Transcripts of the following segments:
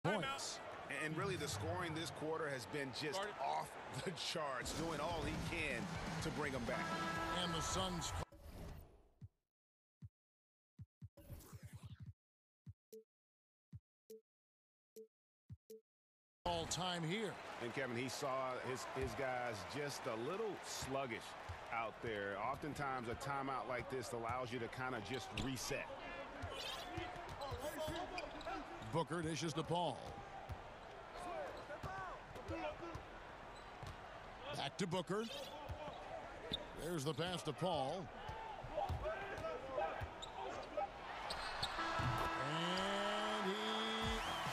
points. And really the scoring this quarter has been just off the charts, doing all he can to bring them back. And the Suns... all time here. And Kevin, he saw his guys just a little sluggish out there. Oftentimes a timeout like this allows you to kind of just reset. Booker dishes to Paul. Back to Booker. There's the pass to Paul. And he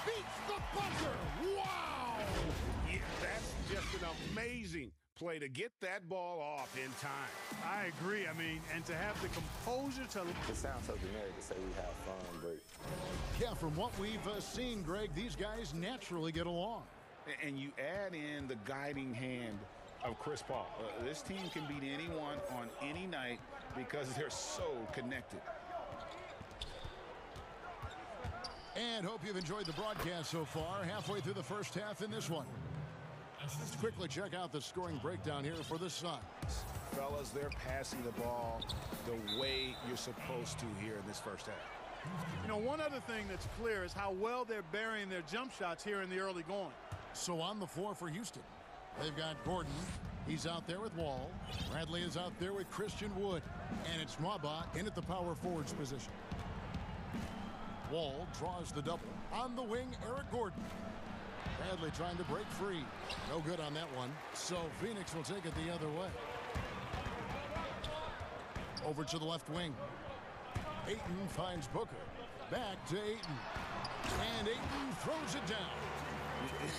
beats the buzzer. Wow! Yeah, that's just an amazing play to get that ball off in time. I agree. I mean, and to have the composure to... It sounds so generic to say we have fun, but... Yeah, from what we've seen, Greg, these guys naturally get along. And you add in the guiding hand of Chris Paul. This team can beat anyone on any night because they're so connected. And hope you've enjoyed the broadcast so far. Halfway through the first half in this one. Let's quickly check out the scoring breakdown here for the Suns. Fellas, they're passing the ball the way you're supposed to here in this first half. You know, one other thing that's clear is how well they're burying their jump shots here in the early going. So on the floor for Houston, they've got Gordon. He's out there with Wall. Bradley is out there with Christian Wood. And it's Mwaba in at the power forwards position. Wall draws the double. On the wing, Eric Gordon. Bradley trying to break free. No good on that one. So Phoenix will take it the other way. Over to the left wing. Ayton finds Booker. Back to Ayton. And Ayton throws it down.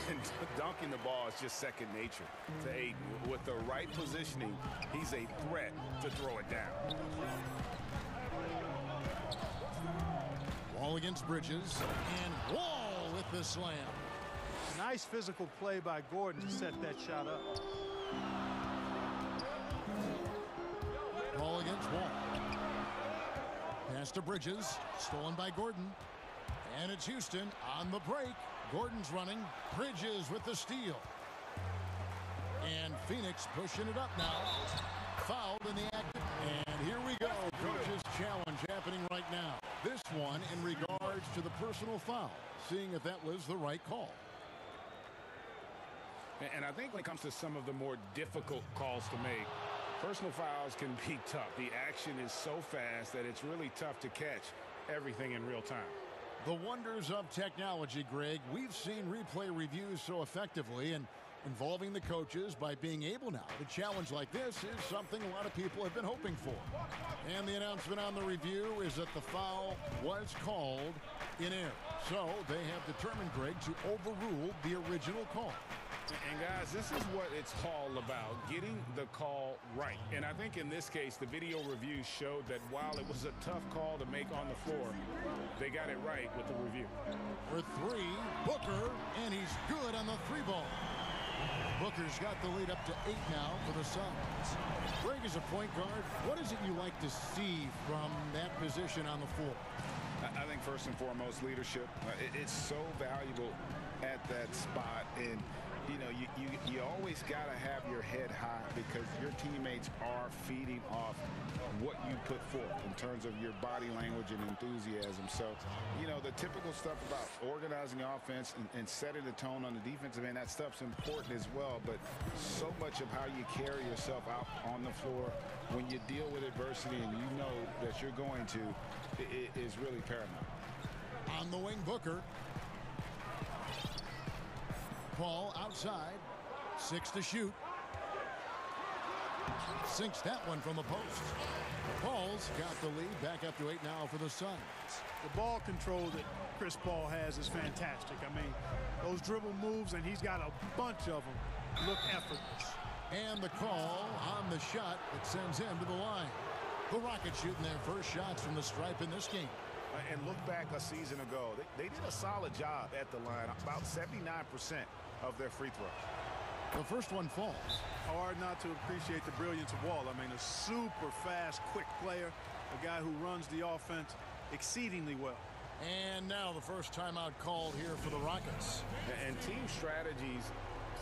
And dunking the ball is just second nature to Ayton. With the right positioning, he's a threat to throw it down. Wall against Bridges. And Wall with the slam. Nice physical play by Gordon to set that shot up. Wall against Wall. Pass to Bridges. Stolen by Gordon. And it's Houston on the break. Gordon's running. Bridges with the steal. And Phoenix pushing it up now. Fouled in the act. And here we go. Coach's challenge happening right now. This one in regards to the personal foul. Seeing if that was the right call. And I think when it comes to some of the more difficult calls to make, personal fouls can be tough. The action is so fast that it's really tough to catch everything in real time. The wonders of technology, Greg. We've seen replay reviews so effectively, and involving the coaches by being able now to challenge like this is something a lot of people have been hoping for. And the announcement on the review is that the foul was called in error. So they have determined, Greg, to overrule the original call. And guys, this is what it's all about, getting the call right. And I think in this case, the video review showed that while it was a tough call to make on the floor, they got it right with the review. For three, Booker, and he's good on the three ball. Booker's got the lead up to 8 now for the Suns. Greg, is a point guard, what is it you like to see from that position on the floor? I think first and foremost, leadership. It's so valuable at that spot. And you know, you always got to have your head high because your teammates are feeding off what you put forth in terms of your body language and enthusiasm. So, you know, the typical stuff about organizing the offense and setting the tone on the defensive end, that stuff's important as well. But so much of how you carry yourself out on the floor when you deal with adversity and you know that you're going to, it is really paramount. On the wing, Booker. Paul outside. 6 to shoot. Sinks that one from the post. Paul's got the lead. Back up to 8 now for the Suns. The ball control that Chris Paul has is fantastic. I mean, those dribble moves, and he's got a bunch of them, look effortless. And the call on the shot that sends him to the line. The Rockets shooting their first shots from the stripe in this game. And look back a season ago. They did a solid job at the line. About 79% of their free throws. The first one falls. Hard not to appreciate the brilliance of Wall. I mean, a super fast, quick player. A guy who runs the offense exceedingly well. And now the first timeout called here for the Rockets. And team strategies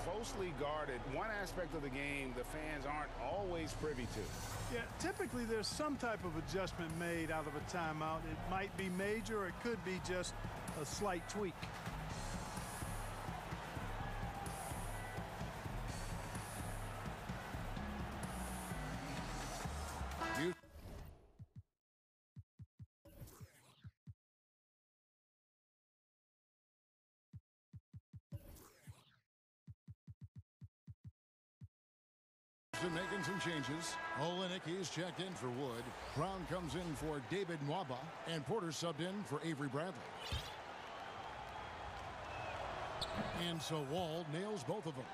closely guarded. One aspect of the game the fans aren't always privy to. Yeah, typically there's some type of adjustment made out of a timeout. It might be major or it could be just a slight tweak. Making some changes. Olenek is checked in for Wood. Brown comes in for David Nwaba. And Porter subbed in for Avery Bradley. And so Wall nails both of them.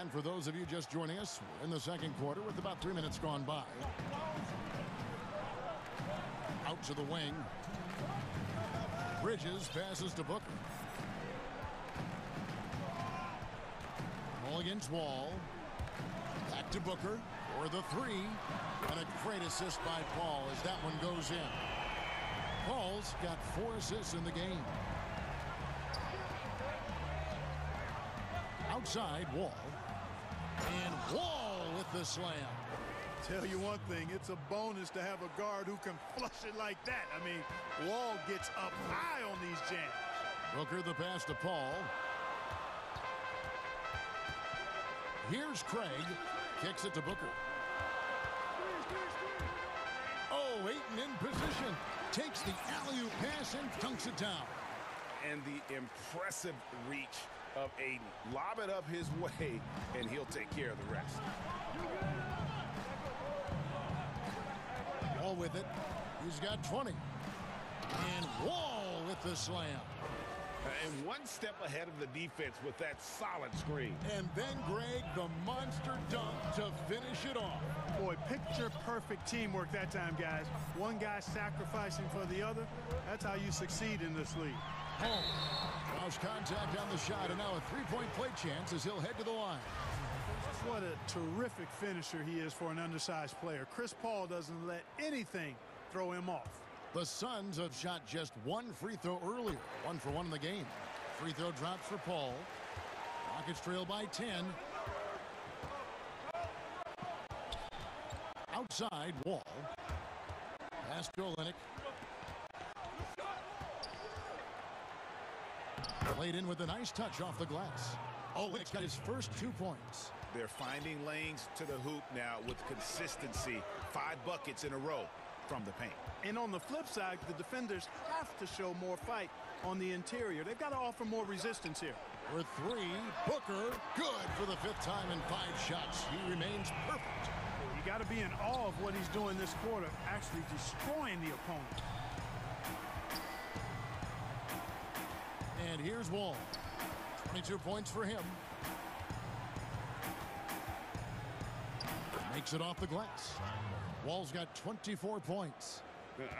And for those of you just joining us, we're in the second quarter with about 3 minutes gone by. Out to the wing. Bridges passes to Booker. Ball against Wall. Back to Booker for the three. And a great assist by Paul as that one goes in. Paul's got 4 assists in the game. Outside, Wall. And Wall with the slam. Tell you one thing, it's a bonus to have a guard who can flush it like that. I mean, Wall gets up high on these jams. Booker the pass to Paul. Here's Craig. Kicks it to Booker. Oh, Ayton in position. Takes the alley-oop pass and dunks it down. And the impressive reach of Ayton. Lob it up his way, and he'll take care of the rest. Wall with it. He's got 20. And Wall with the slam. And one step ahead of the defense with that solid screen. And then, Greg, the monster dunk to finish it off. Boy, picture perfect teamwork that time, guys. One guy sacrificing for the other. That's how you succeed in this league. Home. Draws contact on the shot, and now a three-point play chance as he'll head to the line. What a terrific finisher he is for an undersized player. Chris Paul doesn't let anything throw him off. The Suns have shot just 1 free throw earlier. 1 for 1 in the game. Free throw drops for Paul. Rockets trail by 10. Outside, Wall. Pass to Olenek. Played in with a nice touch off the glass. Olenek's got his first 2 points. They're finding lanes to the hoop now with consistency. 5 buckets in a row from the paint. And on the flip side, the defenders have to show more fight on the interior. They've got to offer more resistance here. For 3, Booker, good for the 5th time in 5 shots. He remains perfect. You got to be in awe of what he's doing this quarter, actually destroying the opponent. And here's Wall. 22 points for him. Makes it off the glass. Wall's got 24 points.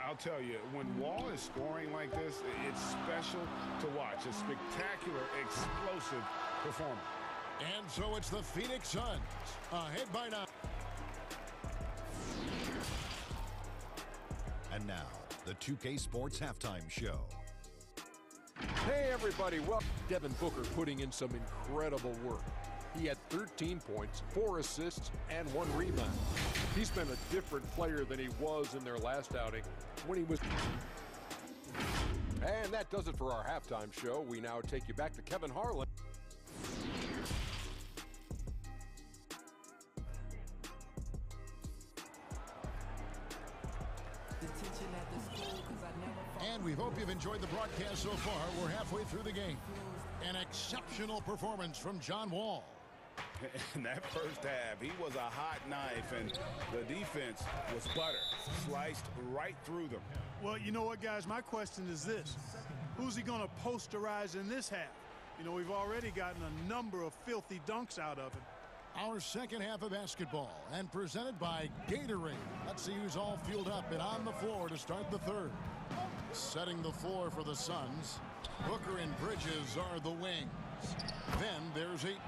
I'll tell you, when Wall is scoring like this, it's special to watch. A spectacular, explosive performance. And so it's the Phoenix Suns ahead by 9. And now, the 2K Sports Halftime Show. Hey everybody, well, Devin Booker putting in some incredible work. He had 13 points, 4 assists, and 1 rebound. He's been a different player than he was in their last outing when he was... And that does it for our halftime show. We now take you back to Kevin Harlan. And we hope you've enjoyed the broadcast so far. We're halfway through the game. An exceptional performance from John Wall. In that first half, he was a hot knife, and the defense was butter, sliced right through them. Well, you know what, guys? My question is this. Who's he going to posterize in this half? You know, we've already gotten a number of filthy dunks out of him. Our second half of basketball, and presented by Gatorade. Let's see who's all fueled up and on the floor to start the third. Setting the floor for the Suns, Booker and Bridges are the wings. Then there's Ayton.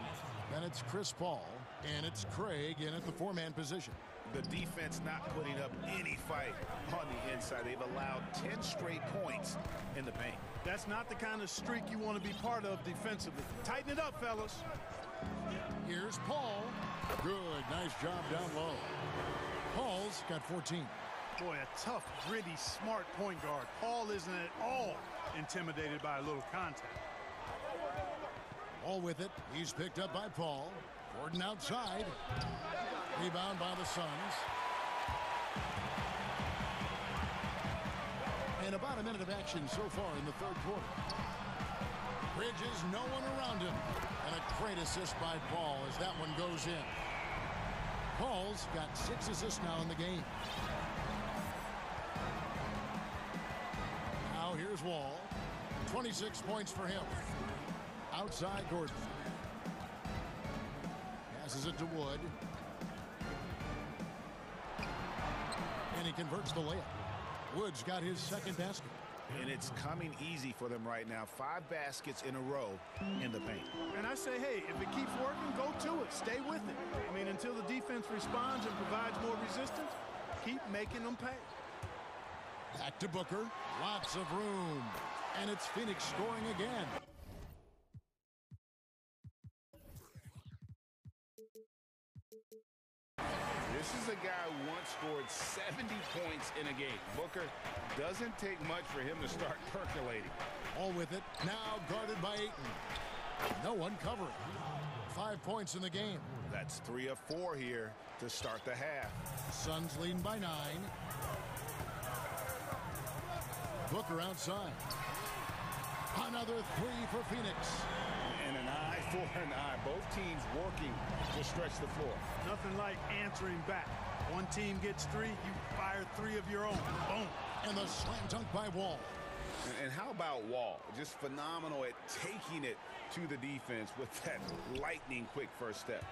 Then it's Chris Paul, and it's Craig in at the 4-man position. the defense not putting up any fight on the inside. They've allowed 10 straight points in the paint. That's not the kind of streak you want to be part of defensively. Tighten it up, fellas. Here's Paul. Good, nice job down low. Paul's got 14. Boy, a tough, gritty, smart point guard. Paul isn't at all intimidated by a little contact. All with it. He's picked up by Paul. Gordon outside. Rebound by the Suns. And about a minute of action so far in the third quarter. Bridges, no one around him. And a great assist by Paul as that one goes in. Paul's got 6 assists now in the game. Now here's Wall. 26 points for him. Outside Gordon. Passes it to Wood. And he converts the layup. Wood's got his second basket. And it's coming easy for them right now. 5 baskets in a row in the paint. And I say, hey, if it keeps working, go to it. Stay with it. I mean, until the defense responds and provides more resistance, keep making them pay. Back to Booker. Lots of room. And it's Phoenix scoring again. This is a guy who once scored 70 points in a game. Booker doesn't take much for him to start percolating. All with it. Now guarded by Ayton. No one covering. 5 points in the game. That's 3 of 4 here to start the half. Suns leading by 9. Booker outside. Another 3 for Phoenix. And an eye for an eye. Both teams working to stretch the floor. Nothing like answering back. One team gets 3, you fire 3 of your own. Boom. And the slam dunk by Wall. And how about Wall? Just phenomenal at taking it to the defense with that lightning quick first step.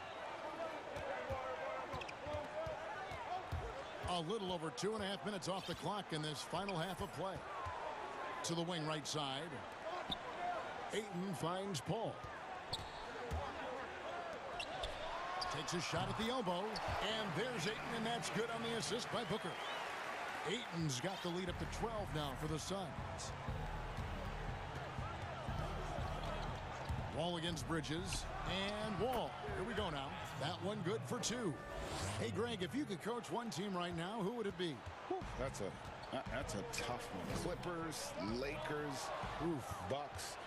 A little over 2.5 minutes off the clock in this final half of play. To the wing right side. Ayton finds Paul. Takes a shot at the elbow. And there's Ayton, and that's good on the assist by Booker. Ayton's got the lead up to 12 now for the Suns. Wall against Bridges. And Wall. Here we go now. That one good for 2. Hey, Greg, if you could coach one team right now, who would it be? That's a tough one. Clippers, Lakers, Bucks.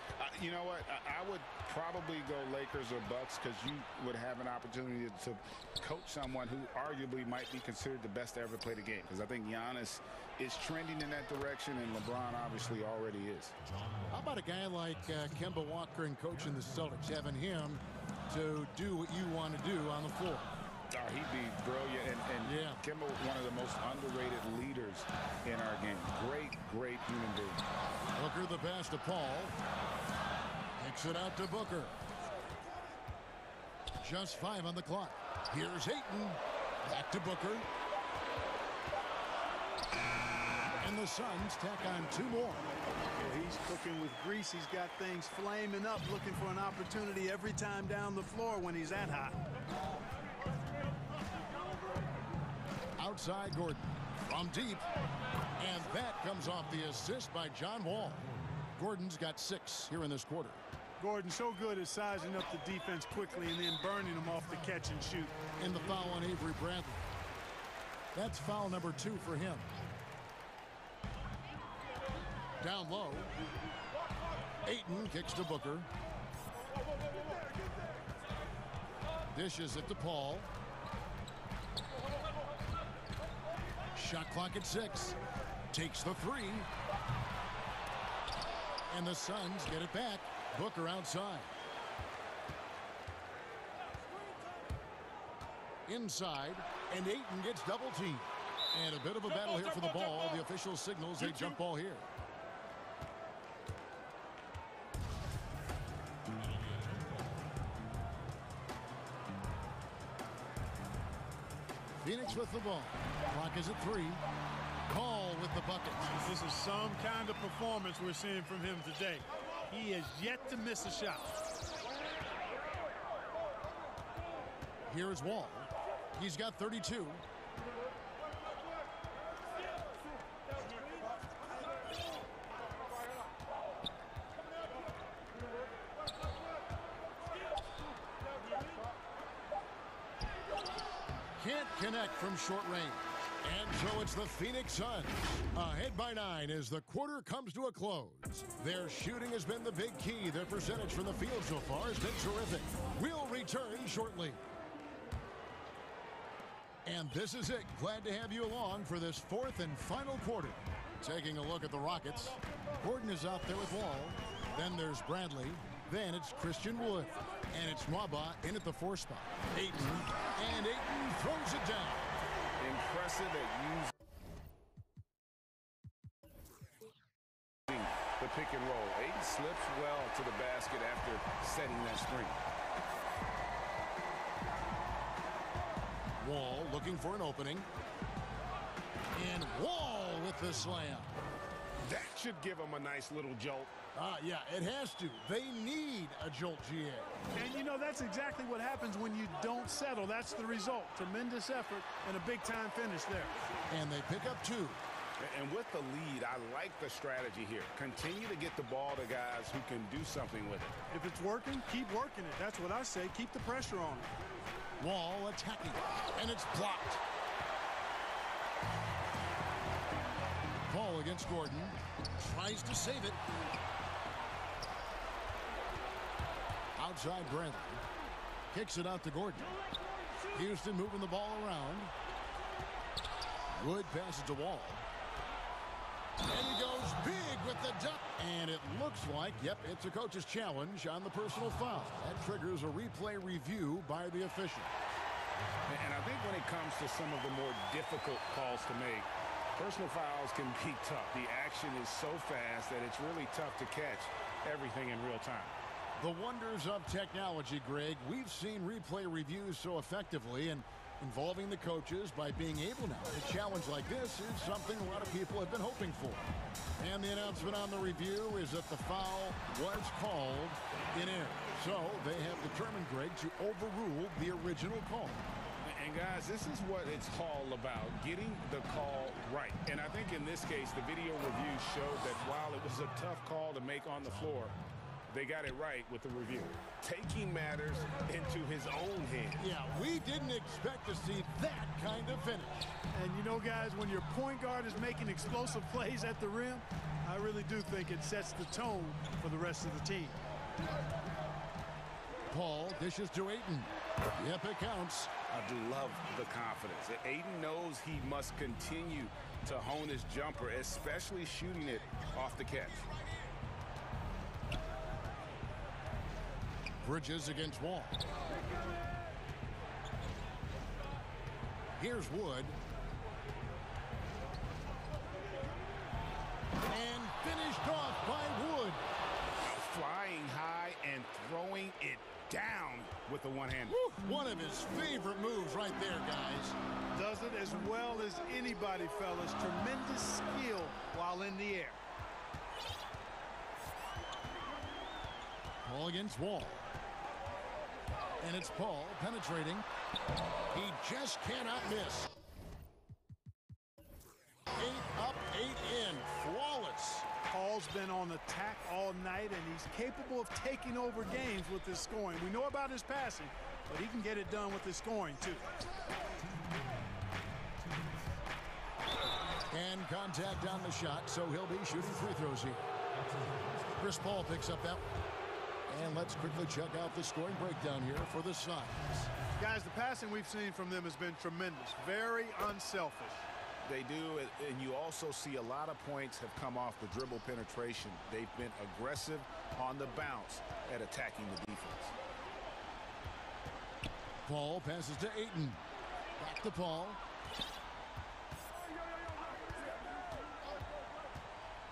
You know what? I would probably go Lakers or Bucks because you would have an opportunity to coach someone who arguably might be considered the best to ever play the game. Because I think Giannis is trending in that direction, and LeBron obviously already is. How about a guy like Kemba Walker and coaching the Celtics, having him to do what you want to do on the floor? Oh, he'd be brilliant, and yeah. Kemba, one of the most underrated leaders in our game. Great human being. Booker the pass to Paul. Kicks it out to Booker. Just 5 on the clock. Here's Ayton. Back to Booker. And the Suns tack on 2 more. Yeah, he's cooking with grease. He's got things flaming up, looking for an opportunity every time down the floor when he's that hot. Outside Gordon from deep, and that comes off the assist by John Wall. Gordon's got 6 here in this quarter. Gordon so good at sizing up the defense quickly and then burning them off the catch and shoot. In the foul on Avery Bradley. That's foul number 2 for him. Down low. Ayton kicks to Booker. Dishes it to Paul. Shot clock at 6. Takes the 3. And the Suns get it back. Booker outside. Inside. And Ayton gets double teamed. And a bit of a battle here for the ball. The official signals a jump ball here. Phoenix with the ball. Clock is at 3. Paul with the buckets. This is some kind of performance we're seeing from him today. He has yet to miss a shot. Here's Wall. He's got 32. Can't connect from short range. And so it's the Phoenix Suns. Ahead by 9 as the quarter comes to a close. Their shooting has been the big key. Their percentage from the field so far has been terrific. We'll return shortly. And this is it. Glad to have you along for this fourth and final quarter. Taking a look at the Rockets. Gordon is out there with Wall. Then there's Bradley. Then it's Christian Wood. And it's Mwaba in at the 4 spot. Ayton. And Ayton throws it down. Impressive at using the pick and roll. Ayton slips well to the basket after setting that screen. Wall looking for an opening. And Wall with the slam. That should give him a nice little jolt. Yeah, it has to. They need a jolt, GA. And, you know, that's exactly what happens when you don't settle. That's the result. Tremendous effort and a big-time finish there. And they pick up 2. And with the lead, I like the strategy here. Continue to get the ball to guys who can do something with it. If it's working, keep working it. That's what I say. Keep the pressure on it. Wall attacking. And it's blocked. Ball against Gordon. Tries to save it. Outside Bradley. Kicks it out to Gordon. Houston moving the ball around. Wood passes to Wall. And he goes big with the duck. And it looks like, yep, it's a coach's challenge on the personal foul. That triggers a replay review by the official. And I think when it comes to some of the more difficult calls to make, personal fouls can be tough. The action is so fast that it's really tough to catch everything in real time. The wonders of technology, Greg. We've seen replay reviews so effectively, and involving the coaches by being able now to challenge like this is something a lot of people have been hoping for. And the announcement on the review is that the foul was called in error. So they have determined, Greg, to overrule the original call. And guys, this is what it's all about, getting the call right. And I think in this case, the video review showed that while it was a tough call to make on the floor, they got it right with the review. Taking matters into his own hands. Yeah, we didn't expect to see that kind of finish. And you know, guys, when your point guard is making explosive plays at the rim, I really do think it sets the tone for the rest of the team. Paul dishes to Ayton. Yep, it counts. I do love the confidence. Ayton knows he must continue to hone his jumper, especially shooting it off the catch. Bridges against Wall. Here's Wood. And finished off by Wood. Flying high and throwing it down with the one-hand. One of his favorite moves right there, guys. Does it as well as anybody, fellas. Tremendous skill while in the air. Paul against Wall. And it's Paul penetrating. He just cannot miss. 8 up, 8 in. Flawless. Paul's been on attack all night, and he's capable of taking over games with his scoring. We know about his passing, but he can get it done with his scoring, too. And contact on the shot, so he'll be shooting free throws here. Chris Paul picks up that one. And let's quickly check out the scoring breakdown here for the Suns. Guys, the passing we've seen from them has been tremendous. Very unselfish. They do, and you also see a lot of points have come off the dribble penetration. They've been aggressive on the bounce at attacking the defense. Paul passes to Ayton. Back to Paul.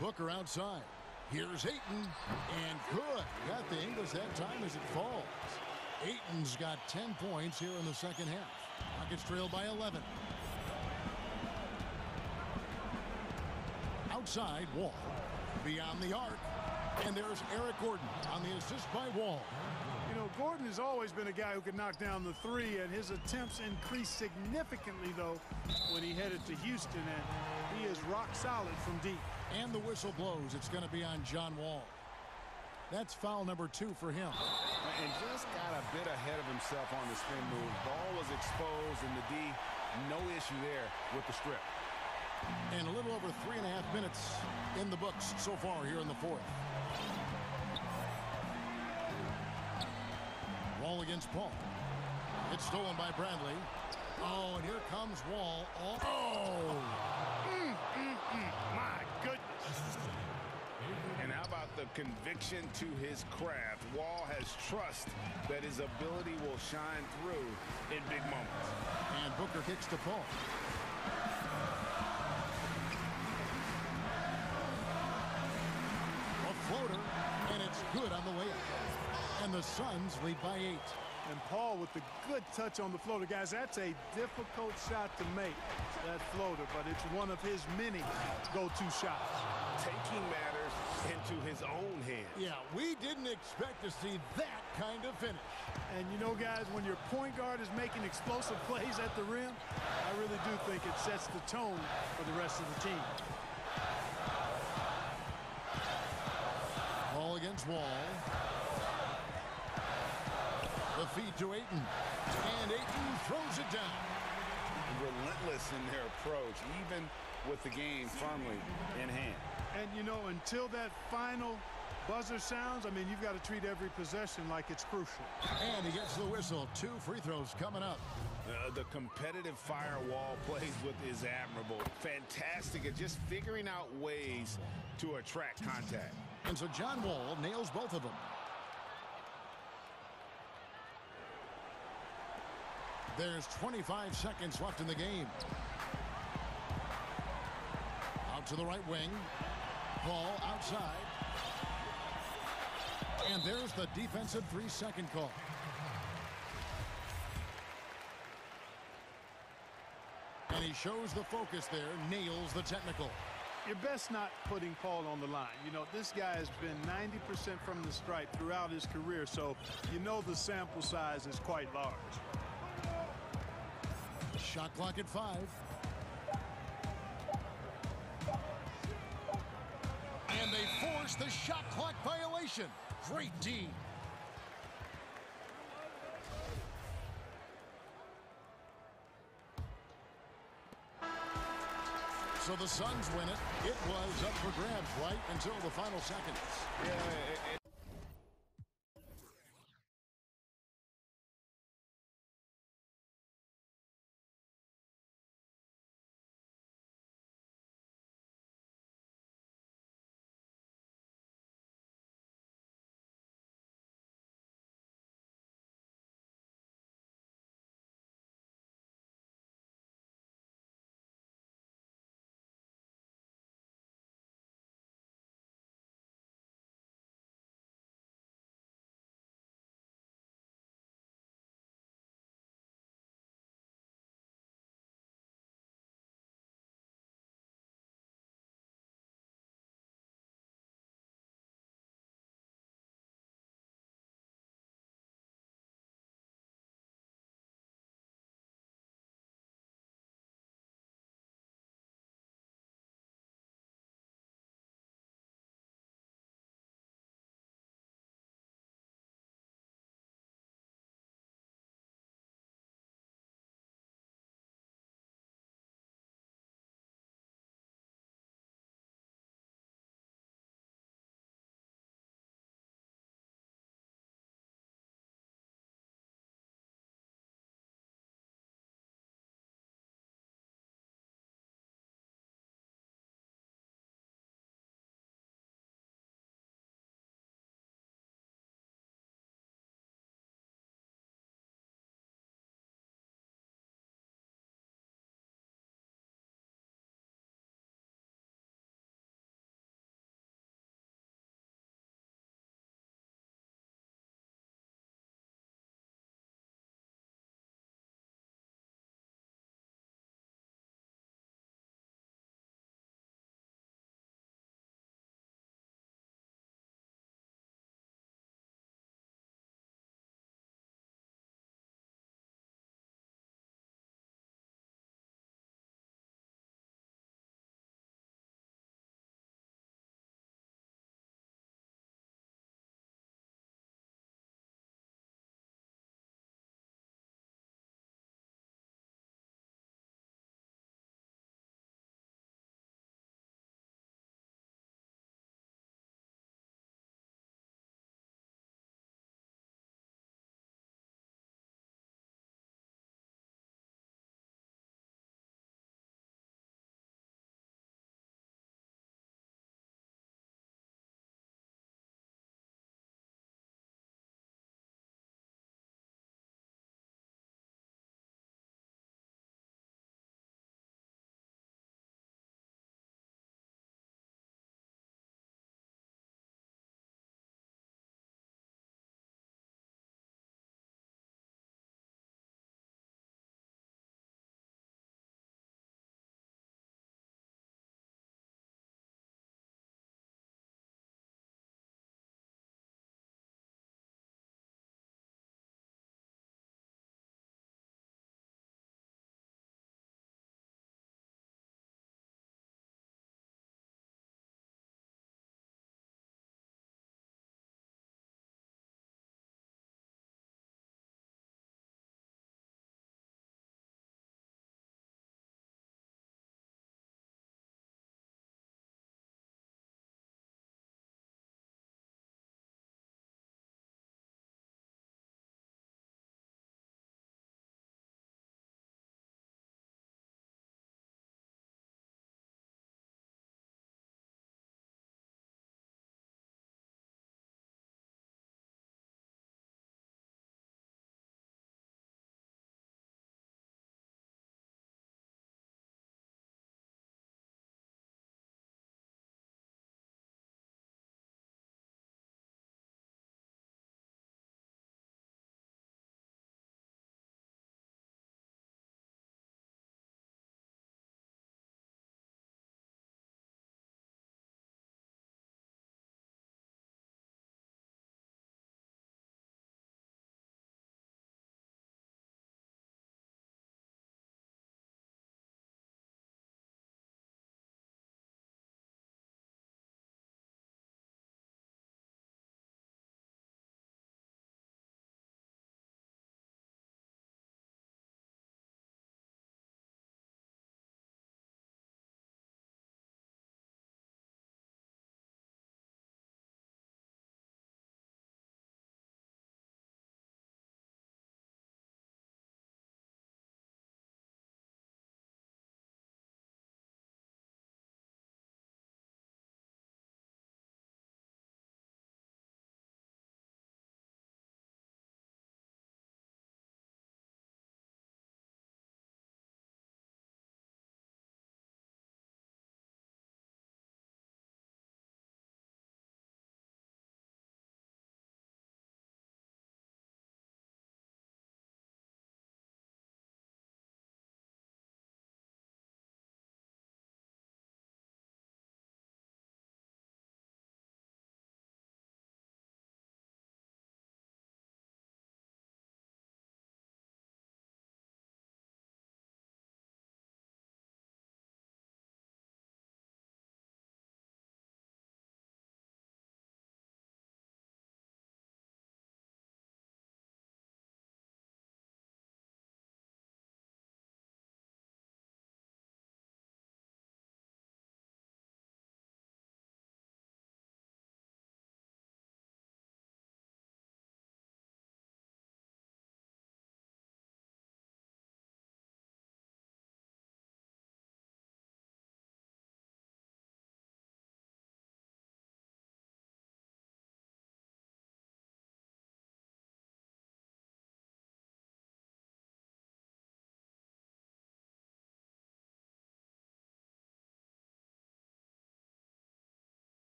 Booker outside. Here's Ayton. And good. Got the English that time as it falls. Ayton's got 10 points here in the second half. Rockets trail by 11. Outside, Wall. Beyond the arc. And there's Eric Gordon on the assist by Wall. You know, Gordon has always been a guy who could knock down the three, and his attempts increased significantly, though, when he headed to Houston, and he is rock solid from deep. And the whistle blows. It's going to be on John Wall. That's foul number 2 for him. And just got a bit ahead of himself on the spin move. Ball was exposed, and the D No issue there with the strip. And a little over 3.5 minutes in the books so far here in the fourth. Wall against Paul. It's stolen by Bradley. Oh, and here comes Wall. Oh! My goodness. And how about the conviction to his craft? Wall has trust that his ability will shine through in big moments. And Booker kicks to Paul. A floater, and it's good on the way up. And the Suns lead by 8. And Paul with the good touch on the floater. Guys, that's a difficult shot to make, that floater, but it's one of his many go-to shots. Taking matters into his own hands. Yeah, we didn't expect to see that kind of finish. And you know, guys, when your point guard is making explosive plays at the rim, I really do think it sets the tone for the rest of the team. Ball against Wall. The feed to Ayton. And Ayton throws it down. Relentless in their approach, even with the game firmly in hand. And, you know, until that final buzzer sounds, I mean, you've got to treat every possession like it's crucial. And he gets the whistle. 2 free throws coming up. The competitive firewall plays with is admirable. Fantastic at just figuring out ways to attract contact. And so John Wall nails both of them. There's 25 seconds left in the game. Out to the right wing. Ball outside. And there's the defensive 3-second call. And he shows the focus there, nails the technical. You're best not putting Paul on the line. You know, this guy has been 90% from the stripe throughout his career, so you know the sample size is quite large. Shot clock at 5. And they force the shot clock violation. Great D. So the Suns win it. It was up for grabs right until the final seconds. Yeah,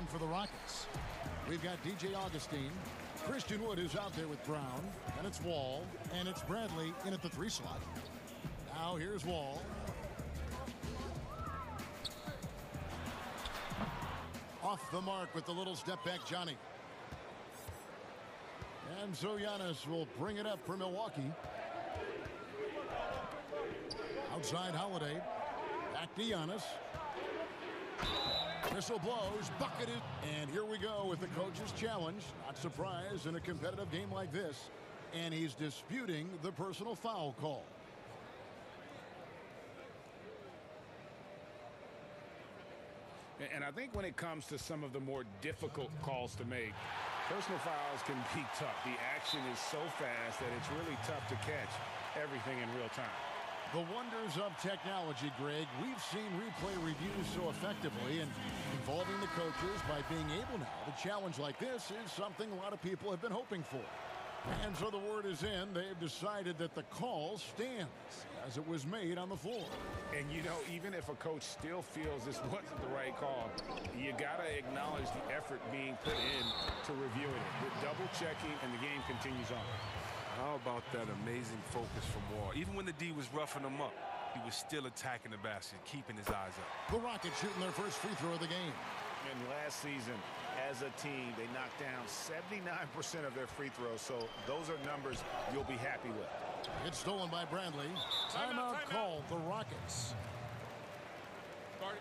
for the Rockets. We've got DJ Augustine. Christian Wood is out there with Brown. And it's Wall. And it's Bradley in at the 3 slot. Now here's Wall. Off the mark with the little step back, Johnny. And so Giannis will bring it up for Milwaukee. Outside Holiday. Back to Giannis. Whistle blows, bucketed. And here we go with the coach's challenge. Not surprised in a competitive game like this. And he's disputing the personal foul call. And I think when it comes to some of the more difficult calls to make, personal fouls can be tough. The action is so fast that it's really tough to catch everything in real time. The wonders of technology, Greg. We've seen replay reviews so effectively, and involving the coaches by being able now to challenge like this is something a lot of people have been hoping for. And so the word is in. They've decided that the call stands as it was made on the floor. And, you know, even if a coach still feels this wasn't the right call, you got to acknowledge the effort being put in to reviewing it. With double checking, and the game continues on. How about that amazing focus from Wall? Even when the D was roughing him up, he was still attacking the basket, keeping his eyes up. The Rockets shooting their first free throw of the game. And last season, as a team, they knocked down 79% of their free throws, so those are numbers you'll be happy with. It's stolen by Bradley. Timeout called the Rockets. Started.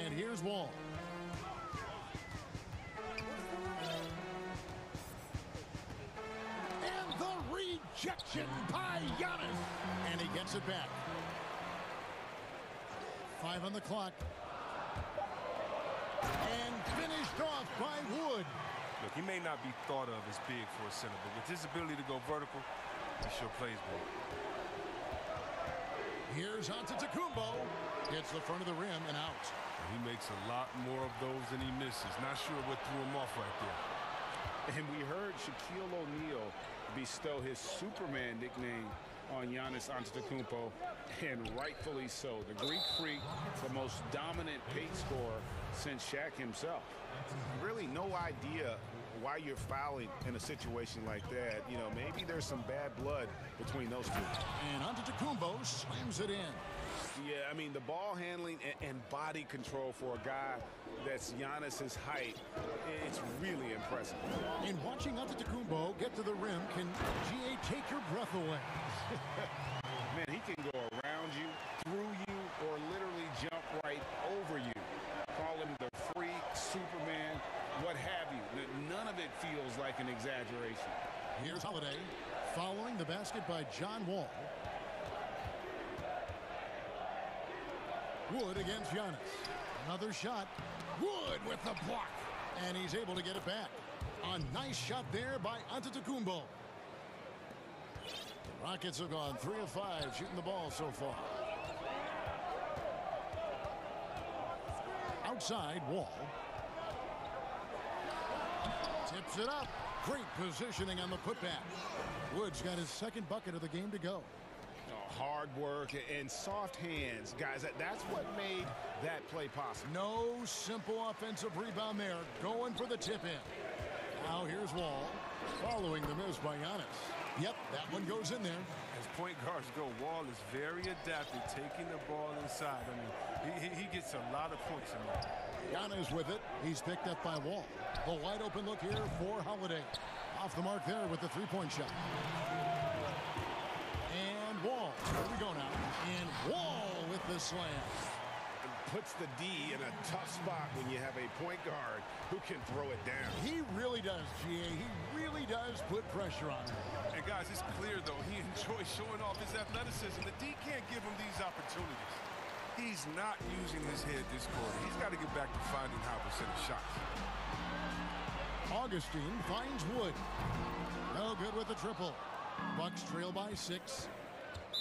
And here's Wall. And the rejection by Giannis. And he gets it back. 5 on the clock. And finished off by Wood. Look, he may not be thought of as big for a center, but with his ability to go vertical, he sure plays well. Here's Antetokounmpo. Hits the front of the rim and out. He makes a lot more of those than he misses. Not sure what threw him off right there. And we heard Shaquille O'Neal bestow his Superman nickname on Giannis Antetokounmpo, and rightfully so. The Greek Freak, the most dominant paint scorer since Shaq himself. Really no idea why you're fouling in a situation like that. You know, maybe there's some bad blood between those two. And Antetokounmpo slams it in. Yeah, I mean, the ball handling and body control for a guy that's Giannis's height, it's really impressive. And watching Antetokounmpo get to the rim can, GA, take your breath away. Man, he can go around you, through you, or literally jump right over you. Call him the freak, Superman, what have you. None of it feels like an exaggeration. Here's Holiday following the basket by John Wall. Wood against Giannis. Another shot. Wood with the block. And he's able to get it back. A nice shot there by Antetokounmpo. The Rockets have gone 3 of 5 shooting the ball so far. Outside, Wall. Tips it up. Great positioning on the putback. Wood's got his second bucket of the game to go. Hard work and soft hands, guys. That's what made that play possible. No simple offensive rebound there. Going for the tip in. Now here's Wall. Following the miss by Giannis. Yep, that one goes in there. As point guards go, Wall is very adapted, taking the ball inside. I mean, he gets a lot of points in there. Giannis with it. He's picked up by Wall. The wide open look here for Holiday. Off the mark there with the three-point shot. And Wall. Here we go now. And Wall with the slam. It puts the D in a tough spot when you have a point guard who can throw it down. He really does, GA. He really does put pressure on him. And guys, it's clear, though, he enjoys showing off his athleticism. The D can't give him these opportunities. He's not using his head this quarter. He's got to get back to finding high percentage shots. Augustine finds Wood. No good with the triple. Bucks trail by 6.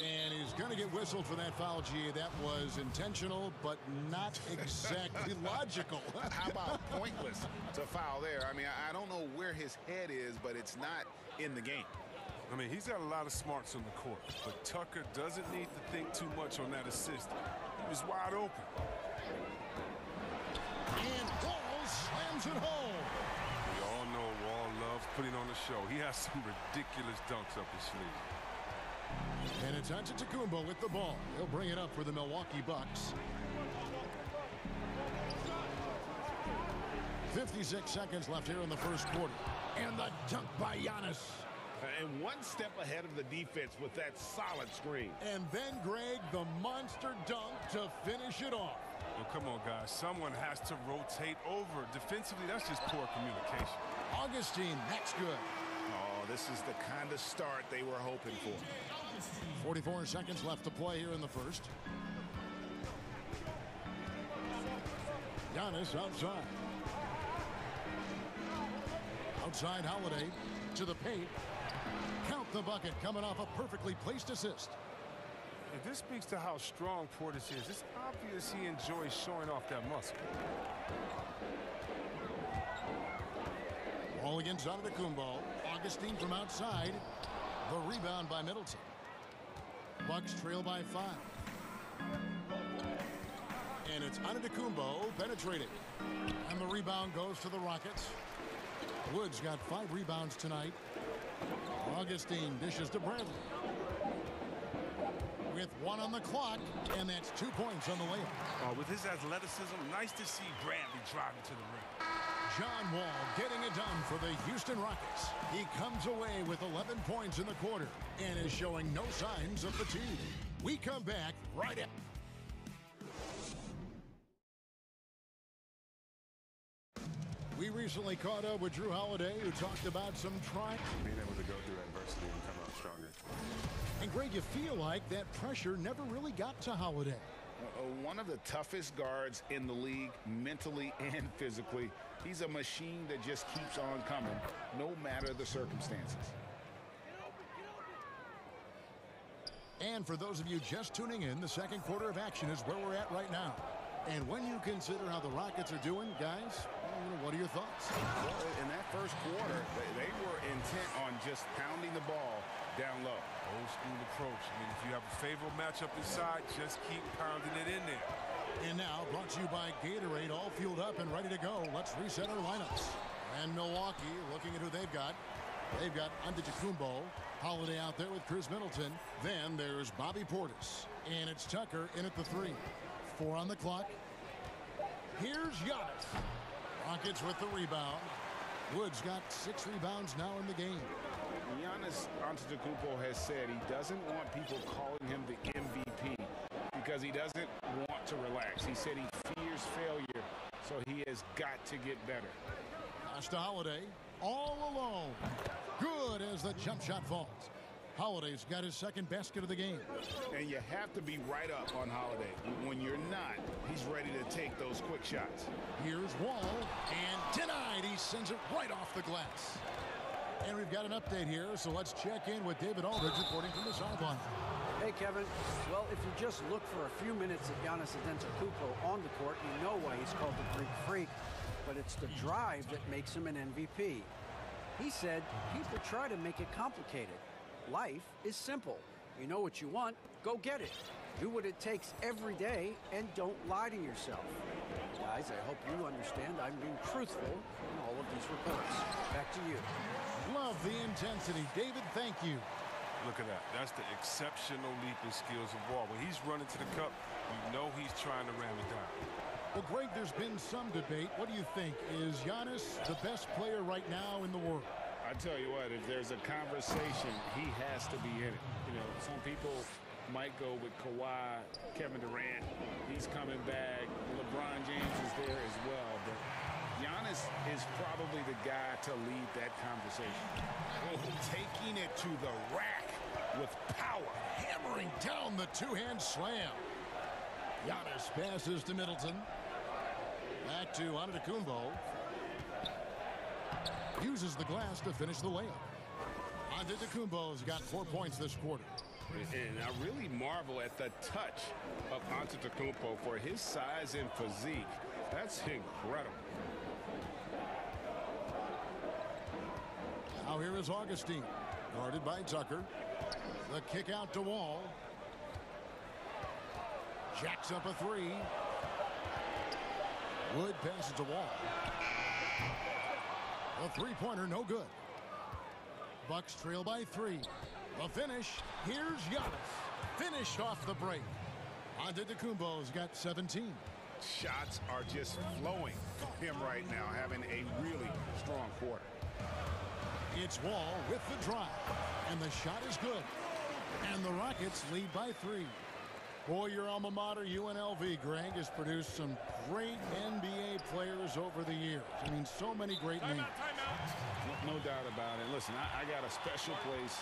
And he's going to get whistled for that foul, G. That was intentional, but not exactly logical. How about pointless to foul there? I mean, I don't know where his head is, but it's not in the game. I mean, he's got a lot of smarts on the court, but Tucker doesn't need to think too much on that assist. He was wide open. And Wall slams it home. We all know Wall loves putting on a show. He has some ridiculous dunks up his sleeve. And it's Antetokounmpo with the ball. He'll bring it up for the Milwaukee Bucks. 56 seconds left here in the first quarter. And the dunk by Giannis. And one step ahead of the defense with that solid screen. And then, Greg, the monster dunk to finish it off. Well, come on, guys. Someone has to rotate over. Defensively, that's just poor communication. Augustine, that's good. Oh, this is the kind of start they were hoping for. 44 seconds left to play here in the first. Giannis outside. Outside Holiday to the paint. Count the bucket coming off a perfectly placed assist. This speaks to how strong Portis is. It's obvious he enjoys showing off that muscle. Ball against Antetokounmpo. Augustine from outside. The rebound by Middleton. Bucks trail by 5. And it's Antetokounmpo penetrating. And the rebound goes to the Rockets. Woods got 5 rebounds tonight. Augustine dishes to Bradley. With 1 on the clock, and that's 2 points on the layup. With his athleticism, nice to see Bradley driving to the rim. John Wall getting it done for the Houston Rockets. He comes away with 11 points in the quarter and is showing no signs of fatigue. We come back right at. We recently caught up with Drew Holiday, who talked about some trying. Being able to go through adversity and come out stronger. And Greg, you feel like that pressure never really got to Holiday. One of the toughest guards in the league, mentally and physically. He's a machine that just keeps on coming, no matter the circumstances. And for those of you just tuning in, the second quarter of action is where we're at right now. And when you consider how the Rockets are doing, guys, what are your thoughts? Well, in that first quarter, they were intent on just pounding the ball down low. Old school approach. I mean, if you have a favorable matchup inside, just keep pounding it in there. And now, brought to you by Gatorade, all fueled up and ready to go. Let's reset our lineups. And Milwaukee, looking at who they've got. They've got Antetokounmpo, Holiday out there with Chris Middleton. Then there's Bobby Portis. And it's Tucker in at the 3. 4 on the clock. Here's Giannis. Rockets with the rebound. Woods got 6 rebounds now in the game. Giannis Antetokounmpo has said he doesn't want people calling him the MVP because he doesn't want to relax. He said he fears failure, so he has got to get better. Pass to Holiday, all alone. Good as the jump shot falls. Holiday's got his second basket of the game. And you have to be right up on Holiday. When you're not, he's ready to take those quick shots. Here's Wall, and denied. He sends it right off the glass. And we've got an update here, so let's check in with David Aldridge reporting from the sideline. Hey, Kevin. Well, if you just look for a few minutes at Giannis Antetokounmpo on the court, you know why he's called the Greek Freak. But it's the drive that makes him an MVP. He said people try to make it complicated. Life is simple. You know what you want, go get it. Do what it takes every day and don't lie to yourself. Guys, I hope you understand I'm being truthful in all of these reports. Back to you. Love the intensity. David, thank you. Look at that. That's the exceptional leap in skills of Wall. When he's running to the cup, you know he's trying to ram it down. Well, Greg, there's been some debate. What do you think? Is Giannis the best player right now in the world? I tell you what, if there's a conversation, he has to be in it. You know, some people might go with Kawhi, Kevin Durant. He's coming back. LeBron James is there as well. But Giannis is probably the guy to lead that conversation. Oh, taking it to the rack with power, hammering down the two-hand slam. Giannis passes to Middleton. Back to Antetokounmpo. Uses the glass to finish the layup. Antetokounmpo's got 4 points this quarter. And I really marvel at the touch of Antetokounmpo for his size and physique. That's incredible. Now here is Augustine, guarded by Tucker. The kick out to Wall. Jacks up a three. Wood passes to Wall. The three-pointer, no good. Bucks trail by 3. The finish, here's Giannis. Finished off the break. Antetokounmpo's got 17. Shots are just flowing for him right now, having a really strong quarter. It's Wall with the drive, and the shot is good. And the Rockets lead by 3. Boy, your alma mater, UNLV, Greg, has produced some great NBA players over the years. I mean, so many great names. No doubt about it. Listen, I got a special place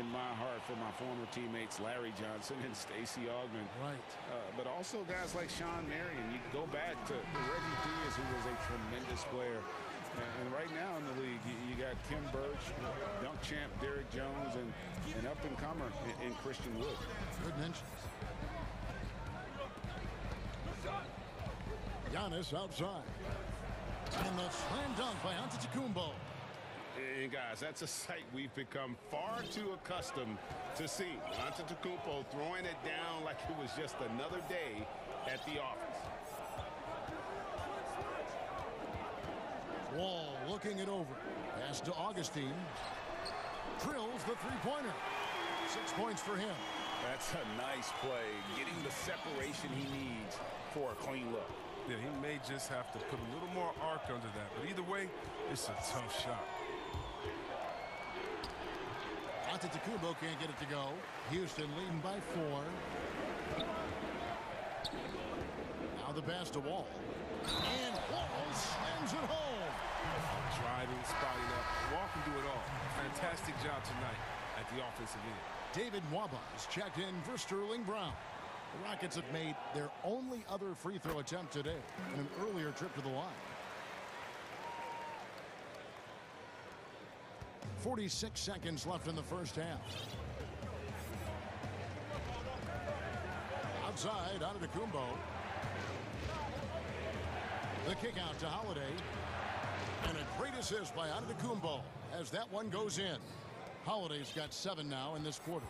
in my heart for my former teammates Larry Johnson and Stacey Augmon. Right. But also guys like Sean Marion. You go back to Reggie Diaz, who was a tremendous player. And right now in the league, you got Kim Birch, dunk champ Derrick Jones, and up-and-comer in Christian Wood. Good mentions. Giannis outside. And the slam dunk by Antetokounmpo. And guys, that's a sight we've become far too accustomed to seeing. Antetokounmpo throwing it down like it was just another day at the office. Wall looking it over. Pass to Augustine. Drills the three-pointer. 6 points for him. That's a nice play, getting the separation he needs for a clean look. Yeah, he may just have to put a little more arc under that. But either way, it's a tough shot. Antetokounmpo can't get it to go. Houston leading by 4. Now the pass to Wall. And Wall slams it home. Driving, spotting up. Wall can do it all. Fantastic job tonight at the offensive end. David Nwaba is checked in for Sterling Brown. The Rockets have made their only other free throw attempt today in an earlier trip to the line. 46 seconds left in the first half. Outside, Antetokounmpo. The kick out to Holiday. And a great assist by Antetokounmpo as that one goes in. Holiday's got 7 now in this quarter.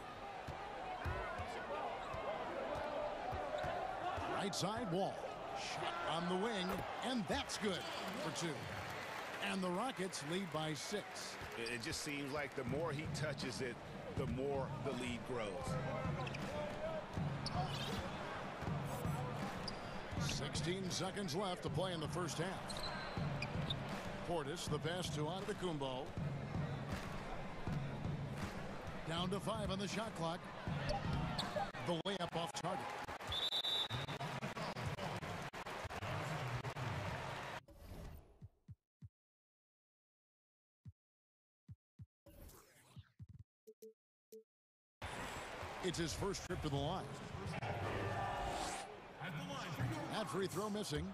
Right side Wall. Shot on the wing, and that's good for 2. And the Rockets lead by 6. It just seems like the more he touches it, the more the lead grows. 16 seconds left to play in the first half. Portis, the pass to Antetokounmpo. Down to 5 on the shot clock. The layup off target. It's his first trip to the line. That free throw missing.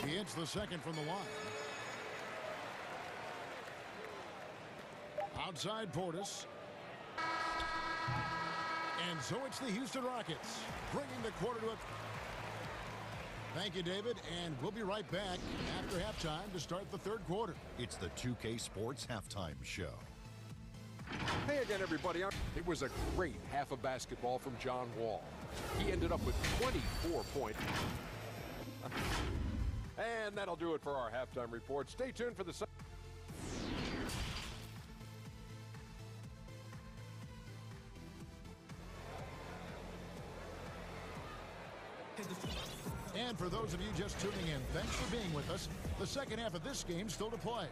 He hits the second from the line. Outside Portis. And so it's the Houston Rockets bringing the quarter to a... Thank you, David, and we'll be right back after halftime to start the third quarter. It's the 2K Sports Halftime Show. Hey again, everybody. It was a great half of basketball from John Wall. He ended up with 24 points. And that'll do it for our halftime report. Stay tuned for the... And for those of you just tuning in, thanks for being with us. The second half of this game still to play.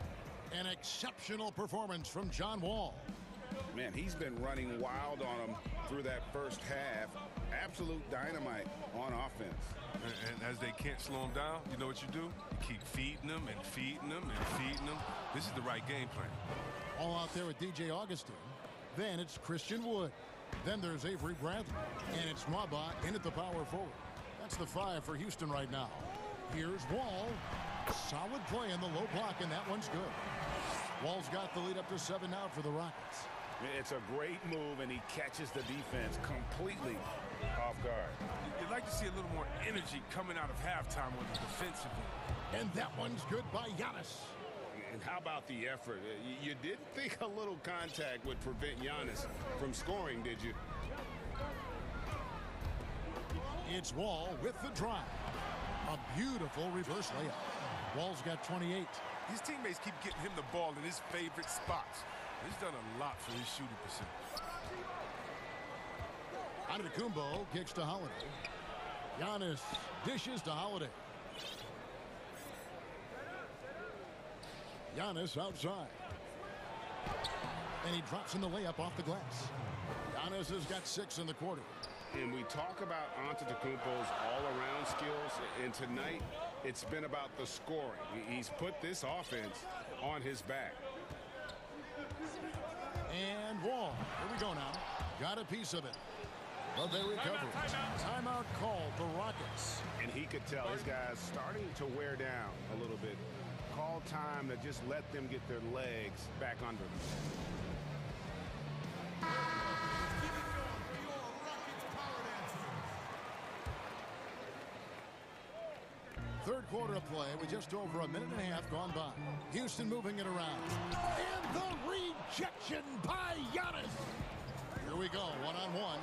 An exceptional performance from John Wall. Man, he's been running wild on him through that first half. Absolute dynamite on offense. And as they can't slow him down, you know what you do? You keep feeding them and feeding them and feeding them. This is the right game plan. All out there with DJ Augustine. Then it's Christian Wood. Then there's Avery Bradley. And it's Nwaba in at the power forward. That's the 5 for Houston right now. Here's Wall. Solid play in the low block, and that one's good. Wall's got the lead up to 7 now for the Rockets. It's a great move, and he catches the defense completely off guard. You'd like to see a little more energy coming out of halftime on the defensive end. And that one's good by Giannis. And how about the effort? You didn't think a little contact would prevent Giannis from scoring, did you? It's Wall with the drive. A beautiful reverse layup. Wall's got 28. His teammates keep getting him the ball in his favorite spots. He's done a lot for his shooting percentage. Antetokounmpo kicks to Holiday. Giannis dishes to Holiday. Giannis outside. And he drops in the layup off the glass. Giannis has got 6 in the quarter. And we talk about Antetokounmpo's all-around skills, and tonight it's been about the scoring. He's put this offense on his back. And Wall, here we go now. Got a piece of it. But they recover. Timeout called the Rockets. And he could tell his guys starting to wear down a little bit. Call time to just let them get their legs back under them. Third quarter of play with just over a minute and a half gone by. Houston moving it around. And the rejection by Giannis. Here we go, one-on-one.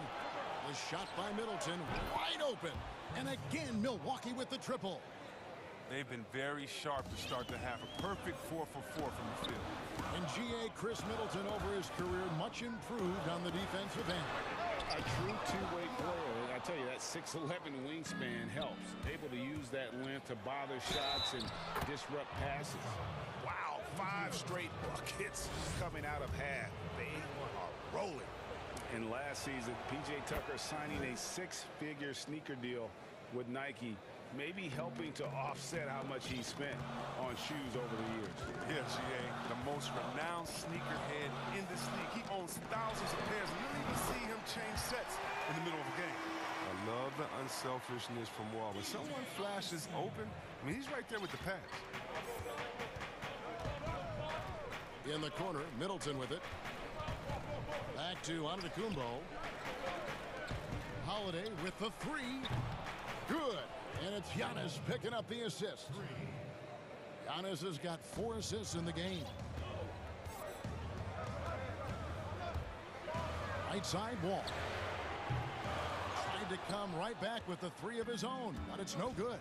The shot by Middleton, wide open. And again, Milwaukee with the triple. They've been very sharp to start the half. A perfect 4 for 4 from the field. And G.A. Chris Middleton over his career, much improved on the defensive end. A true two-way player. I tell you, that 6'11" wingspan helps. Able to use that length to bother shots and disrupt passes. Wow, 5 straight buckets coming out of half. They are rolling. And last season, P.J. Tucker signing a 6-figure sneaker deal with Nike, maybe helping to offset how much he spent on shoes over the years. Yeah, G.A., the most renowned sneakerhead in this league. He owns thousands of pairs, and you don't even see him change sets in the middle of a game. I love the unselfishness from Wall. When someone flashes open, I mean, he's right there with the pass. In the corner, Middleton with it. Back to Antetokounmpo. Holiday with the 3. Good. And it's Giannis picking up the assist. Giannis has got 4 assists in the game. Right side, Wall. Tried to come right back with the 3 of his own, but it's no good.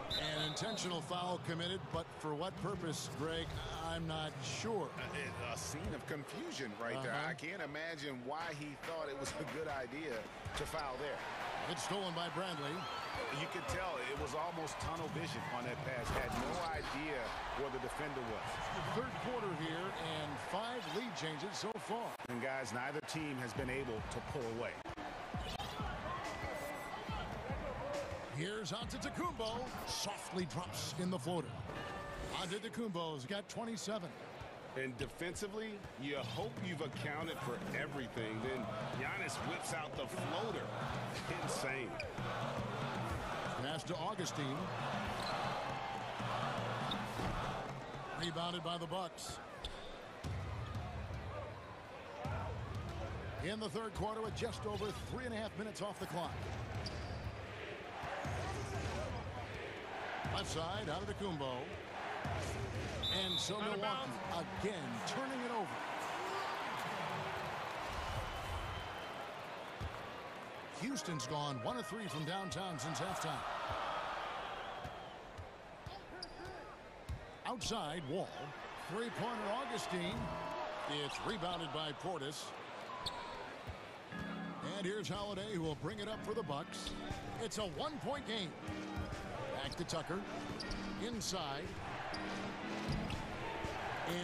An intentional foul committed, but for what purpose, Greg, I'm not sure. A scene of confusion right there. I can't imagine why he thought it was a good idea to foul there. It's stolen by Bradley. You could tell it was almost tunnel vision on that pass. Had no idea where the defender was. Third quarter here and 5 lead changes so far. And guys, neither team has been able to pull away. Here's Antetokounmpo. Softly drops in the floater. Antetokounmpo's got 27. And defensively, you hope you've accounted for everything. Then Giannis whips out the floater. Insane. Pass to Augustine. Rebounded by the Bucks. In the third quarter with just over 3.5 minutes off the clock. Left side, Antetokounmpo. And so Milwaukee again turning it over. Houston's gone 1 of 3 from downtown since halftime. Outside, Wall. 3-pointer Augustine. It's rebounded by Portis. And here's Holiday, who will bring it up for the Bucks. It's a 1-point game. Back to Tucker. Inside.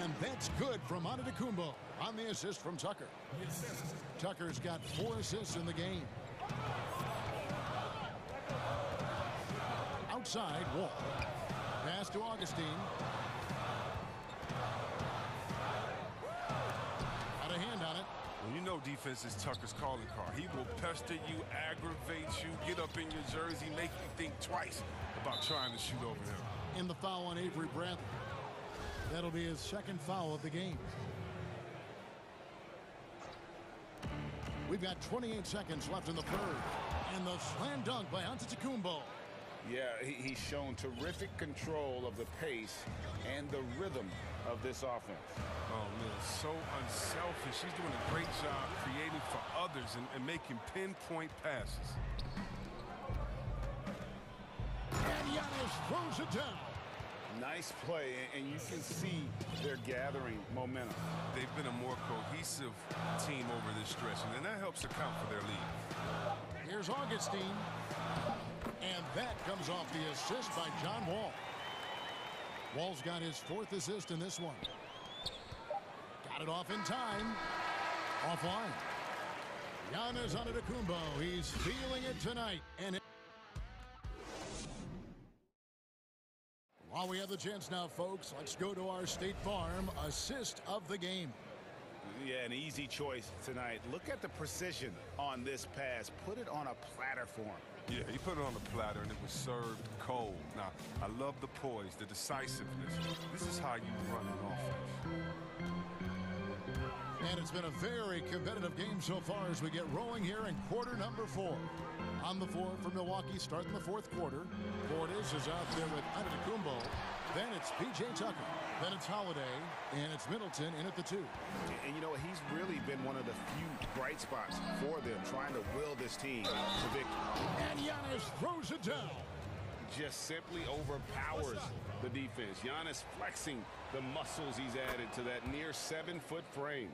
And that's good from Antetokounmpo on the assist from Tucker. Tucker's got 4 assists in the game. Outside, Wall. Pass to Augustine. Got a hand on it. Well, you know defense is Tucker's calling card. He will pester you, aggravate you, get up in your jersey, make you think twice about trying to shoot over him. In the foul on Avery Bradley. That'll be his second foul of the game. We've got 28 seconds left in the third. And the slam dunk by Antetokounmpo. Yeah, he's shown terrific control of the pace and the rhythm of this offense. Oh, man, so unselfish. He's doing a great job creating for others and making pinpoint passes. And Giannis throws it down. Nice play, and you can see they're gathering momentum. They've been a more cohesive team over this stretch, and that helps account for their lead. Here's Augustine. And that comes off the assist by John Wall. Wall's got his 4th assist in this one. Got it off in time. Offline. Giannis Antetokounmpo. He's feeling it tonight. And while we have the chance now, folks, let's go to our State Farm assist of the game. Yeah, an easy choice tonight. Look at the precision on this pass. Put it on a platter for him. Yeah, he put it on the platter, and it was served cold. Now, I love the poise, the decisiveness. This is how you run an offense. And it's been a very competitive game so far as we get rolling here in quarter number 4. On the floor for Milwaukee, starting the 4th quarter. Portis is out there with Antetokounmpo. Then it's P.J. Tucker. Then it's Holiday. And it's Middleton in at the 2. And you know, he's really been one of the few bright spots for them, trying to will this team to victory. And Giannis throws it down. Just simply overpowers the defense. Giannis flexing the muscles he's added to that near 7-foot frame.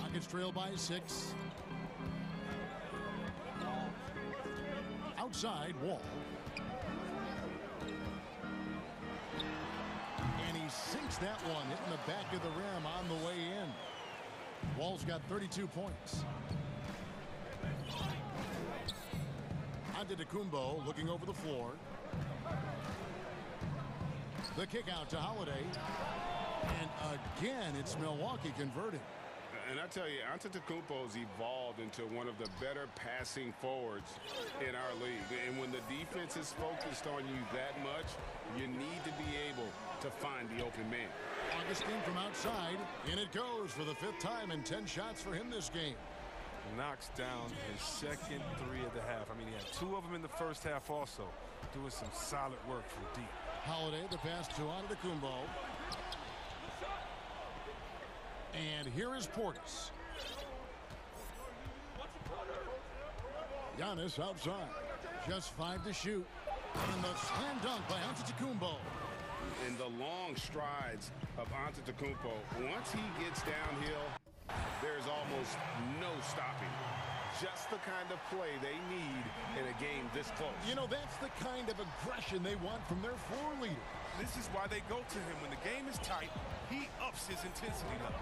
Rockets trail by 6. Outside, Wall. And he sinks that one, hitting the back of the rim on the way in. Wall's got 32 points. Antetokounmpo looking over the floor. The kick out to Holiday. And again, it's Milwaukee converting. And I tell you, Antetokounmpo's evolved into one of the better passing forwards in our league. And when the defense is focused on you that much, you need to be able to find the open man. Augustine from outside, and it goes for the 5th time, and 10 shots for him this game. Knocks down his second 3 of the half. I mean, he had 2 of them in the first half also, doing some solid work from deep. Holiday, the pass to Antetokounmpo. And here is Portis. Giannis outside. Just 5 to shoot. And the slam dunk by Antetokounmpo. And the long strides of Antetokounmpo. Once he gets downhill, there's almost no stopping. Just the kind of play they need in a game this close. You know, that's the kind of aggression they want from their floor leader. This is why they go to him. When the game is tight, he ups his intensity level.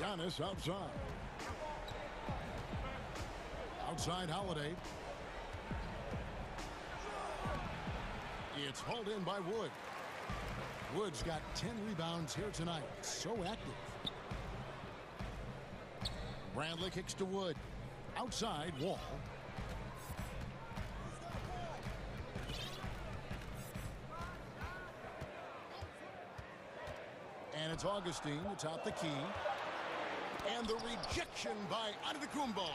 Giannis outside. Outside Holiday. It's hauled in by Wood. Wood's got 10 rebounds here tonight. So active. Bradley kicks to Wood. Outside, Wall. And it's Augustine to top the key. And the rejection by Antetokounmpo.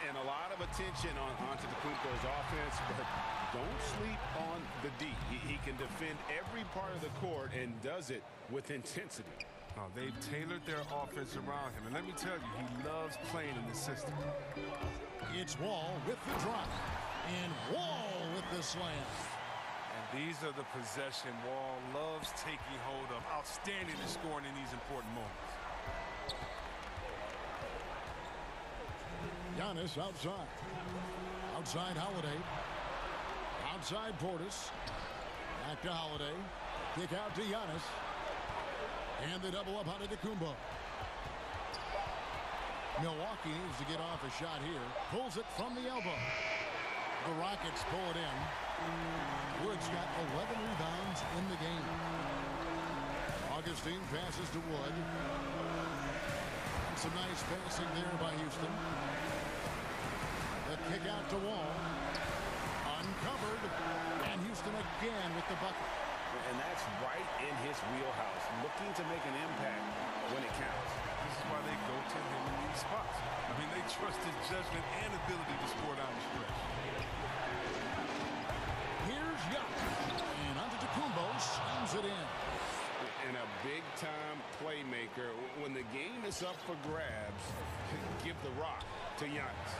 And a lot of attention on Antetokounmpo's offense, but don't sleep on the D. He can defend every part of the court and does it with intensity. They've tailored their offense around him, and let me tell you, he loves playing in the system. It's Wall with the drop, and Wall with the slam. And these are the possession Wall loves taking hold of. Outstanding at scoring in these important moments. Giannis outside. Outside Holiday. Outside Portis. Back to Holiday. Kick out to Giannis. And the double up on Antetokounmpo. Milwaukee needs to get off a shot here. Pulls it from the elbow. The Rockets pull it in. Wood's got 11 rebounds in the game. Augustine passes to Wood. Some nice passing there by Houston. The kick out to Wall. Uncomfortable. covered. And Houston again with the bucket. And that's right in his wheelhouse, looking to make an impact when it counts. This is why they go to him in these spots. I mean, they trust his judgment and ability to score down the stretch. Here's Giannis. And Antetokounmpo slams it in. And a big-time playmaker. When the game is up for grabs, give the rock to Giannis.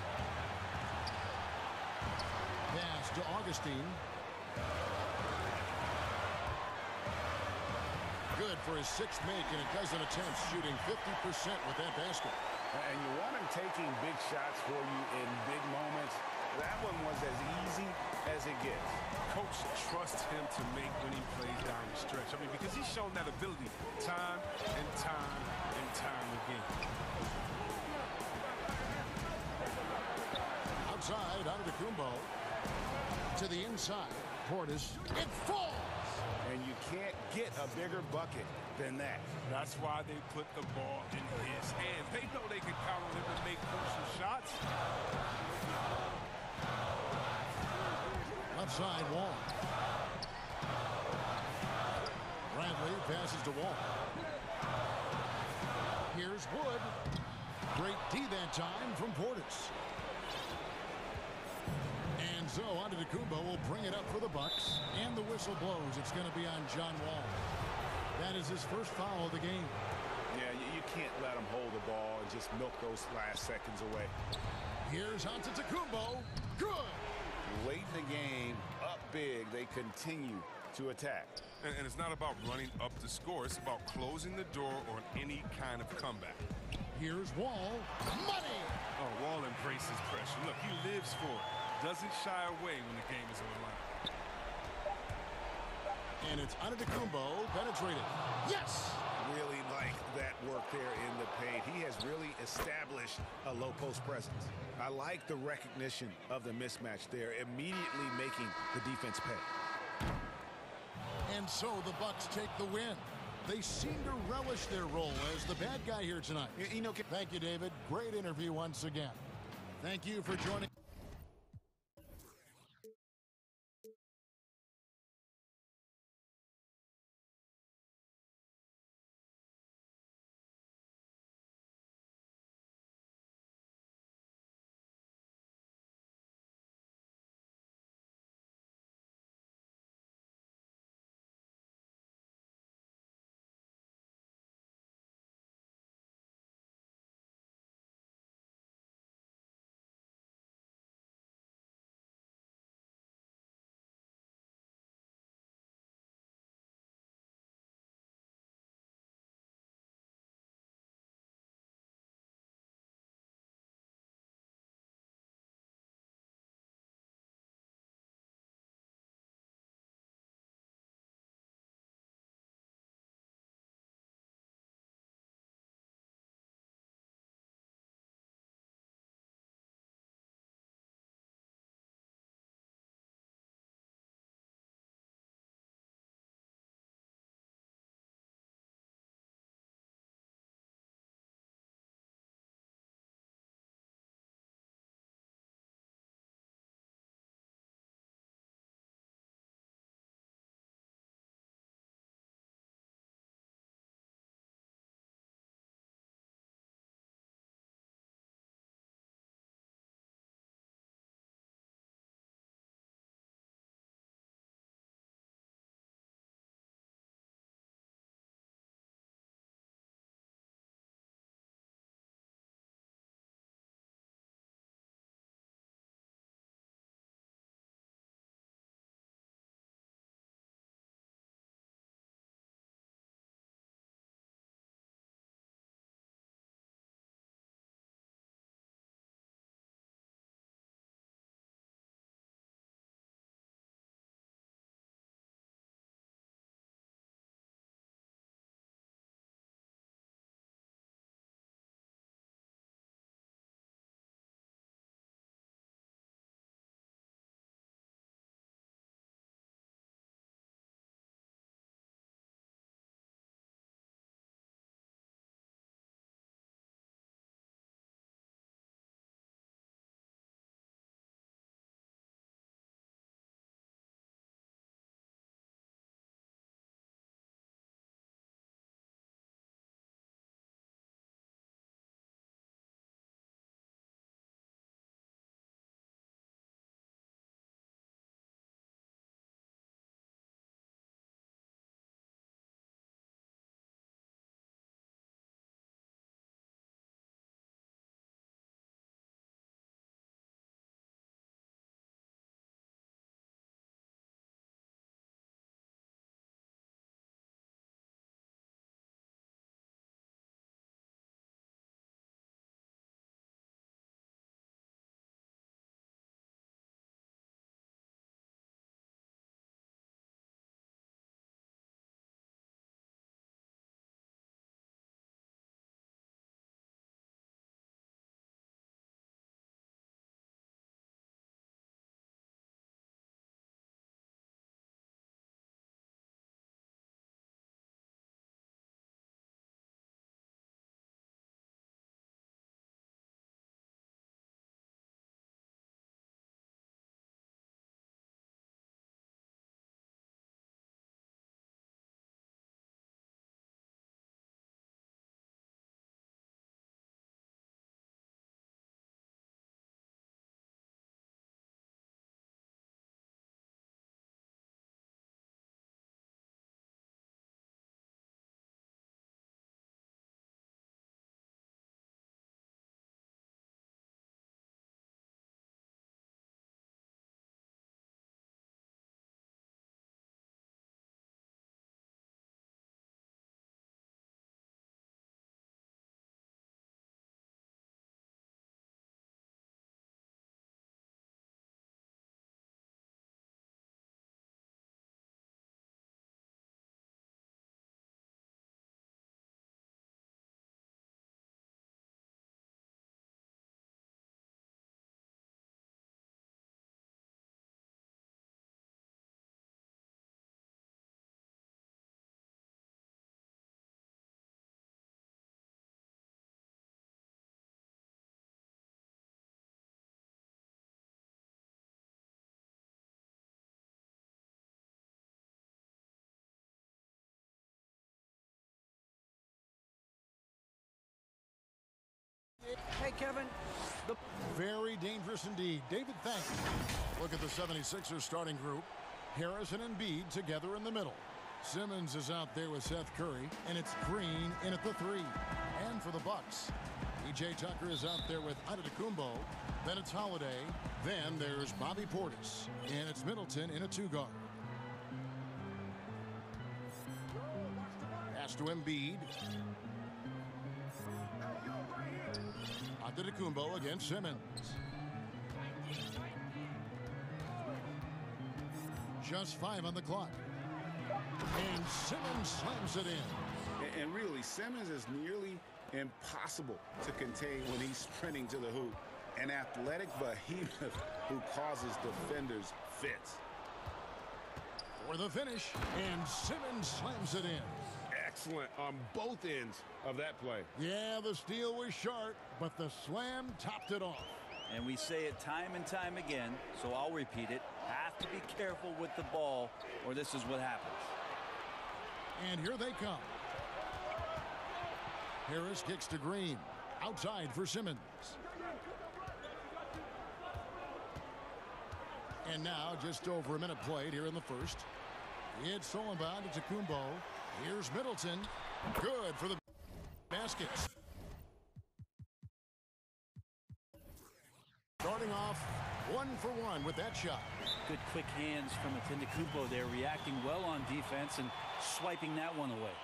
Pass to Augustine. Good for his sixth make, and a dozen attempts, shooting 50% with that basket. And you want him taking big shots for you in big moments. That one was as easy as it gets. Coach trusts him to make when he plays down the stretch. I mean, because he's shown that ability time and time and time again. Outside, Antetokounmpo. To the inside. Portis. It falls! And you can't get a bigger bucket than that. That's why they put the ball in his hands. They know they can count on him to make crucial shots. Outside, Wall. Bradley passes to Wall. Here's Wood. Great D that time from Portis. And so Antetokounmpo will bring it up for the Bucks. And the whistle blows. It's going to be on John Wall. That is his first foul of the game. Yeah, you can't let him hold the ball and just milk those last seconds away. Here's Antetokounmpo. Good! Late in the game, up big, they continue to attack. And it's not about running up the score. It's about closing the door on any kind of comeback. Here's Wall. Money! Oh, Wall embraces pressure. Look, he lives for it. Doesn't shy away when the game is on the line. And it's Antetokounmpo penetrated. Yes! Really like that work there in the paint. He has really established a low post presence. I like the recognition of the mismatch there, immediately making the defense pay. And so the Bucks take the win. They seem to relish their role as the bad guy here tonight. Thank you, David. Great interview once again. Thank you for joining. Okay, Kevin. Very dangerous indeed. David, thanks. Look at the 76ers starting group. Harrison and Embiid together in the middle. Simmons is out there with Seth Curry, and it's Green in at the 3. And for the Bucks, PJ Tucker is out there with Antetokounmpo. Then it's Holiday. Then there's Bobby Portis. And it's Middleton in a 2-guard. Pass to Embiid. Antetokounmpo against Simmons. Just 5 on the clock. And Simmons slams it in. And really, Simmons is nearly impossible to contain when he's sprinting to the hoop. An athletic behemoth who causes defenders fits. For the finish, and Simmons slams it in. Excellent on both ends of that play. Yeah, the steal was sharp, but the slam topped it off. And we say it time and time again, so I'll repeat it. Have to be careful with the ball, or this is what happens. And here they come. Harris kicks to Green. Outside for Simmons. And now just over a minute played here in the first. It's Solomon to Antetokounmpo. Here's Middleton. Good for the baskets. Starting off 1-for-1 with that shot. Good quick hands from Antetokounmpo there, reacting well on defense and swiping that one away.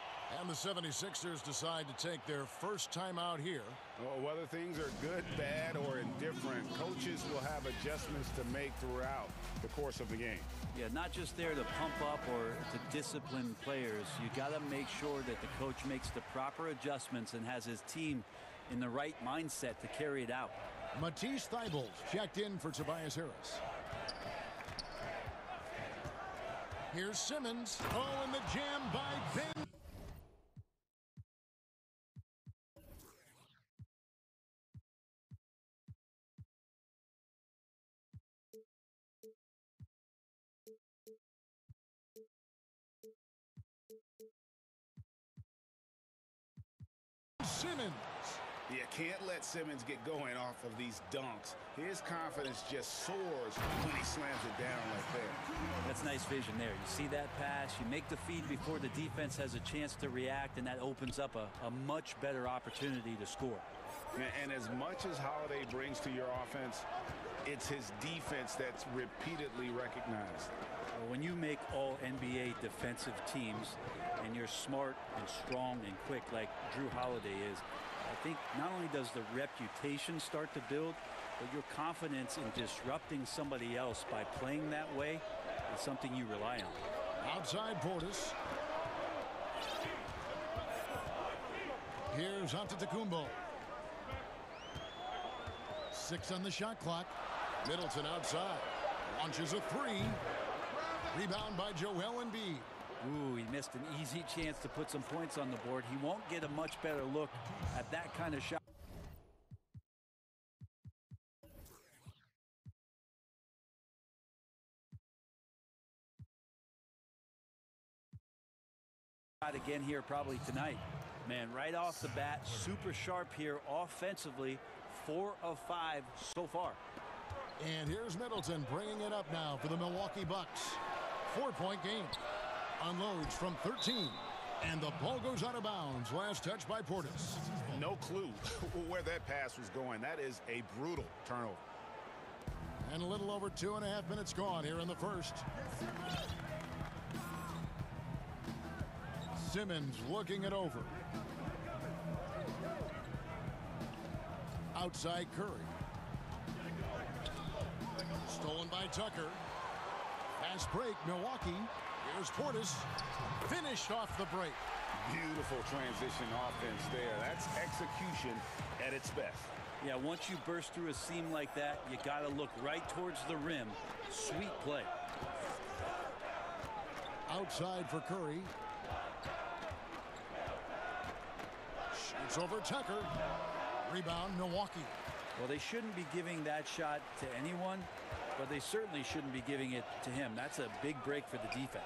And the 76ers decide to take their first time out here. Well, whether things are good, bad, or indifferent, coaches will have adjustments to make throughout the course of the game. Yeah, not just there to pump up or to discipline players. You got to make sure that the coach makes the proper adjustments and has his team in the right mindset to carry it out. Matisse Thybulle checked in for Tobias Harris. Here's Simmons. Oh, and the jam by Ben. Simmons. You can't let Simmons get going off of these dunks. His confidence just soars when he slams it down like that. That's nice vision there. You see that pass, you make the feed before the defense has a chance to react, and that opens up a much better opportunity to score. And as much as Holiday brings to your offense, it's his defense that's repeatedly recognized. Well, when you make all NBA defensive teams and you're smart and strong and quick like Drew Holiday is, I think not only does the reputation start to build, but your confidence in disrupting somebody else by playing that way is something you rely on. Outside Portis. Here's Antetokounmpo. 6 on the shot clock. Middleton outside. Launches a 3. Rebound by Joel Embiid. Ooh, he missed an easy chance to put some points on the board. He won't get a much better look at that kind of shot. Again here probably tonight. Man, right off the bat, super sharp here offensively. 4 of 5 so far. And here's Middleton bringing it up now for the Milwaukee Bucks. 4-point game. Unloads from 13. And the ball goes out of bounds. Last touch by Portis. No clue where that pass was going. That is a brutal turnover. And a little over 2.5 minutes gone here in the first. Simmons looking it over. Outside Curry. Stolen by Tucker. Fast break, Milwaukee. Here's Portis. Finished off the break. Beautiful transition offense there. That's execution at its best. Yeah, once you burst through a seam like that, you got to look right towards the rim. Sweet play. Outside for Curry. Shoots over Tucker. Rebound, Milwaukee. Well, they shouldn't be giving that shot to anyone, but they certainly shouldn't be giving it to him. That's a big break for the defense.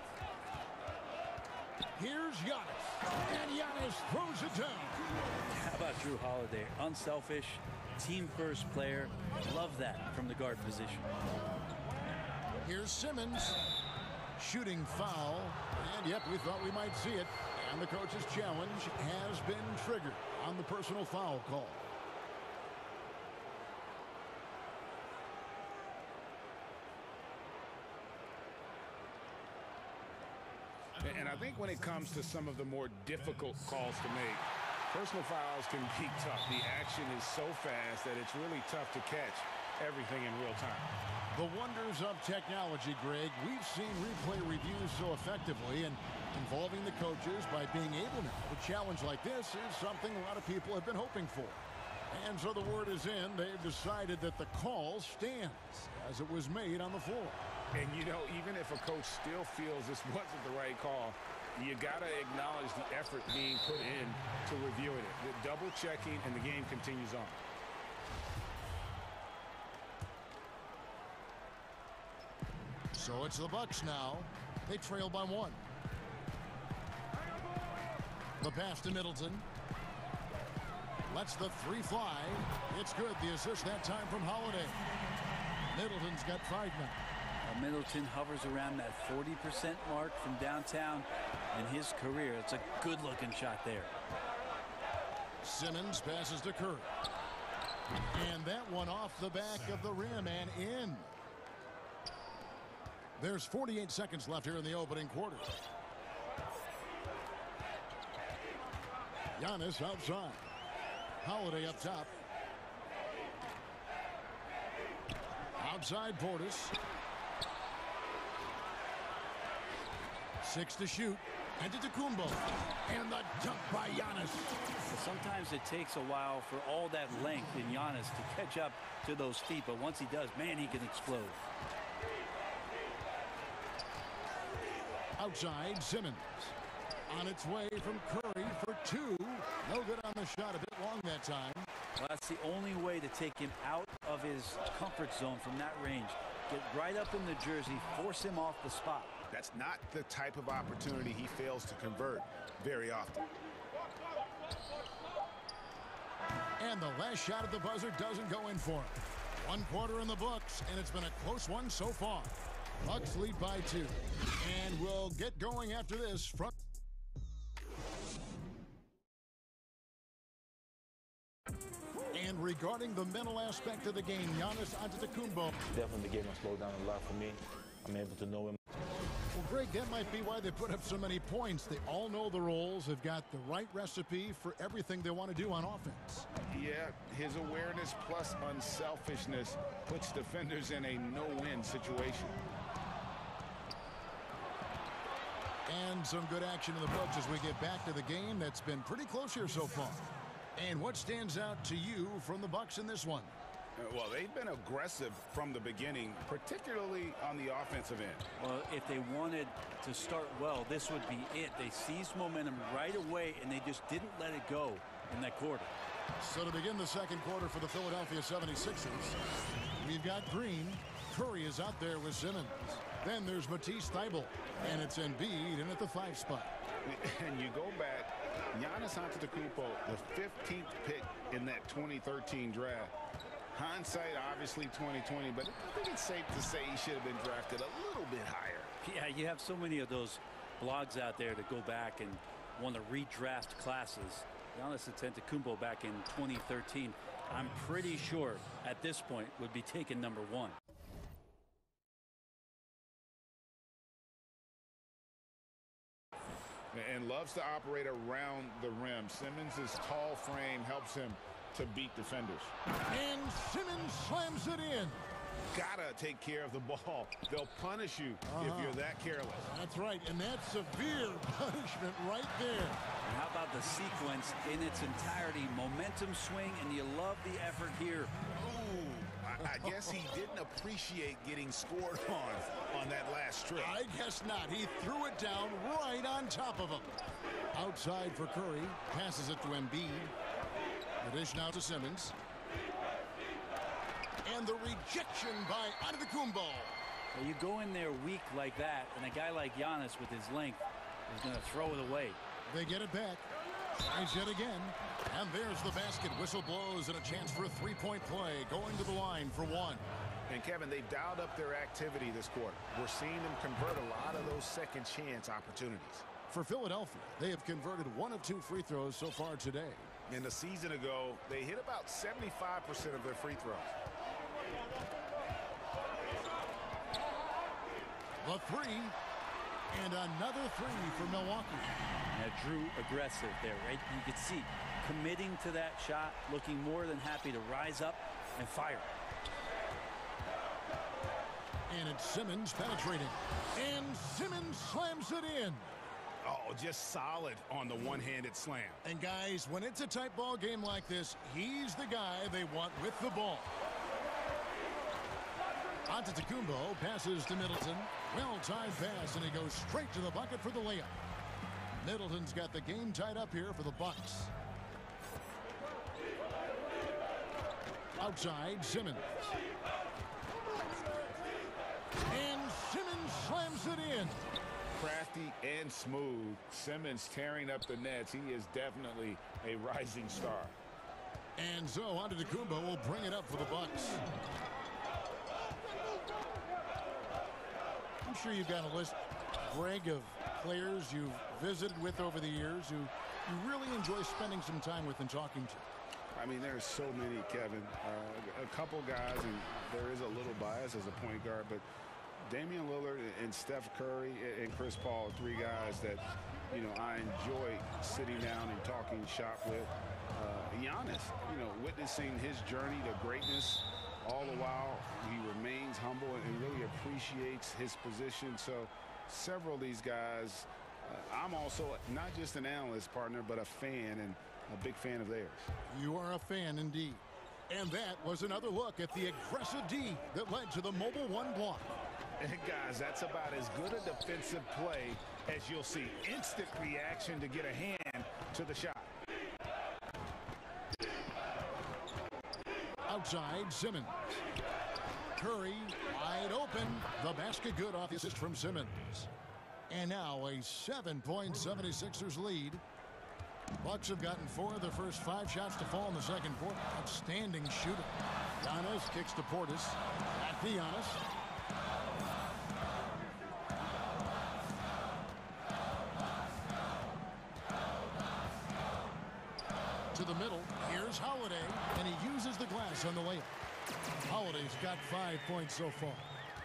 Here's Giannis. And Giannis throws it down. How about Drew Holiday? Unselfish, team-first player. Love that from the guard position. Here's Simmons. Shooting foul. And, yep, we thought we might see it. And the coach's challenge has been triggered on the personal foul call. And I think when it comes to some of the more difficult calls to make, personal fouls can be tough. The action is so fast that it's really tough to catch everything in real time. The wonders of technology, Greg. We've seen replay reviews so effectively, and involving the coaches by being able to a challenge like this is something a lot of people have been hoping for. And so the word is in. They've decided that the call stands as it was made on the floor. And, you know, even if a coach still feels this wasn't the right call, you got to acknowledge the effort being put in to reviewing it. The double checking, and the game continues on. So it's the Bucks now. They trail by 1. The pass to Middleton. Lets the 3 fly. It's good. The assist that time from Holiday. Middleton's got 5 now. Middleton hovers around that 40% mark from downtown in his career. It's a good-looking shot there. Simmons passes to Curry. And that one off the back of the rim and in. There's 48 seconds left here in the opening quarter. Giannis outside. Holiday up top. Outside Portis. 6 to shoot. And to Kumbo. And the dunk by Giannis. Sometimes it takes a while for all that length in Giannis to catch up to those feet. But once he does, man, he can explode. Outside Simmons. On its way from Curry for 2. No good on the shot. A bit long that time. Well, that's the only way to take him out of his comfort zone from that range. Get right up in the jersey. Force him off the spot. That's not the type of opportunity he fails to convert very often. And the last shot at the buzzer doesn't go in for him. 1 quarter in the books, and it's been a close one so far. Bucks lead by 2. And we'll get going after this from... And regarding the mental aspect of the game, Giannis Antetokounmpo. Definitely the game has slowed down a lot for me. I'm able to know him. Well, Greg, that might be why they put up so many points. They all know the roles. They've got the right recipe for everything they want to do on offense. Yeah, his awareness plus unselfishness puts defenders in a no-win situation. And some good action in the books as we get back to the game that's been pretty close here so far. And what stands out to you from the Bucks in this one? Well, they've been aggressive from the beginning, particularly on the offensive end. Well, if they wanted to start well, this would be it. They seized momentum right away, and they just didn't let it go in that quarter. So to begin the second quarter for the Philadelphia 76ers, we've got Green. Curry is out there with Simmons. Then there's Matisse Thybulle, and it's Embiid in at the 5 spot. And you go back, Giannis Antetokounmpo, the 15th pick in that 2013 draft. Hindsight, obviously 2020, but I think it's safe to say he should have been drafted a little bit higher. Yeah, you have so many of those blogs out there to go back and want to redraft classes. Giannis Antetokounmpo back in 2013, I'm pretty sure at this point would be taken number 1. And loves to operate around the rim. Simmons' tall frame helps him to beat defenders. And Simmons slams it in. Gotta take care of the ball. They'll punish you if you're that careless. That's right, and that's severe punishment right there. And how about the sequence in its entirety? Momentum swing, and you love the effort here. I guess he didn't appreciate getting scored on that last strip. I guess not. He threw it down right on top of him. Outside for Curry. Passes it to Embiid. The dish now to Simmons. And the rejection by Antetokounmpo. Well, you go in there weak like that, and a guy like Giannis with his length is going to throw it away. They get it back. Tries yet again. And there's the basket. Whistle blows and a chance for a three-point play. Going to the line for one. And, Kevin, they've dialed up their activity this quarter. We're seeing them convert a lot of those second chance opportunities. For Philadelphia, they have converted 1 of 2 free throws so far today. And a season ago, they hit about 75% of their free throws. The three. And another three for Milwaukee. Now, Drew aggressive there, right? You could see committing to that shot, looking more than happy to rise up and fire. And it's Simmons penetrating. And Simmons slams it in. Oh, just solid on the one-handed slam. And, guys, when it's a tight ball game like this, he's the guy they want with the ball. Antetokounmpo passes to Middleton. Well-timed pass, and he goes straight to the bucket for the layup. Middleton's got the game tied up here for the Bucks. Outside, Simmons. And Simmons slams it in. Crafty and smooth. Simmons tearing up the nets. He is definitely a rising star. And so Antetokounmpo will bring it up for the Bucks. I'm sure you've got a list, Greg, of players you've visited with over the years who you really enjoy spending some time with and talking to. I mean, there's so many, Kevin. A couple guys, and there is a little bias as a point guard, but Damian Lillard and Steph Curry and Chris Paul are 3 guys that, you know, I enjoy sitting down and talking shop with. Giannis, you know, witnessing his journey to greatness. All the while, he remains humble and really appreciates his position. So several of these guys, I'm also not just an analyst, partner, but a fan and a big fan of theirs. You are a fan indeed. And that was another look at the aggressive D that led to the mobile 1 block. And guys, that's about as good a defensive play as you'll see. Instant reaction to get a hand to the shot. Outside, Simmons. Curry wide open. The basket good off the assist from Simmons. And now a 7-point 76ers lead. Bucks have gotten 4 of their first 5 shots to fall in the second quarter. Outstanding shooting. Giannis kicks to Portis. Back to Giannis. To the middle. Here's Holiday, and he uses the glass on the layup. Holiday's got 5 points so far.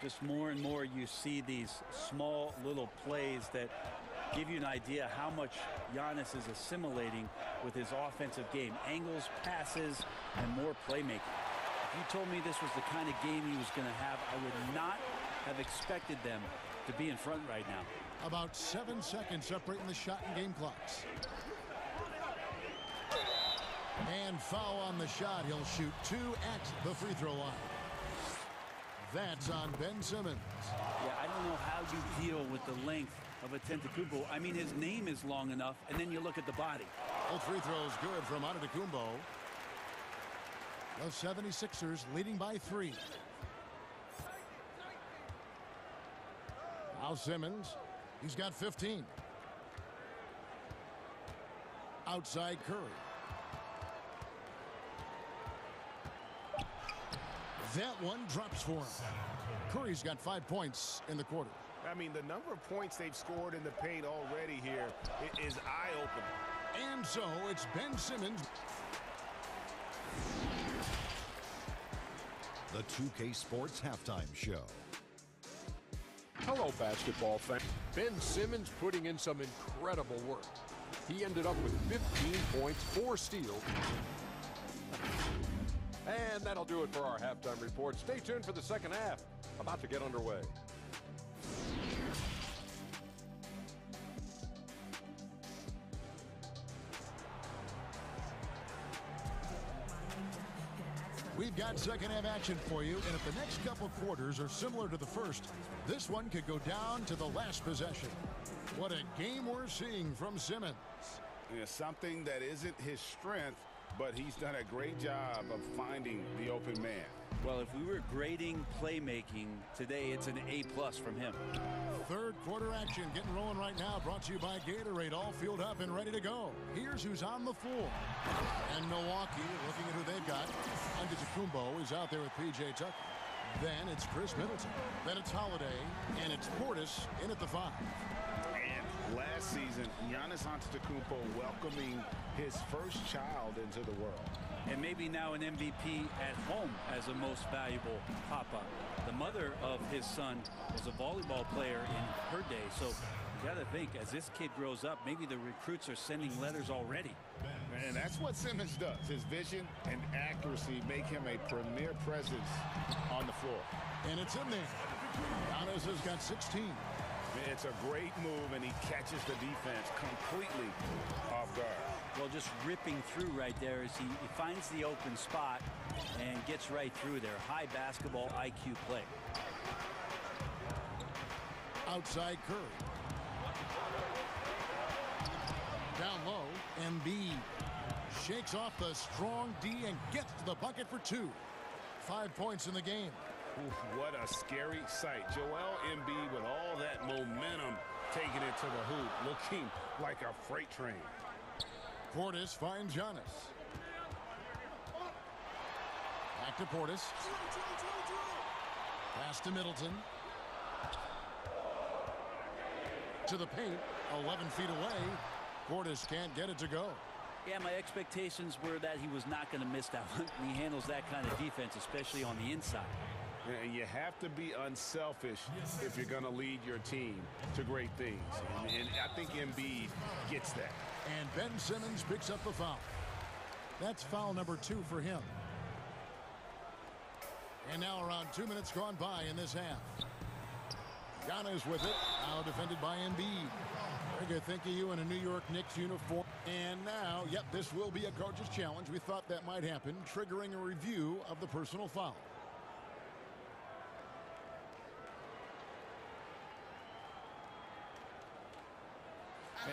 Just more and more you see these small little plays that give you an idea how much Giannis is assimilating with his offensive game. Angles, passes, and more playmaking. If you told me this was the kind of game he was going to have, I would not have expected them to be in front right now. About 7 seconds separating the shot and game clocks. And foul on the shot. He'll shoot 2 at the free throw line. That's on Ben Simmons. Yeah, I don't know how you deal with the length of a Antetokounmpo. I mean, his name is long enough, and then you look at the body. Both free throws good from Antetokounmpo. The 76ers leading by 3. Now Simmons. He's got 15. Outside Curry. That one drops for him. Curry's got 5 points in the quarter. I mean, the number of points they've scored in the paint already here is eye-opening. And so it's Ben Simmons. The 2K Sports Halftime Show. Hello, basketball fans. Ben Simmons putting in some incredible work. He ended up with 15 points, 4 steals. And that'll do it for our halftime report. Stay tuned for the second half. About to get underway. We've got second half action for you, and if the next couple quarters are similar to the first, this one could go down to the last possession. What a game we're seeing from Simmons. Yeah, something that isn't his strength, but he's done a great job of finding the open man. Well, if we were grading playmaking today, it's an A+ from him. Third quarter action getting rolling right now, brought to you by Gatorade, all fueled up and ready to go. Here's who's on the floor. And Milwaukee, looking at who they've got. Antetokounmpo is out there with P.J. Tucker. Then it's Chris Middleton. Then it's Holiday, and it's Portis in at the 5. And last season, Giannis Antetokounmpo welcoming his first child into the world. And maybe now an MVP at home as a most valuable papa. The mother of his son was a volleyball player in her day. So you got to think, as this kid grows up, maybe the recruits are sending letters already. And that's what Simmons does. His vision and accuracy make him a premier presence on the floor. And it's in there. Giannis has got 16. It's a great move, and he catches the defense completely off guard. Well, just ripping through right there as he finds the open spot and gets right through there. High basketball IQ play. Outside Curry. Down low, Embiid shakes off the strong D and gets to the bucket for 2. 5 points in the game. Ooh, what a scary sight. Joel Embiid with all that momentum taking it to the hoop, looking like a freight train. Portis finds Giannis. Back to Portis. Pass to Middleton. To the paint, 11 feet away. Portis can't get it to go. Yeah, my expectations were that he was not going to miss that one. He handles that kind of defense, especially on the inside. And you have to be unselfish if you're going to lead your team to great things. And I think Embiid gets that. And Ben Simmons picks up the foul. That's foul number 2 for him. And now around 2 minutes gone by in this half. Giannis with it. Now defended by Embiid. Very good. Think of you in a New York Knicks uniform. And now, yep, this will be a coach's challenge. We thought that might happen, triggering a review of the personal foul.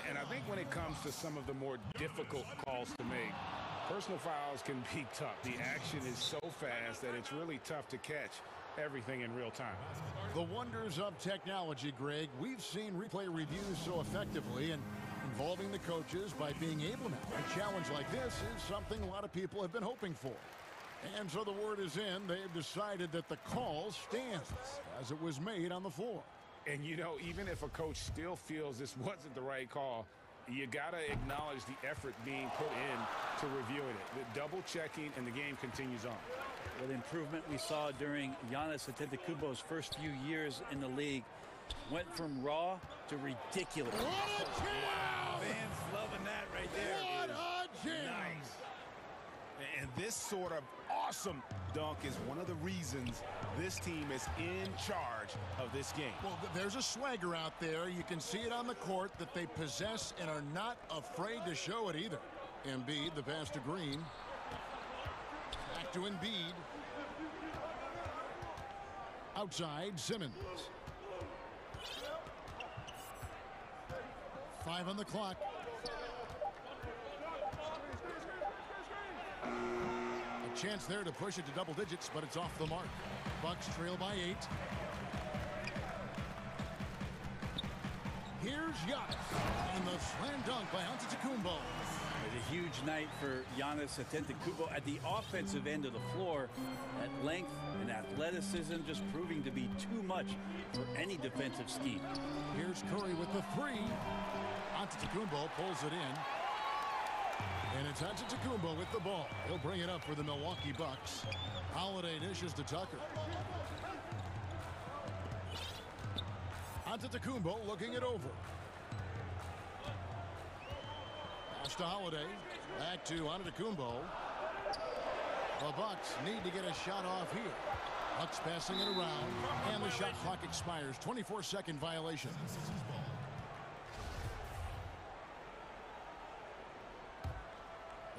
And I think when it comes to some of the more difficult calls to make, personal fouls can be tough. The action is so fast that it's really tough to catch everything in real time. The wonders of technology, Greg. We've seen replay reviews so effectively, and involving the coaches by being able now. A challenge like this is something a lot of people have been hoping for. And so the word is in. They've decided that the call stands as it was made on the floor. And, you know, even if a coach still feels this wasn't the right call, you got to acknowledge the effort being put in to reviewing it. The double checking, and the game continues on. Well, the improvement we saw during Giannis Antetokounmpo's first few years in the league went from raw to ridiculous. What a jam! Fans loving that right there. What a jam! Nice. And this sort of awesome dunk is one of the reasons this team is in charge of this game. Well, there's a swagger out there. You can see it on the court that they possess and are not afraid to show it either. Embiid, the pass to Green. Back to Embiid. Outside, Simmons. 5 on the clock. A chance there to push it to double digits, but it's off the mark. Bucks trail by 8. Here's Giannis, and the slam dunk by Antetokounmpo. It's a huge night for Giannis Antetokounmpo at the offensive end of the floor. At length and athleticism just proving to be too much for any defensive scheme. Here's Curry with the 3. Antetokounmpo pulls it in. And it's Antetokounmpo with the ball. He'll bring it up for the Milwaukee Bucks. Holiday dishes to Tucker. Antetokounmpo looking it over. Pass to Holiday. Back to Antetokounmpo. The Bucks need to get a shot off here. Bucks passing it around. And the shot clock expires. 24-second violation.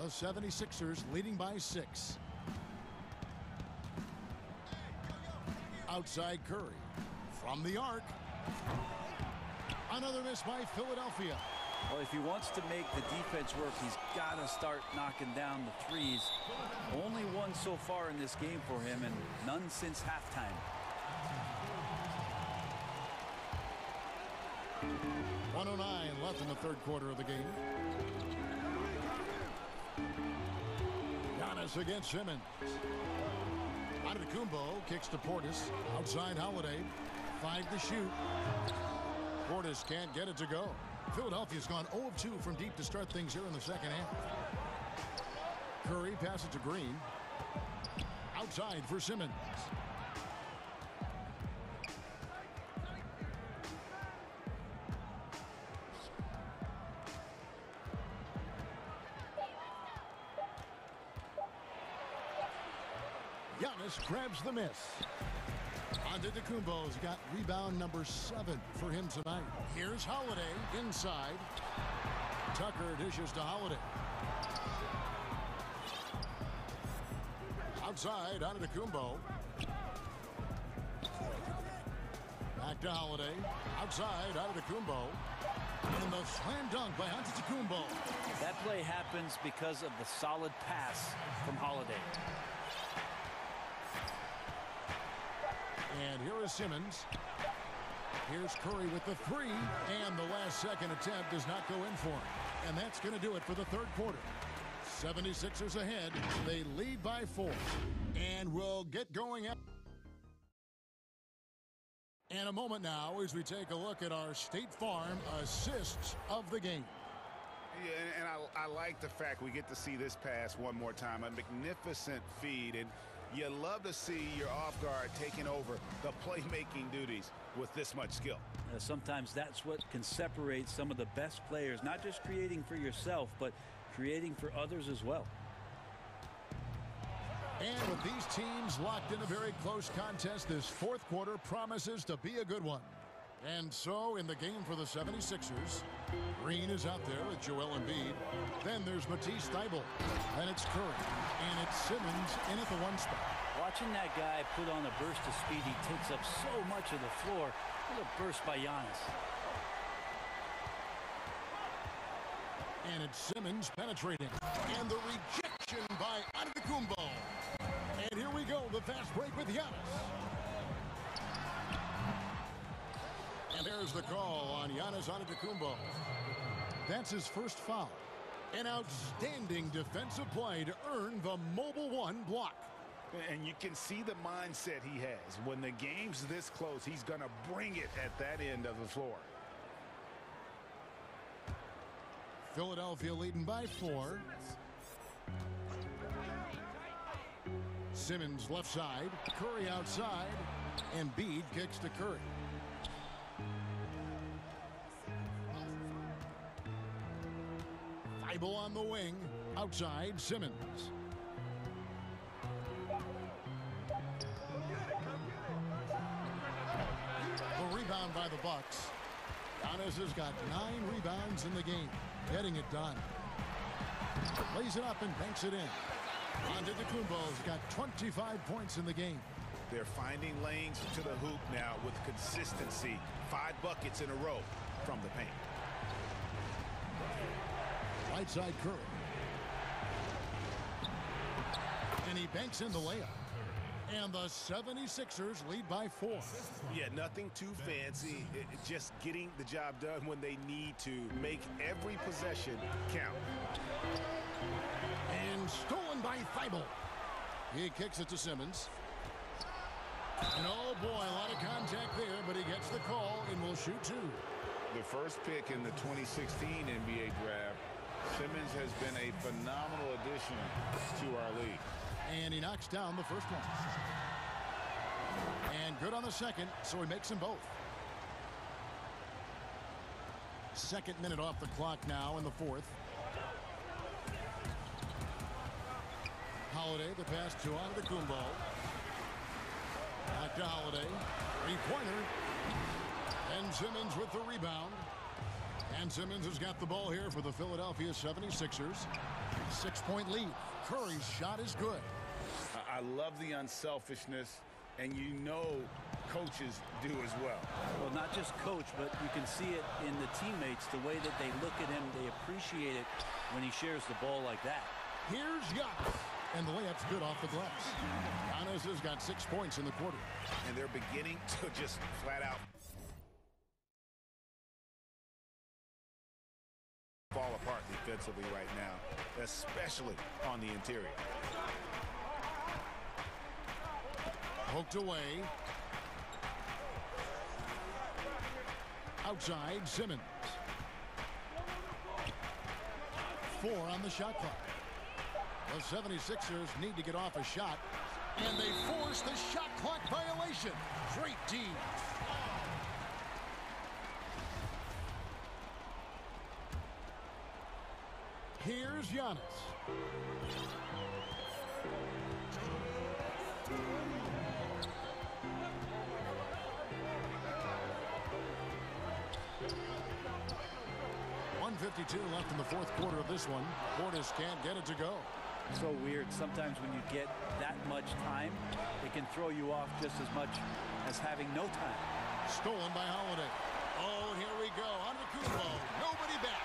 The 76ers leading by 6. Outside Curry. From the arc. Another miss by Philadelphia. Well, if he wants to make the defense work, he's got to start knocking down the threes. Only one so far in this game for him, and none since halftime. .109 left in the third quarter of the game. Giannis against Simmons. Antetokounmpo kicks to Portis. Outside Holiday. 5 to shoot. Portis can't get it to go. Philadelphia's gone 0 of 2 from deep to start things here in the second half. Curry passes to Green. Outside for Simmons. Giannis grabs the miss. Antetokounmpo's got rebound number 7 for him tonight. Here's Holiday inside. Tucker dishes to Holiday. Outside, Antetokounmpo. Back to Holiday. Outside, Antetokounmpo. And the slam dunk by Antetokounmpo. That play happens because of the solid pass from Holiday. And here is Simmons. Here's Curry with the 3. And the last second attempt does not go in for him. And that's going to do it for the third quarter. 76ers ahead. They lead by 4. And we'll get going up in a moment now as we take a look at our State Farm assists of the game. Yeah, and I like the fact we get to see this pass one more time. A magnificent feed. And you love to see your off guard taking over the playmaking duties with this much skill. Sometimes that's what can separate some of the best players, not just creating for yourself, but creating for others as well. And with these teams locked in a very close contest, this fourth quarter promises to be a good one. And so in the game for the 76ers, Green is out there with Joel Embiid. Then there's Matisse Thybulle. Then it's Curry. And it's Simmons in at the 1 spot. Watching that guy put on a burst of speed, he takes up so much of the floor. What a burst by Giannis. And it's Simmons penetrating. And the rejection by Antetokounmpo. And here we go, the fast break with Giannis. And there's the call on Giannis Antetokounmpo. That's his first foul. An outstanding defensive play to earn the mobile 1 block. And you can see the mindset he has. When the game's this close, he's going to bring it at that end of the floor. Philadelphia leading by 4. Simmons left side. Curry outside. Embiid kicks to Curry. Thybulle on the wing. Outside, Simmons. The rebound by the Bucks. Giannis has got 9 rebounds in the game. Getting it done. Lays it up and banks it in. Antetokounmpo's got 25 points in the game. They're finding lanes to the hoop now with consistency. 5 buckets in a row from the paint. Right side Curry. And he banks in the layup. And the 76ers lead by 4. Yeah, nothing too fancy. Just getting the job done when they need to. Make every possession count. And stolen by Thybulle. He kicks it to Simmons. And oh boy, a lot of contact there, but he gets the call and will shoot 2. The first pick in the 2016 NBA draft, Simmons has been a phenomenal addition to our league. And he knocks down the first one. And good on the second, so he makes them both. Second minute off the clock now in the fourth. Holiday, the pass to Antetokounmpo. Back to Holiday. 3-pointer. And Simmons with the rebound. And Simmons has got the ball here for the Philadelphia 76ers. 6-point lead. Curry's shot is good. I love the unselfishness and you know coaches do as well. Well, not just coach, but you can see it in the teammates, the way that they look at him. They appreciate it when he shares the ball like that. Here's Giannis, and the layup's good off the glass. Giannis has got 6 points in the quarter. And they're beginning to just flat out fall apart defensively right now, especially on the interior. Poked away. Outside, Simmons. 4 on the shot clock. The 76ers need to get off a shot, and they force the shot clock violation. Great D. Here's Giannis. .152 left in the fourth quarter of this one. Portis can't get it to go. So weird. Sometimes when you get that much time, it can throw you off just as much as having no time. Stolen by Holiday. Oh, here we go. Antetokounmpo. Nobody back.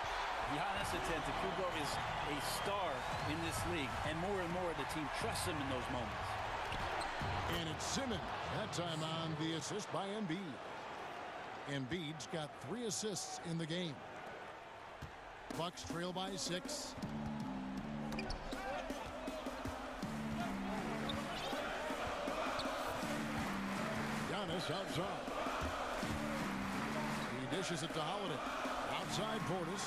Giannis Antetokounmpo is a star in this league, and more the team trusts him in those moments. And it's Simmons. That time on the assist by Embiid. Embiid's got 3 assists in the game. Bucks trail by 6. Giannis outside. He dishes it to Holiday. Outside Portis.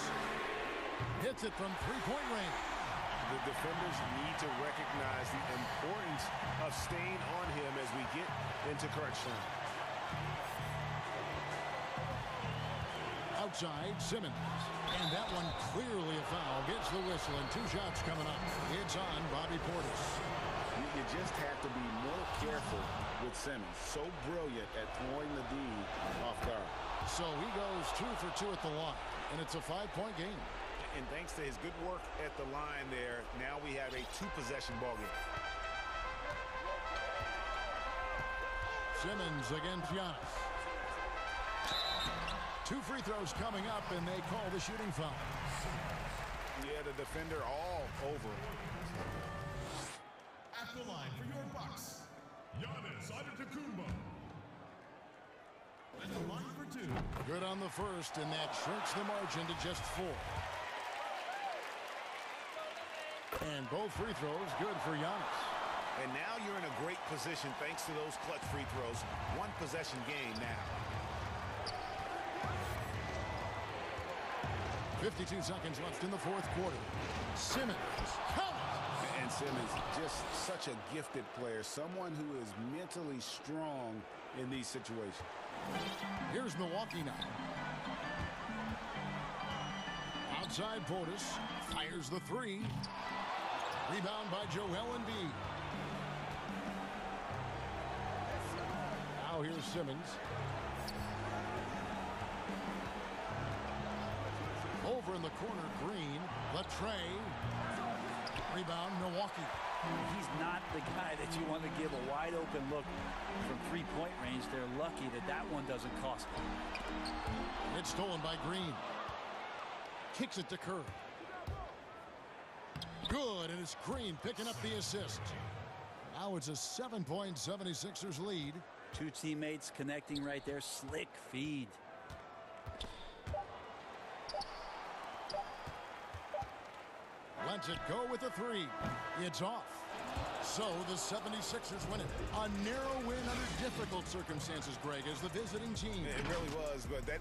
Hits it from 3-point range. The defenders need to recognize the importance of staying on him as we get into crunch time. Outside, Simmons. And that one clearly a foul. Gets the whistle, and 2 shots coming up. It's on Bobby Portis. You just have to be more careful with Simmons. So brilliant at throwing the D off guard. So he goes 2 for 2 at the line, and it's a 5-point game. And thanks to his good work at the line there, now we have a 2-possession ball game. Simmons against Giannis. 2 free throws coming up, and they call the shooting foul. Yeah, the defender all over. At the line for your Bucks, Giannis Antetokounmpo. At the line for 2. Good on the first, and that shrinks the margin to just 4. And both free throws good for Giannis. And now you're in a great position thanks to those clutch free throws. 1-possession game now. 52 seconds left in the fourth quarter. Simmons. Count it! And Simmons, just such a gifted player. Someone who is mentally strong in these situations. Here's Milwaukee now. Outside Portis. Fires the 3. Rebound by Joel Embiid. Now here's Simmons. Over in the corner, Green. Latrey. Rebound, Milwaukee. He's not the guy that you want to give a wide open look from 3-point range. They're lucky that that one doesn't cost them. It's stolen by Green. Kicks it to Kerr. Good, and it's Green picking up the assist. Now it's a 7-point 76ers lead. 2 teammates connecting right there. Slick feed. Lets it go with a 3. It's off. So the 76ers win it. A narrow win under difficult circumstances, Greg, as the visiting team. It really was, but that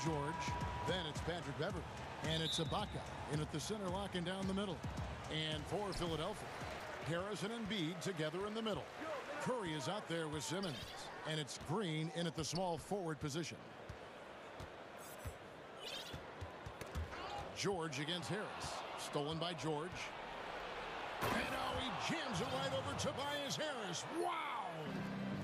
George. Then it's Patrick Beverly. And it's Ibaka in at the center, locking down the middle. And for Philadelphia, Harris and Embiid together in the middle. Curry is out there with Simmons. And it's Green in at the small forward position. George against Harris. Stolen by George. And now he jams it right over Tobias Harris. Wow!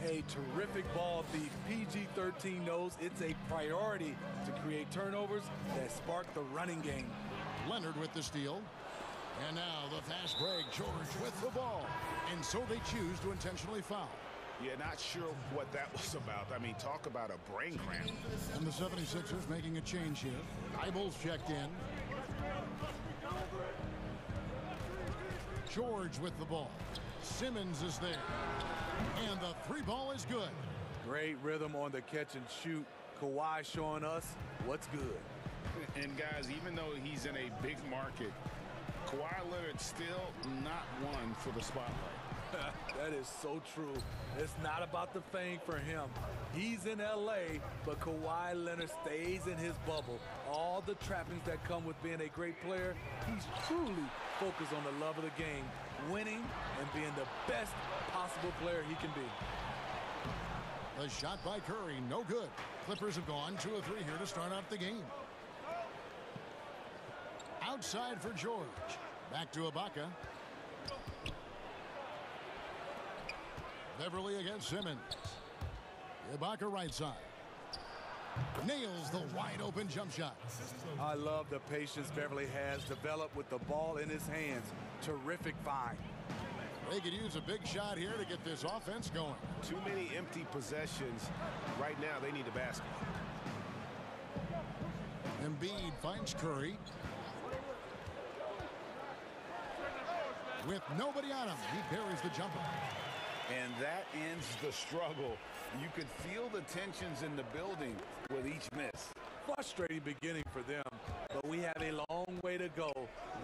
A terrific ball thief. PG-13 knows it's a priority to create turnovers that spark the running game. Leonard with the steal. And now the fast break. George with the ball. And so they choose to intentionally foul. Yeah, not sure what that was about. I mean, talk about a brain cramp. And the 76ers making a change here. Eibel's checked in. George with the ball. Simmons is there. And the three ball is good. Great rhythm on the catch and shoot. Kawhi showing us what's good. And guys, even though he's in a big market, Kawhi Leonard still not one for the spotlight. That is so true. It's not about the fame for him. He's in LA, but Kawhi Leonard stays in his bubble. All the trappings that come with being a great player, he's truly focused on the love of the game, winning and being the best possible player he can be. The shot by Curry, no good. Clippers have gone 2 of 3 here to start out the game. Outside for George. Back to Ibaka. Beverly against Simmons. Ibaka right side. Nails the wide open jump shot. I love the patience Beverly has developed with the ball in his hands. Terrific find. They could use a big shot here to get this offense going. Too many empty possessions. Right now, they need a basket. Embiid finds Curry. With nobody on him, he buries the jumper. And that ends the struggle. You could feel the tensions in the building with each miss. Frustrating beginning for them, but we have a long way to go.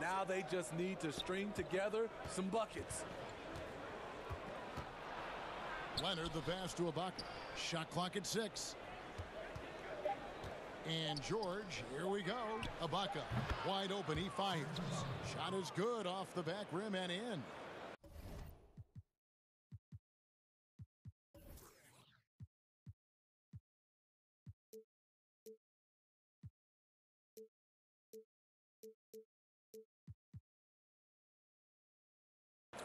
Now they just need to string together some buckets. Leonard the pass to Ibaka. Shot clock at 6. And George, here we go. Ibaka wide open, he fires. Shot is good off the back rim and in.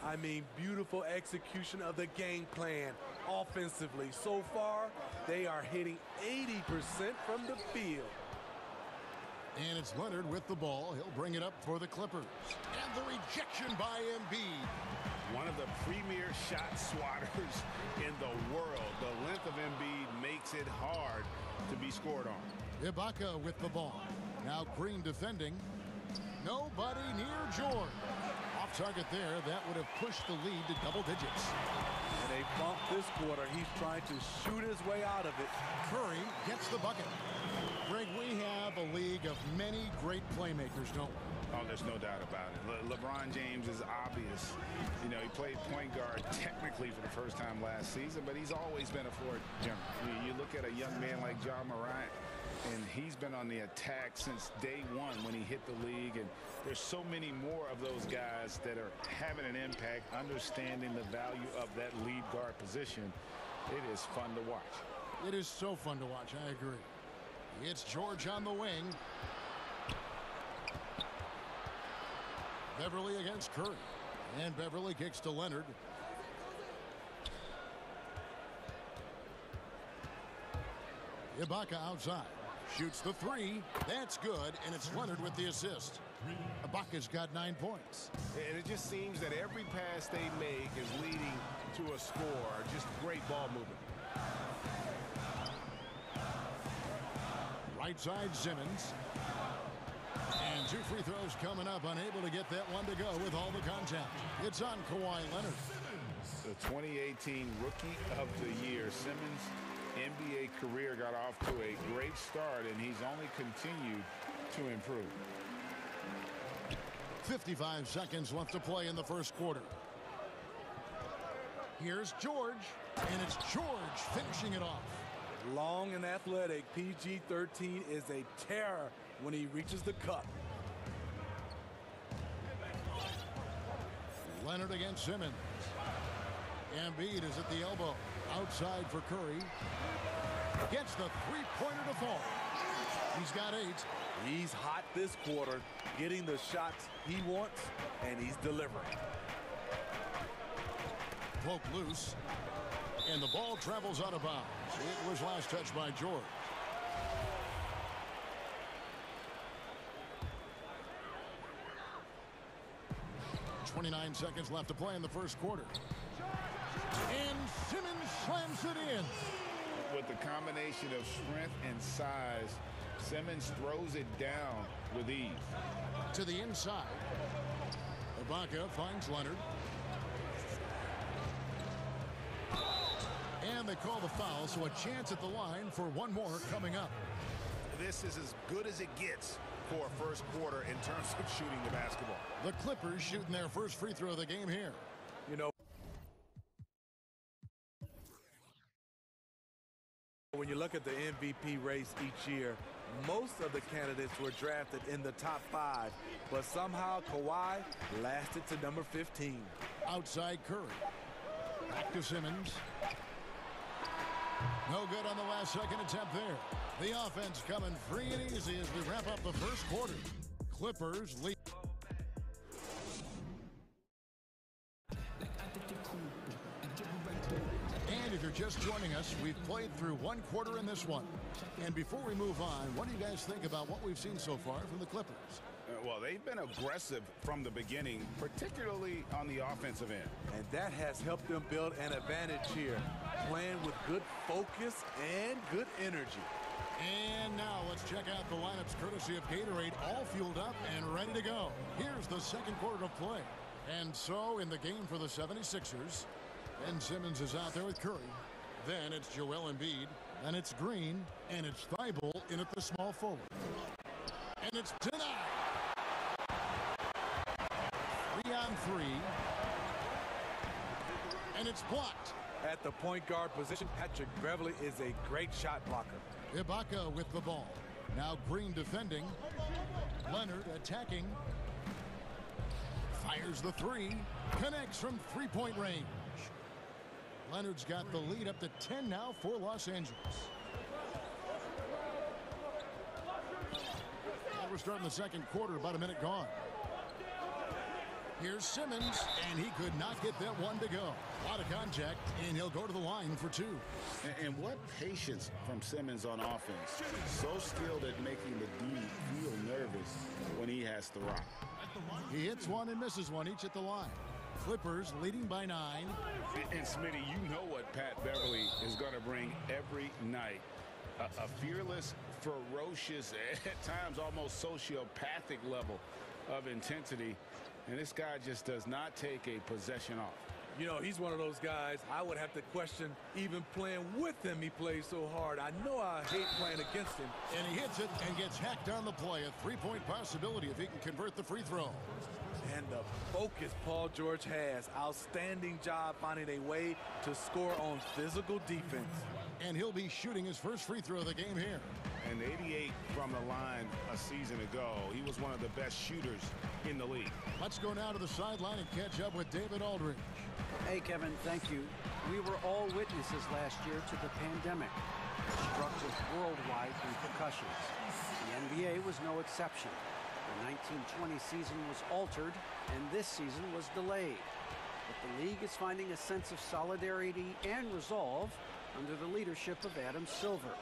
I mean, beautiful execution of the game plan offensively. So far, they are hitting 80% from the field. And it's Leonard with the ball. He'll bring it up for the Clippers. And the rejection by Embiid. One of the premier shot swatters in the world. The length of Embiid makes it hard to be scored on. Ibaka with the ball. Now Green defending. Nobody near George. Off target there. That would have pushed the lead to double digits. And they bump this quarter. He's trying to shoot his way out of it. Curry gets the bucket. Greg, we have a league of many great playmakers, don't we? Oh, there's no doubt about it. LeBron James is obvious. You know, he played point guard technically for the first time last season, but he's always been a floor general. You look at a young man like Ja Morant, and he's been on the attack since day one when he hit the league. And there's so many more of those guys that are having an impact, understanding the value of that lead guard position. It is fun to watch. It is so fun to watch, I agree. It's George on the wing. Beverly against Curry. And Beverly kicks to Leonard. Ibaka outside. Shoots the 3. That's good, and it's Leonard with the assist. Ibaka's got 9 points. And it just seems that every pass they make is leading to a score. Just great ball movement. Right side, Simmons. And 2 free throws coming up. Unable to get that one to go with all the contact. It's on Kawhi Leonard. The 2018 Rookie of the Year. Simmons' NBA career got off to a great start, and he's only continued to improve. 55 seconds left to play in the first quarter. Here's George, and it's George finishing it off. Long and athletic, PG-13 is a terror when he reaches the cup. Leonard against Simmons. Embiid is at the elbow. Outside for Curry. Gets the three-pointer to fall. He's got 8. He's hot this quarter, getting the shots he wants, and he's delivering. Poke loose. And the ball travels out of bounds. It was last touched by George. .29 seconds left to play in the first quarter. And Simmons slams it in. With the combination of strength and size, Simmons throws it down with ease. To the inside. Ibaka finds Leonard. And they call the foul, so a chance at the line for one more coming up. This is as good as it gets for a first quarter in terms of shooting the basketball. The Clippers shooting their first free throw of the game here. You know, when you look at the MVP race each year, most of the candidates were drafted in the top 5, but somehow Kawhi lasted to number 15. Outside Curry. Back to Simmons. No good on the last second attempt there. The offense coming free and easy as we wrap up the first quarter. Clippers lead. And if you're just joining us, we've played through one quarter in this one. And before we move on, what do you guys think about what we've seen so far from the Clippers? Well, they've been aggressive from the beginning, particularly on the offensive end. And that has helped them build an advantage here, playing with good focus and good energy. And now let's check out the lineups courtesy of Gatorade, all fueled up and ready to go. Here's the second quarter of play. And so in the game for the 76ers, Ben Simmons is out there with Curry. Then it's Joel Embiid. Then it's Green. And it's Thibault in at the small forward. And it's denied. 3-on-3. And it's blocked. At the point guard position, Patrick Beverley is a great shot blocker. Ibaka with the ball. Now Green defending. Leonard attacking. Fires the 3. Connects from three-point range. Leonard's got the lead up to 10 now for Los Angeles. And we're starting the second quarter, about a minute gone. Here's Simmons, and he could not get that one to go. A lot of contact, and he'll go to the line for 2. And what patience from Simmons on offense. So skilled at making the D feel nervous when he has to rock. He hits one and misses one, each at the line. Clippers leading by 9. And Smitty, you know what Pat Beverley is going to bring every night. A fearless, ferocious, at times almost sociopathic level of intensity. And this guy just does not take a possession off. You know, he's one of those guys I would have to question even playing with him. He plays so hard. I know I hate playing against him. And he hits it and gets hacked on the play. A three-point possibility if he can convert the free throw. And the focus Paul George has. Outstanding job finding a way to score on physical defense. And he'll be shooting his first free throw of the game here. And 88 from the line a season ago. He was one of the best shooters in the league. Let's go now to the sideline and catch up with David Aldridge. Hey, Kevin, thank you. We were all witnesses last year to the pandemic, struck with worldwide repercussions. The NBA was no exception. The 1920 season was altered, and this season was delayed. But the league is finding a sense of solidarity and resolve under the leadership of Adam Silver.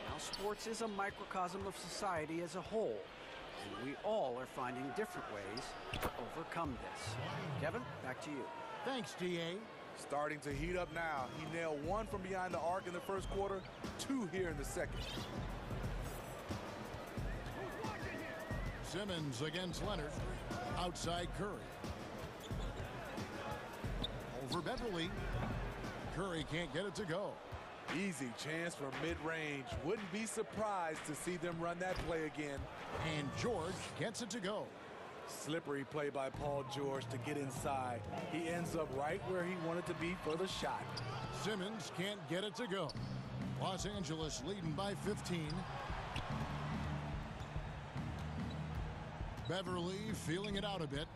Now, sports is a microcosm of society as a whole, and we all are finding different ways to overcome this. Kevin, back to you. Thanks, D.A. Starting to heat up now. He nailed 1 from behind the arc in the first quarter, 2 here in the second. Simmons against Leonard. Outside Curry. Over Beverly. Curry can't get it to go. Easy chance for mid-range. Wouldn't be surprised to see them run that play again. And George gets it to go. Slippery play by Paul George to get inside. He ends up right where he wanted to be for the shot. Simmons can't get it to go. Los Angeles leading by 15. Beverly feeling it out a bit.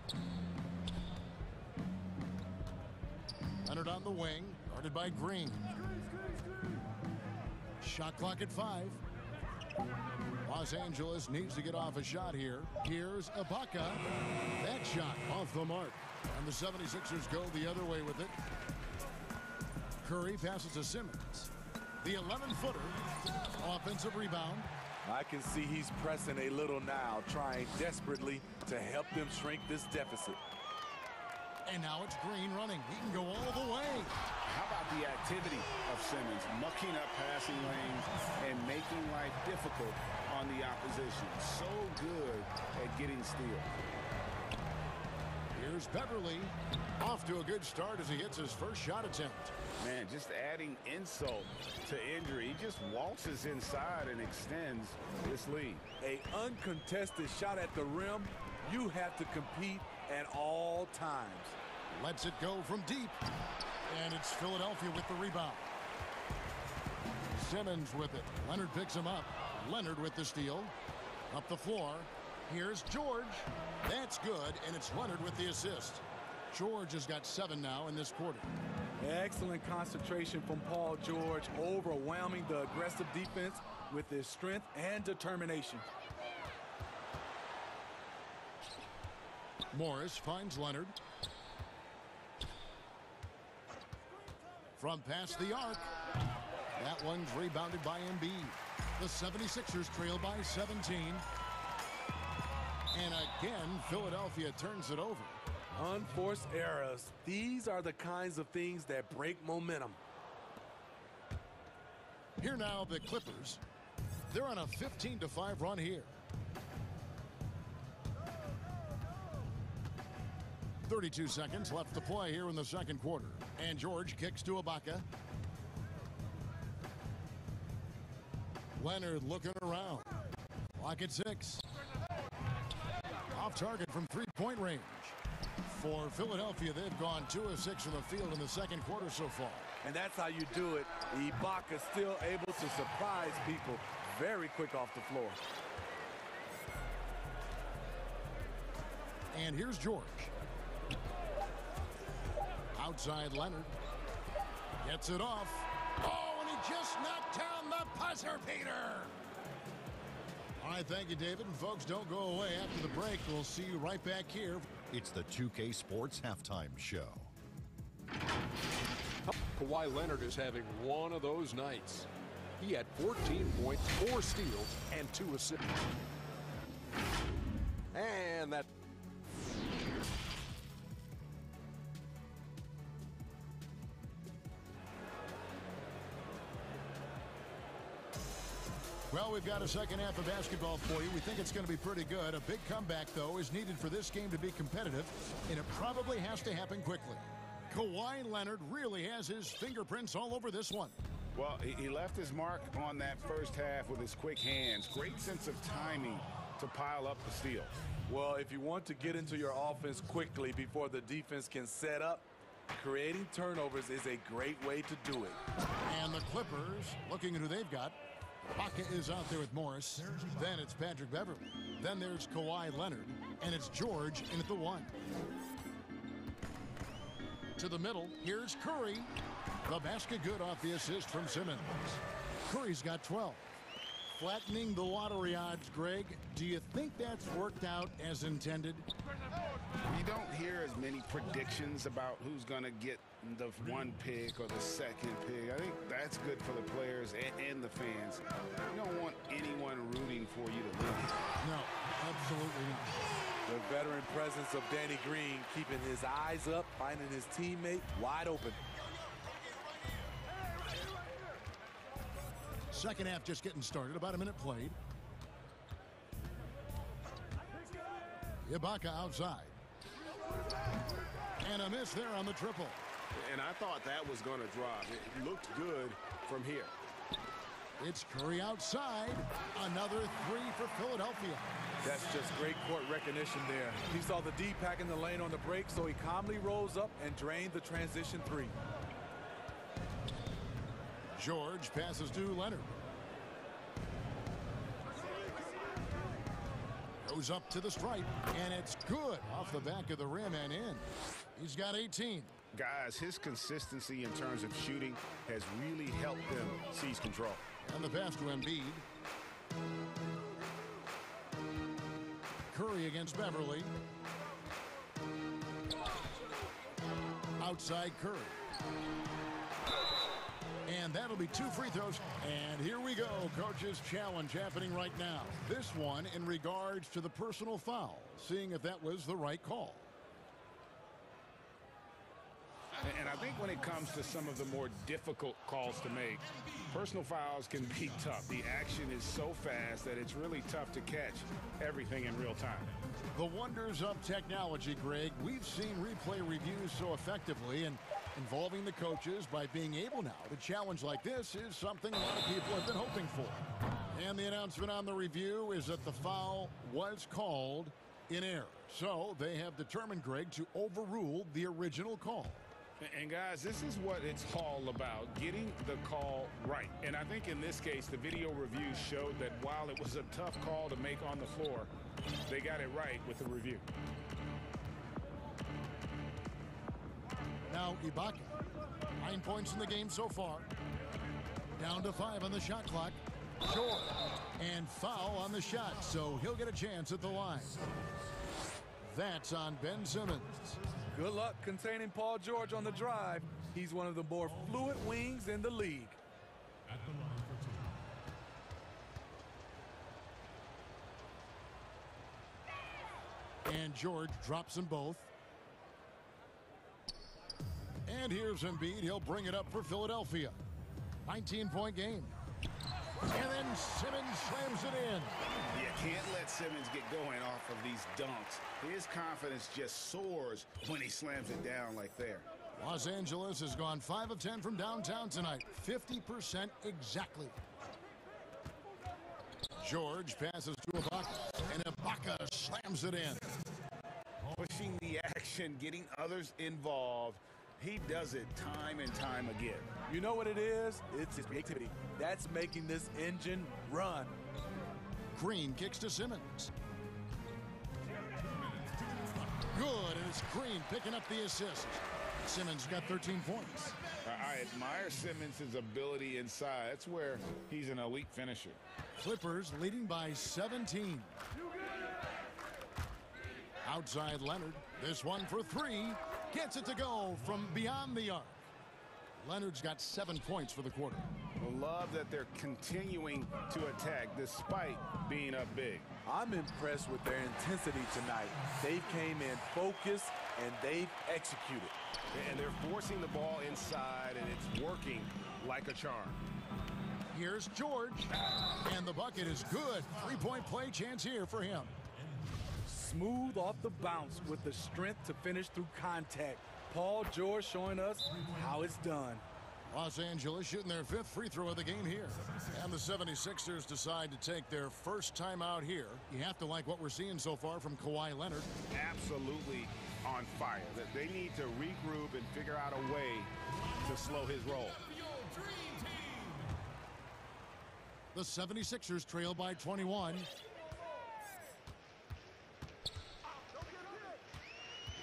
Leonard on the wing, guarded by Green. Shot clock at 5. Los Angeles needs to get off a shot here. Here's Ibaka. That shot off the mark. And the 76ers go the other way with it. Curry passes to Simmons. The 11-footer. Offensive rebound. I can see he's pressing a little now, trying desperately to help them shrink this deficit. And now it's Green running. He can go all the way. How about the activity of Simmons, mucking up passing lanes and making life difficult on the opposition. So good at getting steals. Here's Beverly. Off to a good start as he hits his first shot attempt. Man, just adding insult to injury. He just waltzes inside and extends this lead. An uncontested shot at the rim, you have to compete at all times. Lets it go from deep. And it's Philadelphia with the rebound. Simmons with it. Leonard picks him up. Leonard with the steal. Up the floor. Here's George. That's good, and it's Leonard with the assist. George has got 7 now in this quarter. Excellent concentration from Paul George, overwhelming the aggressive defense with his strength and determination. Morris finds Leonard. From past the arc. That one's rebounded by Embiid. The 76ers trail by 17. And again, Philadelphia turns it over. Unforced errors. These are the kinds of things that break momentum. Here now, the Clippers. They're on a 15-5 run here. 32 seconds left to play here in the second quarter. And George kicks to Ibaka. Leonard looking around. Clock at 6. Off target from three-point range. For Philadelphia, they've gone 2 of 6 from the field in the second quarter so far. And that's how you do it. Ibaka still able to surprise people very quick off the floor. And here's George. Outside Leonard. Gets it off. Oh, and he just knocked down the buzzer beater. All right, thank you, David. And folks, don't go away. After the break, we'll see you right back here. It's the 2K Sports Halftime Show. Kawhi Leonard is having one of those nights. He had 14 points, 4 steals, and 2 assists. And that... Well, we've got a second half of basketball for you. We think it's going to be pretty good. A big comeback, though, is needed for this game to be competitive, and it probably has to happen quickly. Kawhi Leonard really has his fingerprints all over this one. Well, he left his mark on that first half with his quick hands. Great sense of timing to pile up the steals. Well, if you want to get into your offense quickly before the defense can set up, creating turnovers is a great way to do it. And the Clippers, looking at who they've got. Ibaka is out there with Morris. Then it's Patrick Beverly. Then there's Kawhi Leonard. And it's George in at the 1. To the middle, here's Curry. The basket good off the assist from Simmons. Curry's got 12. Flattening the lottery odds, Greg. Do you think that's worked out as intended? You don't hear as many predictions about who's going to get the 1 pick or the 2nd pick. I think that's good for the players and the fans. You don't want anyone rooting for you to lose. No, absolutely not. The veteran presence of Danny Green keeping his eyes up, finding his teammate wide open. Second half just getting started. About a minute played. Ibaka outside. And a miss there on the triple. And I thought that was going to drop. It looked good from here. It's Curry outside. Another 3 for Philadelphia. That's just great court recognition there. He saw the D pack in the lane on the break, so he calmly rolls up and drained the transition 3. George passes to Leonard. Goes up to the stripe, and it's good off the back of the rim and in. He's got 18. Guys, his consistency in terms of shooting has really helped them seize control. And the pass to Embiid. Curry against Beverly. Outside Curry. And that'll be 2 free throws. And here we go. Coach's challenge happening right now. This one in regards to the personal foul. Seeing if that was the right call. And I think when it comes to some of the more difficult calls to make, personal fouls can be tough. The action is so fast that it's really tough to catch everything in real time. The wonders of technology, Greg. We've seen replay reviews so effectively, and involving the coaches by being able now to challenge like this is something a lot of people have been hoping for. And the announcement on the review is that the foul was called in error. So they have determined, Greg, to overrule the original call. And guys, this is what it's all about, getting the call right. And I think in this case, the video review showed that while it was a tough call to make on the floor, they got it right with the review. Now Ibaka, 9 points in the game so far. Down to 5 on the shot clock. Short. And foul on the shot, so he'll get a chance at the line. That's on Ben Simmons. Good luck containing Paul George on the drive. He's one of the more fluid wings in the league. At the line for 2. And George drops them both. And here's Embiid. He'll bring it up for Philadelphia. 19-point game. And then Simmons slams it in. You can't let Simmons get going off of these dunks. His confidence just soars when he slams it down like there. Los Angeles has gone 5 of 10 from downtown tonight. 50% exactly. George passes to Ibaka, and Ibaka slams it in. Pushing the action, getting others involved. He does it time and time again. You know what it is? It's his creativity. That's making this engine run. Green kicks to Simmons. Good, and it's Green picking up the assist. Simmons got 13 points. I admire Simmons' ability inside. That's where he's an elite finisher. Clippers leading by 17. Outside Leonard. This one for 3. Gets it to go from beyond the arc. Leonard's got 7 points for the quarter. Love that they're continuing to attack despite being up big. I'm impressed with their intensity tonight. They came in focused and they've executed. And they're forcing the ball inside, and it's working like a charm. Here's George, and the bucket is good. 3-point play chance here for him. Smooth off the bounce with the strength to finish through contact. Paul George showing us how it's done. Los Angeles shooting their 5th free throw of the game here. And the 76ers decide to take their first time out here. You have to like what we're seeing so far from Kawhi Leonard. Absolutely on fire. They need to regroup and figure out a way to slow his roll. The 76ers trail by 21.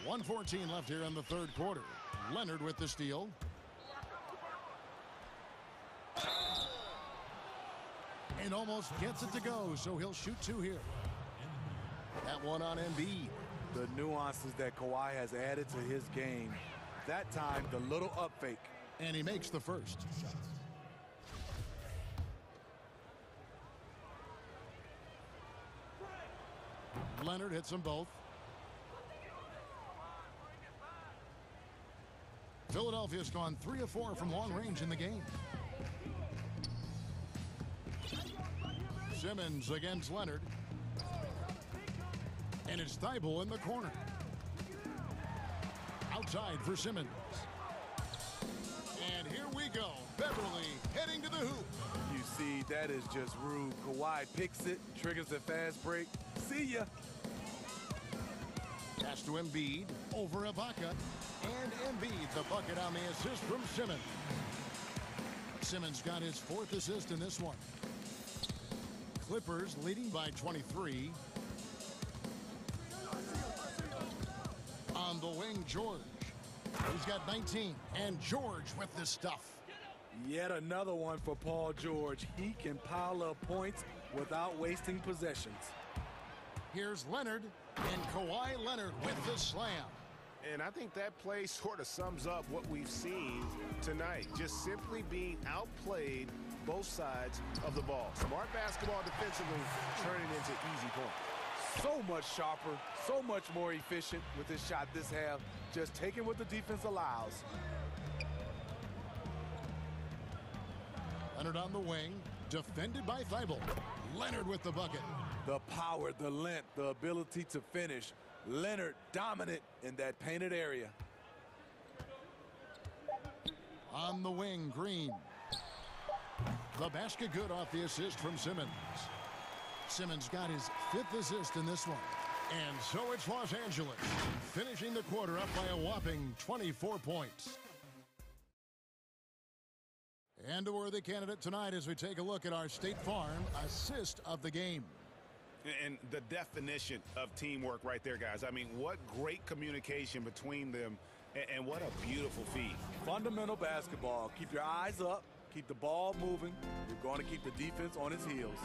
.114 left here in the third quarter. Leonard with the steal. And almost gets it to go, so he'll shoot 2 here. That one on Embiid. The nuances that Kawhi has added to his game. That time, the little up fake. And he makes the first. Leonard hits them both. Philadelphia's gone 3 of 4 from long range in the game. Simmons against Leonard. And it's Thibault in the corner. Outside for Simmons. And here we go. Beverly heading to the hoop. You see, that is just rude. Kawhi picks it, triggers a fast break. See ya. Pass to Embiid. Over Ibaka. And Embiid, the bucket on the assist from Simmons. Simmons got his 4th assist in this one. Clippers leading by 23. On the wing, George. He's got 19. And George with the stuff. Yet another one for Paul George. He can pile up points without wasting possessions. Here's Leonard, and Kawhi Leonard with the slam. And I think that play sort of sums up what we've seen tonight. Just simply being outplayed both sides of the ball. Smart basketball defensively, turning into easy points. So much sharper, so much more efficient with this shot this half. Just taking what the defense allows. Leonard on the wing, defended by Thibault. Leonard with the bucket. The power, the length, the ability to finish. Leonard dominant in that painted area. On the wing, Green. The basket good off the assist from Simmons. Simmons got his 5th assist in this one. And so it's Los Angeles, finishing the quarter up by a whopping 24 points. And a worthy candidate tonight as we take a look at our State Farm assist of the game. And the definition of teamwork right there, guys. I mean, what great communication between them, and what a beautiful feed. Fundamental basketball. Keep your eyes up. Keep the ball moving. You're going to keep the defense on its heels.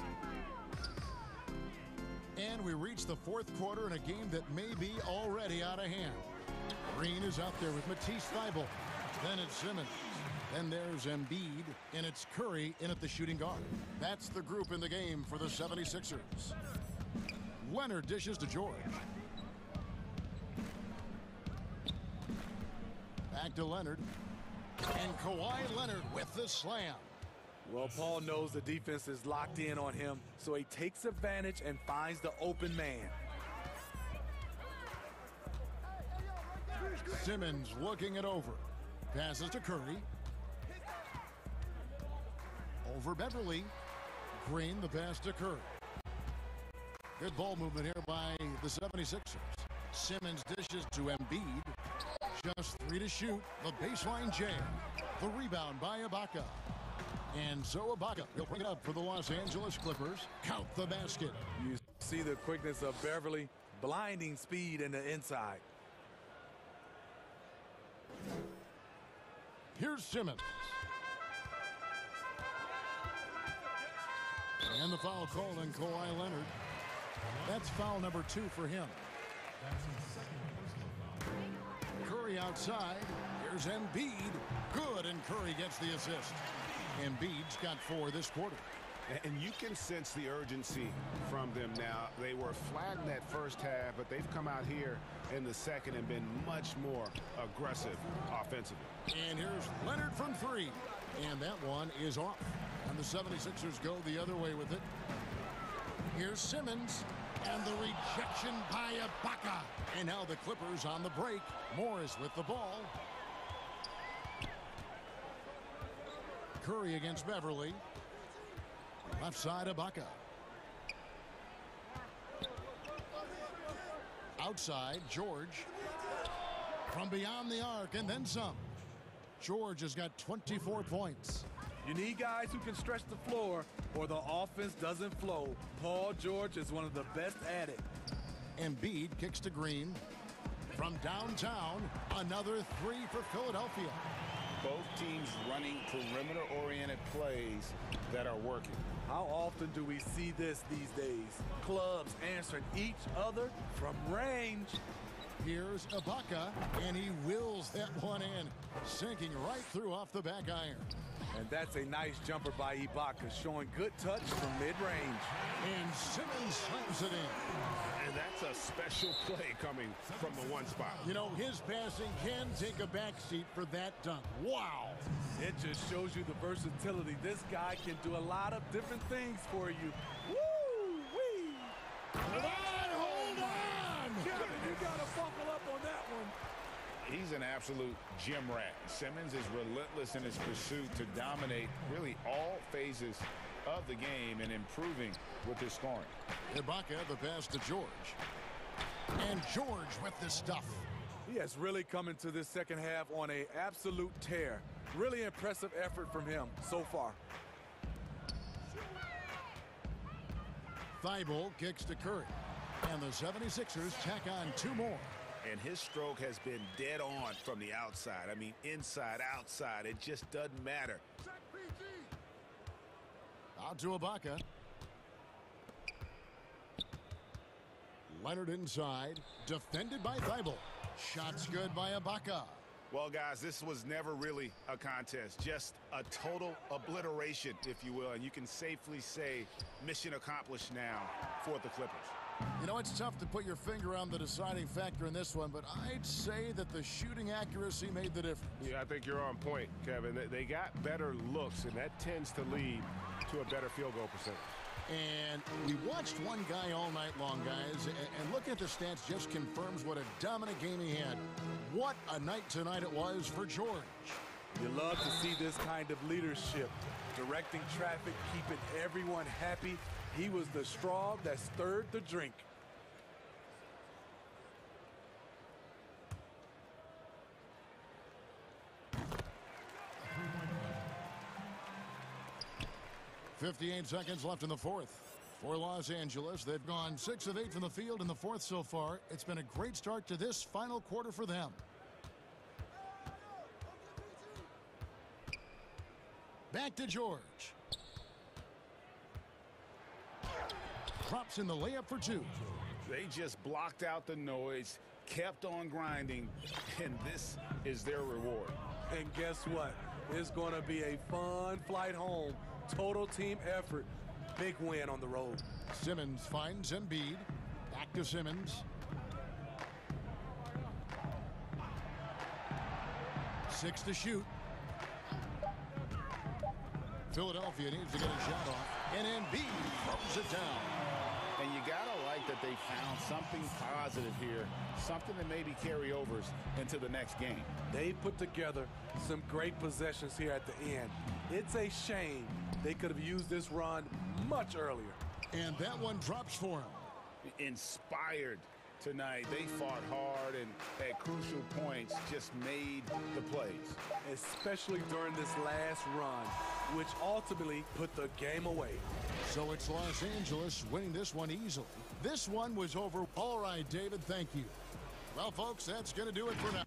And we reach the 4th quarter in a game that may be already out of hand. Green is out there with Matisse Thibault. Then it's Simmons. Then there's Embiid, and it's Curry in at the shooting guard. That's the group in the game for the 76ers. Leonard dishes to George. Back to Leonard. And Kawhi Leonard with the slam. Well, Paul knows the defense is locked in on him, so he takes advantage and finds the open man. Simmons looking it over. Passes to Curry. Over Beverly. Green, the pass to Curry. Good ball movement here by the 76ers. Simmons dishes to Embiid. Just 3 to shoot. The baseline jam. The rebound by Ibaka. And so Ibaka will bring it up for the Los Angeles Clippers. Count the basket. You see the quickness of Beverly. Blinding speed in the inside. Here's Simmons. And the foul called on Kawhi Leonard. That's foul number 2 for him. Curry outside. Here's Embiid. Good, and Curry gets the assist. Embiid's got 4 this quarter. And you can sense the urgency from them now. They were flagged that first half, but they've come out here in the second and been much more aggressive offensively. And here's Leonard from 3. And that one is off. And the 76ers go the other way with it. Here's Simmons. And the rejection by Ibaka. And now the Clippers on the break. Morris with the ball. Curry against Beverly. Left side, Ibaka. Outside, George. From beyond the arc, and then some. George has got 24 points. You need guys who can stretch the floor, or the offense doesn't flow. Paul George is one of the best at it. Embiid kicks to Green. From downtown, another 3 for Philadelphia. Both teams running perimeter-oriented plays that are working. How often do we see this these days? Clubs answering each other from range. Here's Ibaka, and he wills that one in, sinking right through off the back iron. And that's a nice jumper by Ibaka, showing good touch from mid-range. And Simmons slams it in. And that's a special play coming from the one spot. You know, his passing can take a backseat for that dunk. Wow. It just shows you the versatility. This guy can do a lot of different things for you. Woo-wee! Hold on! You gotta buckle up on that one. He's an absolute gym rat. Simmons is relentless in his pursuit to dominate really all phases of the game and improving with his scoring. Ibaka, the pass to George. And George with the stuff. He has really come into this second half on an absolute tear. Really impressive effort from him so far. Thibault kicks to Curry. And the 76ers tack on 2 more. And his stroke has been dead on from the outside. I mean, inside, outside. It just doesn't matter. Out to Ibaka. Leonard inside. Defended by Thibault. Shots good by Ibaka. Well, guys, this was never really a contest. Just a total obliteration, if you will. And you can safely say mission accomplished now for the Clippers. You know, it's tough to put your finger on the deciding factor in this one, but I'd say that the shooting accuracy made the difference. Yeah, I think you're on point, Kevin. They got better looks, and that tends to lead to a better field goal percentage. And we watched one guy all night long, guys, and looking at the stats just confirms what a dominant game he had. What a night tonight it was for George. You love to see this kind of leadership, directing traffic, keeping everyone happy. He was the straw that stirred the drink. .58 seconds left in the fourth. For Los Angeles, they've gone 6 of 8 from the field in the fourth so far. It's been a great start to this final quarter for them. Back to George. Drops in the layup for 2. They just blocked out the noise, kept on grinding, and this is their reward. And guess what? It's going to be a fun flight home. Total team effort. Big win on the road. Simmons finds Embiid. Back to Simmons. 6 to shoot. Philadelphia needs to get a shot off. And Embiid throws it down. And you got to like that they found something positive here, something that maybe carry overs into the next game. They put together some great possessions here at the end. It's a shame they could have used this run much earlier. And that one drops for him. Inspired tonight. They fought hard and at crucial points just made the plays. Especially during this last run, which ultimately put the game away. So it's Los Angeles winning this one easily. This one was over. All right, David, thank you. Well, folks, that's going to do it for now.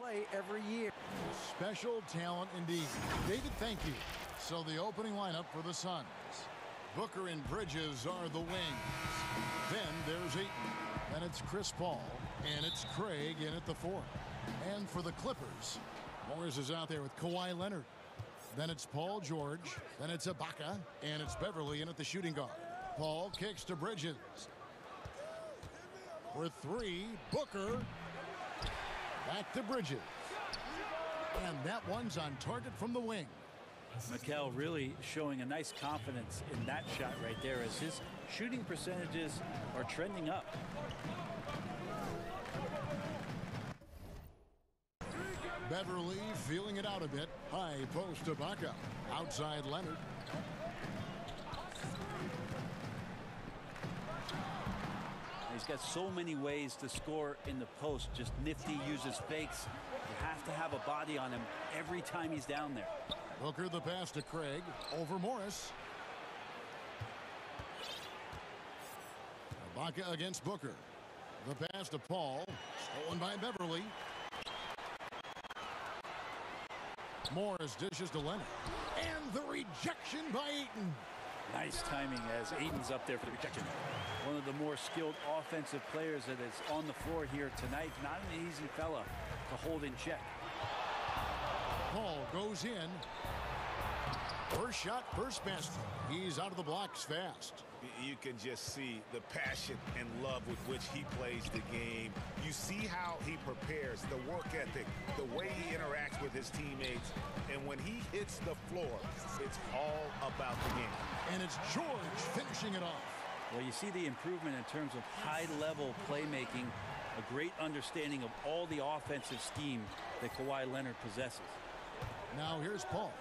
play every year. Special talent indeed. David, thank you. So the opening lineup for the Suns. Booker and Bridges are the wings. Then there's Ayton. Then it's Chris Paul. And it's Craig in at the 4. And for the Clippers, Morris is out there with Kawhi Leonard. Then it's Paul George. Then it's Ibaka. And it's Beverly in at the shooting guard. Paul kicks to Bridges. For 3, Booker. Back to Bridges. And that one's on target from the wing. Mikel really showing a nice confidence in that shot right there as his shooting percentages are trending up. Beverly feeling it out a bit. High post to Ibaka. Outside Leonard. He's got so many ways to score in the post. Just nifty, uses fakes. You have to have a body on him every time he's down there. Booker the pass to Craig. Over Morris. Ibaka against Booker. The pass to Paul. Stolen by Beverly. Morris dishes to Leonard. And the rejection by Ayton. Nice timing as Ayton's up there for the rejection. One of the more skilled offensive players that is on the floor here tonight. Not an easy fella to hold in check. Paul goes in. First shot, first basket. He's out of the blocks fast. You can just see the passion and love with which he plays the game. You see how he prepares, the work ethic, the way he interacts with his teammates. And when he hits the floor, it's all about the game. And it's George finishing it off. Well, you see the improvement in terms of high-level playmaking, a great understanding of all the offensive scheme that Kawhi Leonard possesses. Now here's Paul.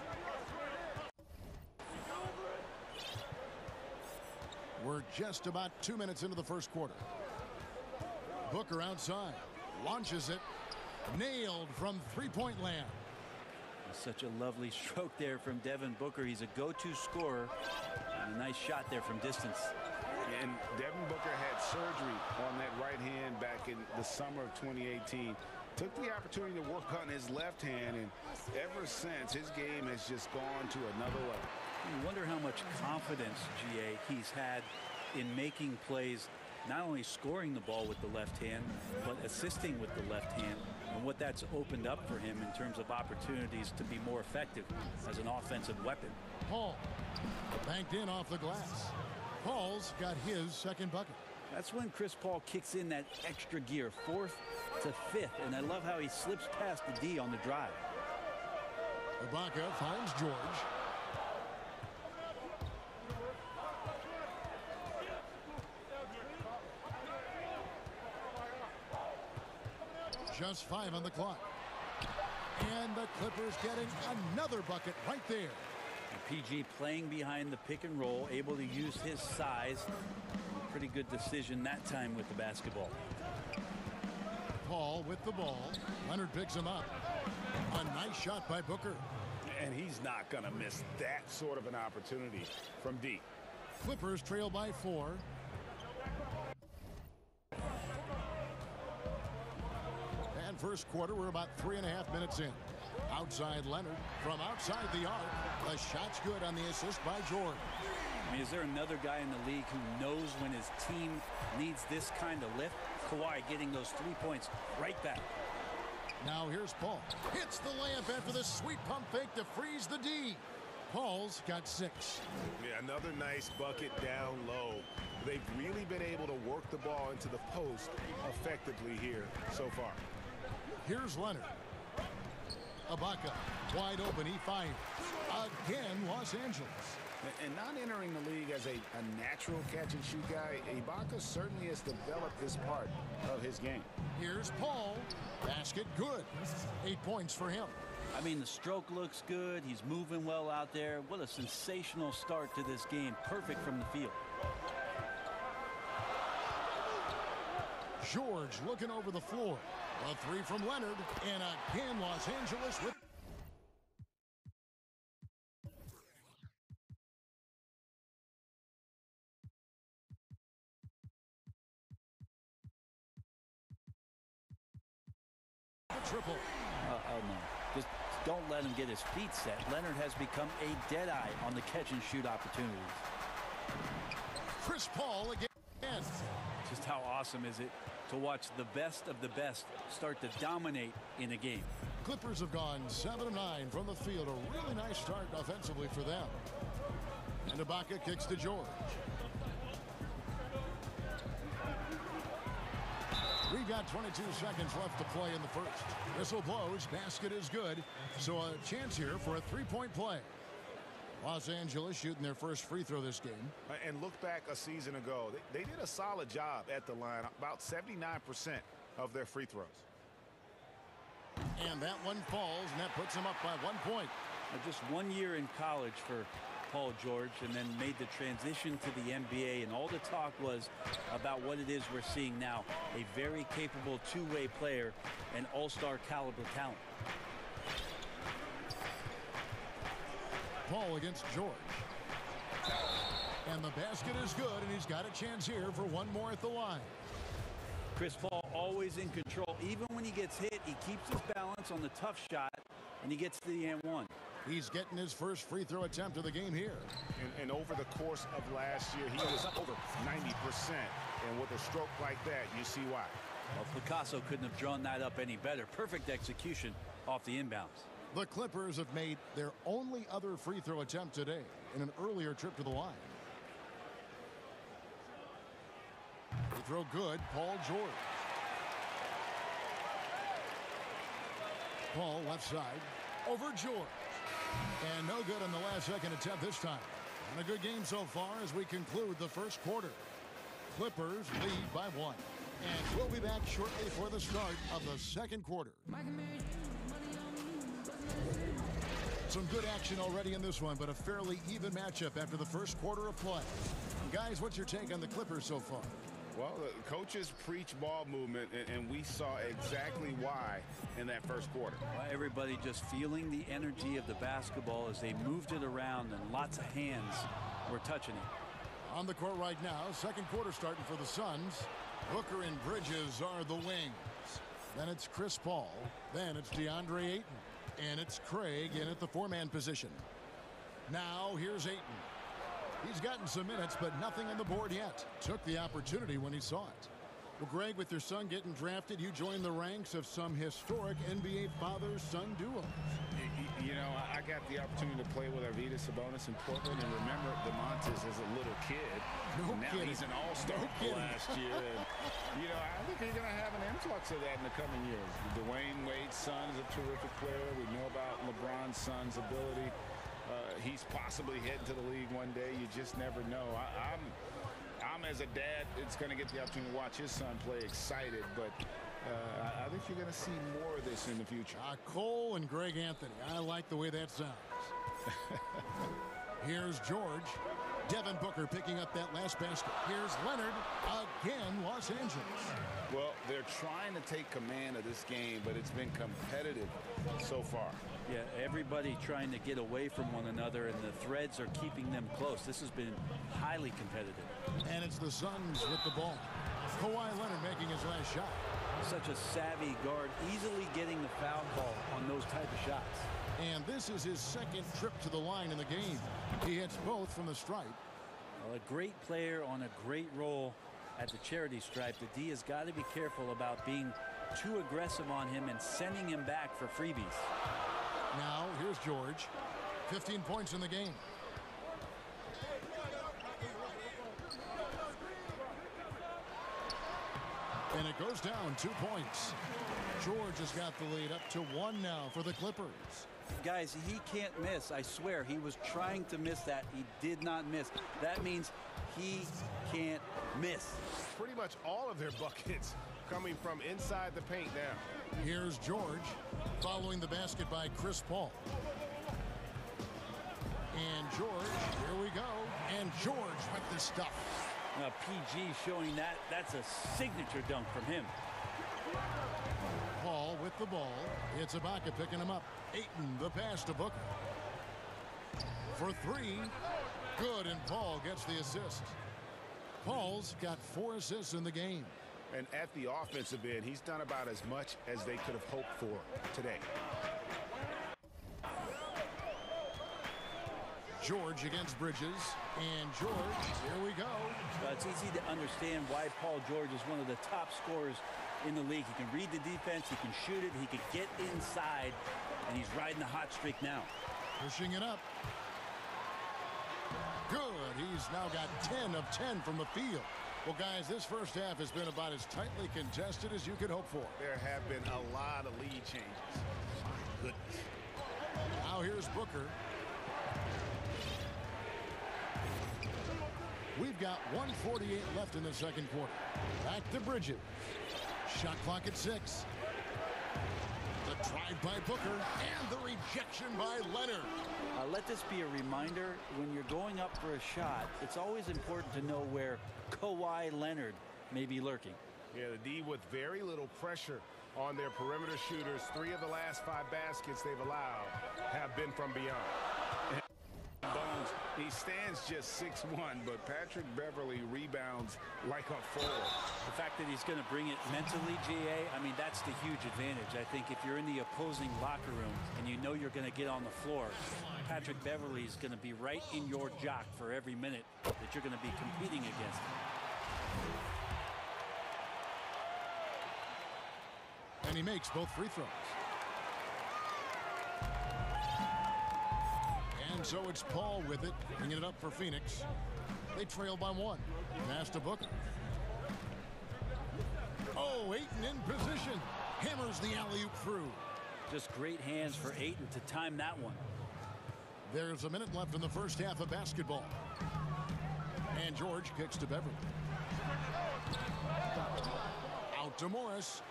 We're just about 2 minutes into the first quarter. Booker outside. Launches it. Nailed from three-point land. Such a lovely stroke there from Devin Booker. He's a go-to scorer. And a nice shot there from distance. And Devin Booker had surgery on that right hand back in the summer of 2018. Took the opportunity to work on his left hand, and ever since, his game has just gone to another level. You wonder how much confidence, GA, he's had in making plays, not only scoring the ball with the left hand, but assisting with the left hand, and what that's opened up for him in terms of opportunities to be more effective as an offensive weapon. Paul banked in off the glass. Paul's got his second bucket. That's when Chris Paul kicks in that extra gear, 4th to 5th, and I love how he slips past the D on the drive. Ibaka finds George. Just 5 on the clock. And the Clippers getting another bucket right there. PG playing behind the pick and roll, able to use his size. Pretty good decision that time with the basketball. Paul with the ball. Leonard picks him up. A nice shot by Booker. And he's not going to miss that sort of an opportunity from deep. Clippers trail by 4. And first quarter, we're about 3.5 minutes in. Outside Leonard from outside the arc. The shot's good on the assist by George. I mean, is there another guy in the league who knows when his team needs this kind of lift? Kawhi getting those 3 points right back. Now here's Paul. Hits the layup after the sweet pump fake to freeze the D. Paul's got 6. Yeah, another nice bucket down low. They've really been able to work the ball into the post effectively here so far. Here's Leonard. Ibaka wide open. He fires. Again, Los Angeles. And not entering the league as a natural catch-and-shoot guy, Ibaka certainly has developed this part of his game. Here's Paul. Basket good. 8 points for him. I mean, the stroke looks good. He's moving well out there. What a sensational start to this game. Perfect from the field. George looking over the floor. A 3 from Leonard. And again, Los Angeles with... triple. hell no. Just don't let him get his feet set. Leonard has become a deadeye on the catch-and-shoot opportunities. Chris Paul again. Just how awesome is it to watch the best of the best start to dominate in a game. Clippers have gone 7 of 9 from the field. A really nice start offensively for them. And Ibaka kicks to George. We've got 22 seconds left to play in the first. Whistle blows. Basket is good. So a chance here for a three-point play. Los Angeles shooting their first free throw this game. And look back a season ago. They did a solid job at the line. About 79% of their free throws. And that one falls, and that puts them up by 1 point. Just 1 year in college for Paul George, and then made the transition to the NBA, and all the talk was about what it is we're seeing now. A very capable two-way player and all-star caliber talent. Paul against George. And the basket is good, and he's got a chance here for one more at the line. Chris Paul always in control. Even when he gets hit, he keeps his balance on the tough shot, and he gets to the and one. He's getting his first free throw attempt of the game here. And over the course of last year, he was over 90%. And with a stroke like that, you see why. Well, Picasso couldn't have drawn that up any better. Perfect execution off the inbounds. The Clippers have made their only other free throw attempt today in an earlier trip to the line. Free throw good, Paul George. Paul left side, over George. And no good on the last second attempt this time. And a good game so far as we conclude the first quarter. Clippers lead by 1. And we'll be back shortly for the start of the second quarter. Some good action already in this one, but a fairly even matchup after the first quarter of play. Guys, what's your take on the Clippers so far? Well, the coaches preach ball movement, and we saw exactly why in that first quarter. Well, everybody just feeling the energy of the basketball as they moved it around, and lots of hands were touching it. On the court right now, second quarter starting for the Suns. Booker and Bridges are the wings. Then it's Chris Paul. Then it's DeAndre Ayton. And it's Craig in at the four-man position. Now here's Ayton. He's gotten some minutes, but nothing on the board yet. Took the opportunity when he saw it. Well, Greg, with your son getting drafted, you joined the ranks of some historic NBA father-son duos. You know, I got the opportunity to play with Arvydas Sabonis in Portland, and remember DeMontis as a little kid. Now he's an all-star last year. And, you know, I think he's going to have an influx of that in the coming years. Dwayne Wade's son is a terrific player. We know about LeBron's son's ability. He's possibly heading to the league one day. You just never know. I'm as a dad, it's going to get the opportunity to watch his son play excited, but I think you're going to see more of this in the future. Cole and Greg Anthony. I like the way that sounds. Here's George. Devin Booker picking up that last basket. Here's Leonard. Again, Los Angeles. Well, they're trying to take command of this game, but it's been competitive so far. Yeah, everybody trying to get away from one another, and the threads are keeping them close. This has been highly competitive. And it's the Suns with the ball. Kawhi Leonard making his last shot. Such a savvy guard, easily getting the foul call on those type of shots. And this is his second trip to the line in the game. He hits both from the stripe. Well, a great player on a great role at the charity stripe. The D has got to be careful about being too aggressive on him and sending him back for freebies. Now, here's George. 15 points in the game. And it goes down 2 points. George has got the lead up to 1 now for the Clippers. Guys, he can't miss. I swear, he was trying to miss that. He did not miss. That means he can't miss. Pretty much all of their buckets coming from inside the paint now. Here's George following the basket by Chris Paul. And George, here we go. And George with the stuff. PG showing that. That's a signature dunk from him. Paul with the ball. It's Ibaka picking him up. Ayton, the pass to Booker. For 3. Good, and Paul gets the assist. Paul's got 4 assists in the game. And at the offensive end, he's done about as much as they could have hoped for today. George against Bridges. And George, here we go. It's easy to understand why Paul George is one of the top scorers in the league. He can read the defense, he can shoot it, he can get inside, and he's riding the hot streak now. Pushing it up. Good. He's now got 10 of 10 from the field. Well, guys, this first half has been about as tightly contested as you could hope for. There have been a lot of lead changes. My goodness. Now here's Booker. We've got 1:48 left in the second quarter. Back to Bridges. Shot clock at 6. The drive by Booker and the rejection by Leonard. Let this be a reminder, when you're going up for a shot, it's always important to know where Kawhi Leonard may be lurking. Yeah, the D with very little pressure on their perimeter shooters. 3 of the last 5 baskets they've allowed have been from beyond. Bones, he stands just 6'1", but Patrick Beverly rebounds like a forward. The fact that he's going to bring it mentally, GA, I mean, that's the huge advantage. I think if you're in the opposing locker room and you know you're going to get on the floor, Patrick Beverly is going to be right in your jock for every minute that you're going to be competing against him. And he makes both free throws. And so it's Paul with it, bringing it up for Phoenix. They trail by 1. Pass to Booker. Oh, Ayton in position. Hammers the alley-oop through. Just great hands for Ayton to time that one. There's a minute left in the first half of basketball. And George kicks to Beverly. Out to Morris.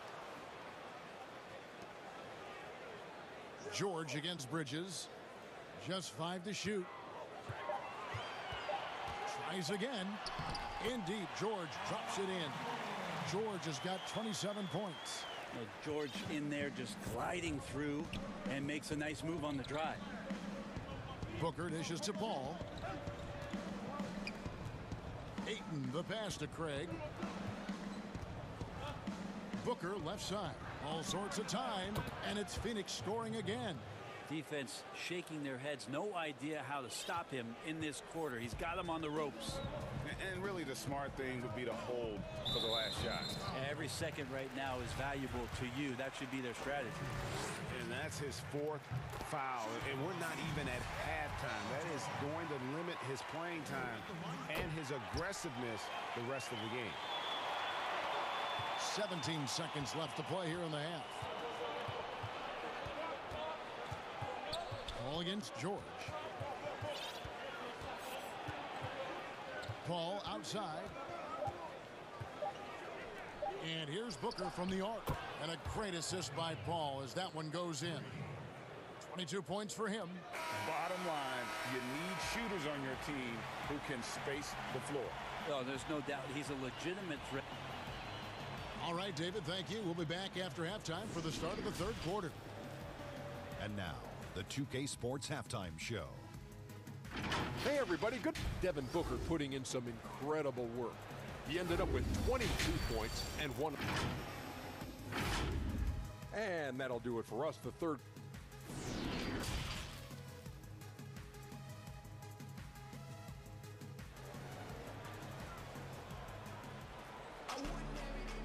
George against Bridges. Just 5 to shoot. Tries again. In deep. George drops it in. George has got 27 points. George in there just gliding through and makes a nice move on the drive. Booker dishes to Paul. Ayton the pass to Craig. Booker left side. All sorts of time, and it's Phoenix scoring again. Defense shaking their heads. No idea how to stop him in this quarter. He's got him on the ropes. And really the smart thing would be to hold for the last shot. Every second right now is valuable to you. That should be their strategy. And that's his 4th foul. And we're not even at halftime. That is going to limit his playing time and his aggressiveness the rest of the game. 17 seconds left to play here in the half. Paul against George. Paul outside. And here's Booker from the arc. And a great assist by Paul as that one goes in. 22 points for him. Bottom line, you need shooters on your team who can space the floor. Oh, there's no doubt he's a legitimate threat. All right, David, thank you. We'll be back after halftime for the start of the third quarter. And now, the 2K Sports Halftime Show. Hey, everybody. Good. Devin Booker putting in some incredible work. He ended up with 22 points and 1. And that'll do it for us. The third.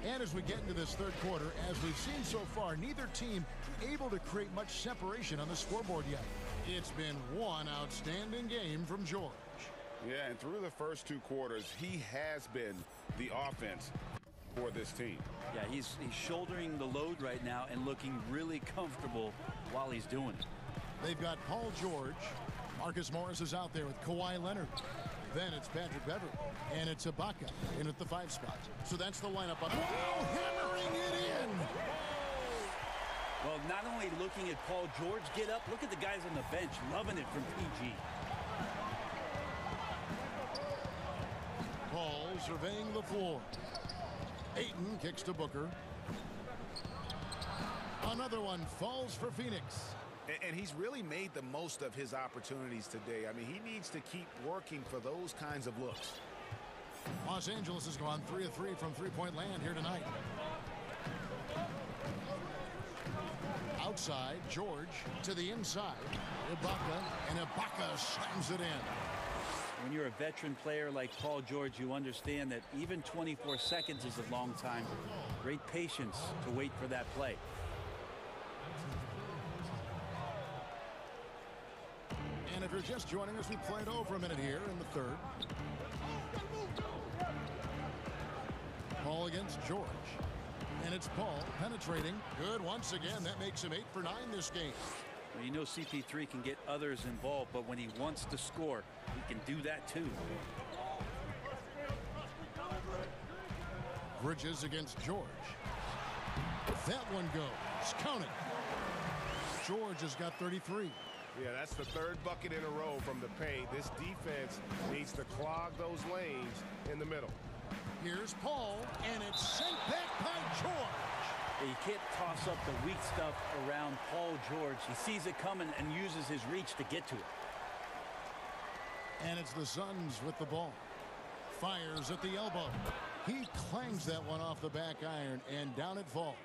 And as we get into this third quarter, as we've seen so far, neither team able to create much separation on the scoreboard yet. It's been one outstanding game from George. Yeah, and through the first 2 quarters, he has been the offense for this team. Yeah, he's shouldering the load right now and looking really comfortable while he's doing it. They've got Paul George. Marcus Morris is out there with Kawhi Leonard. Then it's Patrick Beverly. And it's Ibaka in at the 5 spot. So that's the lineup. Wow, hammering it in. Well, not only looking at Paul George get up, look at the guys on the bench loving it from PG. Paul surveying the floor. Ayton kicks to Booker. Another one falls for Phoenix. And he's really made the most of his opportunities today. I mean, he needs to keep working for those kinds of looks. Los Angeles has gone 3 of 3 from three-point land here tonight. Outside, George to the inside. Ibaka, and Ibaka slams it in. When you're a veteran player like Paul George, you understand that even 24 seconds is a long time. Great patience to wait for that play. And if you're just joining us, we played over a minute here in the third. Paul against George. And it's Paul penetrating. Good once again. That makes him 8 for 9 this game. Well, you know CP3 can get others involved, but when he wants to score, he can do that too. Bridges against George. That one goes. Count it. George has got 33. Yeah, that's the third bucket in a row from the paint. This defense needs to clog those lanes in the middle. Here's Paul, and it's sent back by George. You can't toss up the weak stuff around Paul George. He sees it coming and uses his reach to get to it. And it's the Suns with the ball. Fires at the elbow. He clangs that one off the back iron, and down it falls.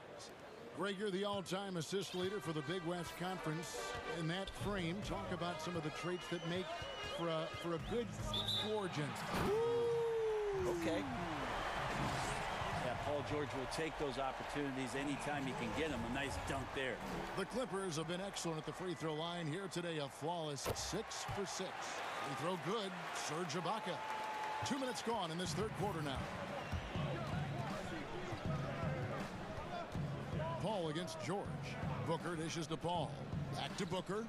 Greg, you're the all-time assist leader for the Big West Conference. In that frame, talk about some of the traits that make for a good floor general. Okay. Yeah, Paul George will take those opportunities anytime he can get them. A nice dunk there. The Clippers have been excellent at the free throw line here today. A flawless 6 for 6. Free throw good. Serge Ibaka. 2 minutes gone in this third quarter now. Paul against George. Booker dishes to Paul. Back to Booker.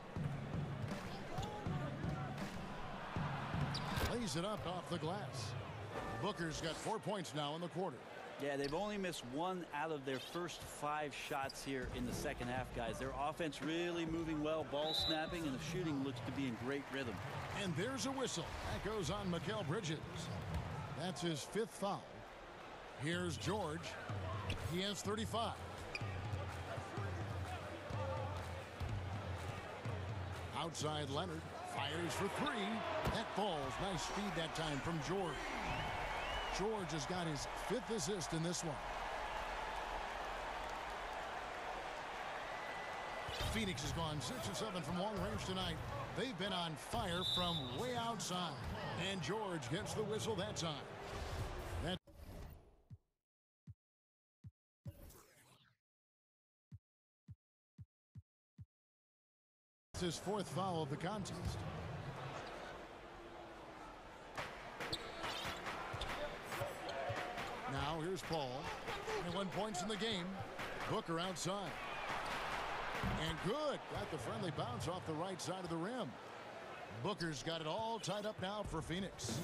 Lays it up off the glass. Booker's got 4 points now in the quarter. Yeah, they've only missed 1 out of their first 5 shots here in the second half, guys. Their offense really moving well, ball snapping, and the shooting looks to be in great rhythm. And there's a whistle. That goes on Mikal Bridges. That's his 5th foul. Here's George. He has 35. Outside Leonard. Fires for 3. That falls. Nice speed that time from George. George has got his 5th assist in this one. Phoenix has gone 6 of 7 from long range tonight. They've been on fire from way outside. And George gets the whistle that time. That's his 4th foul of the contest. Now here's Paul. 21 points in the game. Booker outside. And good. Got the friendly bounce off the right side of the rim. Booker's got it all tied up now for Phoenix.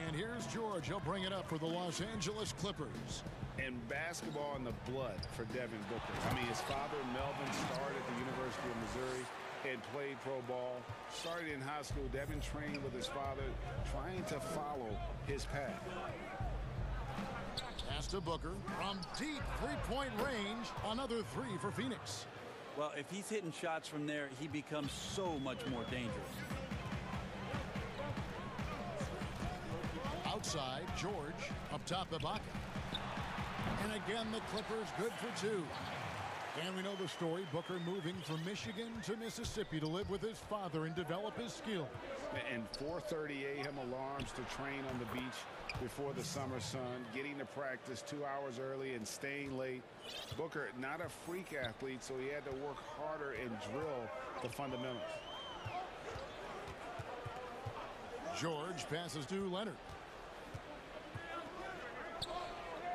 And here's George. He'll bring it up for the Los Angeles Clippers. And basketball in the blood for Devin Booker. I mean, his father, Melvin, started at the University of Missouri and played pro ball. Started in high school. Devin trained with his father, trying to follow his path. Pass to Booker from deep three-point range. Another 3 for Phoenix. Well, if he's hitting shots from there, he becomes so much more dangerous. Outside, George. Up top, Ibaka. And again, the Clippers good for 2. And we know the story. Booker moving from Michigan to Mississippi to live with his father and develop his skills. And 4:30 a.m. alarms to train on the beach before the summer sun, getting to practice 2 hours early and staying late. Booker, not a freak athlete, so he had to work harder and drill the fundamentals. George passes to Leonard.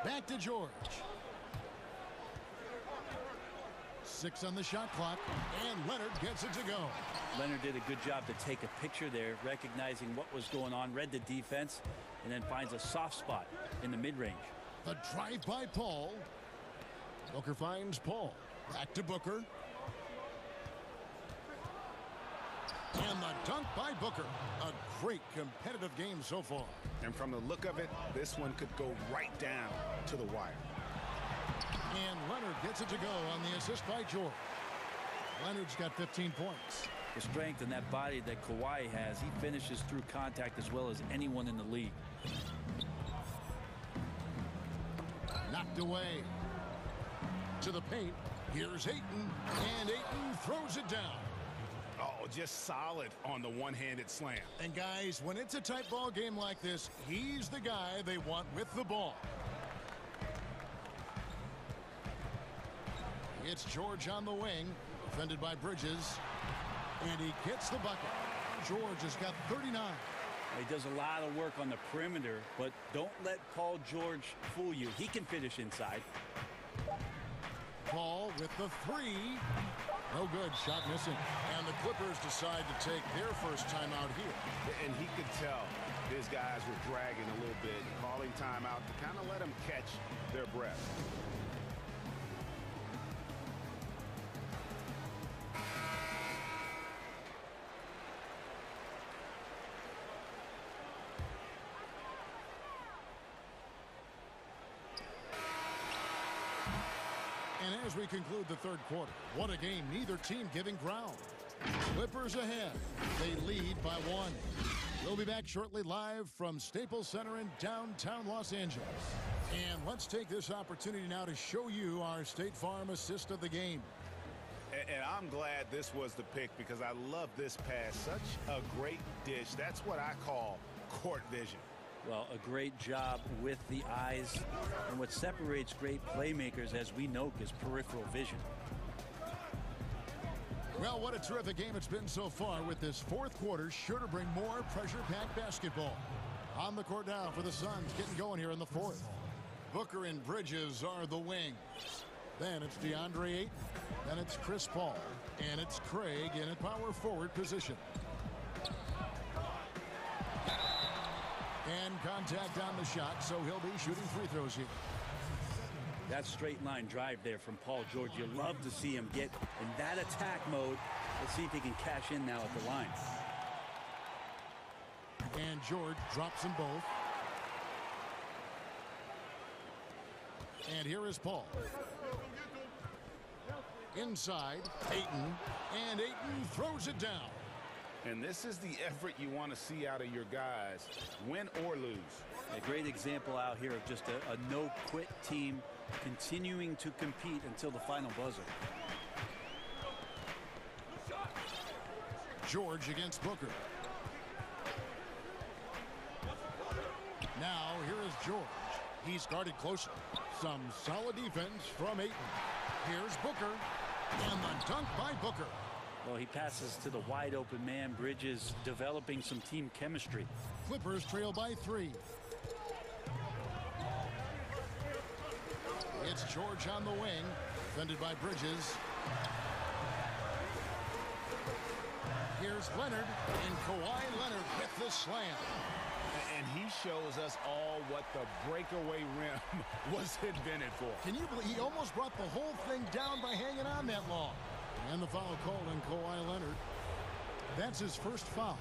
Back to George. 6 on the shot clock, and Leonard gets it to go. Leonard did a good job to take a picture there, recognizing what was going on, read the defense, and then finds a soft spot in the mid-range. The drive by Paul. Booker finds Paul. Back to Booker. And the dunk by Booker. A great competitive game so far. And from the look of it, this one could go right down to the wire. And Leonard gets it to go on the assist by George. Leonard's got 15 points. The strength in that body that Kawhi has, he finishes through contact as well as anyone in the league. Knocked away. To the paint. Here's Ayton, and Ayton throws it down. Oh, just solid on the one-handed slam. And guys, when it's a tight ball game like this, he's the guy they want with the ball. It's George on the wing, defended by Bridges, and he gets the bucket. George has got 39. He does a lot of work on the perimeter, but don't let Paul George fool you. He can finish inside. Paul with the three. No good. Shot missing. And the Clippers decide to take their first timeout here. And he could tell his guys were dragging a little bit, calling timeout to kind of let them catch their breath. And as we conclude the third quarter, what a game, neither team giving ground. Clippers ahead. They lead by 1. We'll be back shortly live from Staples Center in downtown Los Angeles. And let's take this opportunity now to show you our State Farm assist of the game. And I'm glad this was the pick because I love this pass. Such a great dish. That's what I call court vision. Well, a great job with the eyes. And what separates great playmakers, as we know, is peripheral vision. Well, what a terrific game it's been so far, with this fourth quarter sure to bring more pressure-packed basketball. On the court now for the Suns, getting going here in the fourth. Booker and Bridges are the wings. Then it's DeAndre Ayton. Then it's Chris Paul. And it's Craig in a power forward position. And contact on the shot, so he'll be shooting free throws here. That straight line drive there from Paul George, you love to see him get in that attack mode. Let's see if he can cash in now at the line. And George drops them both. And here is Paul. Inside, Ayton. And Ayton throws it down. And this is the effort you want to see out of your guys, win or lose. A great example out here of just a no-quit team continuing to compete until the final buzzer. George against Booker. Now here is George. He's guarded closer. Some solid defense from Ayton. Here's Booker. And the dunk by Booker. Well, he passes to the wide open man. Bridges developing some team chemistry. Clippers trail by 3. It's George on the wing, defended by Bridges. Here's Leonard, and Kawhi Leonard with the slam. And he shows us all what the breakaway rim was invented for. Can you believe he almost brought the whole thing down by hanging on that long? And the foul called on Kawhi Leonard. That's his first foul.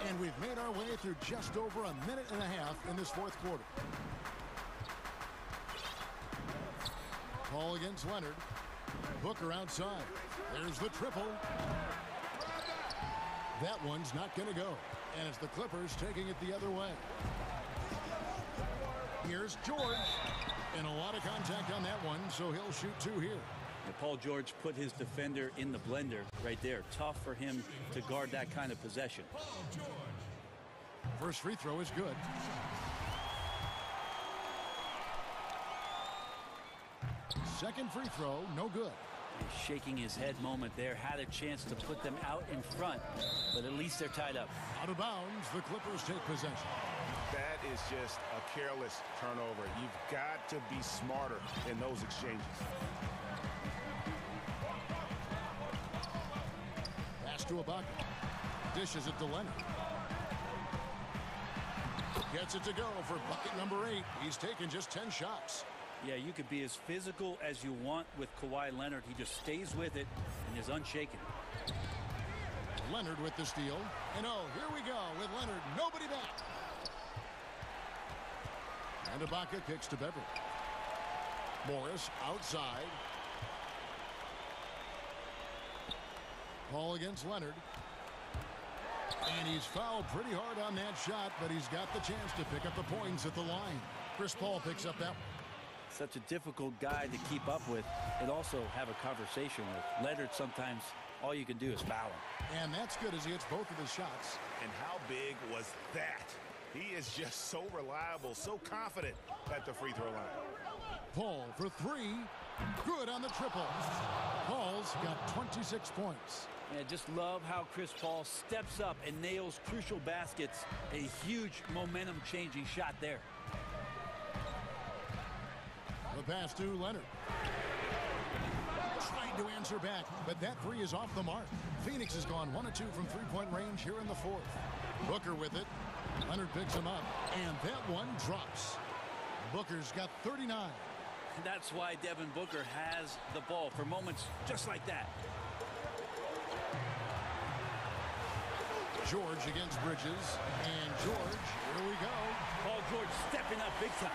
And we've made our way through just over a minute and a half in this fourth quarter. Paul against Leonard. Booker outside. There's the triple. That one's not going to go. And it's the Clippers taking it the other way. Here's George. And a lot of contact on that one, so he'll shoot 2 here. And Paul George put his defender in the blender right there. Tough for him to guard that kind of possession. First free throw is good. Second free throw, no good. He's shaking his head moment there. Had a chance to put them out in front, but at least they're tied up. Out of bounds, the Clippers take possession. That is just a careless turnover. You've got to be smarter in those exchanges. Pass to Ibaka. Dishes it to Leonard. Gets it to go for bucket number 8. He's taken just 10 shots. Yeah, you could be as physical as you want with Kawhi Leonard. He just stays with it and is unshaken. Leonard with the steal. And oh, here we go with Leonard. Nobody back. And Ibaka kicks to Beverly. Morris outside. Paul against Leonard. And he's fouled pretty hard on that shot, but he's got the chance to pick up the points at the line. Chris Paul picks up that one. such a difficult guy to keep up with and also have a conversation with. Leonard, sometimes all you can do is foul him. And that's good as he hits both of his shots. And how big was that? He is just so reliable, so confident at the free throw line. Paul for three. Good on the triple. Paul's got 26 points. Yeah, just love how Chris Paul steps up and nails crucial baskets. A huge momentum-changing shot there. The pass to Leonard. Trying to answer back, but that three is off the mark. Phoenix has gone 1 of 2 from three-point range here in the fourth. Booker with it. Leonard picks him up, and that one drops. Booker's got 39. That's why Devin Booker has the ball for moments just like that. George against Bridges, and George, here we go. Paul George stepping up big time.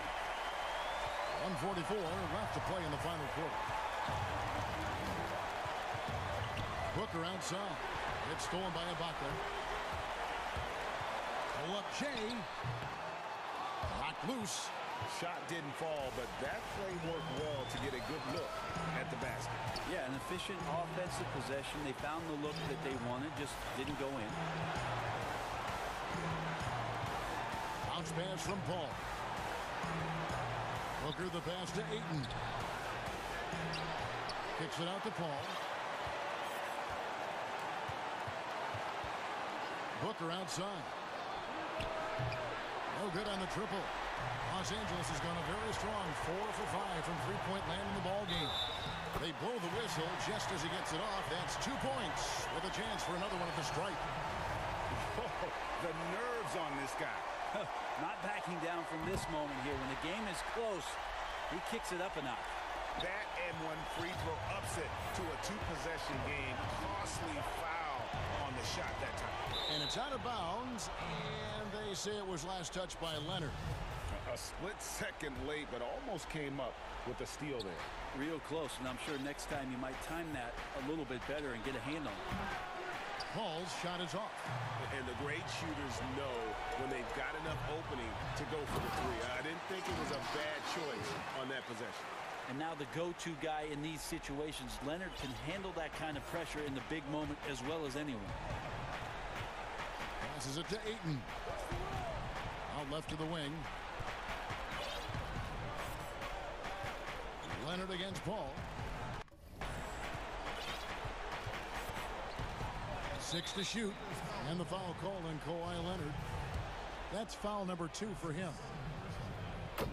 1:44 left to play in the final quarter. Booker outside. It's stolen by Ibaka. Pull up Jay. Knocked loose. Shot didn't fall, but that play worked well to get a good look at the basket. Yeah, an efficient offensive possession. They found the look that they wanted, just didn't go in. Bounce pass from Paul. Booker the pass to Ayton. Kicks it out to Paul. Booker outside. No good on the triple. Los Angeles has gone a very strong 4 for 5 from three-point land in the ball game. They blow the whistle just as he gets it off. That's 2 points with a chance for another one at the stripe. Oh, the nerves on this guy. Not backing down from this moment here. When the game is close, he kicks it up a notch. That and one free throw upset to a two-possession game. Costly foul on the shot that time. And it's out of bounds, and they say it was last touched by Leonard. A split second late, but almost came up with a steal there. Real close, and I'm sure next time you might time that a little bit better and get a hand on it. Paul's shot is off. And the great shooters know when they've got enough opening to go for the three. I didn't think it was a bad choice on that possession. And now the go-to guy in these situations, Leonard can handle that kind of pressure in the big moment as well as anyone. Passes it to Ayton. Out left to the wing. Leonard against Paul. 6 to shoot. And the foul call on Kawhi Leonard. That's foul number 2 for him.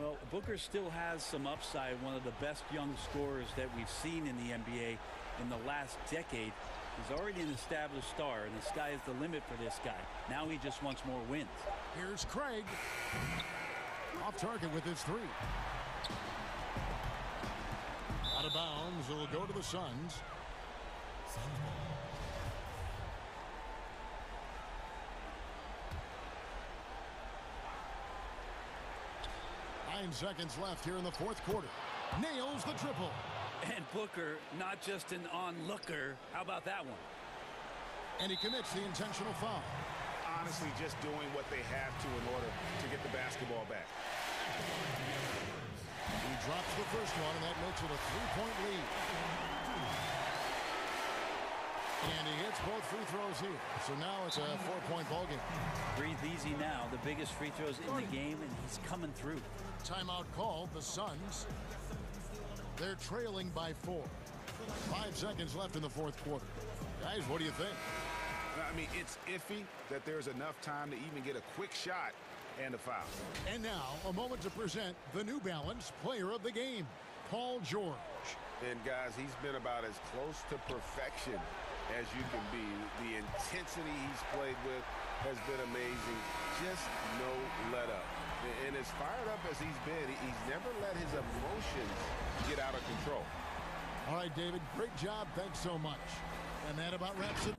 Well, Booker still has some upside. One of the best young scorers that we've seen in the NBA in the last decade. He's already an established star, and the sky is the limit for this guy. Now he just wants more wins. Here's Craig. Off target with his 3. Out of bounds. It'll go to the Suns. 9 seconds left here in the fourth quarter. Nails the triple. And Booker, not just an onlooker. How about that one? And he commits the intentional foul. Honestly, just doing what they have to in order to get the basketball back. He drops the first one, and that makes it a 3-point lead. And he hits both free throws here. So now it's a 4-point ball game. Breathe easy now. The biggest free throws in the game, and he's coming through. Timeout called. The Suns. They're trailing by 4. 5 seconds left in the fourth quarter. Guys, what do you think? I mean, it's iffy that there's enough time to even get a quick shot and a foul. And now, a moment to present the New Balance Player of the Game, Paul George. And, guys, he's been about as close to perfection as you can be. The intensity he's played with has been amazing. Just no let up. And as fired up as he's been, he's never let his emotions get out of control. All right, David, great job. Thanks so much. And that about wraps it.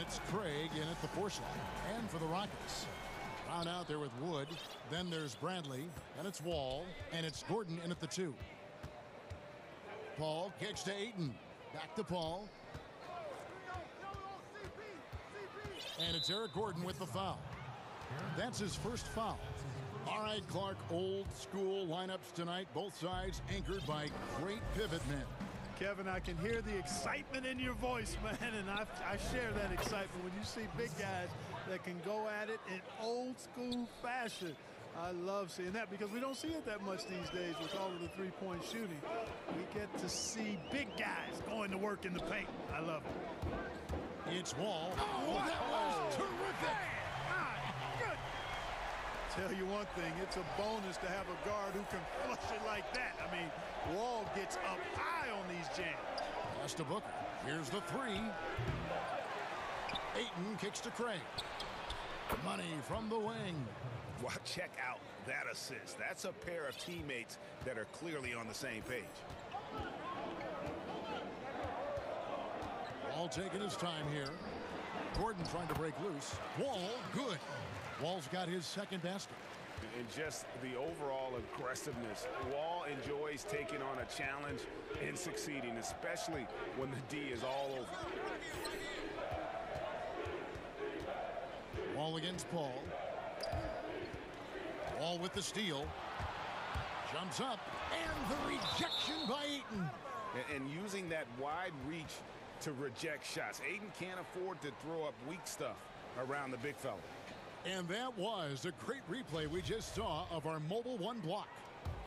It's Craig in at the force line. And for the Rockets, round out there with Wood. Then there's Bradley. And it's Wall. And it's Gordon in at the 2. Paul kicks to Ayton. Back to Paul. And it's Eric Gordon with the foul. That's his first foul. All right, Clark, old school lineups tonight. Both sides anchored by great pivot men. Kevin, I can hear the excitement in your voice, man, and I share that excitement when you see big guys that can go at it in old school fashion. I love seeing that because we don't see it that much these days with all of the three-point shooting. We get to see big guys going to work in the paint. I love it. It's Wall. Oh, that was terrific. Good. Tell you one thing, it's a bonus to have a guard who can flush it like that. I mean, Wall gets up high on these jams. Pass to Booker. Here's the 3. Ayton kicks to Craig. Money from the wing. Well, check out that assist. That's a pair of teammates that are clearly on the same page. Wall taking his time here. Gordon trying to break loose. Wall, good. Wall's got his second basket. And just the overall aggressiveness. Wall enjoys taking on a challenge and succeeding, especially when the D is all over. Wall against Paul. Wall with the steal. Jumps up. And the rejection by Ayton. And using that wide reach to reject shots. Ayton can't afford to throw up weak stuff around the big fella. And that was a great replay we just saw of our Mobile One block.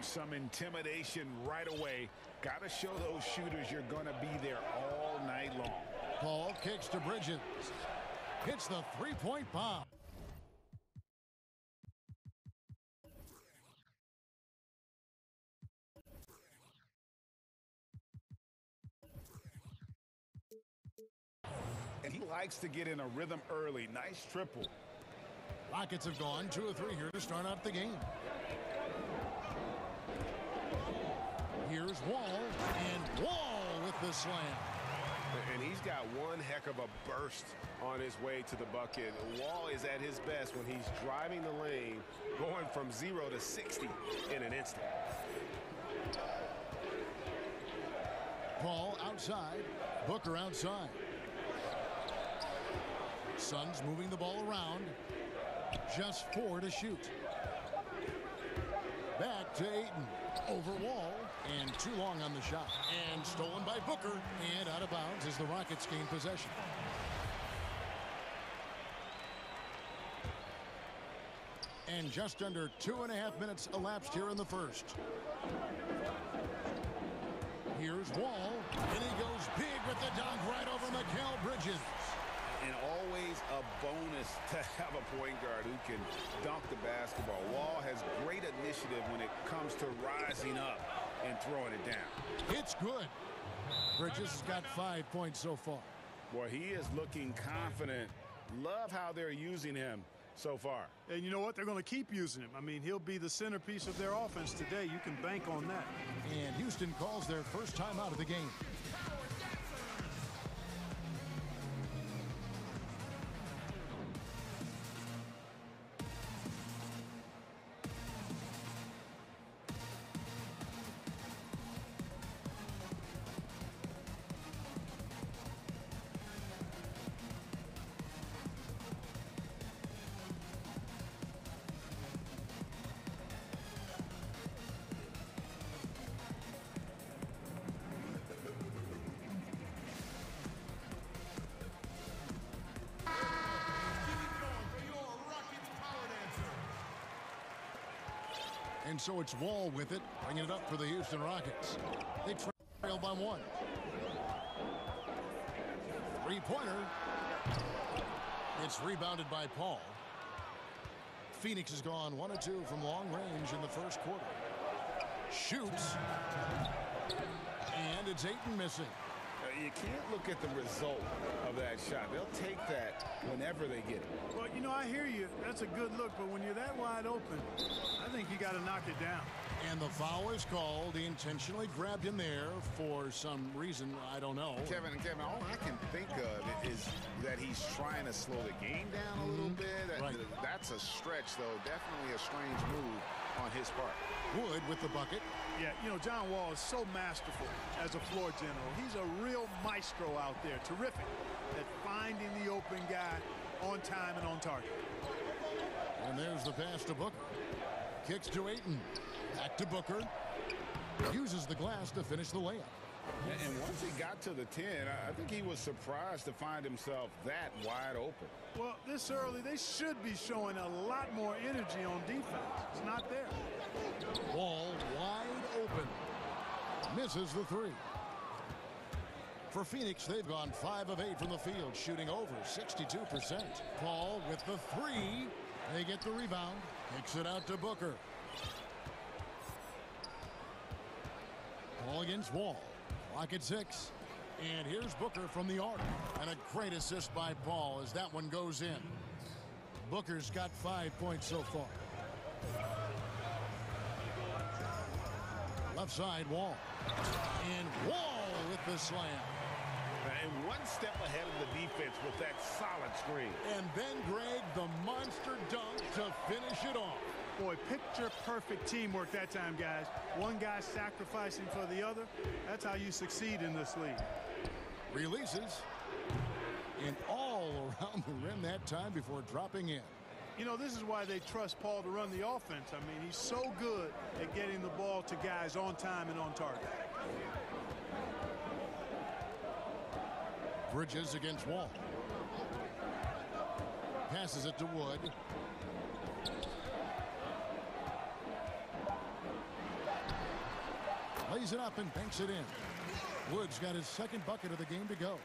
Some intimidation right away. Got to show those shooters you're going to be there all night long. Paul kicks to Bridges. Hits the three-point bomb. And he likes to get in a rhythm early. Nice triple. Rockets have gone 2 of 3 here to start out the game. Here's Wall, and Wall with the slam. And he's got one heck of a burst on his way to the bucket. Wall is at his best when he's driving the lane, going from 0 to 60 in an instant. Paul outside, Booker outside. Suns moving the ball around. Just 4 to shoot. Back to Ayton. Over Wall. And too long on the shot. And stolen by Booker. And out of bounds as the Rockets gain possession. And just under 2.5 minutes elapsed here in the first. Here's Wall. And he goes big with the dunk right over Mikal Bridges. And always a bonus to have a point guard who can dunk the basketball. Wall has great initiative when it comes to rising up and throwing it down. It's good. Bridges has got 5 points so far. Boy, he is looking confident. Love how they're using him so far. And you know what? They're going to keep using him. I mean, he'll be the centerpiece of their offense today. You can bank on that. And Houston calls their first time out of the game. And so it's Wall with it, bringing it up for the Houston Rockets. They trail by 1. Three-pointer. It's rebounded by Paul. Phoenix has gone 1 of 2 from long range in the first quarter. Shoots. And it's Ayton missing. You can't look at the result of that shot. They'll take that whenever they get it. Well, you know, I hear you. That's a good look, but when you're that wide open, I think you got to knock it down. And the foul is called. He intentionally grabbed him there for some reason. I don't know. Kevin, all I can think of is that he's trying to slow the game down a little bit. Right. That's a stretch, though. Definitely a strange move on his part. Wood with the bucket. Yeah, you know, John Wall is so masterful as a floor general. He's a real maestro out there. Terrific at finding the open guy on time and on target. And there's the pass to Booker. Kicks to Ayton. Back to Booker. Uses the glass to finish the layup. And once he got to the 10, I think he was surprised to find himself that wide open. Well, this early, they should be showing a lot more energy on defense. It's not there. Wall wide open. Misses the three. For Phoenix, they've gone 5 of 8 from the field, shooting over 62%. Paul with the three. They get the rebound. Kicks it out to Booker. Paul against Wall. Clock at 6. And here's Booker from the arc. And a great assist by Paul as that one goes in. Booker's got 5 points so far. Left side, Wall. And Wall with the slam. And one step ahead of the defense with that solid screen. And then, Greg, the monster dunk to finish it off. Boy, picture-perfect teamwork that time, guys. One guy sacrificing for the other. That's how you succeed in this league. Releases. And all around the rim that time before dropping in. You know, this is why they trust Paul to run the offense. I mean, he's so good at getting the ball to guys on time and on target. Bridges against Wall. Passes it to Wood. Lays it up and banks it in. Wood's got his second bucket of the game to go.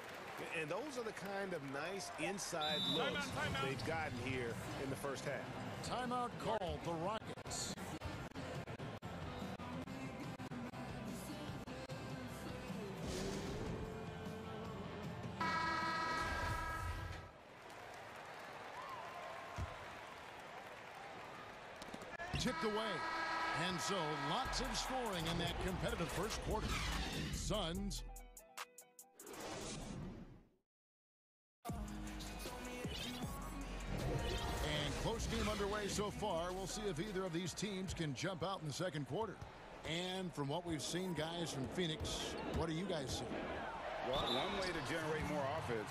And those are the kind of nice inside looks they've gotten here in the first half. Timeout called the Rockets. Tipped away. And so lots of scoring in that competitive first quarter. Suns. And close game underway so far. We'll see if either of these teams can jump out in the second quarter. And from what we've seen, guys, from Phoenix, what do you guys see? Well, one way to generate more offense,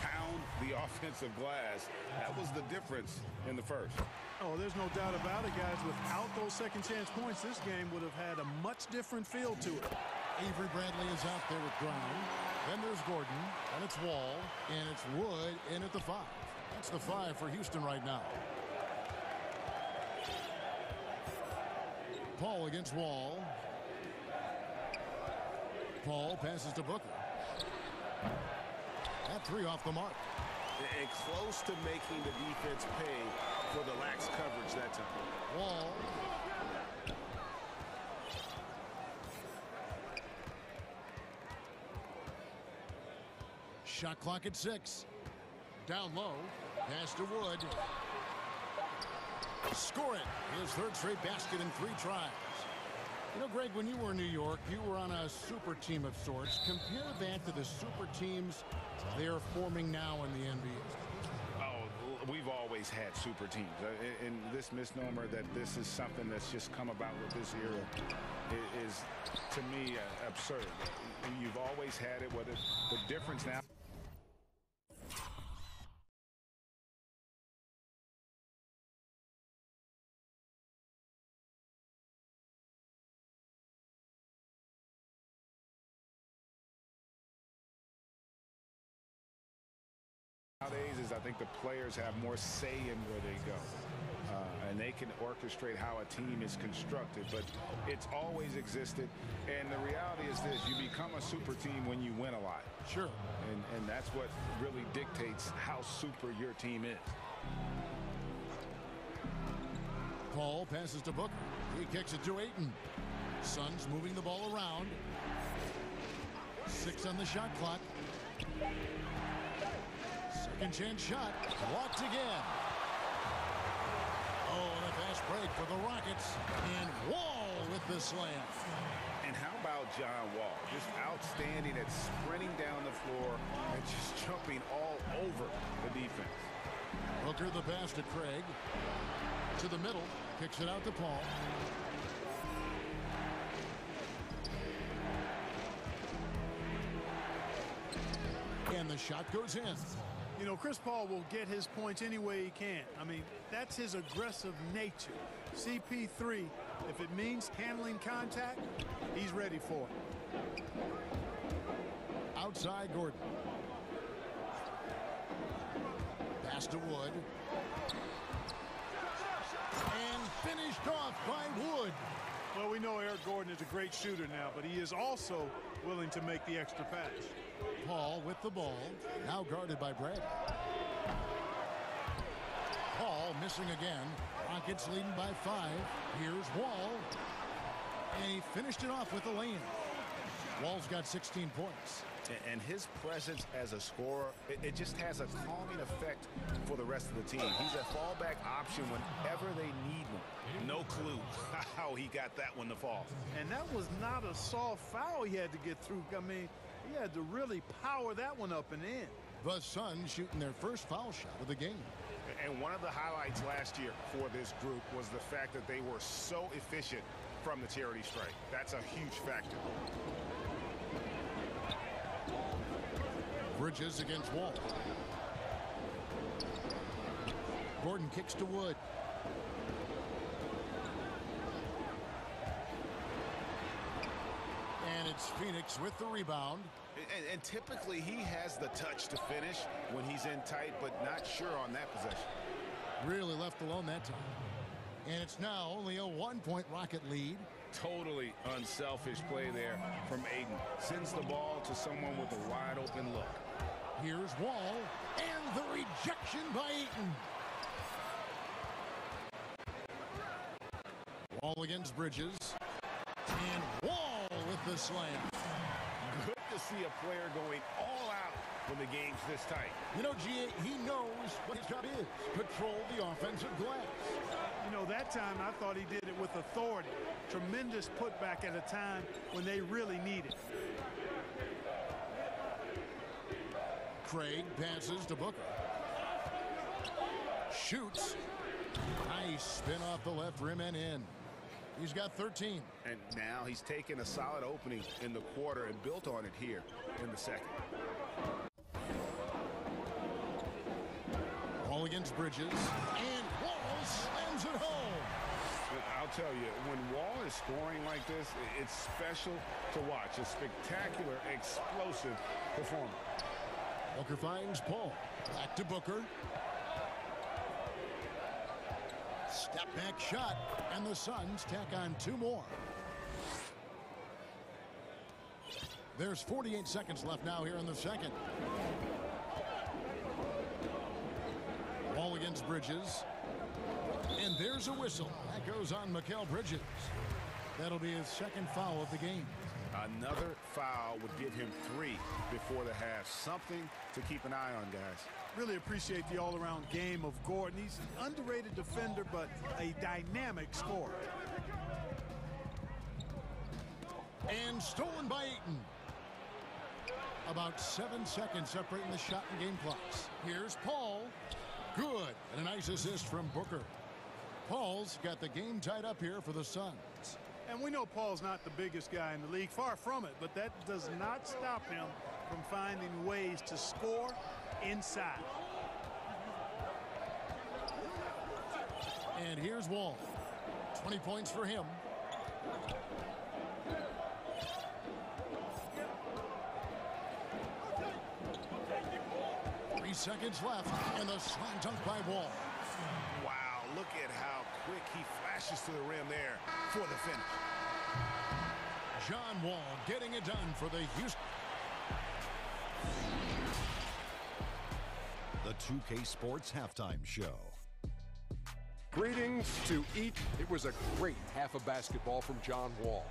pound the offensive glass. That was the difference in the first. Oh, there's no doubt about it, guys. Without those second chance points, this game would have had a much different feel to it. Avery Bradley is out there with Brown. Then there's Gordon, and it's Wall, and it's Wood in at the 5. That's the 5 for Houston right now. Paul against Wall. Paul passes to Booker. That 3 off the mark. And close to making the defense pay for the lax coverage that time. Wall. Shot clock at 6. Down low. Pass to Wood. Score it. His third straight basket in 3 tries. You know, Greg, when you were in New York, you were on a super team of sorts. Compare that to the super teams they're forming now in the NBA. Oh, we've always had super teams. And this misnomer that this is something that's just come about with this era is, to me, absurd. You've always had it, whether the difference now. Nowadays is I think the players have more say in where they go. And they can orchestrate how a team is constructed, but it's always existed. And the reality is this, you become a super team when you win a lot. Sure. And that's what really dictates how super your team is. Paul passes to Booker. He kicks it to Ayton. Suns moving the ball around. 6 on the shot clock. Second chance shot. Blocked again. Oh, and a fast break for the Rockets. And Wall with the slam. And how about John Wall? Just outstanding at sprinting down the floor and just jumping all over the defense. Booker the pass to Craig. To the middle. Kicks it out to Paul. And the shot goes in. You know, Chris Paul will get his points any way he can. I mean, that's his aggressive nature. CP3, if it means handling contact, he's ready for it. Outside Gordon. Pass to Wood. And finished off by Wood. Well, we know Eric Gordon is a great shooter now, but he is also willing to make the extra pass. Paul with the ball, now guarded by Brad. Paul missing again. Rockets leading by 5. Here's Wall. And he finished it off with a lay-in. Wall's got 16 points. And his presence as a scorer, it just has a calming effect for the rest of the team. He's a fallback option whenever they need one. No clue how he got that one to fall. And that was not a soft foul he had to get through. I mean, he had to really power that one up and in. The Suns shooting their first foul shot of the game. And one of the highlights last year for this group was the fact that they were so efficient from the charity stripe. That's a huge factor. Bridges against Wall. Gordon kicks to Wood. And it's Phoenix with the rebound. And typically he has the touch to finish when he's in tight, but not sure on that possession. Really left alone that time. And it's now only a 1-point Rocket lead. Totally unselfish play there from Aiden. Sends the ball to someone with a wide open look. Here's Wall, and the rejection by Eaton. Wall against Bridges, and Wall with the slam. Good to see a player going all out when the game's this tight. You know, G.A., he knows what his job is. Control the offensive glass. You know, that time I thought he did it with authority. Tremendous putback at a time when they really need it. Craig passes to Booker. Shoots. Nice spin off the left rim and in. He's got 13. And now he's taken a solid opening in the quarter and built on it here in the second. Ball against Bridges. And Wall slams it home. I'll tell you, when Wall is scoring like this, it's special to watch. A spectacular, explosive performance. Booker finds Paul. Back to Booker. Step back shot. And the Suns tack on 2 more. There's 48 seconds left now here in the second. Ball against Bridges. And there's a whistle. That goes on Mikal Bridges. That'll be his second foul of the game. Another foul would give him 3 before the half. Something to keep an eye on, guys. Really appreciate the all-around game of Gordon. He's an underrated defender, but a dynamic scorer. And stolen by Eaton. About 7 seconds separating the shot and game clocks. Here's Paul. Good. And a nice assist from Booker. Paul's got the game tied up here for the Suns. And we know Paul's not the biggest guy in the league, far from it, but that does not stop him from finding ways to score inside. And here's Wall. 20 points for him. Three seconds left, and the slam dunk by Wall. Wow, look at how quick he flashes to the rim there for the finish. John Wall getting it done for the Houston. The 2K Sports Halftime Show. Greetings to each. It was a great half of basketball from John Wall.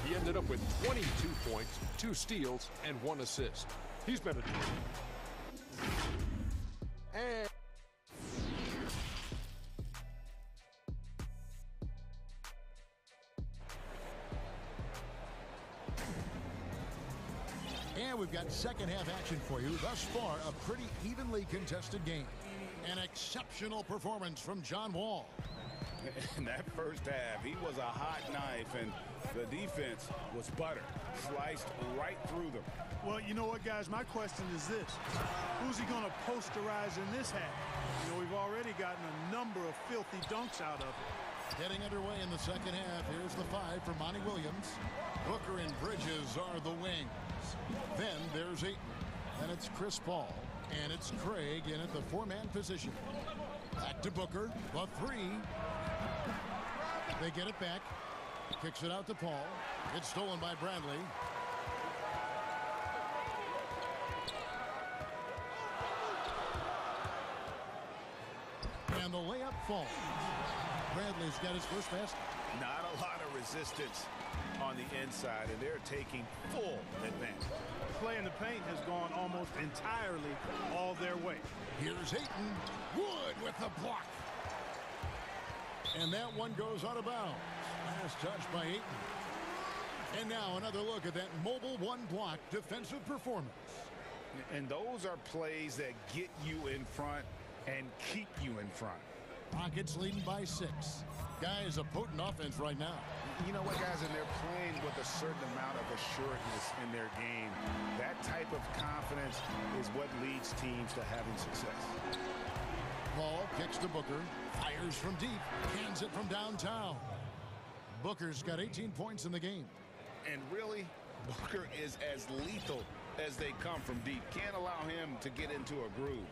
He ended up with 22 points, 2 steals, and 1 assist. He's been a... And... And we've got second half action for you. Thus far, a pretty evenly contested game. An exceptional performance from John Wall. In that first half, he was a hot knife, and the defense was butter. Sliced right through them. Well, you know what, guys? My question is this. Who's he going to posterize in this half? You know, we've already gotten a number of filthy dunks out of it. Getting underway in the second half. Here's the 5 for Monty Williams. Booker and Bridges are the wings. Then there's Ayton. Then it's Chris Paul. And it's Craig in at the 4-man position. Back to Booker. The 3. They get it back. Kicks it out to Paul. It's stolen by Bradley. And the layup falls. Bradley's got his first basket. Not a lot of resistance on the inside, and they're taking full advantage. Play in the paint has gone almost entirely all their way. Here's Ayton. Wood with the block. And that one goes out of bounds. Last touch by Ayton. And now another look at that mobile one-block defensive performance. And those are plays that get you in front and keep you in front. Rockets leading by 6. Guys, a potent offense right now. You know what, guys, and they're playing with a certain amount of assuredness in their game. That type of confidence is what leads teams to having success. Paul kicks to Booker, fires from deep, cans it from downtown. Booker's got 18 points in the game. And really, Booker is as lethal as they come from deep. Can't allow him to get into a groove.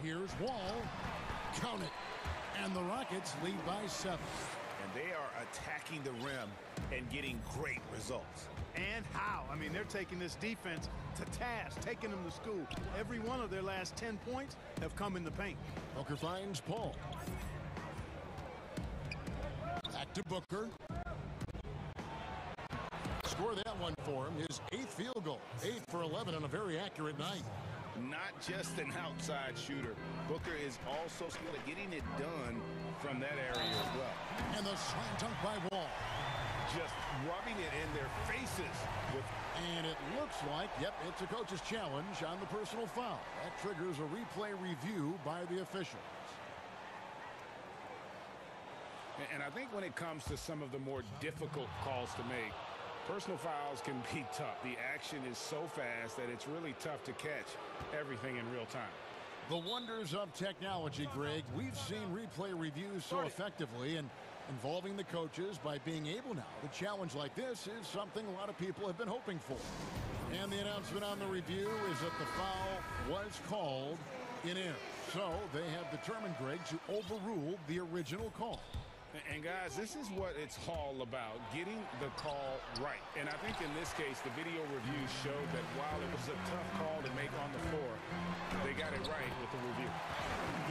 Here's Wall. Count it. And the Rockets lead by 7. And they are attacking the rim and getting great results. And how? I mean, they're taking this defense to task, taking them to school. Every one of their last 10 points have come in the paint. Booker finds Paul. Back to Booker. Score that one for him. His 8th field goal. 8 for 11 on a very accurate night. Not just an outside shooter. Booker is also skilled at getting it done from that area as well. And the slam dunk by Wall. Just rubbing it in their faces. And it looks like, yep, it's a coach's challenge on the personal foul. That triggers a replay review by the officials. And I think when it comes to some of the more difficult calls to make, personal fouls can be tough. The action is so fast that it's really tough to catch everything in real time. The wonders of technology, Greg. We've seen replay reviews so effectively, and involving the coaches by being able now to challenge like this is something a lot of people have been hoping for. And the announcement on the review is that the foul was called in error. So they have determined, Greg, to overrule the original call. And guys, this is what it's all about, getting the call right. And I think in this case, the video review showed that while it was a tough call to make on the floor, they got it right with the review.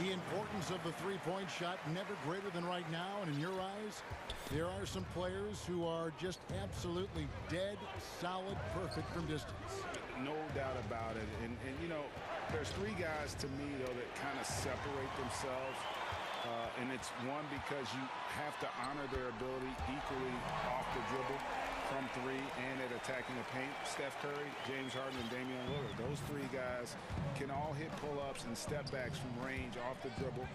The importance of the three-point shot never greater than right now. And in your eyes, there are some players who are just absolutely dead, solid, perfect from distance. No doubt about it. And you know, there's 3 guys to me, though, that kind of separate themselves. And it's one, because you have to honor their ability equally off the dribble, from 3, and at attacking the paint. Steph Curry, James Harden, and Damian Lillard. Those 3 guys can all hit pull-ups and step-backs from range off the dribble.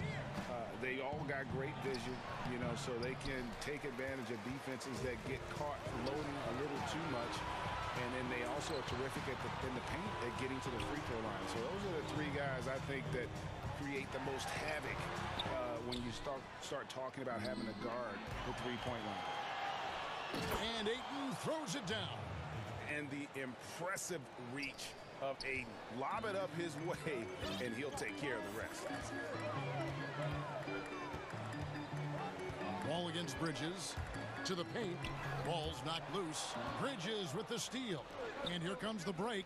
They all got great vision, you know, so they can take advantage of defenses that get caught loading a little too much. And then they also are terrific in the paint at getting to the free throw line. So those are the 3 guys I think that create the most havoc when you start talking about having to guard the three-point line. And Ayton throws it down. And the impressive reach of Ayton. Lob it up his way, and he'll take care of the rest. Ball against Bridges. To the paint. Ball's knocked loose. Bridges with the steal. And here comes the break.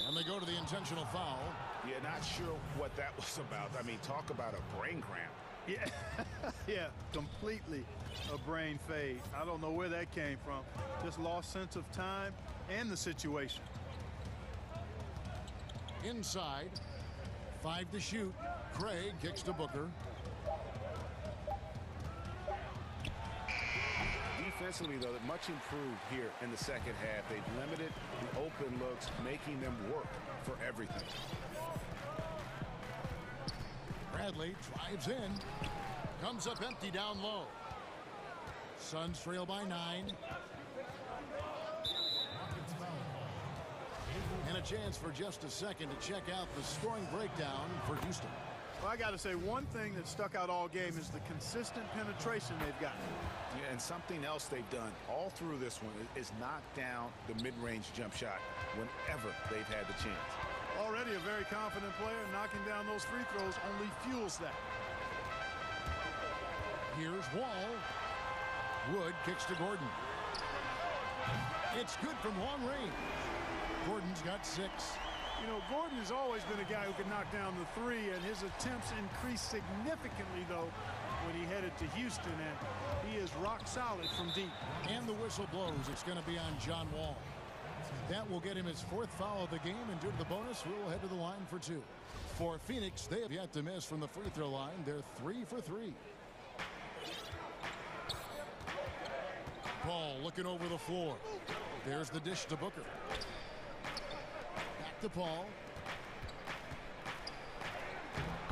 And they go to the intentional foul. Yeah, not sure what that was about. I mean, talk about a brain cramp. Yeah, yeah, completely a brain fade. I don't know where that came from. Just lost sense of time and the situation. Inside. 5 to shoot. Craig kicks to Booker. defensively, though, much improved here in the second half. They've limited the open looks, making them work for everything. Bradley drives in. Comes up empty down low. Suns trail by 9. And a chance for just a second to check out the scoring breakdown for Houston. Well, I got to say, one thing that stuck out all game is the consistent penetration they've gotten. Yeah, and something else they've done all through this one is knock down the mid-range jump shot whenever they've had the chance. Already a very confident player. Knocking down those free throws only fuels that. Here's Wall. Wood kicks to Gordon. It's good from long range. Gordon's got 6. You know, Gordon has always been a guy who can knock down the 3, and his attempts increased significantly, though, when he headed to Houston, and he is rock solid from deep. And the whistle blows. It's going to be on John Wall. That will get him his 4th foul of the game, and due to the bonus, we'll head to the line for 2. For Phoenix, they have yet to miss from the free throw line. They're 3 for 3. Ball looking over the floor. There's the dish to Booker. Back to Paul.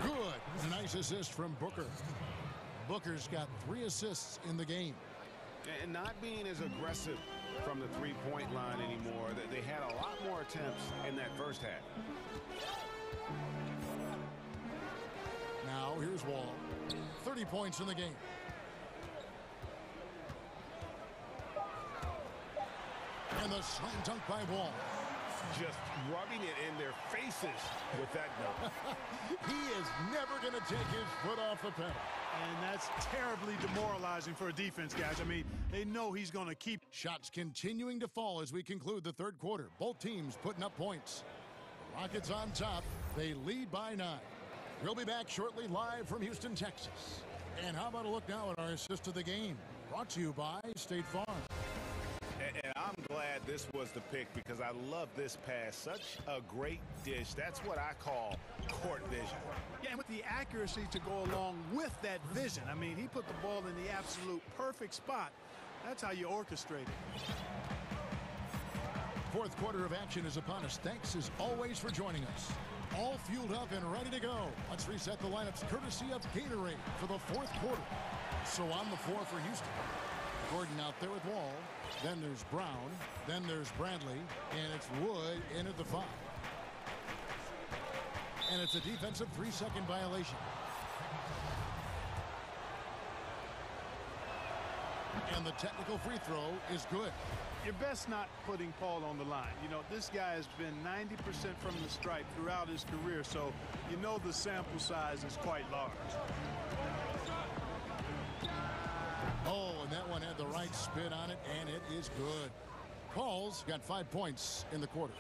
Good. Nice assist from Booker. Booker's got 3 assists in the game. And not being as aggressive from the three-point line anymore. They had a lot more attempts in that first half. Now here's Wall. 30 points in the game. And the slam dunk by Wall. Just rubbing it in their faces with that dunk. He is never going to take his foot off the pedal. And that's terribly demoralizing for a defense, guys. I mean, they know he's going to keep. Shots continuing to fall as we conclude the third quarter. Both teams putting up points. The Rockets on top. They lead by 9. We'll be back shortly live from Houston, Texas. And how about a look now at our assist of the game? Brought to you by State Farm. And I'm glad this was the pick because I love this pass. Such a great dish. That's what I call court vision. Yeah, and with the accuracy to go along with that vision. I mean, he put the ball in the absolute perfect spot. That's how you orchestrate it. Fourth quarter of action is upon us. Thanks as always for joining us. All fueled up and ready to go. Let's reset the lineups courtesy of Gatorade for the fourth quarter. So on the floor for Houston. Gordon out there with Wall. Then there's Brown. Then there's Bradley. And it's Wood in at the 5. And it's a defensive 3-second violation. And the technical free throw is good. You're best not putting Paul on the line. You know, this guy has been 90% from the stripe throughout his career, so you know the sample size is quite large. Oh, and that one had the right spin on it, and it is good. Paul's got 5 points in the quarter.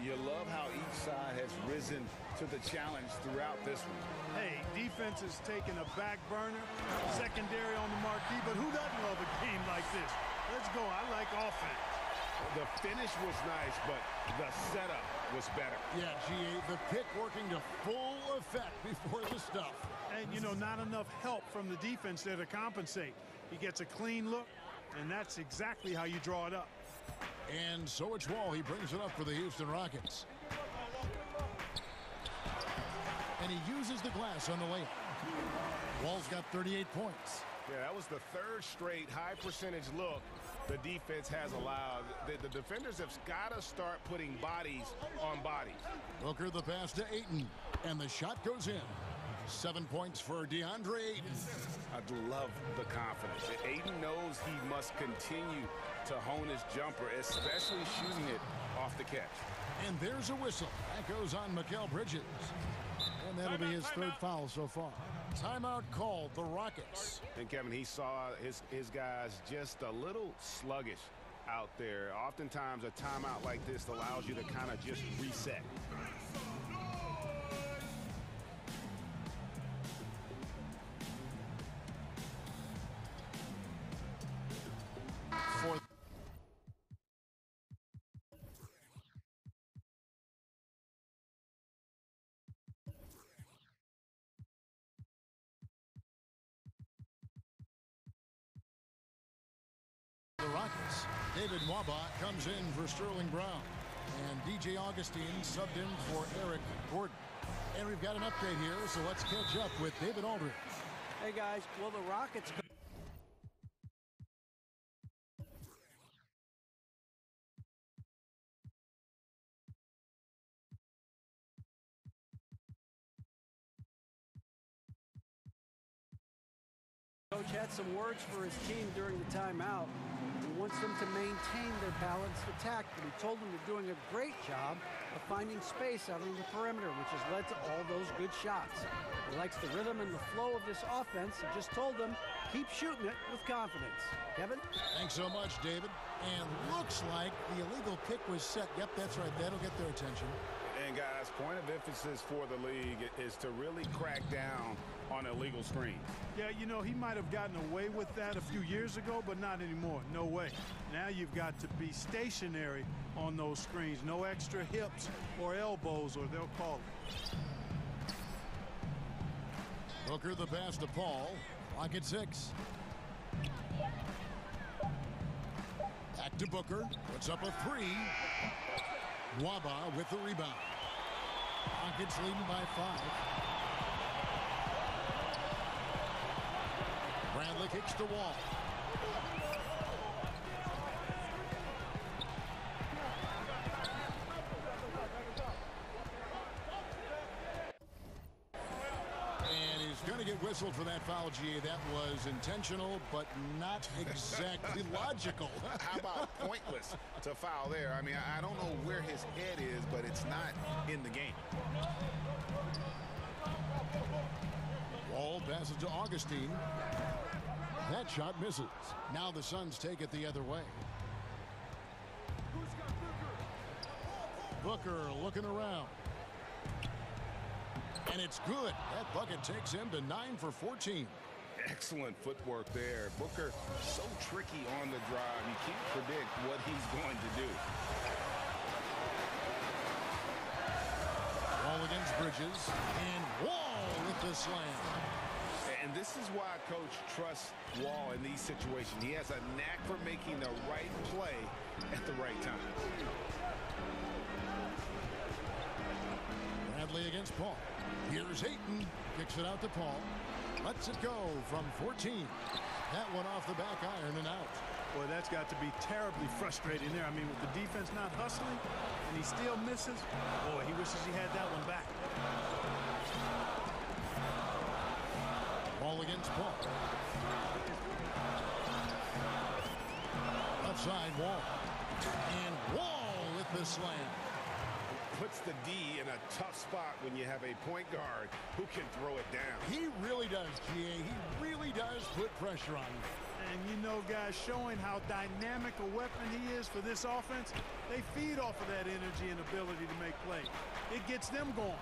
You love how each side has risen to the challenge throughout this one. Hey, defense is taking a back burner, secondary on the marquee, but who doesn't love a game like this? Let's go. I like offense. The finish was nice, but the setup was better. Yeah, GA, the pick working to full effect before the stuff. And, you know, not enough help from the defense there to compensate. He gets a clean look, and that's exactly how you draw it up. And so it's Wall. He brings it up for the Houston Rockets. And he uses the glass on the layup. Wall's got 38 points. Yeah, that was the third straight high percentage look the defense has allowed. The defenders have got to start putting bodies on bodies. Booker the pass to Ayton. And the shot goes in. 7 points for DeAndre Ayton. I love the confidence. Ayton knows he must continue to hone his jumper, especially shooting it off the catch. And there's a whistle. That goes on Mikal Bridges. And that'll be his third foul so far. Timeout called, the Rockets. And Kevin, he saw his guys just a little sluggish out there. Oftentimes a timeout like this allows you to kind of just reset. David Nwaba comes in for Sterling Brown. And DJ Augustine subbed in for Eric Gordon. And we've got an update here, so let's catch up with David Aldridge. Hey, guys. Well, the Rockets... Coach had some words for his team during the timeout. He wants them to maintain their balanced attack, but he told them they're doing a great job of finding space out on the perimeter, which has led to all those good shots. He likes the rhythm and the flow of this offense. He just told them, keep shooting it with confidence. Kevin? Thanks so much, David. And looks like the illegal kick was set. Yep, that's right. That'll get their attention. And guys, point of emphasis for the league is to really crack down on illegal screens. Yeah, you know, he might have gotten away with that a few years ago, but not anymore. No way. Now you've got to be stationary on those screens. No extra hips or elbows, or they'll call it. Booker the pass to Paul. Clock at 6. Back to Booker. Puts up a 3. Nwaba with the rebound. Rockets leading by 5. Bradley kicks to Wall. And he's going to get whistled for that foul, GA. That was intentional, but not exactly logical. How about pointless to foul there? I mean, I don't know where his head is, but it's not in the game. Wall passes to Augustine. That shot misses. Now the Suns take it the other way. Booker looking around. And it's good. That bucket takes him to 9 for 14. Excellent footwork there. Booker so tricky on the drive. You can't predict what he's going to do. Wall against Bridges. And Wall with the slam. And this is why Coach trusts Wall in these situations. He has a knack for making the right play at the right time. Bradley against Paul. Here's Ayton. Kicks it out to Paul. Lets it go from 14. That one off the back iron and out. Boy, that's got to be terribly frustrating there. I mean, with the defense not hustling and he still misses, boy, he wishes he had that one back. Ball against Paul. Left side, Wall. And Wall with the slam. Puts the D in a tough spot when you have a point guard who can throw it down. He really does, GA. He really does put pressure on him. And you know, guys, showing how dynamic a weapon he is for this offense, they feed off of that energy and ability to make plays. It gets them going.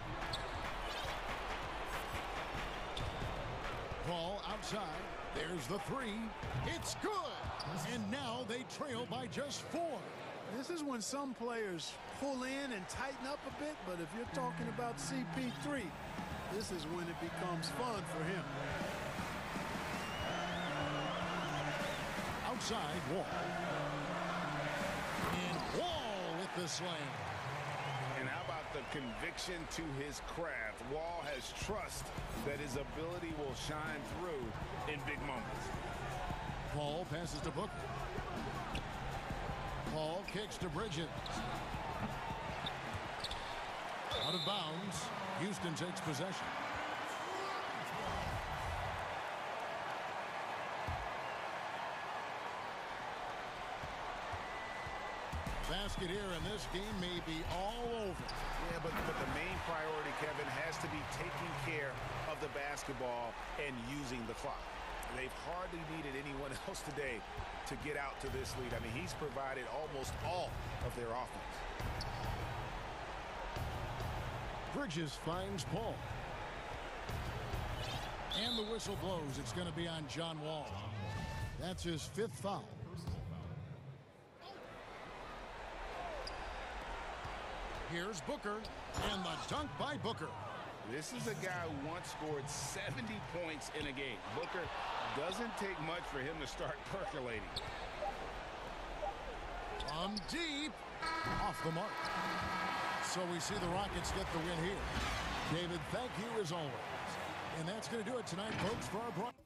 Paul outside. There's the 3. It's good. And now they trail by just 4. This is when some players pull in and tighten up a bit, but if you're talking about CP3, this is when it becomes fun for him. Outside, Wall. And Wall with the slam. And how about the conviction to his craft? Wall has trust that his ability will shine through in big moments. Paul passes to Booker. Paul kicks to Bridges. Out of bounds. Houston takes possession. Basket here, and this game may be all over. Yeah, but the main priority, Kevin, has to be taking care of the basketball and using the clock. They've hardly needed anyone else today to get out to this lead. I mean, he's provided almost all of their offense. Bridges finds Paul. And the whistle blows. It's going to be on John Wall. That's his 5th foul. Here's Booker, and the dunk by Booker. This is a guy who once scored 70 points in a game. Booker doesn't take much for him to start percolating. From deep. Off the mark. So we see the Rockets get the win here. David, thank you as always. And that's going to do it tonight, folks, for our broadcast.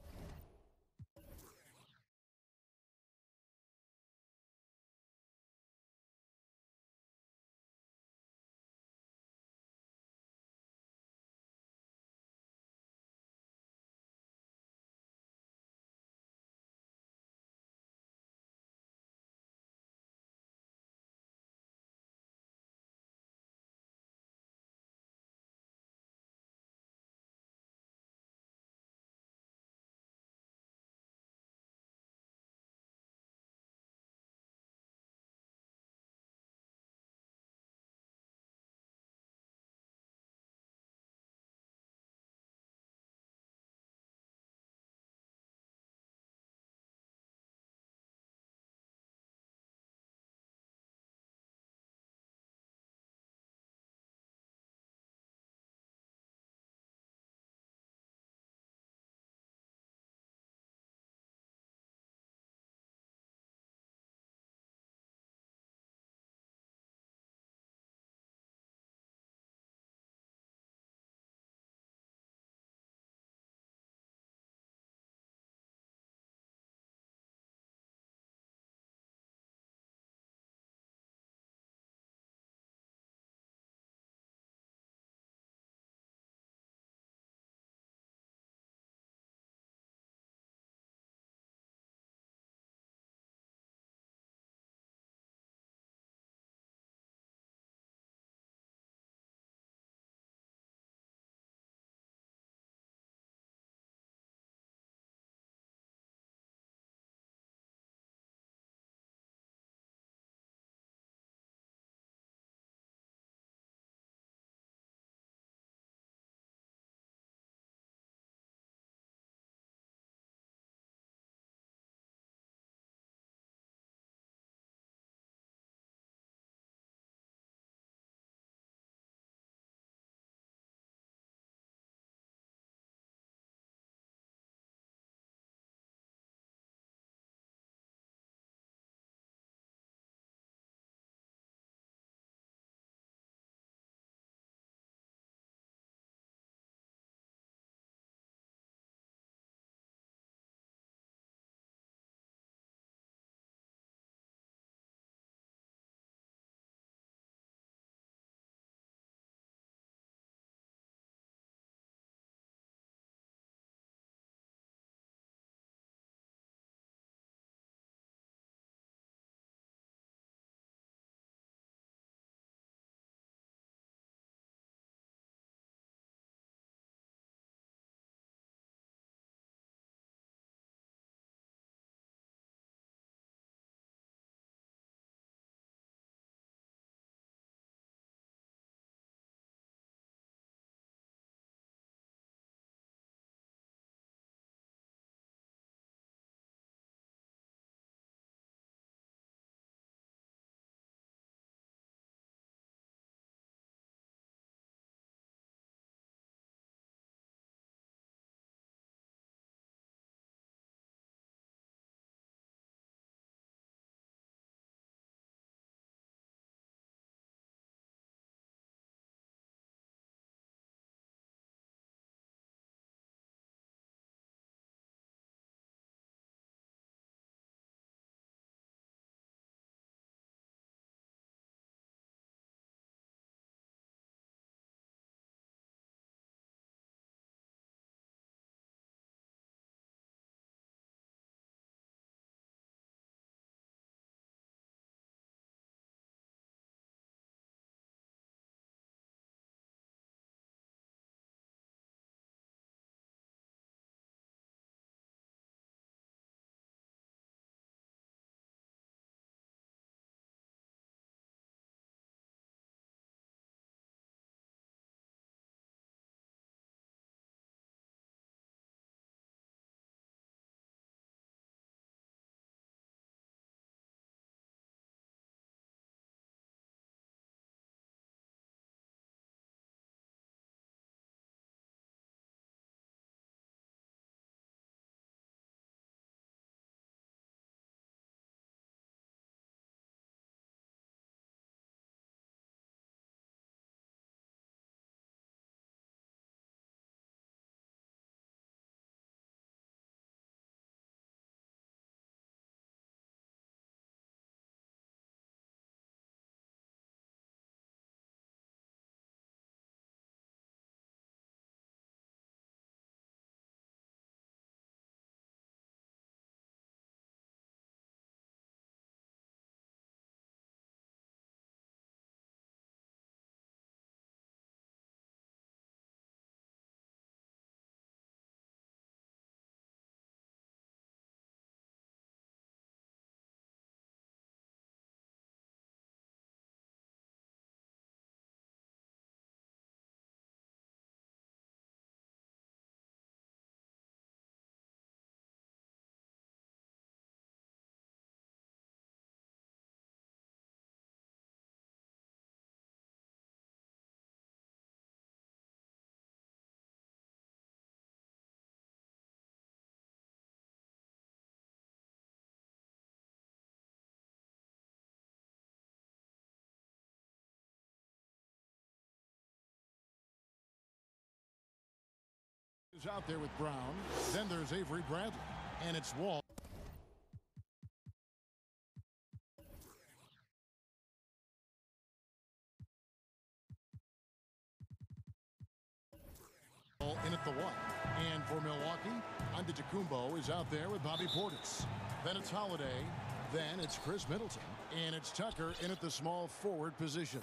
It's out there with Brown. Then there's Avery Bradley. And it's Wall. In at the one. And for Milwaukee, Antetokounmpo is out there with Bobby Portis. Then it's Holiday. Then it's Chris Middleton. And it's Tucker in at the small forward position.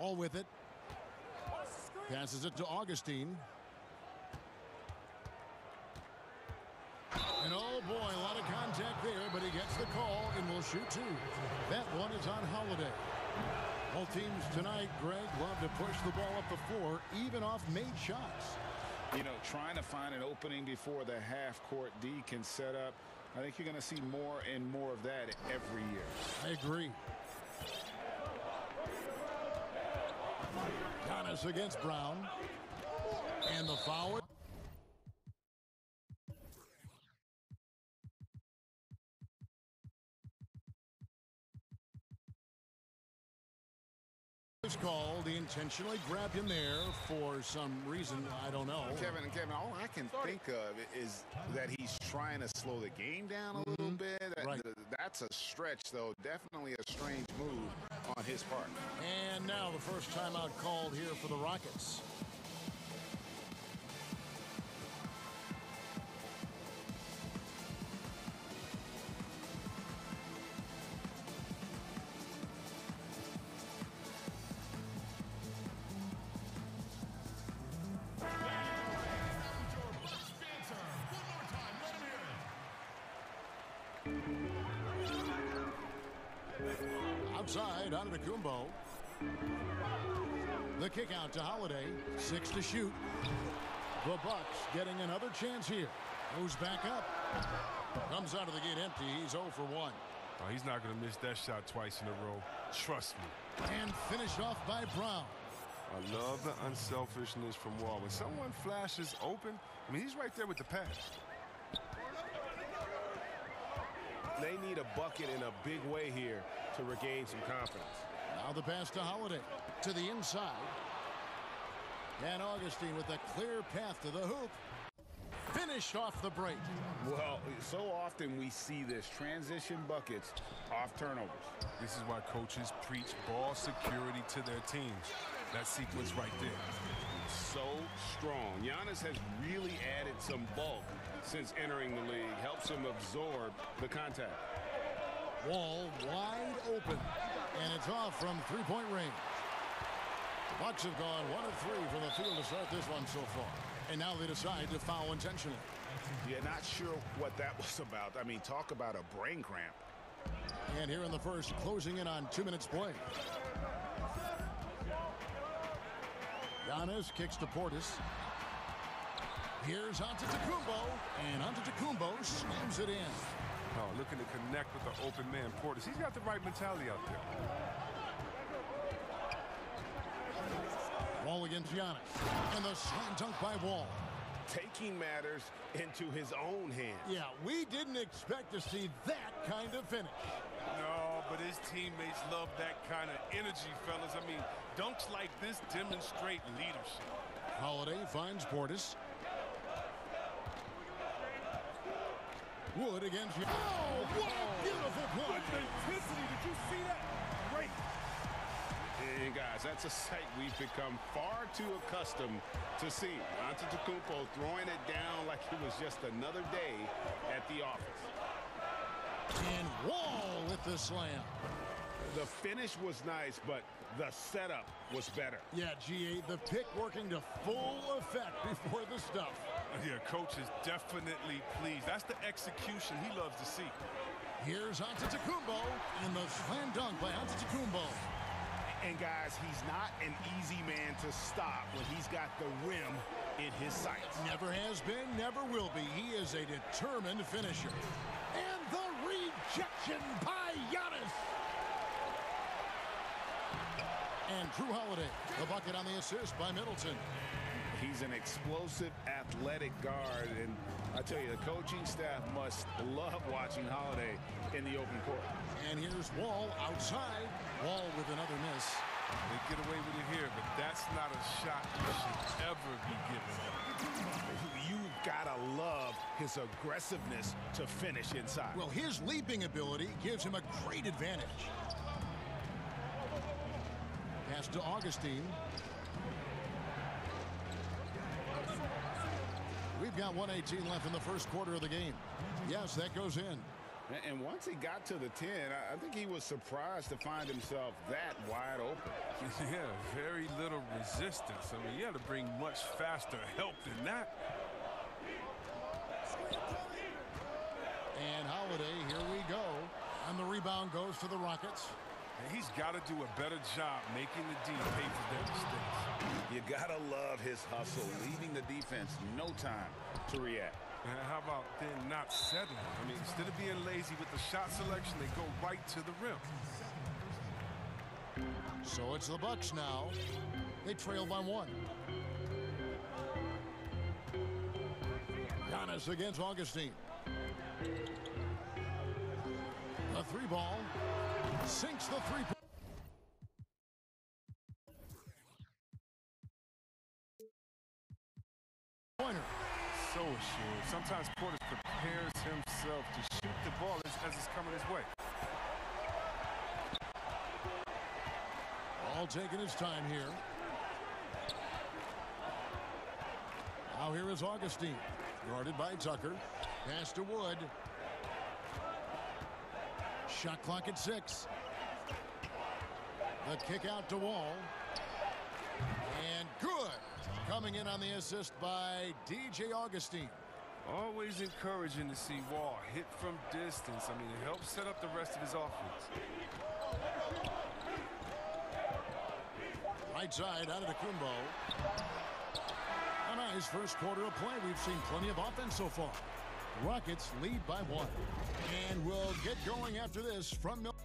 All with it. Passes it to Augustine. And oh boy, a lot of contact there, but he gets the call and will shoot two. That one is on Holiday. Both teams tonight, Greg, love to push the ball up the floor, even off made shots. You know, trying to find an opening before the half-court D can set up. I think you're going to see more and more of that every year. I agree. Giannis against Brown. And the foul. Is called. He intentionally grabbed him there for some reason. I don't know. Kevin, all I can think of is that he's trying to slow the game down a little bit. Right. That's a stretch, though. Definitely a strange move on his part. And now the first timeout called here for the Rockets. Outside, Antetokounmpo. The kick out to Holiday. 6 to shoot. The Bucks getting another chance here. Moves back up. Comes out of the gate empty. He's 0 for 1. Oh, he's not going to miss that shot twice in a row. Trust me. And finished off by Brown. I love the unselfishness from Wall. When someone flashes open, I mean, he's right there with the pass. They need a bucket in a big way here to regain some confidence. Now the pass to Holiday. To the inside. And Augustine with a clear path to the hoop. Finished off the break. Well, so often we see this. Transition buckets off turnovers. This is why coaches preach ball security to their teams. That sequence right there. So strong. Giannis has really added some bulk since entering the league. Helps him absorb the contact. Wall wide open. And it's off from three-point range. The Bucks have gone 1 of 3 from the field to start this one so far. And now they decide to foul intentionally. Yeah, not sure what that was about. I mean, talk about a brain cramp. And here in the first, closing in on 2 minutes play. Giannis kicks to Portis. Here's Antetokounmpo, and Antetokounmpo slams it in. Oh, looking to connect with the open man, Portis. He's got the right mentality out there. Wall against Giannis, and the slam dunk by Wall. Taking matters into his own hands. Yeah, we didn't expect to see that kind of finish. No, but his teammates love that kind of energy, fellas. I mean, dunks like this demonstrate leadership. Holiday finds Portis. Wood against you. Oh, what a beautiful play. Intensity, did you see that? Great. And guys, that's a sight we've become far too accustomed to see. Antetokounmpo throwing it down like it was just another day at the office. And Wall with the slam. The finish was nice, but the setup was better. Yeah, GA, the pick working to full effect before the stuff. Yeah, coach is definitely pleased. That's the execution he loves to see. Here's Antetokounmpo, and the slam dunk by Antetokounmpo. And guys, he's not an easy man to stop when he's got the rim in his sights. Never has been, never will be. He is a determined finisher. And the rejection by Giannis. And Drew Holiday, the bucket on the assist by Middleton. He's an explosive, athletic guard, and I tell you, the coaching staff must love watching Holiday in the open court. And here's Wall outside. Wall with another miss. They get away with it here, but that's not a shot you should ever be given. You've got to love his aggressiveness to finish inside. Well, his leaping ability gives him a great advantage. Pass to Augustine. We've got 1:18 left in the first quarter of the game. Yes, that goes in. And once he got to the 10, I think he was surprised to find himself that wide open. Yeah, very little resistance. I mean, you had to bring much faster help than that. And Holiday, here we go. And the rebound goes to the Rockets. And he's got to do a better job making the D pay for their mistakes. You got to love his hustle, leaving the defense no time to react. And how about then not settling? I mean, instead of being lazy with the shot selection, they go right to the rim. So it's the Bucks now. They trail by 1. Giannis against Augustine. The 3-ball. Sinks the 3-point. Pointer. So assured. Sometimes Portis prepares himself to shoot the ball as it's coming his way. All taking his time here. Now here is Augustine. Guarded by Tucker. Pass to Wood. Shot clock at 6. The kick out to Wall. And good. Coming in on the assist by DJ Augustine. Always encouraging to see Wall hit from distance. I mean, it helps set up the rest of his offense. Right side out of the Kumbo. A nice first quarter of play. We've seen plenty of offense so far. Rockets lead by 1. And we'll get going after this from Milwaukee.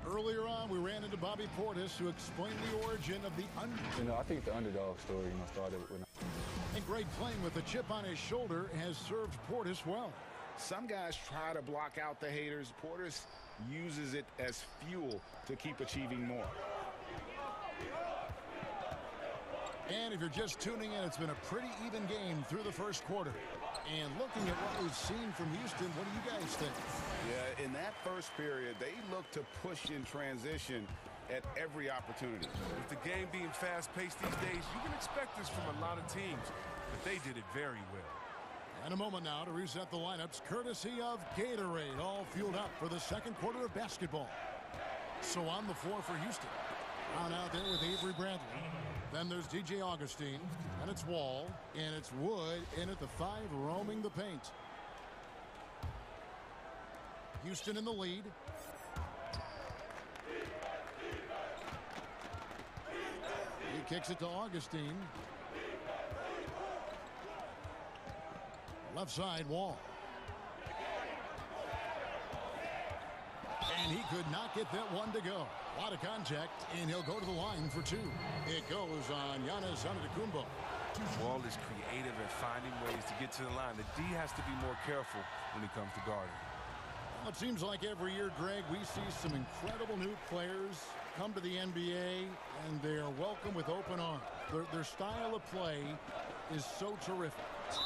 Earlier on, we ran into Bobby Portis to explain the origin of the I think the underdog story, started when And Greg playing with a chip on his shoulder has served Portis well. Some guys try to block out the haters. Portis uses it as fuel to keep achieving more. And if you're just tuning in, it's been a pretty even game through the first quarter. And looking at what we've seen from Houston, what do you guys think? Yeah, in that first period, they look to push in transition at every opportunity. With the game being fast-paced these days, you can expect this from a lot of teams, but they did it very well. And a moment now to reset the lineups, courtesy of Gatorade, all fueled up for the second quarter of basketball. So on the floor for Houston. On out there with Avery Bradley. Then there's DJ Augustine, and it's Wall, and it's Wood in at the 5, roaming the paint. Houston in the lead. He kicks it to Augustine. Left side, Wall. And he could not get that one to go. A lot of contact, and he'll go to the line for 2. It goes on Giannis Antetokounmpo. Wall is creative at finding ways to get to the line. The D has to be more careful when it comes to guarding. Well, it seems like every year, Greg, we see some incredible new players come to the NBA, and they are welcome with open arms. Their style of play is so terrific.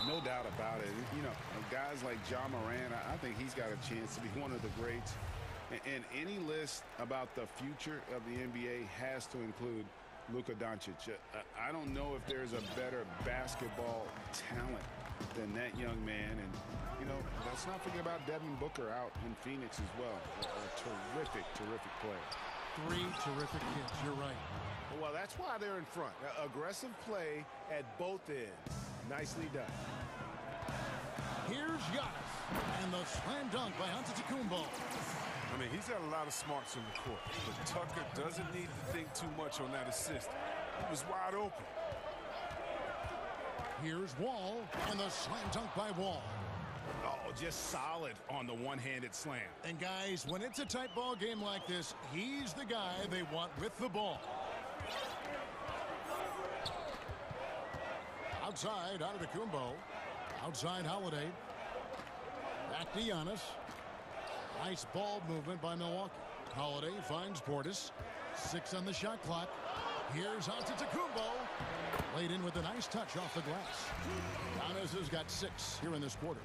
No doubt about it. You know, guys like Ja Morant, I think he's got a chance to be one of the greats. And any list about the future of the NBA has to include Luka Doncic. I don't know if there's a better basketball talent than that young man. And, you know, let's not forget about Devin Booker out in Phoenix as well. A terrific, terrific player. 3 terrific hits. You're right. Well, that's why they're in front. Aggressive play at both ends. Nicely done. Here's Giannis. And the slam dunk by Antetokounmpo. I mean, he's got a lot of smarts in the court, but Tucker doesn't need to think too much on that assist. He was wide open. Here's Wall, and the slam dunk by Wall. Oh, just solid on the one-handed slam. And guys, when it's a tight ball game like this, he's the guy they want with the ball. Outside, Antetokounmpo. Outside, Holiday. Back to Giannis. Nice ball movement by Milwaukee. Holiday finds Portis. 6 on the shot clock. Here's Antetokounmpo. Laid in with a nice touch off the glass. Giannis has got 6 here in this quarter.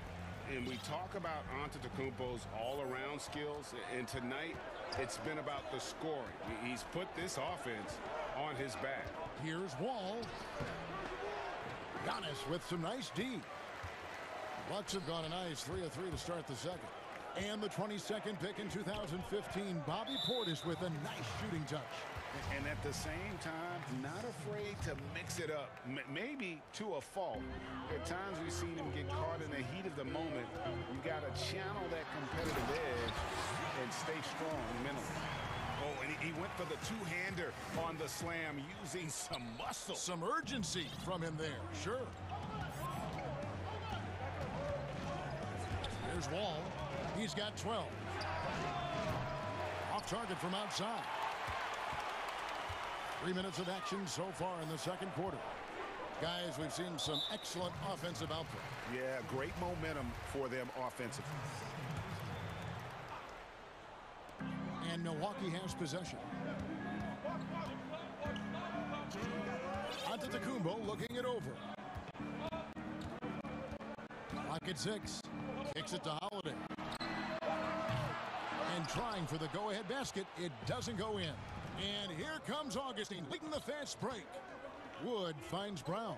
And we talk about Antetokounmpo's all-around skills, and tonight it's been about the scoring. He's put this offense on his back. Here's Wall. Giannis with some nice D. Bucks have gone a nice 3 of 3 to start the second. And the 22nd pick in 2015, Bobby Portis with a nice shooting touch. And at the same time, not afraid to mix it up, maybe to a fault. At times we've seen him get caught in the heat of the moment. You got to channel that competitive edge and stay strong mentally. Oh, and he went for the two-hander on the slam using some muscle. Some urgency from him there, sure. Here's Wall. He's got 12. Off target from outside. 3 minutes of action so far in the second quarter. Guys, we've seen some excellent offensive output. Yeah, great momentum for them offensively. And Milwaukee has possession. Antetokounmpo looking it over. Clock at 6. Kicks it to Holiday. And trying for the go-ahead basket. It doesn't go in. And here comes Augustine leading the fast break. Wood finds Brown.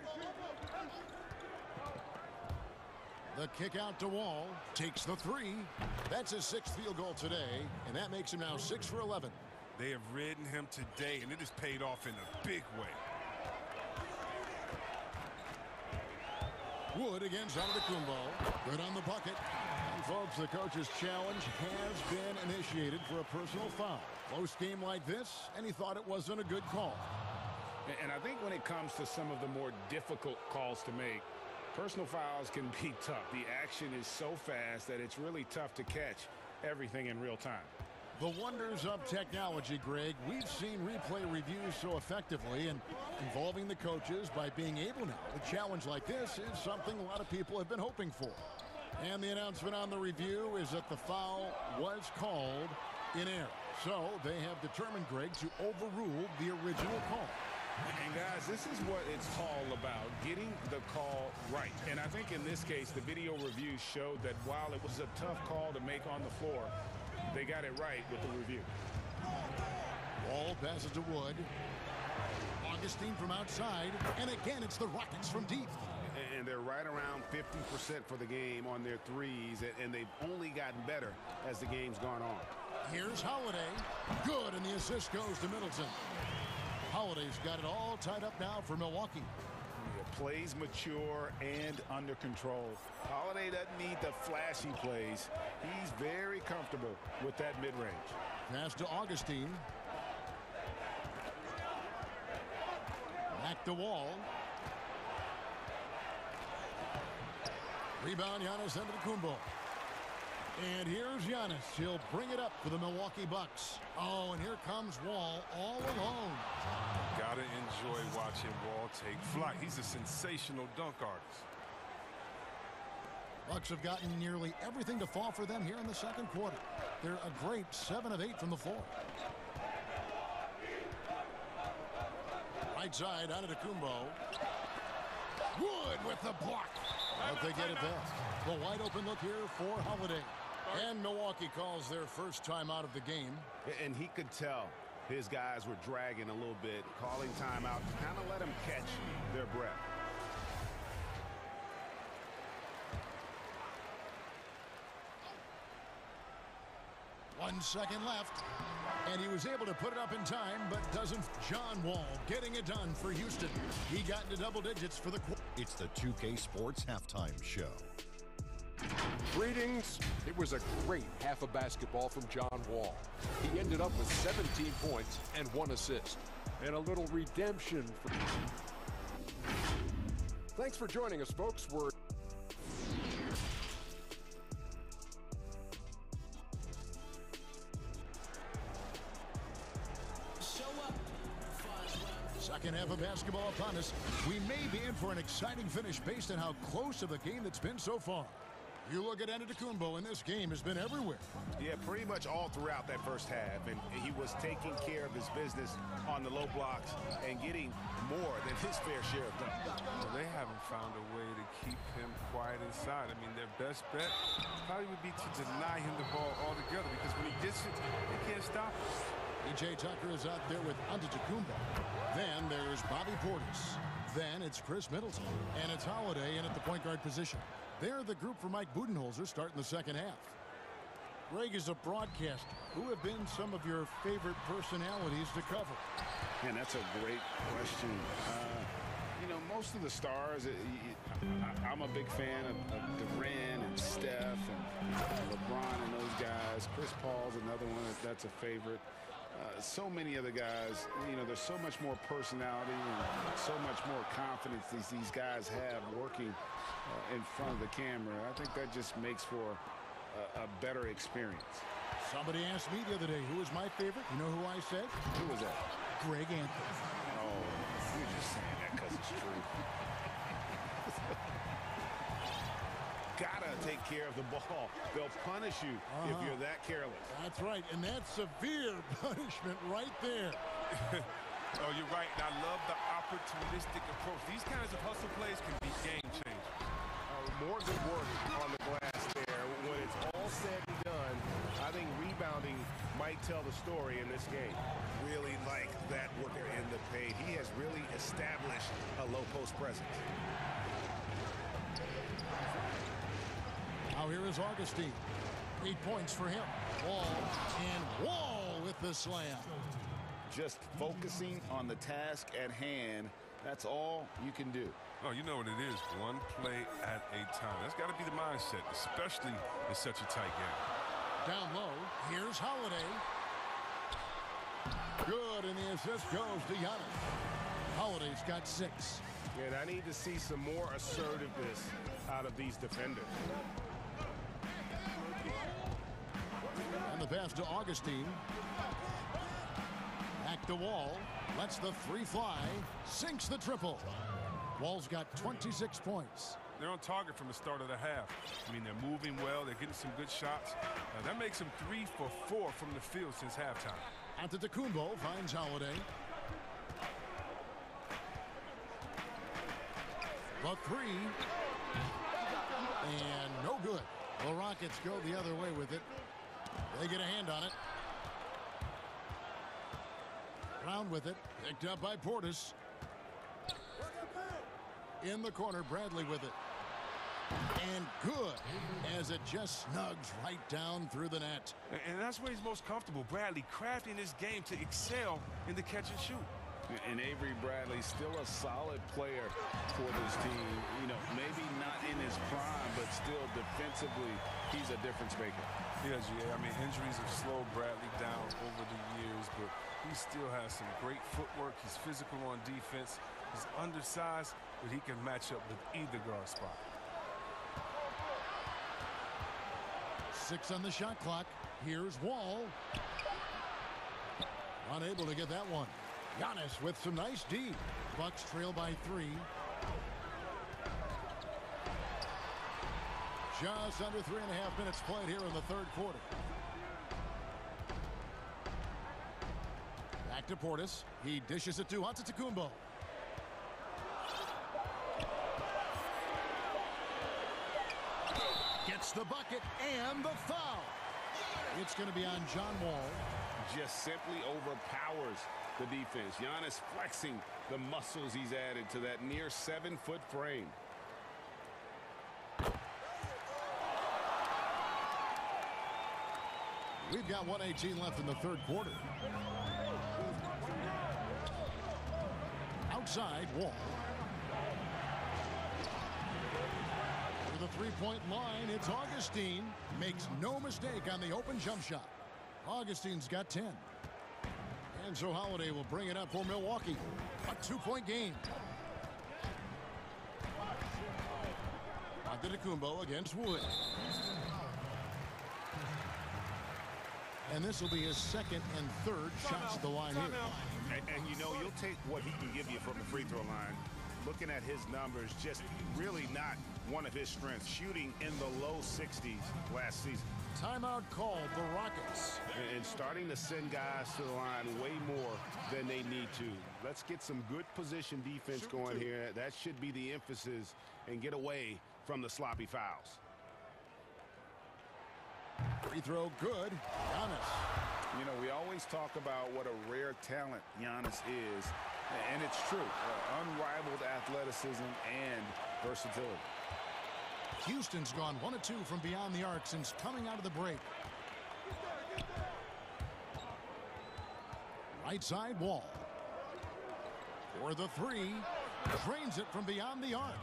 The kick out to Wall. Takes the 3. That's his 6th field goal today. And that makes him now 6 for 11. They have ridden him today, and it has paid off in a big way. Wood against Antetokounmpo. Good on the bucket. And folks, the coach's challenge has been initiated for a personal foul. Close game like this, and he thought it wasn't a good call. And I think when it comes to some of the more difficult calls to make, personal fouls can be tough. The action is so fast that it's really tough to catch everything in real time. The wonders of technology, Greg. We've seen replay reviews so effectively, and involving the coaches by being able now to challenge like this is something a lot of people have been hoping for. And the announcement on the review is that the foul was called in error. So they have determined, Greg, to overrule the original call. And guys, this is what it's all about, getting the call right. And I think in this case, the video review showed that while it was a tough call to make on the floor, they got it right with the review. Wall passes to Wood. Augustine from outside. And again, it's the Rockets from deep. And they're right around 50% for the game on their threes, and they've only gotten better as the game's gone on. Here's Holiday. Good, and the assist goes to Middleton. Holiday's got it all tied up now for Milwaukee. Yeah, plays mature and under control. Holiday doesn't need the flashy plays. He's very comfortable with that mid-range. Pass to Augustine. Back to Wall. Rebound, Giannis Antetokounmpo. And here's Giannis. He'll bring it up for the Milwaukee Bucks. Oh, and here comes Wall all alone. Gotta enjoy watching Wall take flight. He's a sensational dunk artist. Bucks have gotten nearly everything to fall for them here in the second quarter. They're a great 7 of 8 from the floor. Right side, Antetokounmpo. Wood with the block. But they get it back. The wide open look here for Holiday. And Milwaukee calls their first time out of the game. And he could tell his guys were dragging a little bit, calling timeout, kind of let them catch their breath. One second left. And he was able to put it up in time, but doesn't. John Wall getting it done for Houston. He got into double digits for the quarter. It's the 2K Sports Halftime Show. Greetings. It was a great half of basketball from John Wall. He ended up with 17 points and 1 assist. And a little redemption for... Thanks for joining us, folks. We're... Second half of basketball upon us. We may be in for an exciting finish based on how close of a game that's been so far. You look at Antetokounmpo, and this game has been everywhere. Yeah, pretty much all throughout that first half. And he was taking care of his business on the low blocks and getting more than his fair share of dunks. Well, they haven't found a way to keep him quiet inside. I mean, their best bet probably would be to deny him the ball altogether, because when he gets it, they can't stop him. P.J. Tucker is out there with Antetokounmpo. Then there's Bobby Portis. Then it's Chris Middleton. And it's Holiday in at the point guard position. They're the group for Mike Budenholzer starting the second half. Greg is a broadcaster. Who have been some of your favorite personalities to cover? Man, that's a great question. You know, most of the stars, I'm a big fan of Durant and Steph and LeBron and those guys. Chris Paul's another one that's a favorite. So many of the guys, you know, there's so much more personality and so much more confidence these guys have working in front of the camera. I think that just makes for a better experience. Somebody asked me the other day, who is my favorite? You know who I said? Who was that? Greg Anthony. Oh, you're just saying that because it's true. Gotta take care of the ball. They'll punish you if you're that careless. That's right, and that's severe punishment right there. Oh, you're right. And I love the opportunistic approach. These kinds of hustle plays can be game changers. More good work on the glass there. When it's all said and done, I think rebounding might tell the story in this game. Really like that worker in the paint. He has really established a low post presence. Now here is Augustine. 8 points for him. Wall and Wall with the slam. Just focusing on the task at hand. That's all you can do. Oh, you know what it is. One play at a time. That's got to be the mindset, especially in such a tight game. Down low, here's Holiday. Good, and the assist goes to Giannis. Holiday's got 6. And I need to see some more assertiveness out of these defenders. And the pass to Augustine. Back to Wall. Lets the 3 fly. Sinks the triple. Wall's got 26 points. They're on target from the start of the half. I mean, they're moving well. They're getting some good shots. That makes them 3 for 4 from the field since halftime. Antetokounmpo finds Holiday. The 3. And no good. The Rockets go the other way with it. They get a hand on it. Brown with it. Picked up by Portis. In the corner, Bradley with it. And good, as it just snugs right down through the net. And that's where he's most comfortable. Bradley crafting his game to excel in the catch and shoot. And Avery Bradley still a solid player for this team. You know, maybe not in his prime, but still defensively, he's a difference maker. Yeah, GA. I mean, injuries have slowed Bradley down over the years, but he still has some great footwork. He's physical on defense. He's undersized, but he can match up with either guard spot. 6 on the shot clock. Here's Wall. Unable to get that one. Giannis with some nice D. Bucks trail by 3. Just under 3.5 minutes played here in the third quarter. Back to Portis. He dishes it to Antetokounmpo. Gets the bucket and the foul. It's going to be on John Wall. Just simply overpowers the defense. Giannis flexing the muscles he's added to that near 7-foot frame. We've got 1:18 left in the third quarter. Outside, Wall. To the three-point line, it's Augustine. Makes no mistake on the open jump shot. Augustine's got 10. And so Holiday will bring it up for Milwaukee. A 2-point game. Antetokounmpo against Wood. And this will be his second and third shots at the line here. And you know, you'll take what he can give you from the free throw line. Looking at his numbers, just really not one of his strengths, shooting in the low 60s last season. Timeout called the Rockets. And starting to send guys to the line way more than they need to. Let's get some good position defense going here. That should be the emphasis, and get away from the sloppy fouls. Free throw good. Giannis. You know, we always talk about what a rare talent Giannis is, and it's true. Unrivaled athleticism and versatility. Houston's gone 1 of 2 from beyond the arc since coming out of the break. Right side Wall. For the three. Drains it from beyond the arc.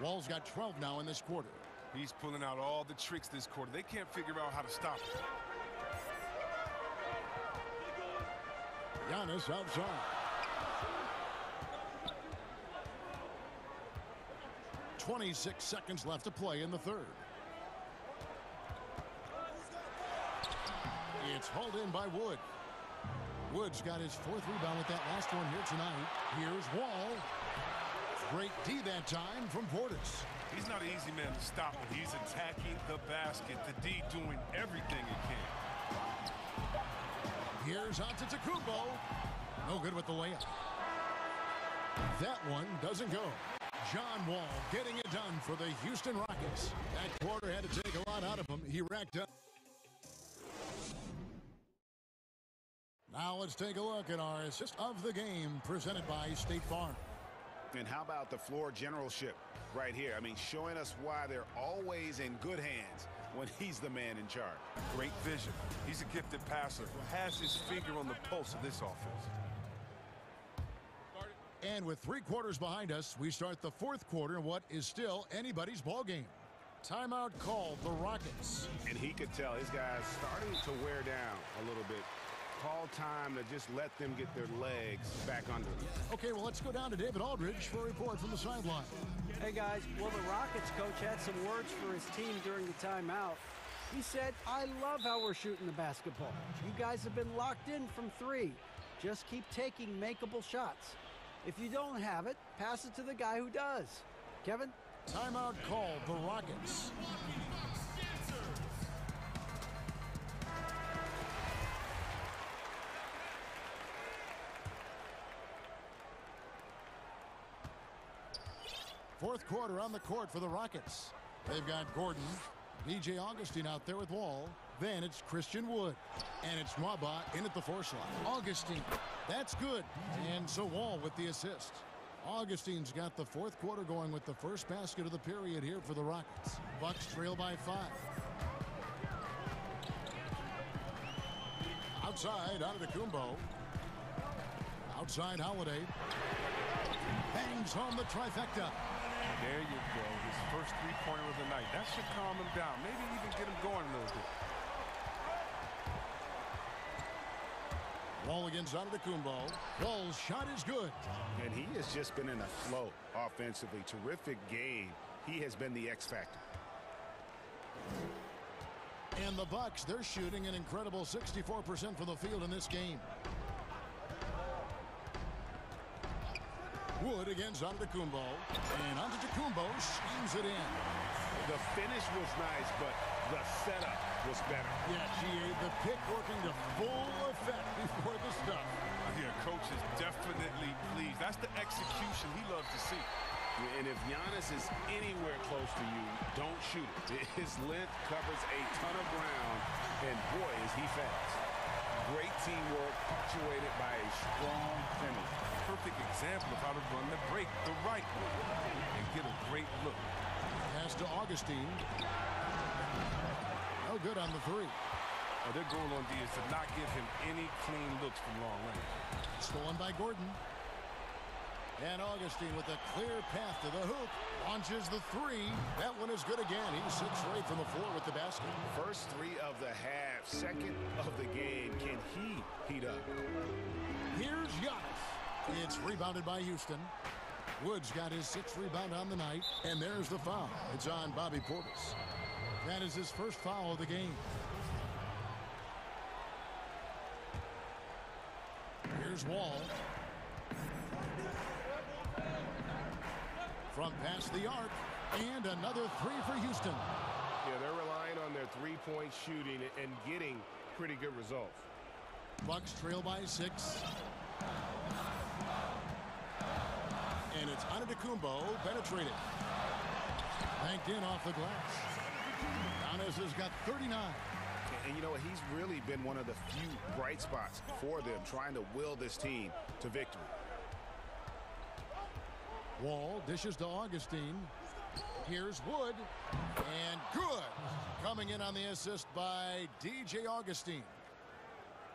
Wall's got 12 now in this quarter. He's pulling out all the tricks this quarter. They can't figure out how to stop him. Giannis outside. .26 seconds left to play in the third. It's hauled in by Wood. Wood's got his 4th rebound with that last one here tonight. Here's Wall. Great D that time from Portis. He's not an easy man to stop, but he's attacking the basket. The D doing everything he can. Here's Antetokounmpo. No good with the layup. That one doesn't go. John Wall getting it done for the Houston Rockets. That quarter had to take a lot out of him. He racked up. Now let's take a look at our assist of the game presented by State Farm. And how about the floor generalship right here? I mean, showing us why they're always in good hands when he's the man in charge. Great vision. He's a gifted passer who has his finger on the pulse of this offense. And with 3 quarters behind us, we start the 4th quarter in what is still anybody's ball game. Timeout called the Rockets. And he could tell his guys starting to wear down a little bit. Call time to just let them get their legs back under them. Okay, well, let's go down to David Aldridge for a report from the sideline. Hey, guys. Well, the Rockets coach had some words for his team during the timeout. He said, I love how we're shooting the basketball. You guys have been locked in from 3. Just keep taking makeable shots. If you don't have it, pass it to the guy who does. Kevin? Timeout called the Rockets. Fourth quarter on the court for the Rockets. They've got Gordon, DJ Augustine out there with Wall. Then it's Christian Wood. And it's Nwaba in at the 4 slot. Augustine. That's good. And so Wall with the assist. Augustine's got the 4th quarter going with the first basket of the period here for the Rockets. Bucks trail by 5. Outside, Antetokounmpo. Outside, Holiday. Bangs home the trifecta. There you go. His first 3-pointer of the night. That should calm him down. Maybe even get him going a little bit. Wall against Antetokounmpo. Wall's shot is good. And he has just been in a flow offensively. Terrific game. He has been the X factor. And the Bucks, they're shooting an incredible 64% from the field in this game. Wood against Antetokounmpo. And Antetokounmpo slams it in. The finish was nice, but the setup was better. Yeah, the pick working to full effect before the stuff. Yeah, coach is definitely pleased. That's the execution he loves to see. And if Giannis is anywhere close to you, don't shoot it. His length covers a ton of ground, and boy, is he fast. Great teamwork, punctuated by a strong finish. Perfect example of how to run the break the right way and get a great look. Pass to Augustine. No good on the 3. Their goal on D is to not give him any clean looks from long range. Stolen by Gordon. And Augustine with a clear path to the hoop. Launches the 3. That one is good again. He sits right from the floor with the basket. First 3 of the half. Second of the game. Can he heat up? Here's Giannis. It's rebounded by Houston. Wood's got his 6th rebound on the night. And there's the foul. It's on Bobby Portis. That is his first foul of the game. Here's Wall. From past the arc. And another three for Houston. Yeah, they're relying on their three-point shooting and getting pretty good results. Bucks trail by 6. And it's Antetokounmpo penetrated. Banked in off the glass. Giannis has got 39. And you know what? He's really been one of the few bright spots for them, trying to will this team to victory. Wall dishes to Augustine. Here's Wood. And good. Coming in on the assist by DJ Augustine.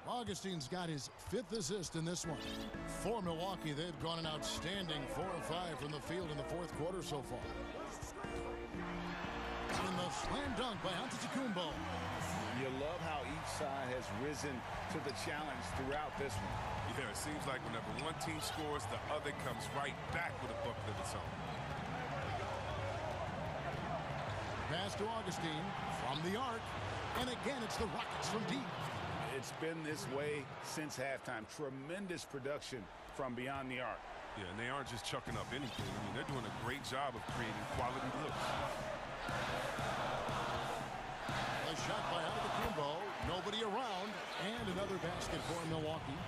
Augustine's got his 5th assist in this one. For Milwaukee, they've gone an outstanding 4 of 5 from the field in the 4th quarter so far. And the slam dunk by Antetokounmpo. You love how each side has risen to the challenge throughout this one. Yeah, it seems like whenever one team scores, the other comes right back with a bucket of its own. Pass to Augustine from the arc. And again, it's the Rockets from deep. It's been this way since halftime. Tremendous production from beyond the arc. Yeah, and they aren't just chucking up anything. I mean, they're doing a great job of creating quality looks. A shot by Antetokounmpo. Nobody around. And another basket for Milwaukee.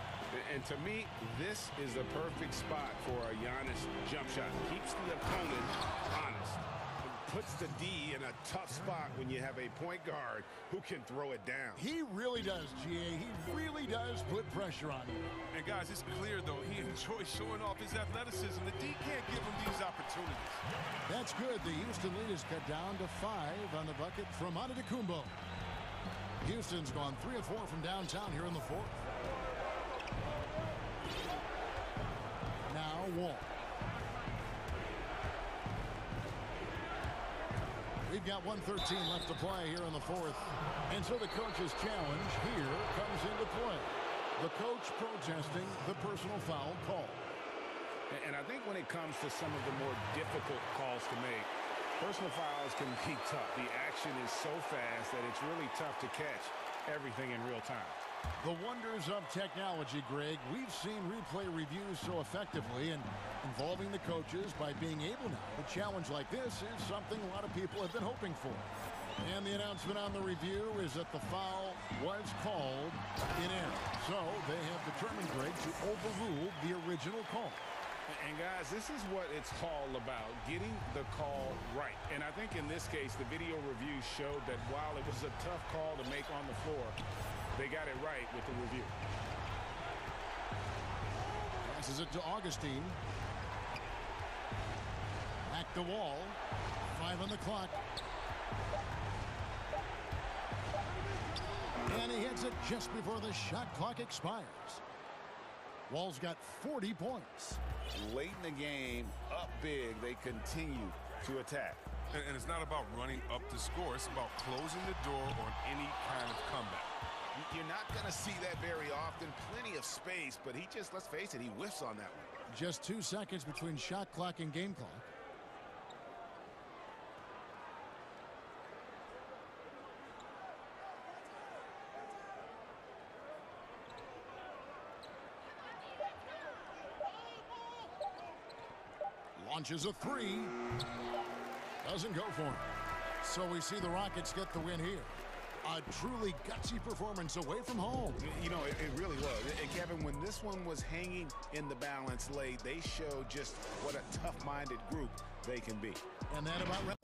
And to me, this is the perfect spot for a Giannis jump shot. Keeps the opponent honest. Puts the D in a tough spot when you have a point guard who can throw it down. He really does, GA. He really does put pressure on him. And guys, it's clear, though, he enjoys showing off his athleticism. The D can't give him these opportunities. That's good. The Houston lead is cut down to 5 on the bucket from Antetokounmpo. Houston's gone 3 of 4 from downtown here in the 4th. Now Wall. We've got 1:13 left to play here in the 4th. And so the coach's challenge here comes into play. The coach protesting the personal foul call. And I think when it comes to some of the more difficult calls to make, personal fouls can be tough. The action is so fast that it's really tough to catch everything in real time. The wonders of technology, Greg. We've seen replay reviews so effectively, and involving the coaches by being able now to challenge like this is something a lot of people have been hoping for. And the announcement on the review is that the foul was called in error. So they have determined, Greg, to overrule the original call. And guys, this is what it's all about, getting the call right. And I think in this case, the video review showed that while it was a tough call to make on the floor, they got it right with the review. Passes it to Augustine. Back to Wall. 5 on the clock. And he hits it just before the shot clock expires. Wall's got 40 points. Late in the game, up big, they continue to attack. And it's not about running up the score. It's about closing the door on any kind of comeback. You're not going to see that very often. Plenty of space, but he just, let's face it, he whiffs on that one. Just 2 seconds between shot clock and game clock. Launches a 3. Doesn't go for him. So we see the Rockets get the win here. A truly gutsy performance away from home. You know, it really was. And Kevin, when this one was hanging in the balance late, they showed just what a tough-minded group they can be. And that about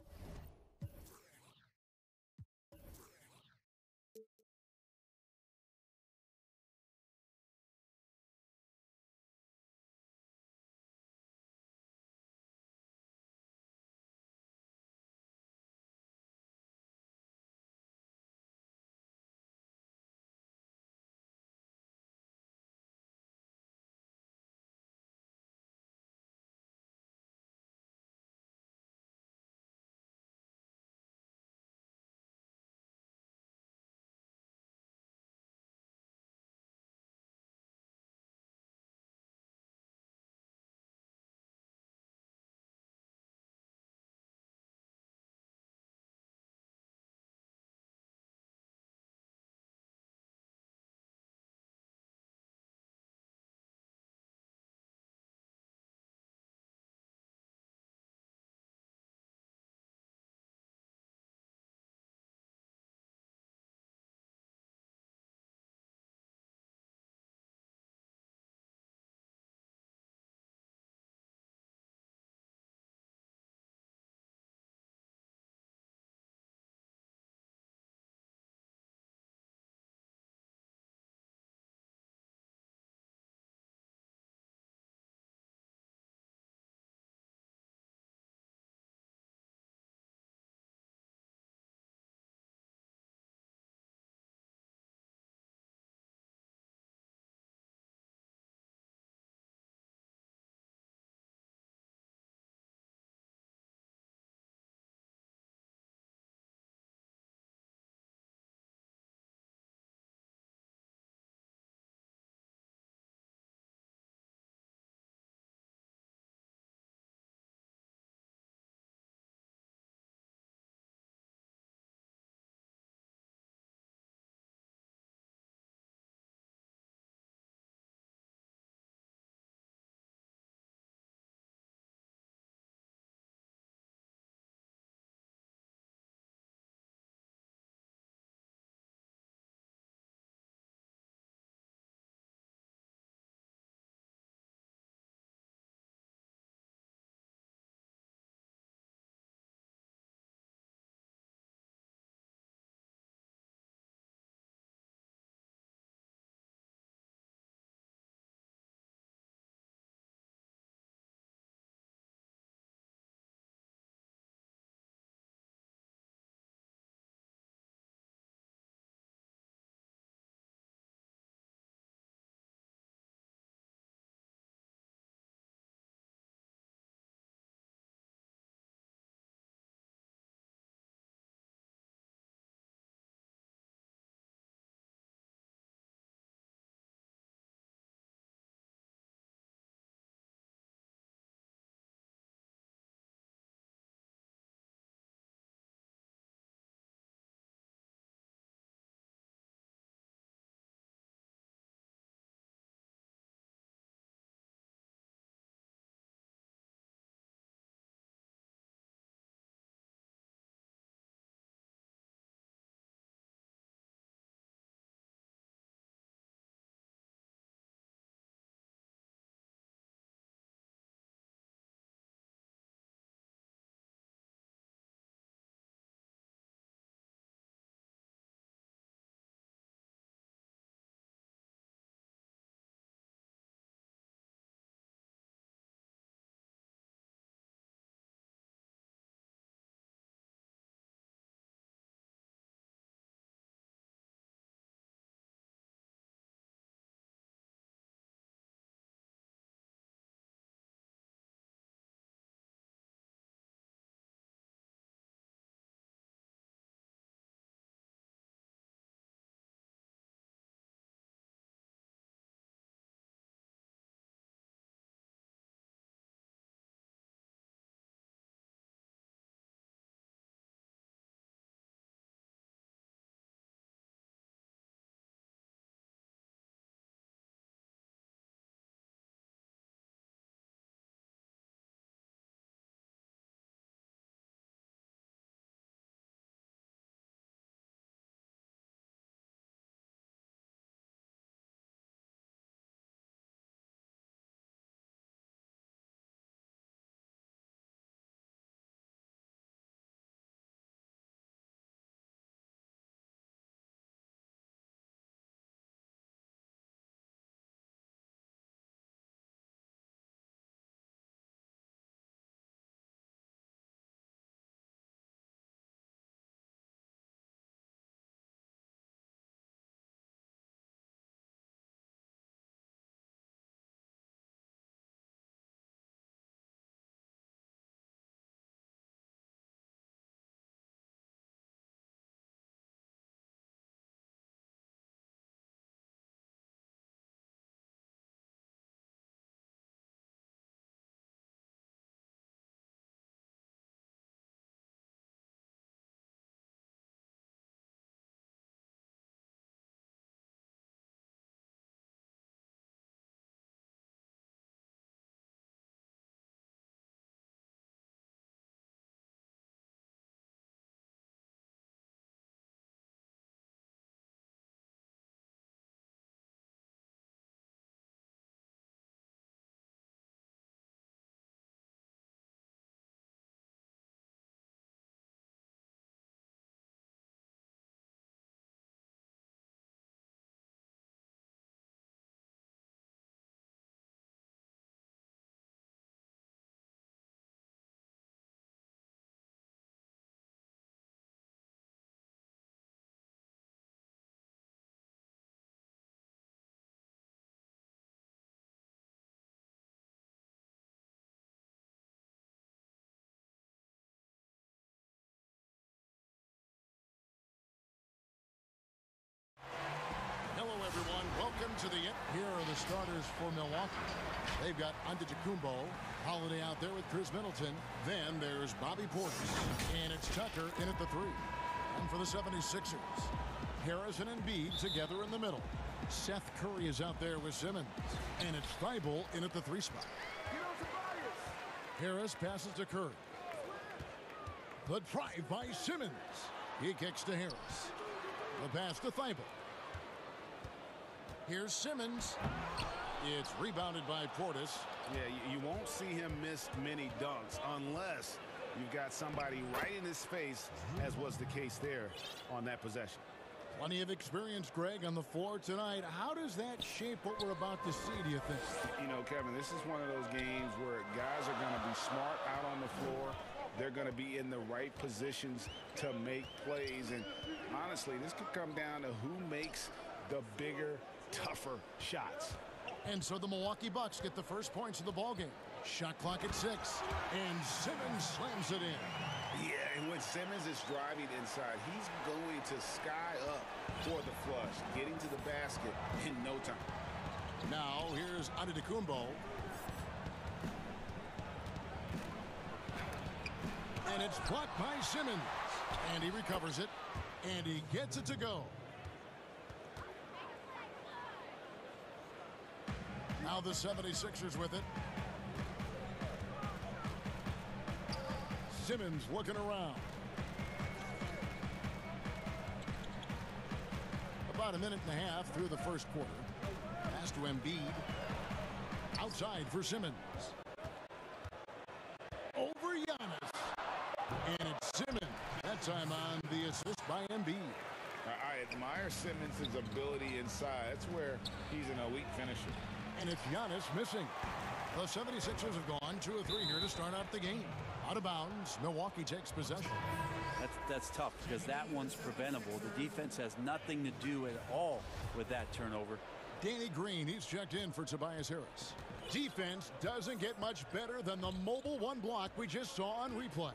to the end. Here are the starters for Milwaukee. They've got Antetokounmpo, Holiday out there with Chris Middleton. Then there's Bobby Portis. And it's Tucker in at the 3. And for the 76ers, Harris and Embiid together in the middle. Seth Curry is out there with Simmons. And it's Thibault in at the 3 spot. Harris passes to Curry. The drive by Simmons. He kicks to Harris. The pass to Thibault. Here's Simmons. It's rebounded by Portis. Yeah, you won't see him miss many dunks unless you've got somebody right in his face, as was the case there on that possession. Plenty of experience, Greg, on the floor tonight. How does that shape what we're about to see, do you think? You know, Kevin, this is one of those games where guys are going to be smart out on the floor. They're going to be in the right positions to make plays. And honestly, this could come down to who makes the bigger, tougher shots. And so the Milwaukee Bucks get the first points of the ballgame. Shot clock at 6. And Simmons slams it in. Yeah, and when Simmons is driving inside, he's going to sky up for the flush, getting to the basket in no time. Now, here's Antetokounmpo. And it's blocked by Simmons. And he recovers it. And he gets it to go. Now the 76ers with it. Simmons looking around. About a minute and a half through the first quarter. Pass to Embiid. Outside for Simmons. Over Giannis. And it's Simmons. That time on the assist by Embiid. I admire Simmons' ability inside. That's where he's an elite finisher. And it's Giannis missing. The 76ers have gone 2 of 3 here to start out the game. Out of bounds, Milwaukee takes possession. That's tough because that one's preventable. The defense has nothing to do at all with that turnover. Danny Green, he's checked in for Tobias Harris. Defense doesn't get much better than the mobile one block we just saw on replay.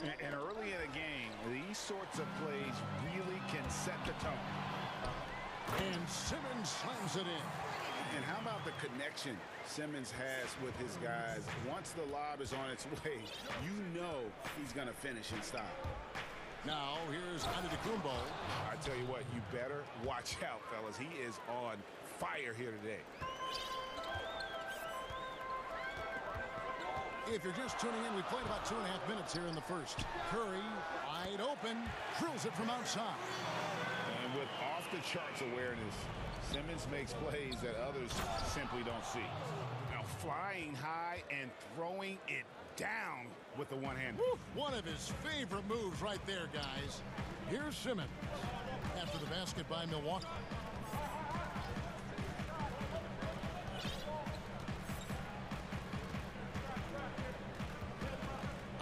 And early in a game, these sorts of plays really can set the tone. And Simmons slams it in. And how about the connection Simmons has with his guys? Once the lob is on its way, you know he's going to finish in style. Now, here's Antetokounmpo. I tell you what, you better watch out, fellas. He is on fire here today. If you're just tuning in, we played about 2.5 minutes here in the first. Curry, wide open, drills it from outside. And with off-the-charts awareness, Simmons makes plays that others simply don't see. Now flying high and throwing it down with the one hand. One of his favorite moves right there, guys. Here's Simmons after the basket by Milwaukee.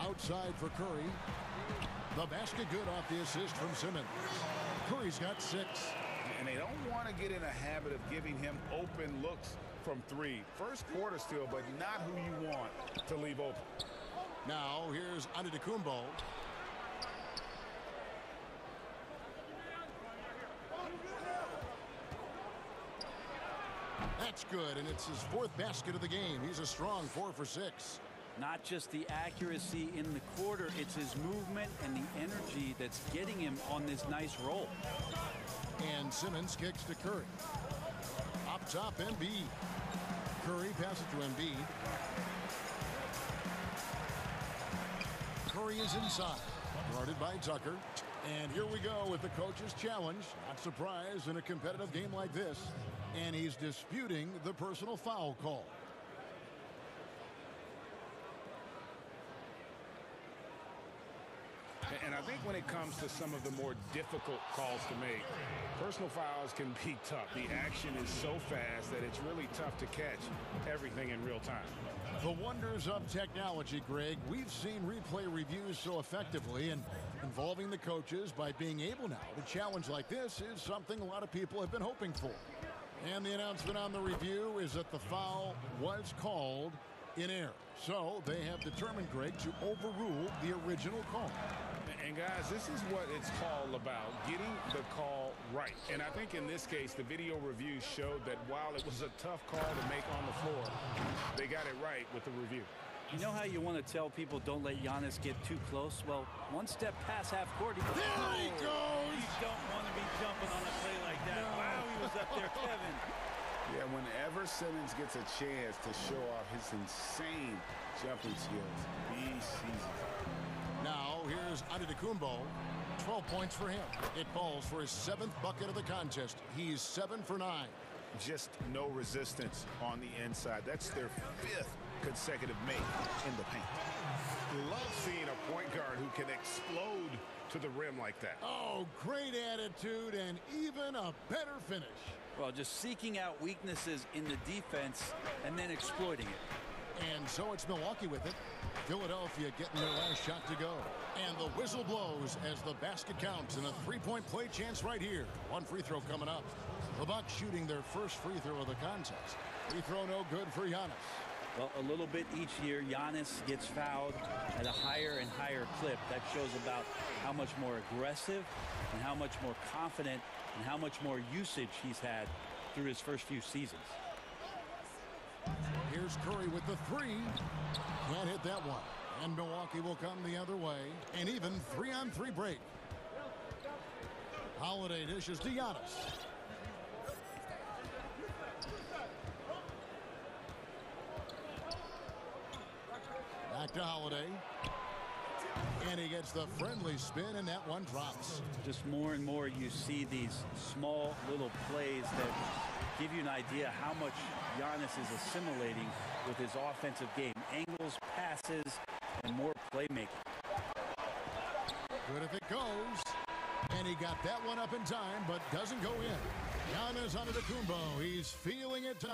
Outside for Curry. The basket good off the assist from Simmons. Curry's got 6. And they don't want to get in a habit of giving him open looks from 3. First quarter still, but not who you want to leave open. Now here's Antetokounmpo. That's good, and it's his 4th basket of the game. He's a strong 4 for 6. Not just the accuracy in the quarter, it's his movement and the energy that's getting him on this nice roll. And Simmons kicks to Curry. Up top, Embiid. Curry passes to Embiid. Curry is inside. Guarded by Tucker. And here we go with the coach's challenge. Not surprised in a competitive game like this. And he's disputing the personal foul call. And I think when it comes to some of the more difficult calls to make, personal fouls can be tough. The action is so fast that it's really tough to catch everything in real time. The wonders of technology, Greg. We've seen replay reviews so effectively, and involving the coaches by being able now to challenge like this is something a lot of people have been hoping for. And the announcement on the review is that the foul was called in air. So they have determined, Greg, to overrule the original call. And guys, this is what it's all about, getting the call right. And I think in this case, the video review showed that while it was a tough call to make on the floor, they got it right with the review. You know how you want to tell people don't let Giannis get too close? Well, one step past half court. There he goes! You don't want to be jumping on a play like that. No. Wow, he was up there, Kevin. Yeah, whenever Simmons gets a chance to show off his insane jumping skills, he seizes it. Now, here's Antetokounmpo. 12 points for him. It falls for his 7th bucket of the contest. He's 7 for 9. Just no resistance on the inside. That's their 5th consecutive make in the paint. Love seeing a point guard who can explode to the rim like that. Oh, great attitude and even a better finish. Well, just seeking out weaknesses in the defense and then exploiting it. And so it's Milwaukee with it. Philadelphia getting their last shot to go. And the whistle blows as the basket counts and a 3-point play chance right here. One free throw coming up. The Bucks shooting their first free throw of the contest. Free throw no good for Giannis. Well, a little bit each year, Giannis gets fouled at a higher and higher clip. That shows about how much more aggressive and how much more confident and how much more usage he's had through his first few seasons. Here's Curry with the 3. Can't hit that one. And Milwaukee will come the other way. An even 3-on-3 break. Holiday dishes to Giannis. Back to Holiday. And he gets the friendly spin, and that one drops. Just more and more you see these small little plays that give you an idea how much Giannis is assimilating with his offensive game. Angles, passes, and more playmaking. Good if it goes. And he got that one up in time, but doesn't go in. Giannis Antetokounmpo. He's feeling it.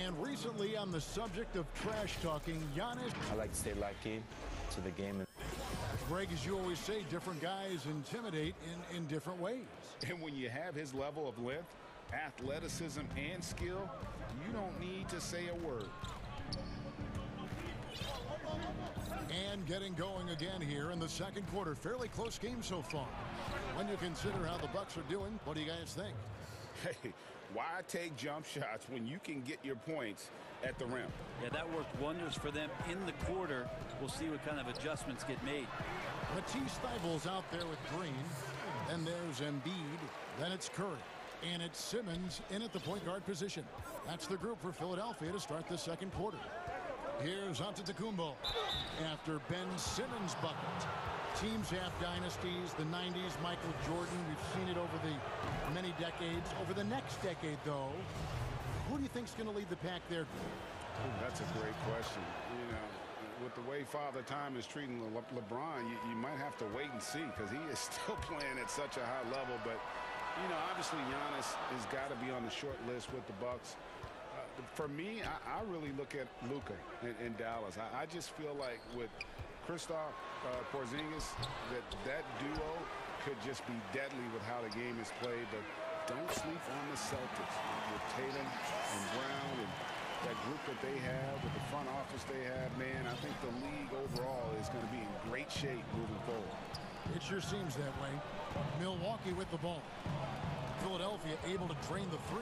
And recently, on the subject of trash talking, Giannis. I like to stay locked in to the game. Greg, as you always say, different guys intimidate in different ways. And when you have his level of length, athleticism, and skill, you don't need to say a word. And getting going again here in the second quarter. Fairly close game so far. When you consider how the Bucks are doing, what do you guys think? Hey, why take jump shots when you can get your points at the rim? Yeah, that worked wonders for them in the quarter. We'll see what kind of adjustments get made. Matisse Thybulle's out there with Green. Then there's Embiid. Then it's Curry. And it's Simmons in at the point guard position. That's the group for Philadelphia to start the second quarter. Here's Antetokounmpo after Ben Simmons' bucket. Teams have dynasties. The 90s, Michael Jordan. We've seen it over the many decades. Over the next decade, though, who do you think is going to lead the pack there? That's a great question. You know, with the way Father Time is treating LeBron, you might have to wait and see because he is still playing at such a high level. But, you know, obviously Giannis has got to be on the short list with the Bucks. For me, I really look at Luka in Dallas. I just feel like with Kristaps Porzingis, that duo could just be deadly with how the game is played. But don't sleep on the Celtics with Tatum and Brown and that group that they have, with the front office they have. Man, I think the league overall is going to be in great shape moving forward. It sure seems that way. Milwaukee with the ball. Philadelphia able to drain the 3.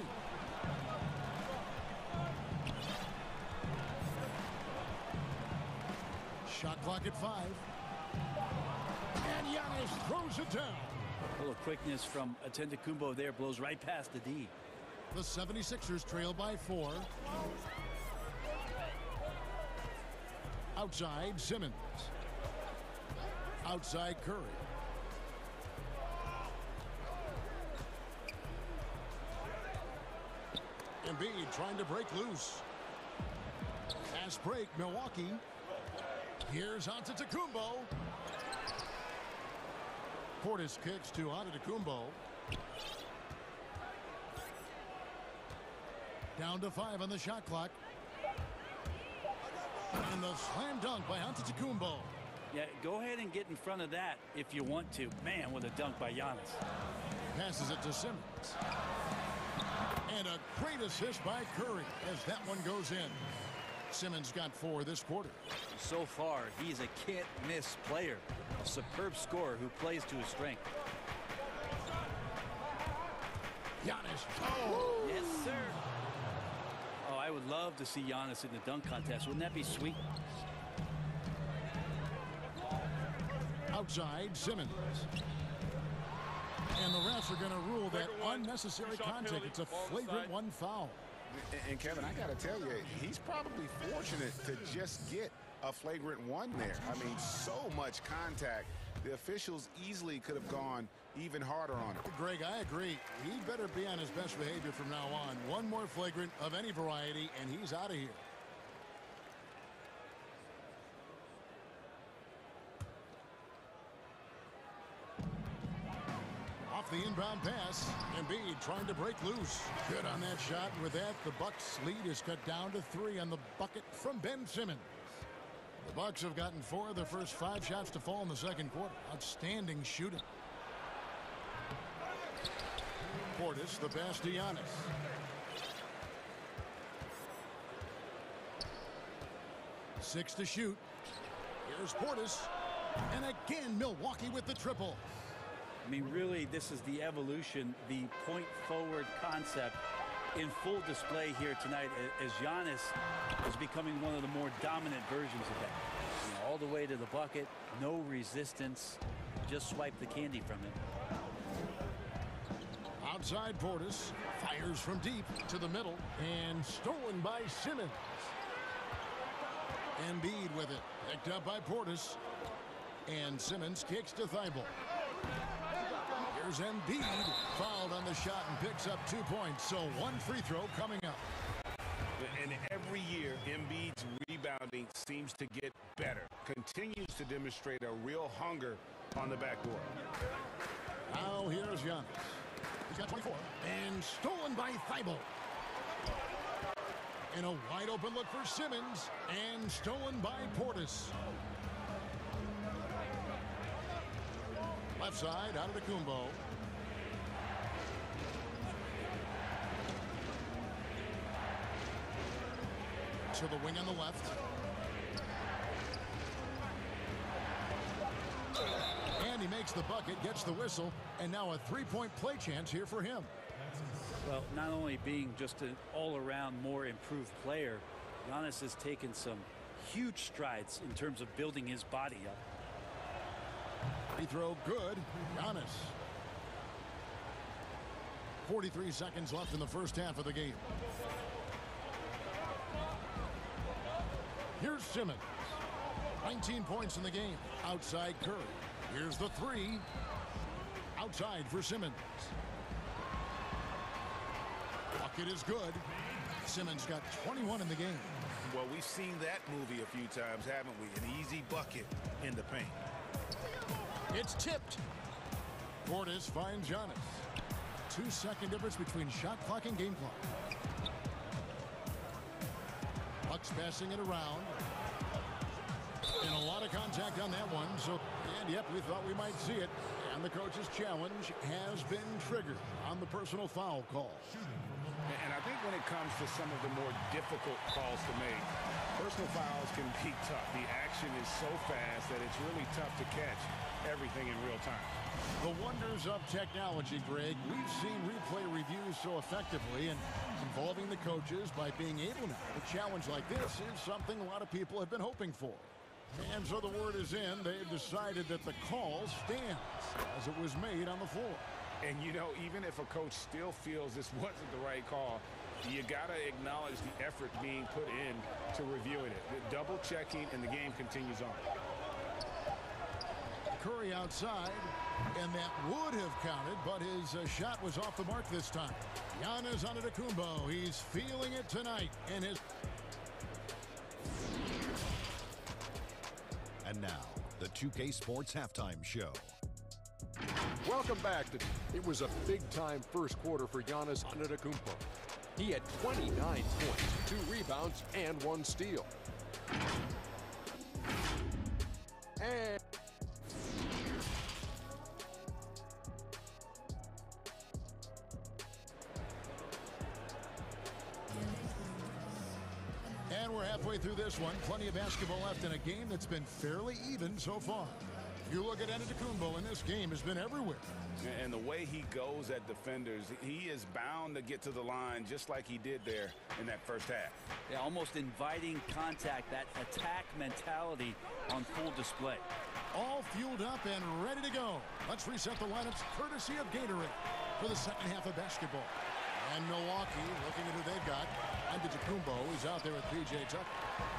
Shot clock at 5. And Giannis throws it down. A little quickness from Antetokounmpo there, blows right past the D. The 76ers trail by 4. Outside, Simmons. Outside, Curry. Embiid trying to break loose. Fast break, Milwaukee. Here's Antetokounmpo. Portis kicks to Antetokounmpo. Down to 5 on the shot clock. And the slam dunk by Antetokounmpo. Yeah, go ahead and get in front of that if you want to. Man, what a dunk by Giannis. Passes it to Simmons. And a great assist by Curry as that one goes in. Simmons got 4 this quarter. So far, he's a can't-miss player. A superb scorer who plays to his strength. Giannis. Oh, yes, sir. Oh, I would love to see Giannis in the dunk contest. Wouldn't that be sweet? Outside, Simmons. And the refs are going to rule that unnecessary contact. It's a flagrant one foul. And Kevin, I got to tell you, he's probably fortunate to just get a flagrant one there. I mean, so much contact. The officials easily could have gone even harder on it. Greg, I agree. He better be on his best behavior from now on. One more flagrant of any variety, and he's out of here. Off the inbound pass, Embiid trying to break loose. Good on that shot. And with that, the Bucks' lead is cut down to 3 on the bucket from Ben Simmons. The Bucks have gotten 4 of their first 5 shots to fall in the second quarter. Outstanding shooting. Portis, the pass to Giannis. Six to shoot. Here's Portis. And again, Milwaukee with the triple. I mean, really, this is the evolution, the point-forward concept in full display here tonight as Giannis is becoming one of the more dominant versions of that. You know, all the way to the bucket, no resistance, just swipe the candy from it. Outside Portis, fires from deep to the middle, and stolen by Simmons. Embiid with it, picked up by Portis, and Simmons kicks to Thibault. Here's Embiid, fouled on the shot and picks up 2 points, so 1 free throw coming up. And every year, Embiid's rebounding seems to get better. Continues to demonstrate a real hunger on the backboard. Now here's Giannis. He's got 24, and stolen by Thibault. And a wide open look for Simmons, and stolen by Portis. Left side, out of the Kumbo. To the wing on the left. And he makes the bucket, gets the whistle, and now a three-point play chance here for him. Well, not only being just an all-around more improved player, Giannis has taken some huge strides in terms of building his body up. Free throw good. Giannis. 43 seconds left in the first half of the game. Here's Simmons. 19 points in the game. Outside Curry. Here's the 3. Outside for Simmons. Bucket is good. Simmons got 21 in the game. Well, we've seen that movie a few times, haven't we? An easy bucket in the paint. It's tipped. Portis finds Giannis. 2-second difference between shot clock and game clock. Bucks passing it around. And a lot of contact on that one. So, and yep, we thought we might see it. And the coach's challenge has been triggered on the personal foul call. And I think when it comes to some of the more difficult calls to make, personal fouls can be tough. The action is so fast that it's really tough to catch everything in real time. The wonders of technology, Greg. We've seen replay reviews so effectively and involving the coaches by being able to. A challenge like this is something a lot of people have been hoping for. And so the word is in. They've decided that the call stands as it was made on the floor. And, you know, even if a coach still feels this wasn't the right call, you got to acknowledge the effort being put in to reviewing it. The double checking, and the game continues on. Curry outside, and that would have counted, but his shot was off the mark this time. Giannis Antetokounmpo, he's feeling it tonight, and his... And now, the 2K Sports Halftime Show. Welcome back. It was a big-time first quarter for Giannis Antetokounmpo. He had 29 points, 2 rebounds, and 1 steal. And we're halfway through this one. Plenty of basketball left in a game that's been fairly even so far. You look at Antetokounmpo, and this game has been everywhere. And the way he goes at defenders, he is bound to get to the line just like he did there in that first half. Yeah, almost inviting contact, that attack mentality on full display. All fueled up and ready to go. Let's reset the lineups courtesy of Gatorade for the second half of basketball. And Milwaukee looking at who they've got. Antetokounmpo is out there with P.J. Tucker.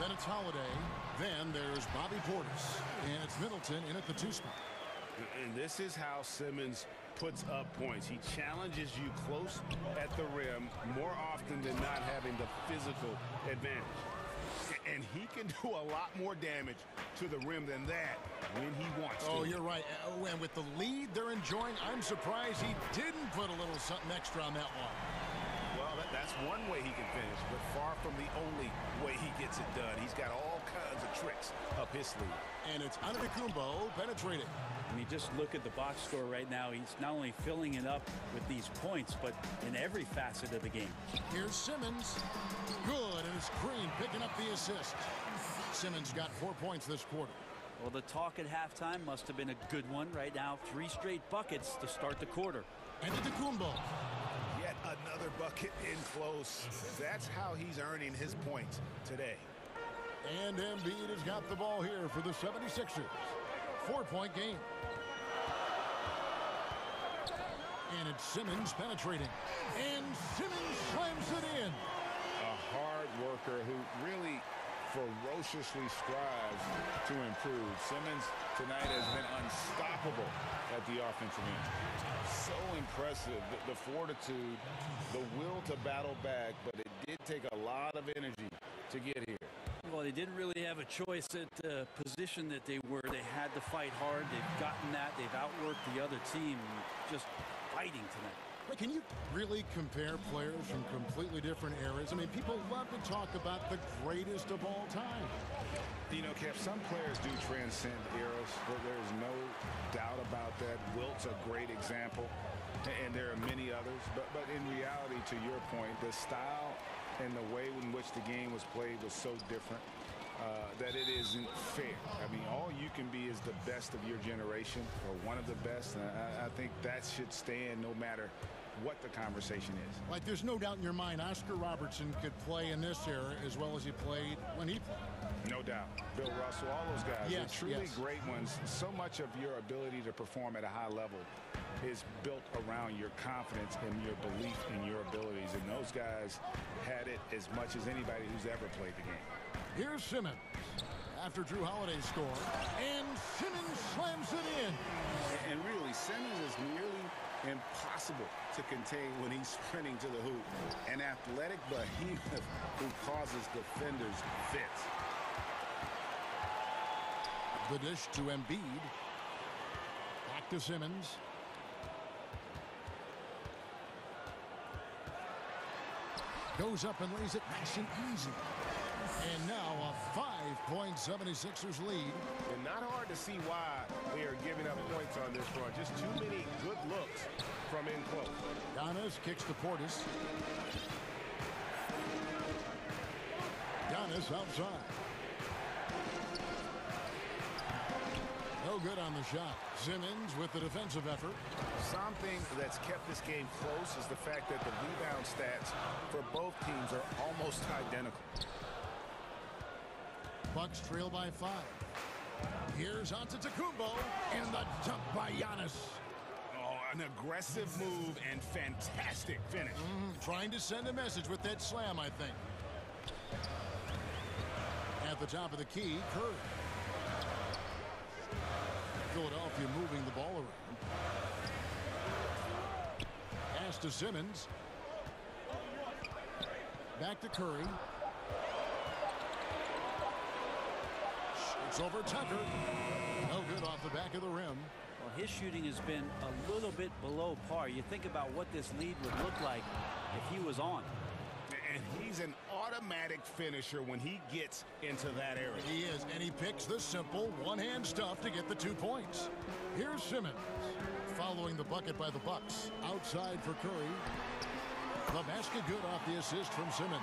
Then it's Holiday. Then there's Bobby Portis. And it's Middleton in at the 2 spot. And this is how Simmons puts up points. He challenges you close at the rim more often than not, having the physical advantage. And he can do a lot more damage to the rim than that when he wants to. Oh, you're right. And with the lead they're enjoying, I'm surprised he didn't put a little something extra on that one. Well, that's one way he can finish, but far from the only way he gets it done. He's got all kinds of tricks up his sleeve. And it's Antetokounmpo penetrating. I mean, just look at the box score right now. He's not only filling it up with these points, but in every facet of the game. Here's Simmons. Good, and it's Green picking up the assist. Simmons got 4 points this quarter. Well, the talk at halftime must have been a good one. Right now, 3 straight buckets to start the quarter. Antetokounmpo. Yet another bucket in close. That's how he's earning his points today. And Embiid has got the ball here for the 76ers. 4-point game. And it's Simmons penetrating. And Simmons slams it in. A hard worker who really ferociously strives to improve. Simmons tonight has been unstoppable at the offensive end. So impressive, the fortitude, the will to battle back, but it did take a lot of energy to get here. Well, they didn't really have a choice at the position that they were. They had to fight hard. They've gotten that. They've outworked the other team. Just fighting tonight. But can you really compare players from completely different eras? I mean, people love to talk about the greatest of all time. You know, Kev, some players do transcend eras, but there's no doubt about that. Wilt's a great example, and there are many others. But in reality, to your point, the style and the way in which the game was played was so different that it isn't fair. I mean, all you can be is the best of your generation, or one of the best. And I think that should stand no matter what the conversation is. Like, there's no doubt in your mind Oscar Robertson could play in this era as well as he played when he played. No doubt. Bill Russell, all those guys. Yes, They're truly yes. great ones. So much of your ability to perform at a high level is built around your confidence and your belief in your abilities. And those guys had it as much as anybody who's ever played the game. Here's Simmons after Drew Holiday scored, and Simmons slams it in. And really, Simmons is nearly impossible to contain when he's sprinting to the hoop. An athletic behemoth who causes defenders fits. The dish to Embiid. Back to Simmons. Goes up and lays it nice and easy. And now a 5-point 76ers lead. And not hard to see why they are giving up points on this front. Just too many good looks from in close. Giannis kicks to Portis. Giannis outside. No good on the shot. Simmons with the defensive effort. Something that's kept this game close is the fact that the rebound stats for both teams are almost identical. Bucks trail by 5. Here's Antetokounmpo, and the dunk by Giannis. Oh, an aggressive move and fantastic finish. Trying to send a message with that slam, I think. At the top of the key, Curry. Philadelphia moving the ball around. Pass to Simmons. Back to Curry. It's over Tucker. No good off the back of the rim. Well, his shooting has been a little bit below par. You think about what this lead would look like if he was on. And he's an automatic finisher when he gets into that area. He is, and he picks the simple one-hand stuff to get the 2 points. Here's Simmons following the bucket by the Bucks. Outside for Curry. The basket good off the assist from Simmons.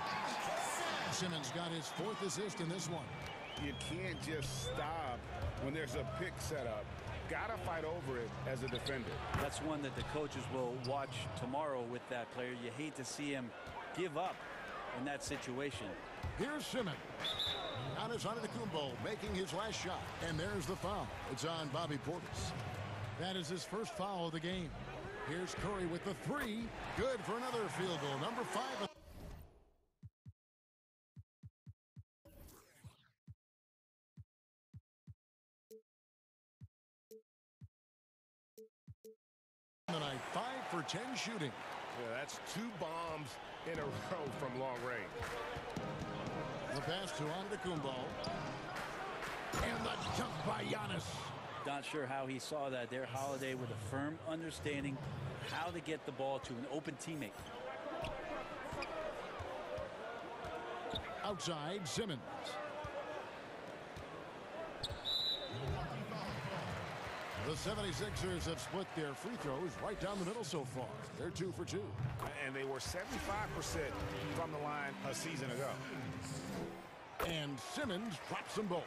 Simmons got his 4th assist in this one. You can't just stop when there's a pick set up. Gotta fight over it as a defender. That's one that the coaches will watch tomorrow with that player. You hate to see him give up in that situation. Here's Simmons. Giannis Antetokounmpo making his last shot. And there's the foul. It's on Bobby Portis. That is his first foul of the game. Here's Curry with the 3. Good for another field goal. Number 5. Tonight, 5 for 10 shooting. Yeah, that's 2 bombs in a row from long range. The pass to Antetokounmpo. And the dunk by Giannis. Not sure how he saw that there. Holiday with a firm understanding how to get the ball to an open teammate. Outside, Simmons. The 76ers have split their free throws right down the middle so far. They're 2 for 2. And they were 75% from the line a season ago. And Simmons drops them both.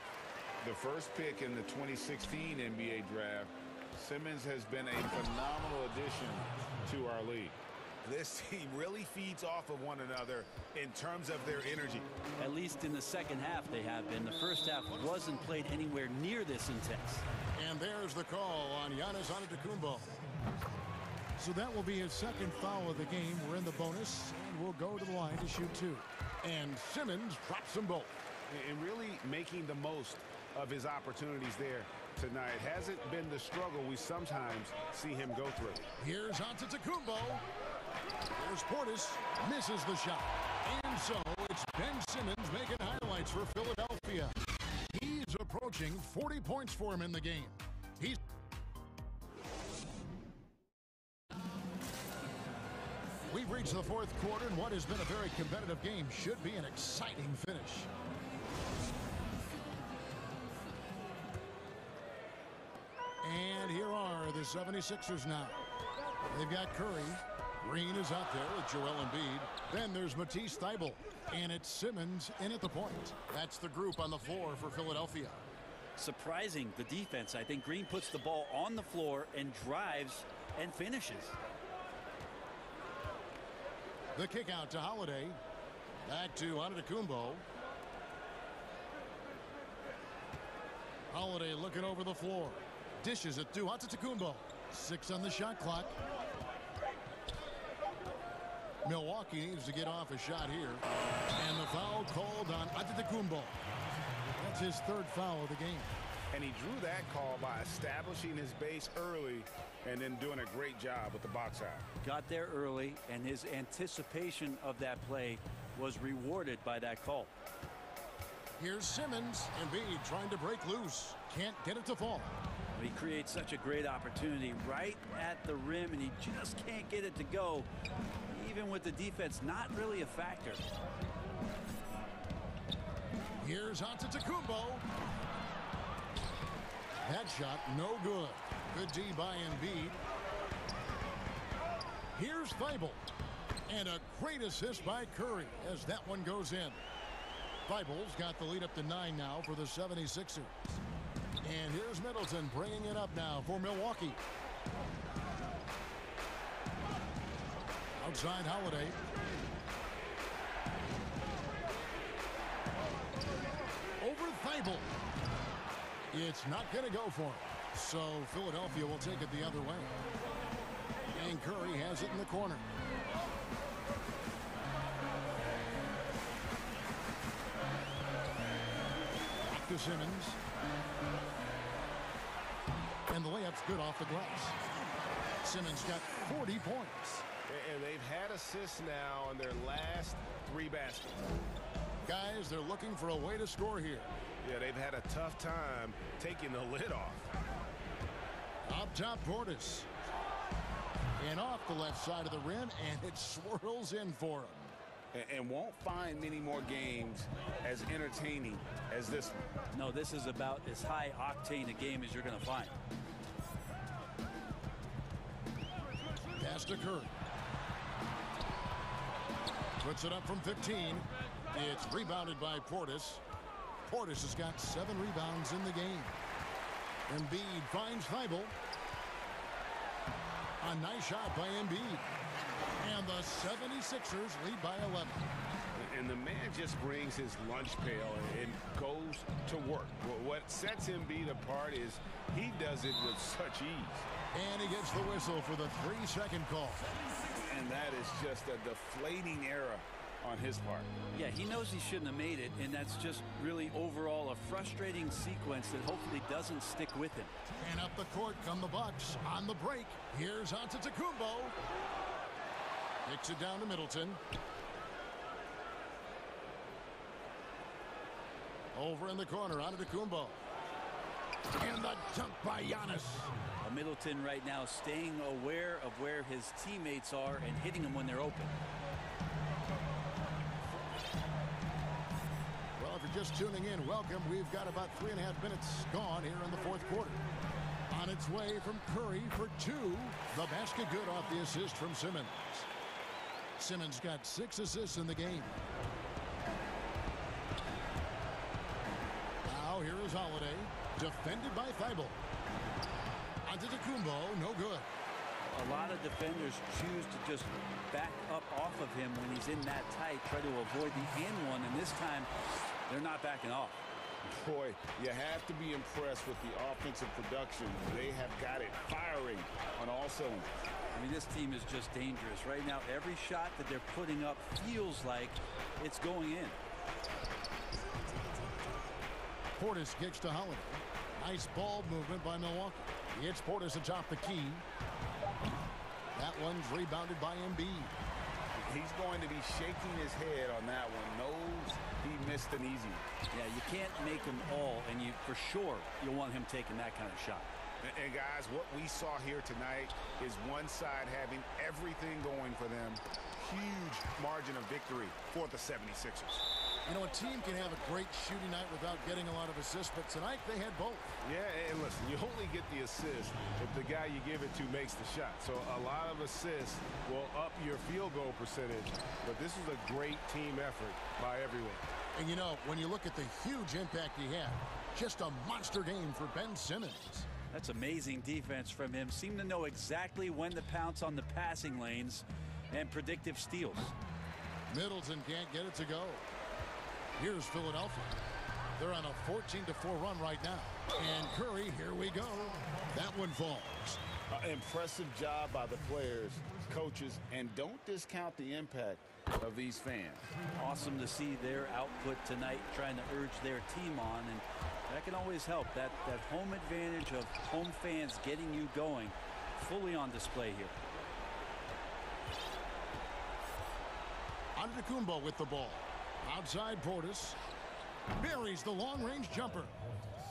The first pick in the 2016 NBA draft, Simmons has been a phenomenal addition to our league. This team really feeds off of one another in terms of their energy. At least in the second half they have been. The first half wasn't played anywhere near this intense. And there's the call on Giannis Antetokounmpo. So that will be his 2nd foul of the game. We're in the bonus, and we'll go to the line to shoot 2. And Simmons drops them both. And really making the most of his opportunities there tonight. Hasn't been the struggle we sometimes see him go through. Here's Antetokounmpo. There's Portis. Misses the shot. And so it's Ben Simmons making highlights for Philadelphia. He's approaching 40 points for him in the game. We've reached the 4th quarter, and what has been a very competitive game should be an exciting finish. And here are the 76ers now. They've got Curry. Green is out there with Joel Embiid. Then there's Matisse Thybulle. And it's Simmons in at the point. That's the group on the floor for Philadelphia. Surprising, the defense. I think Green puts the ball on the floor and drives and finishes. The kick out to Holiday. Back to Antetokounmpo. Holiday looking over the floor. Dishes it to Antetokounmpo. 6 on the shot clock. Milwaukee needs to get off a shot here. And the foul called on Antetokounmpo. That's his 3rd foul of the game. And he drew that call by establishing his base early and then doing a great job with the box out. Got there early, and his anticipation of that play was rewarded by that call. Here's Simmons. Embiid trying to break loose. Can't get it to fall. He creates such a great opportunity right at the rim, and he just can't get it to go. Even with the defense not really a factor. Here's Antetokounmpo. That shot no good. Good D by Embiid. Here's Thybulle. And a great assist by Curry as that one goes in. Thybulle's got the lead up to 9 now for the 76ers. And here's Middleton bringing it up now for Milwaukee. Outside Holiday. Over Thybulle. It's not going to go for him. So Philadelphia will take it the other way. And Curry has it in the corner. Back to Simmons. And the layup's good off the glass. Simmons got 40 points. And they've had assists now on their last 3 baskets. Guys, they're looking for a way to score here. Yeah, they've had a tough time taking the lid off. Up top, Portis. And off the left side of the rim, and it swirls in for him. And won't find many more games as entertaining as this one. No, this is about as high octane a game as you're going to find. Pass to Curry. Puts it up from 15. It's rebounded by Portis. Portis has got 7 rebounds in the game. Embiid finds Thibault. A nice shot by Embiid. And the 76ers lead by 11. And the man just brings his lunch pail and goes to work. What sets Embiid apart is he does it with such ease. And he gets the whistle for the 3-second call. And that is just a deflating error on his part. Yeah, he knows he shouldn't have made it, and that's just really overall a frustrating sequence that hopefully doesn't stick with him. And up the court come the Bucks on the break. Here's Antetokounmpo. Kicks it down to Middleton. Over in the corner, Antetokounmpo. And the dunk by Giannis. Middleton right now staying aware of where his teammates are and hitting them when they're open. Well, if you're just tuning in, welcome. We've got about 3.5 minutes gone here in the fourth quarter. On its way from Curry for 2. The basket good off the assist from Simmons. Simmons got 6 assists in the game. Now here is Holiday. Defended by Thibault. Antetokounmpo, no good. A lot of defenders choose to just back up off of him when he's in that tight, try to avoid the and one, and this time they're not backing off. Boy, you have to be impressed with the offensive production. They have got it firing on all cylinders. I mean, this team is just dangerous. Right now, every shot that they're putting up feels like it's going in. Portis kicks to Holiday. Nice ball movement by Milwaukee. It's Portis atop the key. That one's rebounded by Embiid. He's going to be shaking his head on that one. Knows he missed an easy one. Yeah, you can't make them all, and you for sure you'll want him taking that kind of shot. And guys, what we saw here tonight is one side having everything going for them. Huge margin of victory for the 76ers. You know, a team can have a great shooting night without getting a lot of assists, but tonight they had both. Yeah, and listen, you only get the assist if the guy you give it to makes the shot. So a lot of assists will up your field goal percentage, but this is a great team effort by everyone. And you know, when you look at the huge impact he had, just a monster game for Ben Simmons. That's amazing defense from him. Seemed to know exactly when to pounce on the passing lanes and predictive steals. Middleton can't get it to go. Here's Philadelphia. They're on a 14-4 run right now. And Curry, here we go. That one falls. Impressive job by the players, coaches, and don't discount the impact of these fans. Awesome to see their output tonight, trying to urge their team on, and that can always help. That home advantage of home fans getting you going, fully on display here. Antetokounmpo with the ball. Outside Portis. Buries the long-range jumper.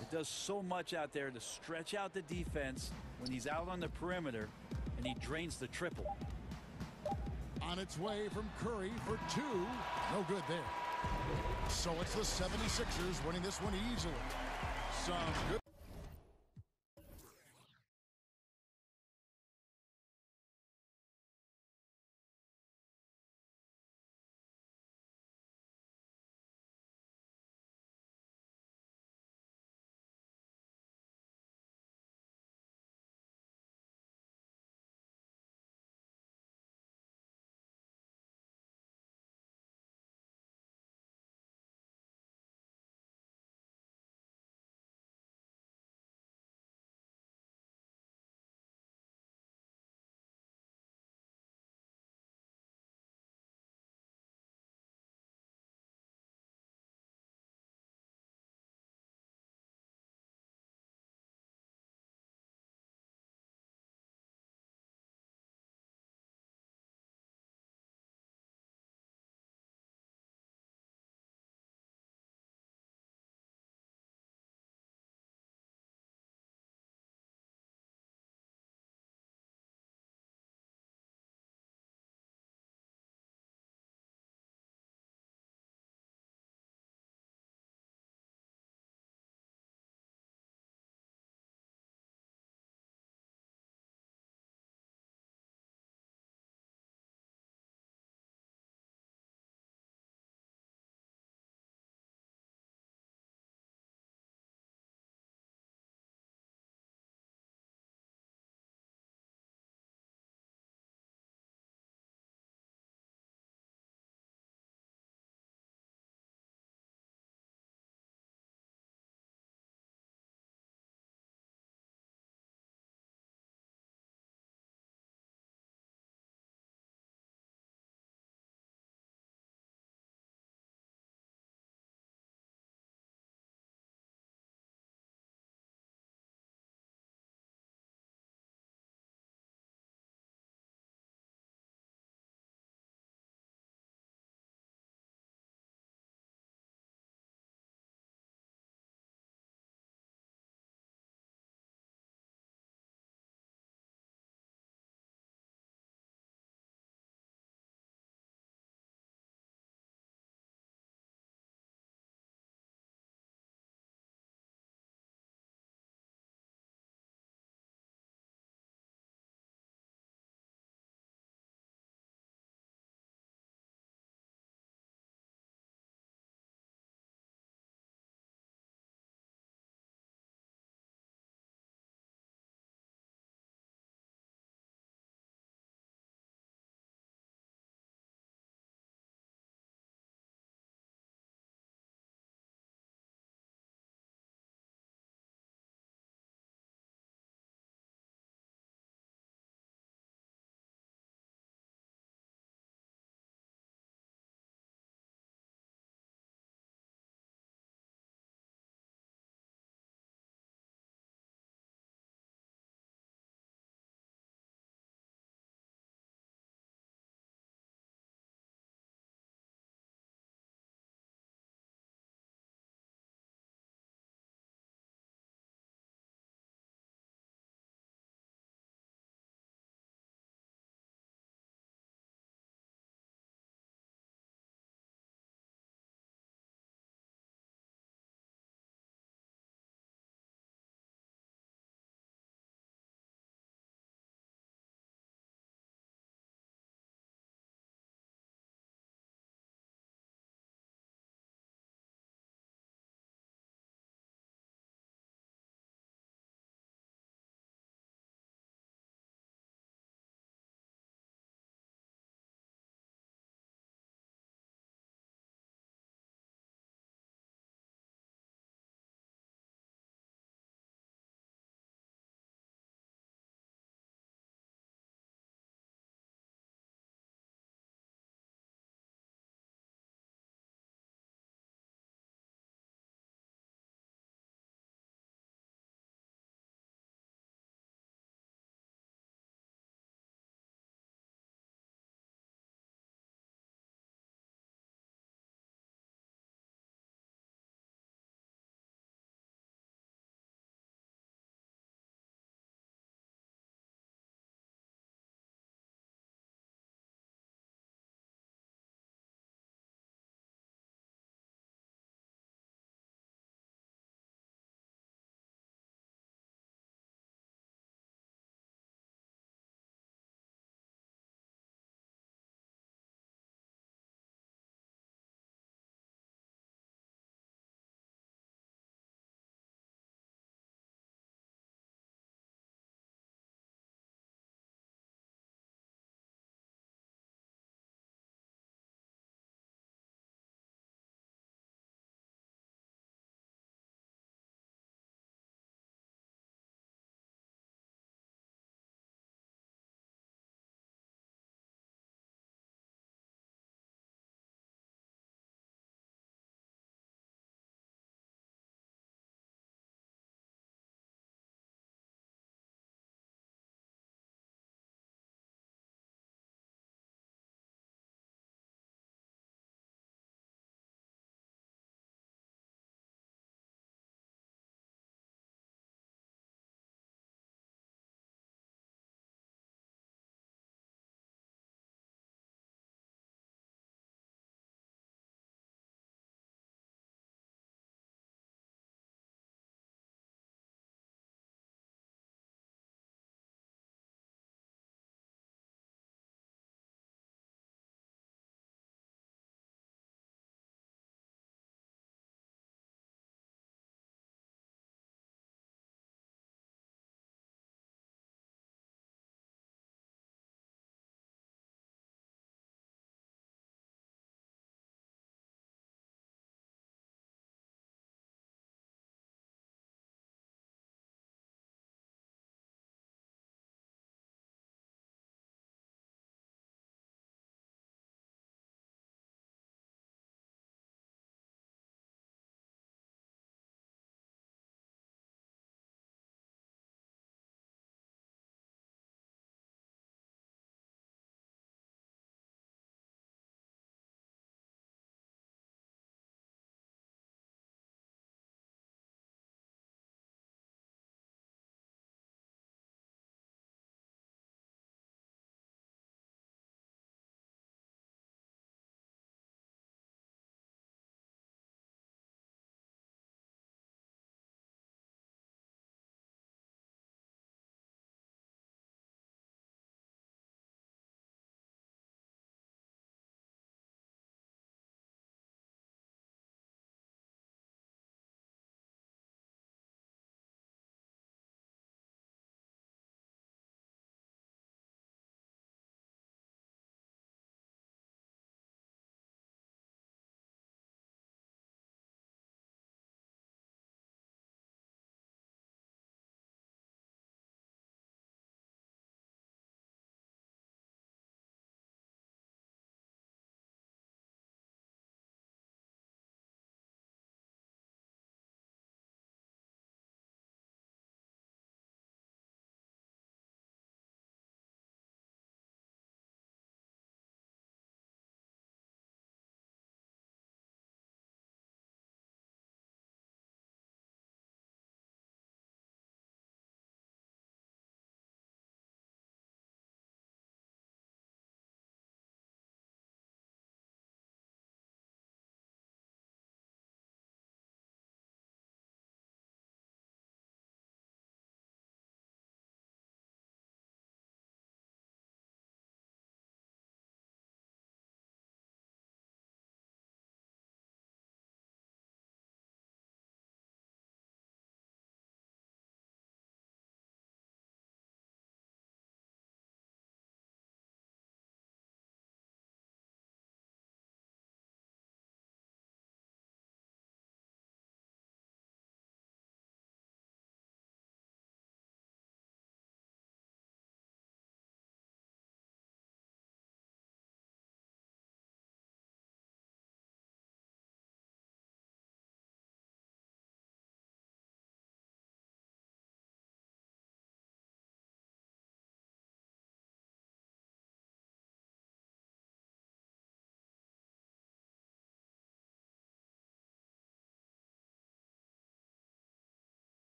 It does so much out there to stretch out the defense when he's out on the perimeter, and he drains the triple. On its way from Curry for 2. No good there. So it's the 76ers winning this one easily. Some good.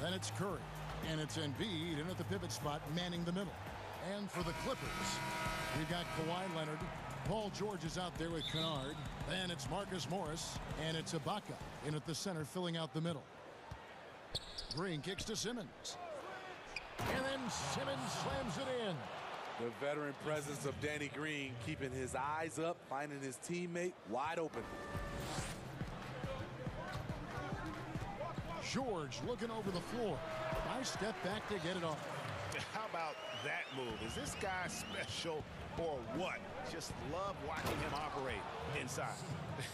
Then it's Curry. And it's Embiid in at the pivot spot, manning the middle. And for the Clippers, we've got Kawhi Leonard. Paul George is out there with Kennard. Then it's Marcus Morris. And it's Ibaka in at the center, filling out the middle. Green kicks to Simmons. And then Simmons slams it in. The veteran presence of Danny Green, keeping his eyes up, finding his teammate wide open. George looking over the floor. Nice step back to get it off. How about that move? Is this guy special or what? Just love watching him operate inside.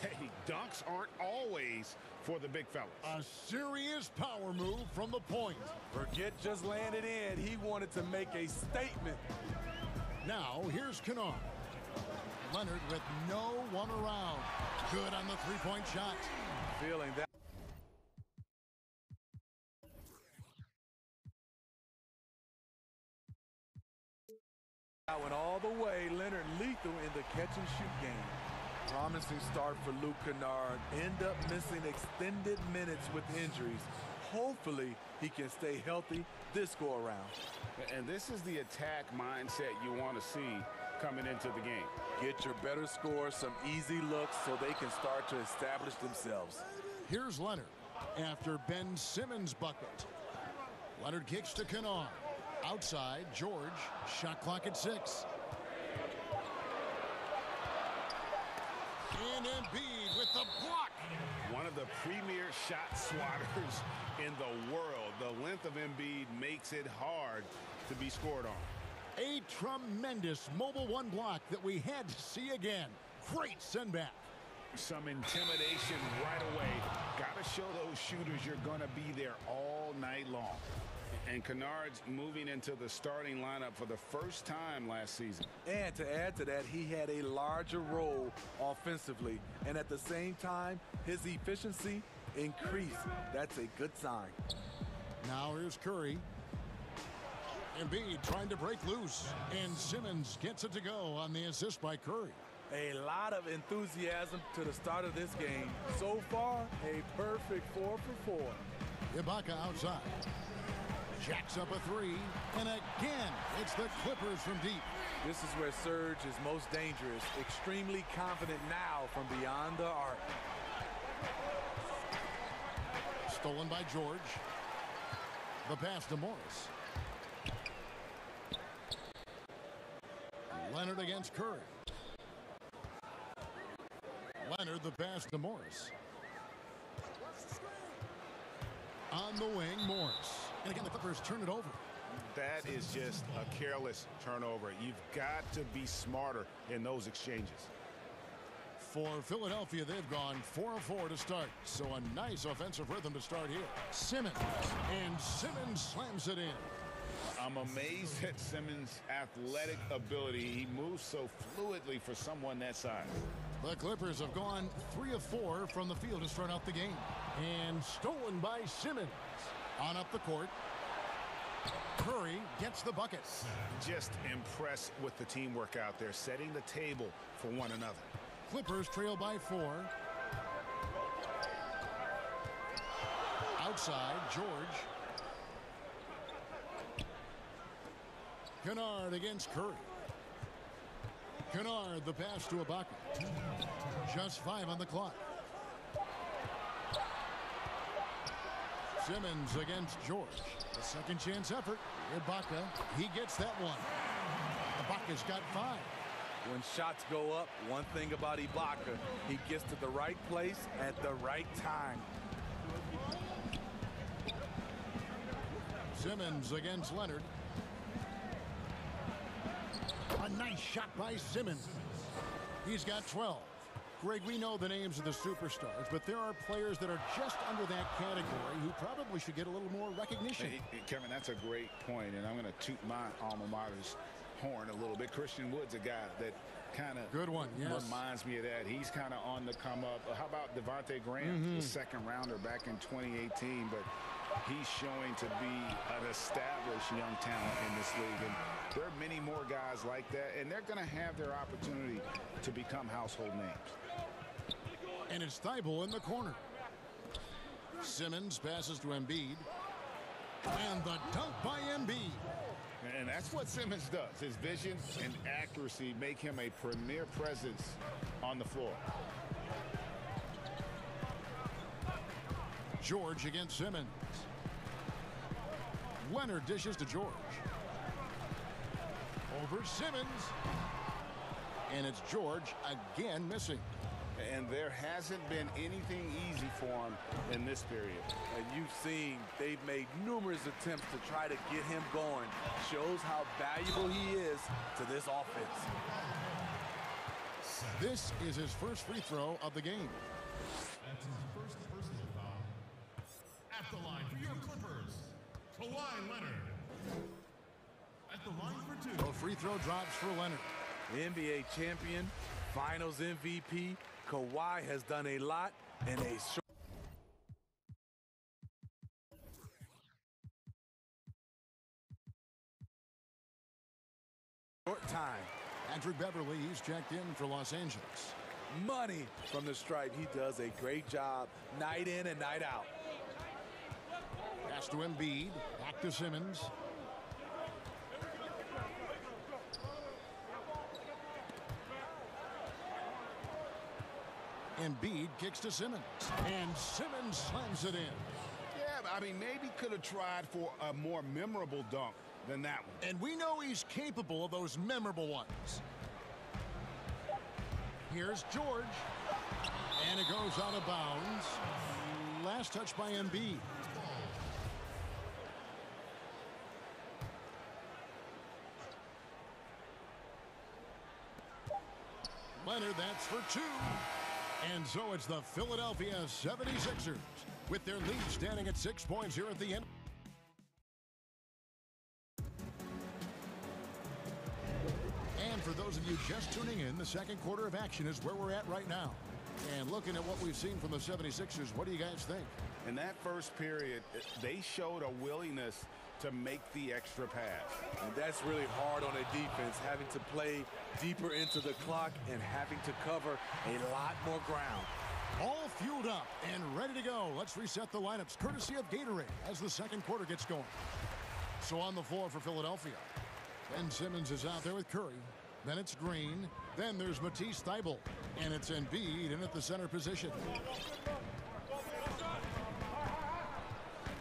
Hey, dunks aren't always for the big fellas. A serious power move from the point. Forget just laying it in. He wanted to make a statement. Now, here's Kennard. Leonard with no one around. Good on the three-point shot. Feeling that. Went all the way. Leonard lethal in the catch-and-shoot game. Promising start for Luke Kennard. End up missing extended minutes with injuries. Hopefully, he can stay healthy this go-around. And this is the attack mindset you want to see coming into the game. Get your better scores, some easy looks, so they can start to establish themselves. Here's Leonard after Ben Simmons' bucket. Leonard kicks to Kennard. Outside, George. Shot clock at 6. And Embiid with the block. One of the premier shot swatters in the world. The length of Embiid makes it hard to be scored on. A tremendous mobile one block that we had to see again. Great send back. Some intimidation right away. Got to show those shooters you're going to be there all night long. And Kennard's moving into the starting lineup for the first time last season. And to add to that, he had a larger role offensively. And at the same time, his efficiency increased. That's a good sign. Now here's Curry. Embiid trying to break loose. And Simmons gets it to go on the assist by Curry. A lot of enthusiasm to the start of this game. So far, a perfect 4 for 4. Ibaka outside. Jacks up a three, and again, it's the Clippers from deep. This is where Serge is most dangerous. Extremely confident now from beyond the arc. Stolen by George. The pass to Morris. Leonard against Curry. Leonard, the pass to Morris. On the wing, Morris. And again, the Clippers turn it over. That is just a careless turnover. You've got to be smarter in those exchanges. For Philadelphia, they've gone 4 of 4 to start. So a nice offensive rhythm to start here. Simmons. And Simmons slams it in. I'm amazed at Simmons' athletic ability. He moves so fluidly for someone that size. The Clippers have gone 3 of 4 from the field to start out the game. And stolen by Simmons. On up the court. Curry gets the bucket. Just impressed with the teamwork out there, setting the table for one another. Clippers trail by 4. Outside, George. Kennard against Curry. Kennard, the pass to Ibaka. Just 5 on the clock. Simmons against George. A second chance effort. Ibaka, he gets that one. Ibaka's got 5. When shots go up, one thing about Ibaka, he gets to the right place at the right time. Simmons against Leonard. A nice shot by Simmons. He's got 12. Greg, we know the names of the superstars, but there are players that are just under that category who probably should get a little more recognition. Hey, Kevin, that's a great point, and I'm going to toot my alma mater's horn a little bit. Christian Wood's a guy that kind of good one, yes, reminds me of that. He's kind of on the come up. How about Devontae Graham, the second rounder back in 2018, but he's showing to be an established young talent in this league, and there are many more guys like that, and they're going to have their opportunity to become household names. And it's Thibault in the corner. Simmons passes to Embiid. And the dunk by Embiid. And that's what Simmons does. His vision and accuracy make him a premier presence on the floor. George against Simmons. Leonard dishes to George. Over Simmons. And it's George again missing. And there hasn't been anything easy for him in this period. And you've seen they've made numerous attempts to try to get him going. Shows how valuable he is to this offense. This is his first free throw of the game. That's his first personal foul. At the line for your Clippers, Kawhi Leonard. At the line for two. A free throw drops for Leonard. NBA champion, Finals MVP, Kawhi has done a lot in a short time. Patrick Beverly, he's checked in for Los Angeles. Money from the stripe. He does a great job night in and night out. Pass to Embiid, back to Simmons. Embiid kicks to Simmons, and Simmons slams it in. Yeah, I mean, maybe could have tried for a more memorable dunk than that one. And we know he's capable of those memorable ones. Here's George, and it goes out of bounds. Last touch by Embiid. Leonard, that's for two. And so it's the Philadelphia 76ers with their lead standing at 6 points here at the end. And for those of you just tuning in, the second quarter of action is where we're at right now. And looking at what we've seen from the 76ers, what do you guys think? In that first period, they showed a willingness to make the extra pass. And that's really hard on a defense, having to play deeper into the clock and having to cover a lot more ground. All fueled up and ready to go. Let's reset the lineups, courtesy of Gatorade, as the second quarter gets going. So on the floor for Philadelphia, Ben Simmons is out there with Curry. Then it's Green. Then there's Matisse Thybulle. And it's Embiid in at the center position.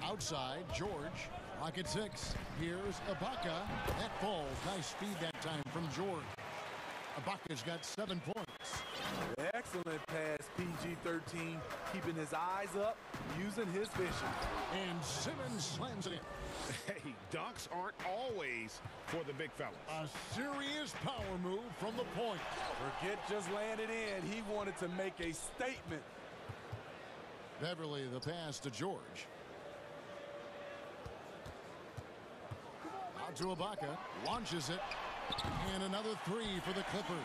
Outside, George. Lock at 6. Here's Ibaka. That falls. Nice speed that time from George. Ibaka's got 7 points. Excellent pass, PG-13, keeping his eyes up, using his vision. And Simmons slams it in. Hey, dunks aren't always for the big fellas. A serious power move from the point. Forget just landed in. He wanted to make a statement. Beverly, the pass to George. Out to Ibaka, launches it, and another 3 for the Clippers.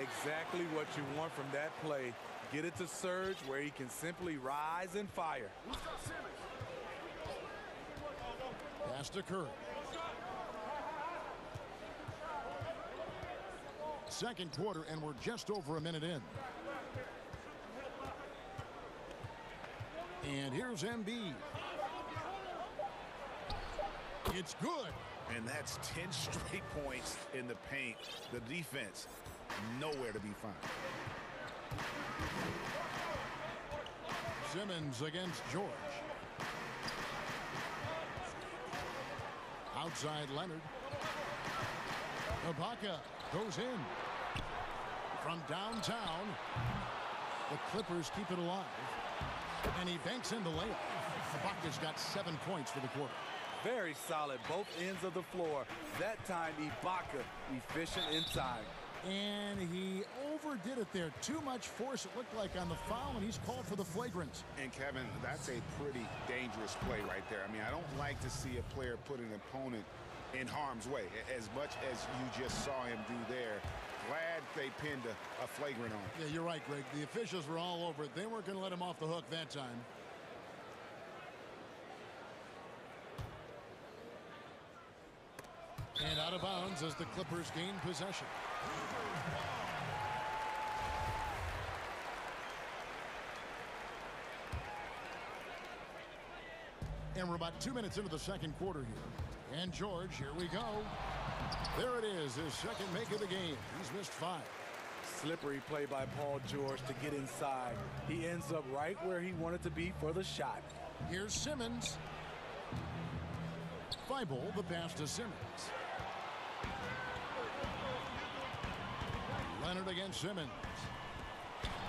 Exactly what you want from that play. Get it to Serge where he can simply rise and fire. Pass to Curry. Second quarter, and we're just over a minute in. And here's Embiid. It's good. And that's 10 straight points in the paint. The defense, nowhere to be found. Simmons against George. Outside Leonard. Ibaka goes in. From downtown, the Clippers keep it alive. And he banks in the layup. Ibaka's got 7 points for the quarter. Very solid, both ends of the floor. That time, Ibaka, efficient inside. And he overdid it there. Too much force, it looked like, on the foul, and he's called for the flagrant. And, Kevin, that's a pretty dangerous play right there. I mean, I don't like to see a player put an opponent in harm's way, as much as you just saw him do there. Glad they pinned a flagrant on him. Yeah, you're right, Greg. The officials were all over it. They weren't going to let him off the hook that time. And out of bounds as the Clippers gain possession. And we're about 2 minutes into the second quarter here. And George, here we go. There it is, his second make of the game. He's missed 5. Slippery play by Paul George to get inside. He ends up right where he wanted to be for the shot. Here's Simmons. Thibault, the pass to Simmons. Leonard against Simmons.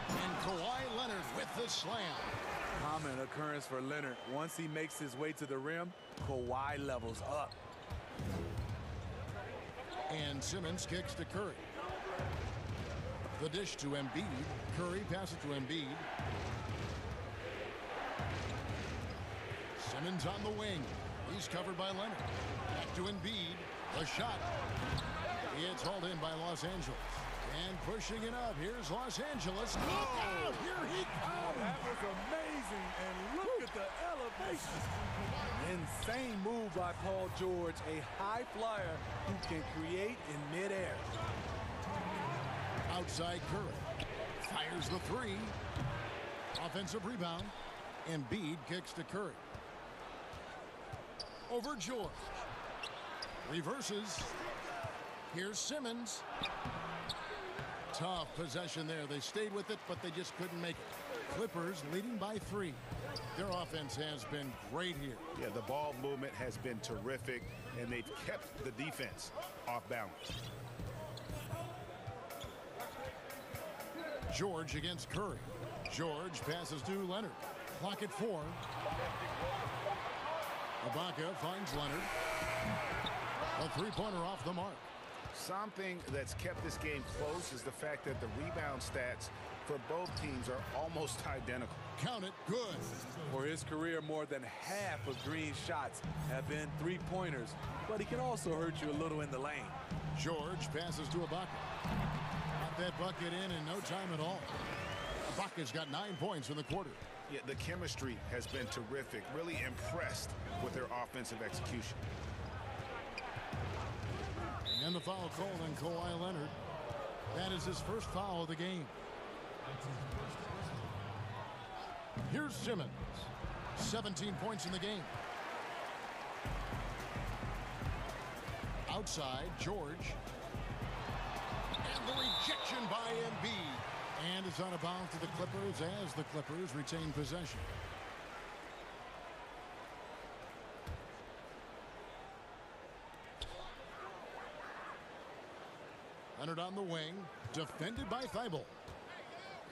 And Kawhi Leonard with the slam. Common occurrence for Leonard. Once he makes his way to the rim, Kawhi levels up. And Simmons kicks to Curry. The dish to Embiid. Curry passes to Embiid. Simmons on the wing. He's covered by Leonard. Back to Embiid. The shot. It's hauled in by Los Angeles. And pushing it up. Here's Los Angeles. Look out! Here he comes! That was amazing. And look at the elevation. Insane move by Paul George. A high flyer who can create in midair. Outside Curry. Fires the 3. Offensive rebound. Embiid kicks to Curry. Over George. Reverses. Here's Simmons. Tough possession there. They stayed with it, but they just couldn't make it. Clippers leading by 3. Their offense has been great here. Yeah, the ball movement has been terrific, and they've kept the defense off balance. George against Curry. George passes to Leonard. Clock at 4. Ibaka finds Leonard. A three-pointer off the mark. Something that's kept this game close is the fact that the rebound stats for both teams are almost identical. Count it, good. For his career, more than half of Green's shots have been three-pointers, but he can also hurt you a little in the lane. George passes to Ibaka. Got that bucket in no time at all. Ibaka's got 9 points in the quarter. Yeah, the chemistry has been terrific. Really impressed with their offensive execution. And the foul called on Kawhi Leonard. That is his first foul of the game. Here's Simmons. 17 points in the game. Outside, George. And the rejection by Embiid. And it's on a bounce to the Clippers as the Clippers retain possession. Leonard on the wing, defended by Thibault.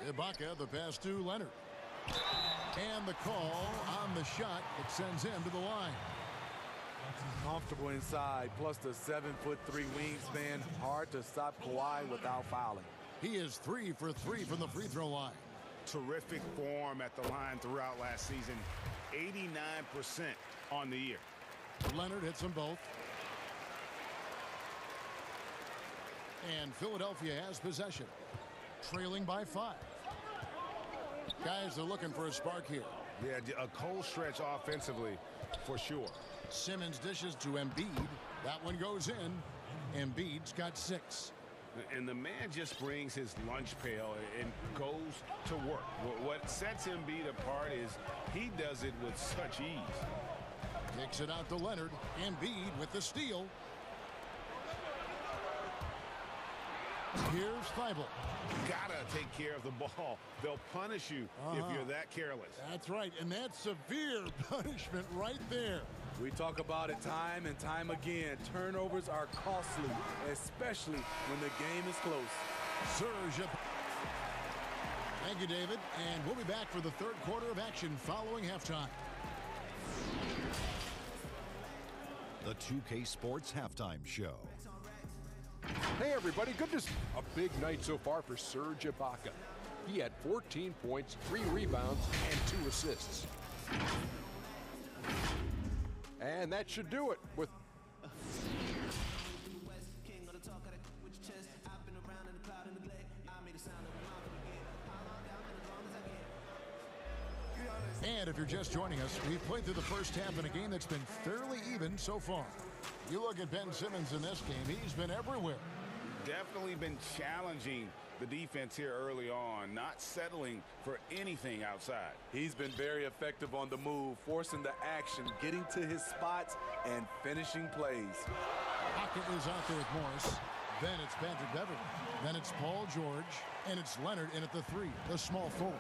Ibaka, the pass to Leonard. And the call on the shot, it sends him to the line. Comfortable inside, plus the 7'3" wingspan. Hard to stop Kawhi without fouling. He is 3 for 3 from the free throw line. Terrific form at the line throughout last season. 89% on the year. Leonard hits them both. And Philadelphia has possession, trailing by 5. Guys are looking for a spark here. Yeah, a cold stretch offensively for sure. Simmons dishes to Embiid. That one goes in. Embiid's got 6. And the man just brings his lunch pail and goes to work. What sets Embiid apart is he does it with such ease. Kicks it out to Leonard. Embiid with the steal. Here's Thibault. Gotta take care of the ball. They'll punish you if you're that careless. That's right, and that's severe punishment right there. We talk about it time and time again. Turnovers are costly, especially when the game is close. Serge. Thank you, David. And we'll be back for the third quarter of action following halftime. The 2K Sports Halftime Show. Hey, everybody. Goodness, a big night so far for Serge Ibaka. He had 14 points, 3 rebounds, and 2 assists. And that should do it with... And if you're just joining us, we've played through the first half in a game that's been fairly even so far. You look at Ben Simmons in this game, he's been everywhere. Definitely been challenging the defense here early on, not settling for anything outside. He's been very effective on the move, forcing the action, getting to his spots, and finishing plays. Pocket is out there with Morris. Then it's Patrick Beverly. Then it's Paul George. And it's Leonard in at the 3, the small forward.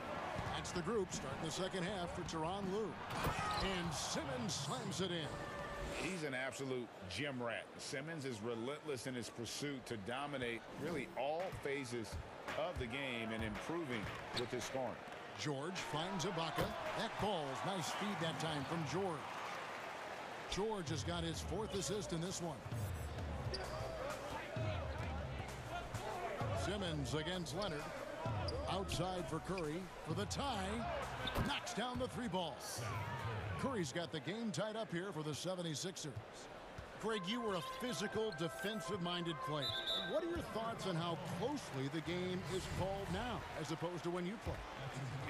That's the group starting the second half for Tyronn Lue. And Simmons slams it in. He's an absolute gym rat. Simmons is relentless in his pursuit to dominate really all phases of the game and improving with his scoring. George finds Ibaka. That ball's nice feed that time from George. George has got his 4th assist in this one. Simmons against Leonard. Outside for Curry for the tie. Knocks down the 3 ball. Curry's got the game tied up here for the 76ers. Greg, you were a physical, defensive-minded player. What are your thoughts on how closely the game is called now as opposed to when you played?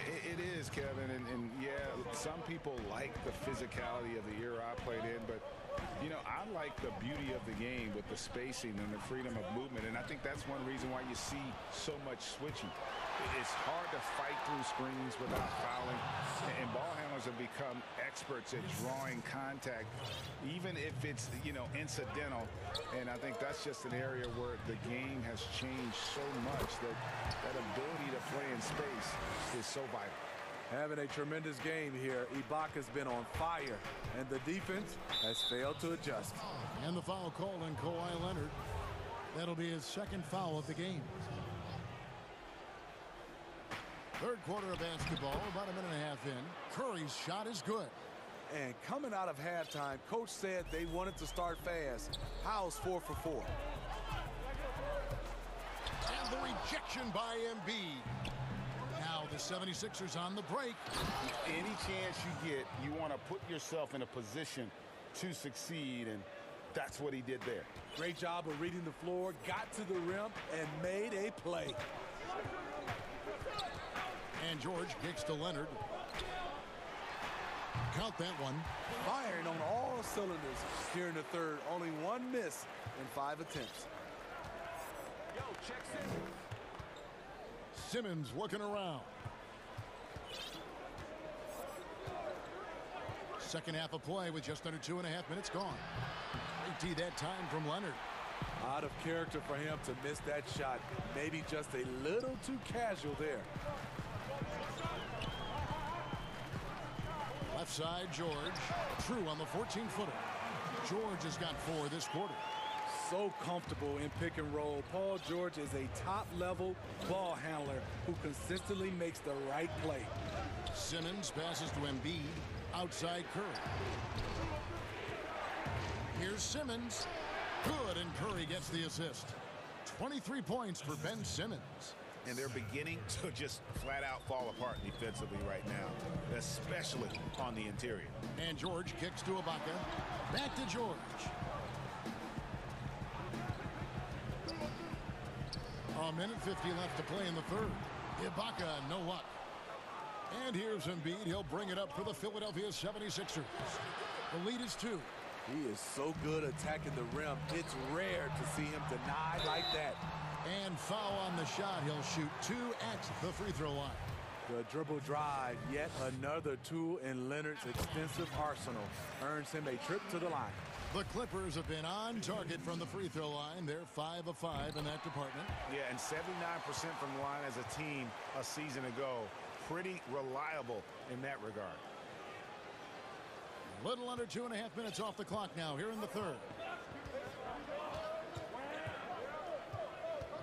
It is, Kevin, and yeah, some people like the physicality of the era I played in, but you know, I like the beauty of the game with the spacing and the freedom of movement, and I think that's one reason why you see so much switching. It's hard to fight through screens without fouling, and ball handlers have become experts at drawing contact, even if it's, you know, incidental, and I think that's just an area where the game has changed so much that that ability to play in space is so vital. Having a tremendous game here. Ibaka's been on fire, and the defense has failed to adjust. And the foul call on Kawhi Leonard. That'll be his 2nd foul of the game. 3rd quarter of basketball, about a minute and a half in. Curry's shot is good. And coming out of halftime, coach said they wanted to start fast. How's 4 for 4? And the rejection by Embiid. Now the 76ers on the break. Any chance you get, you want to put yourself in a position to succeed, and that's what he did there. Great job of reading the floor, got to the rim, and made a play. And George kicks to Leonard. Count that one. Firing on all cylinders here in the 3rd. Only 1 miss in 5 attempts. Yo, checks in. Simmons looking around. Second half of play with just under 2.5 minutes gone. Great D that time from Leonard. Out of character for him to miss that shot. Maybe just a little too casual there. Left side, George. True on the 14-footer. George has got 4 this quarter. So comfortable in pick and roll. Paul George is a top-level ball handler who consistently makes the right play. Simmons passes to Embiid. Outside Curry. Here's Simmons. Good, and Curry gets the assist. 23 points for Ben Simmons. And they're beginning to just flat out fall apart defensively right now, especially on the interior. And George kicks to Ibaka. Back to George. A minute 50 left to play in the 3rd. Ibaka, no luck. And here's Embiid. He'll bring it up for the Philadelphia 76ers. The lead is 2. He is so good attacking the rim. It's rare to see him denied like that. And foul on the shot. He'll shoot 2 at the free throw line. The dribble drive, yet another tool in Leonard's extensive arsenal, earns him a trip to the line. The Clippers have been on target from the free throw line. They're 5 of 5 in that department. Yeah, and 79% from the line as a team a season ago. Pretty reliable in that regard. A little under 2.5 minutes off the clock now here in the 3rd.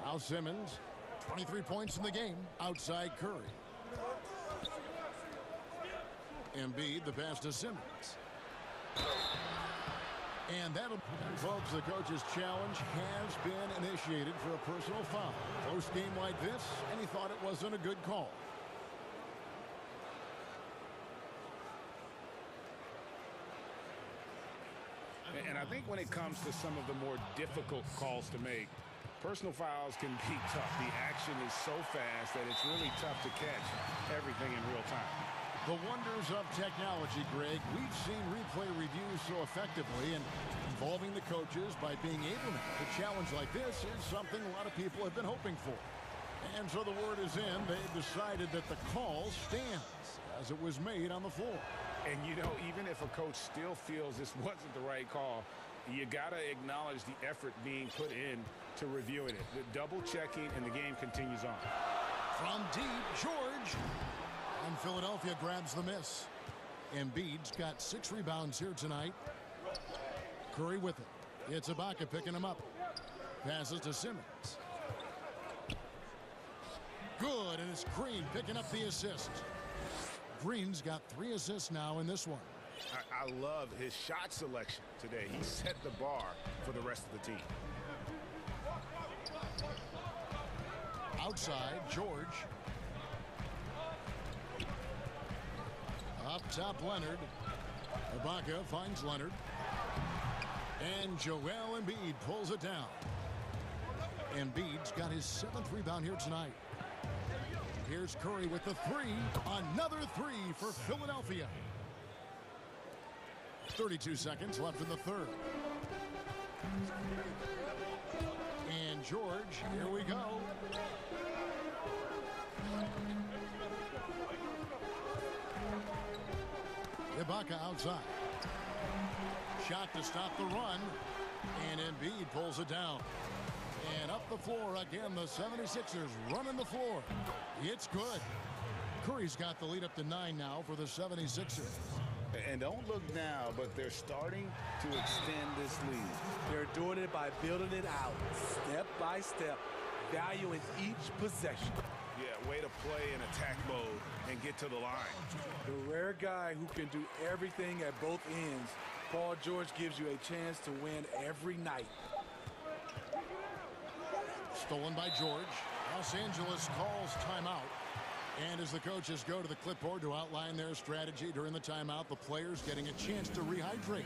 Now Simmons, 23 points in the game, outside Curry. Embiid, the pass to Simmons. And that'll, folks, the coach's challenge has been initiated for a personal foul. Close game like this, and he thought it wasn't a good call. And I think when it comes to some of the more difficult calls to make, personal fouls can be tough. The action is so fast that it's really tough to catch everything in real time. The wonders of technology, Greg. We've seen replay reviews so effectively, and involving the coaches by being able to challenge like this is something a lot of people have been hoping for. And so the word is in. They've decided that the call stands as it was made on the floor. And, you know, even if a coach still feels this wasn't the right call, you got to acknowledge the effort being put in to reviewing it. The double checking, and the game continues on. From deep, George. And Philadelphia grabs the miss. Embiid's got 6 rebounds here tonight. Curry with it. It's Ibaka picking him up. Passes to Simmons. Good, and it's Green picking up the assist. Green's got 3 assists now in this one. I love his shot selection today. He set the bar for the rest of the team. Outside, George. Up top, Leonard. Ibaka finds Leonard. And Joel Embiid pulls it down. Embiid's got his 7th rebound here tonight. Here's Curry with the 3. Another 3 for Philadelphia. 32 seconds left in the third. And George, here we go. Ibaka outside. Shot to stop the run. And Embiid pulls it down. And up the floor again, the 76ers running the floor. It's good. Curry's got the lead up to 9 now for the 76ers. And don't look now, but they're starting to extend this lead. They're doing it by building it out, step by step, valuing each possession. Yeah, way to play in attack mode and get to the line. The rare guy who can do everything at both ends, Paul George gives you a chance to win every night. Stolen by George. Los Angeles calls timeout. And as the coaches go to the clipboard to outline their strategy during the timeout, the players getting a chance to rehydrate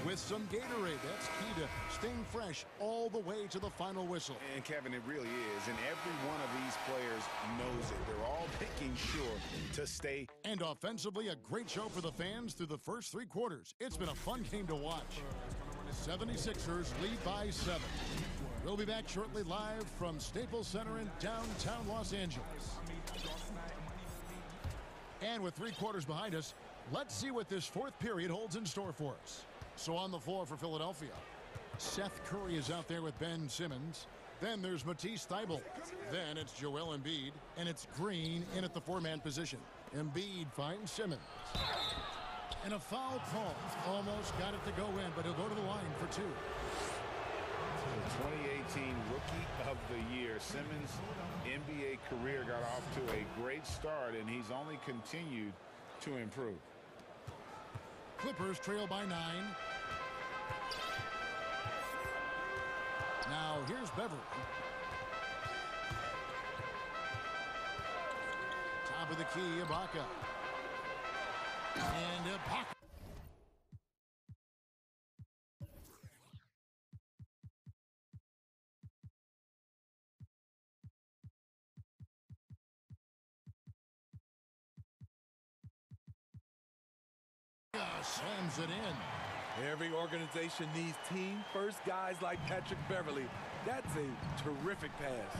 with some Gatorade. That's key to staying fresh all the way to the final whistle. And, Kevin, it really is. And every one of these players knows it. They're all making sure to stay. And offensively, a great show for the fans through the first 3 quarters. It's been a fun game to watch. 76ers lead by 7. We'll be back shortly live from Staples Center in downtown Los Angeles. And with 3 quarters behind us, let's see what this 4th period holds in store for us. So on the floor for Philadelphia, Seth Curry is out there with Ben Simmons. Then there's Matisse Thybulle. Then it's Joel Embiid, and it's Green in at the 4-man position. Embiid finds Simmons. And a foul call. Almost got it to go in, but he'll go to the line for 2. The 2018 Rookie of the Year. Simmons' NBA career got off to a great start, and he's only continued to improve. Clippers trail by 9. Now here's Beverly. Top of the key, Ibaka. And Ibaka. Slams it in. Every organization needs team-first guys like Patrick Beverly. That's a terrific pass.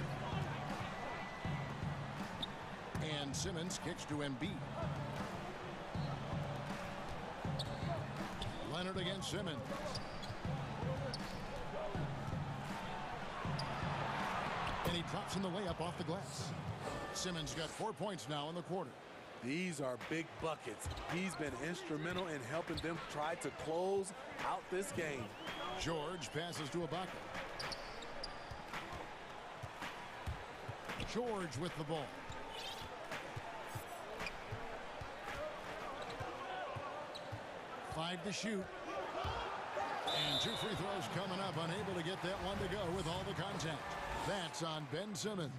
And Simmons kicks to Embiid. Leonard against Simmons. And he drops in the layup off the glass. Simmons got 4 points now in the quarter. These are big buckets. He's been instrumental in helping them try to close out this game. George passes to Ibaka. George with the ball. Five to shoot. And 2 free throws coming up. Unable to get that one to go with all the contact. That's on Ben Simmons.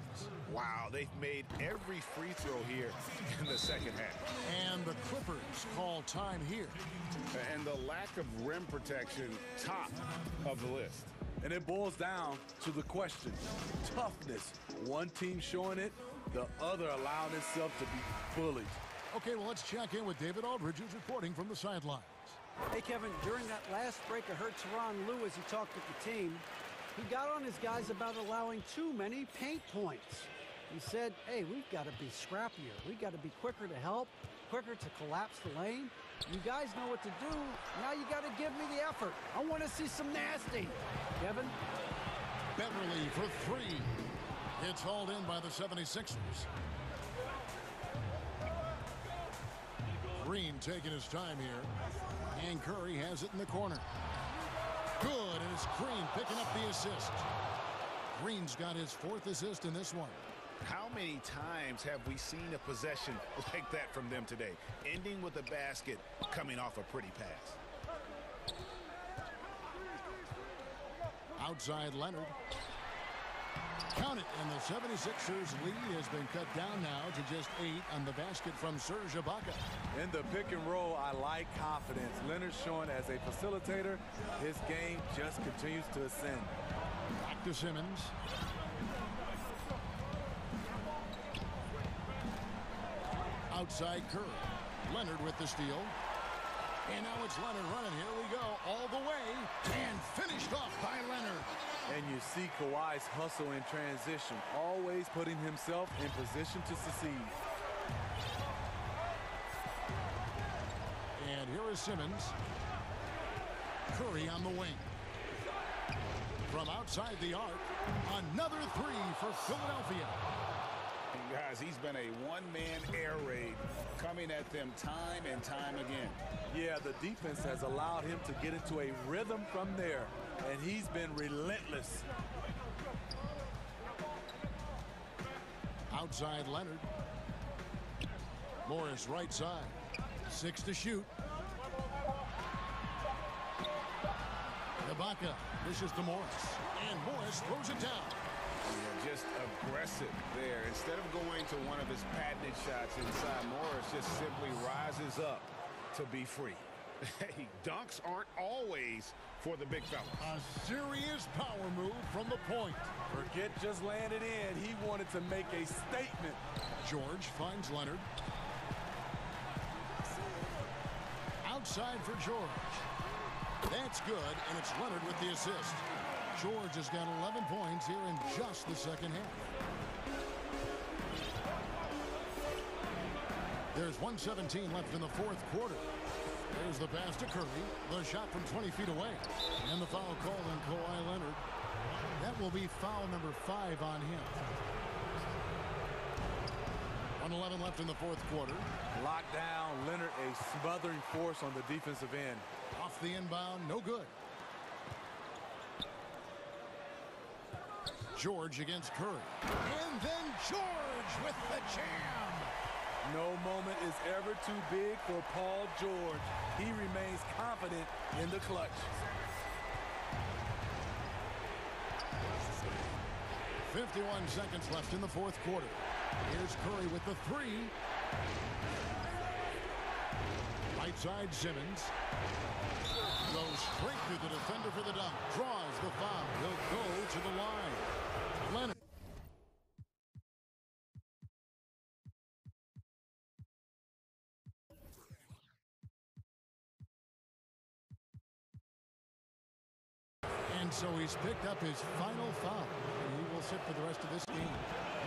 Wow, they've made every free throw here in the second half. And the Clippers call time here. And the lack of rim protection, top of the list. And it boils down to the question, toughness. One team showing it, the other allowing itself to be bullied. Okay, well, let's check in with David Aldridge, who's reporting from the sidelines. Hey, Kevin, during that last break, I heard Teron Lou as he talked with the team. He got on his guys about allowing too many paint points. He said, hey, we've got to be scrappier. We've got to be quicker to help, quicker to collapse the lane. You guys know what to do. Now you got to give me the effort. I want to see some nasty. Kevin? Beverly for three. It's hauled in by the 76ers. Green taking his time here. And Curry has it in the corner. Good, and it's Green picking up the assist. Green's got his 4th assist in this one. How many times have we seen a possession like that from them today, ending with a basket coming off a pretty pass? Outside Leonard. Count it, and the 76ers lead has been cut down now to just 8 on the basket from Serge Ibaka. In the pick and roll, I like confidence. Leonard showing as a facilitator, his game just continues to ascend. Back to Simmons. Outside Curry. Leonard with the steal. And now it's Leonard running. Here we go. All the way. And finished off by Leonard. And you see Kawhi's hustle in transition, always putting himself in position to succeed. And here is Simmons. Curry on the wing. From outside the arc, another three for Philadelphia. And guys, he's been a one-man air raid coming at them time and time again. Yeah, the defense has allowed him to get into a rhythm from there, and he's been relentless. Outside Leonard. Morris right side. 6 to shoot. Ibaka dishes to Morris. And Morris throws it down. Yeah, just aggressive there. Instead of going to one of his patented shots inside, Morris just simply rises up to be free. Hey, dunks aren't always for the big fella. A serious power move from the point. Forget just laying it in. He wanted to make a statement. George finds Leonard. Outside for George. That's good, and it's Leonard with the assist. George has got 11 points here in just the second half. There's 1:17 left in the 4th quarter. There's the pass to Curry. The shot from 20 feet away. And the foul called on Kawhi Leonard. That will be foul number 5 on him. 1:11 left in the 4th quarter. Locked down. Leonard a smothering force on the defensive end. Off the inbound, no good. George against Curry. And then George with the jam. No moment is ever too big for Paul George. He remains confident in the clutch. 51 seconds left in the 4th quarter. Here's Curry with the 3. Right side Simmons. Goes straight through the defender for the dunk. Draws the foul. He'll go to the line. Leonard. And so he's picked up his final foul. And he will sit for the rest of this game.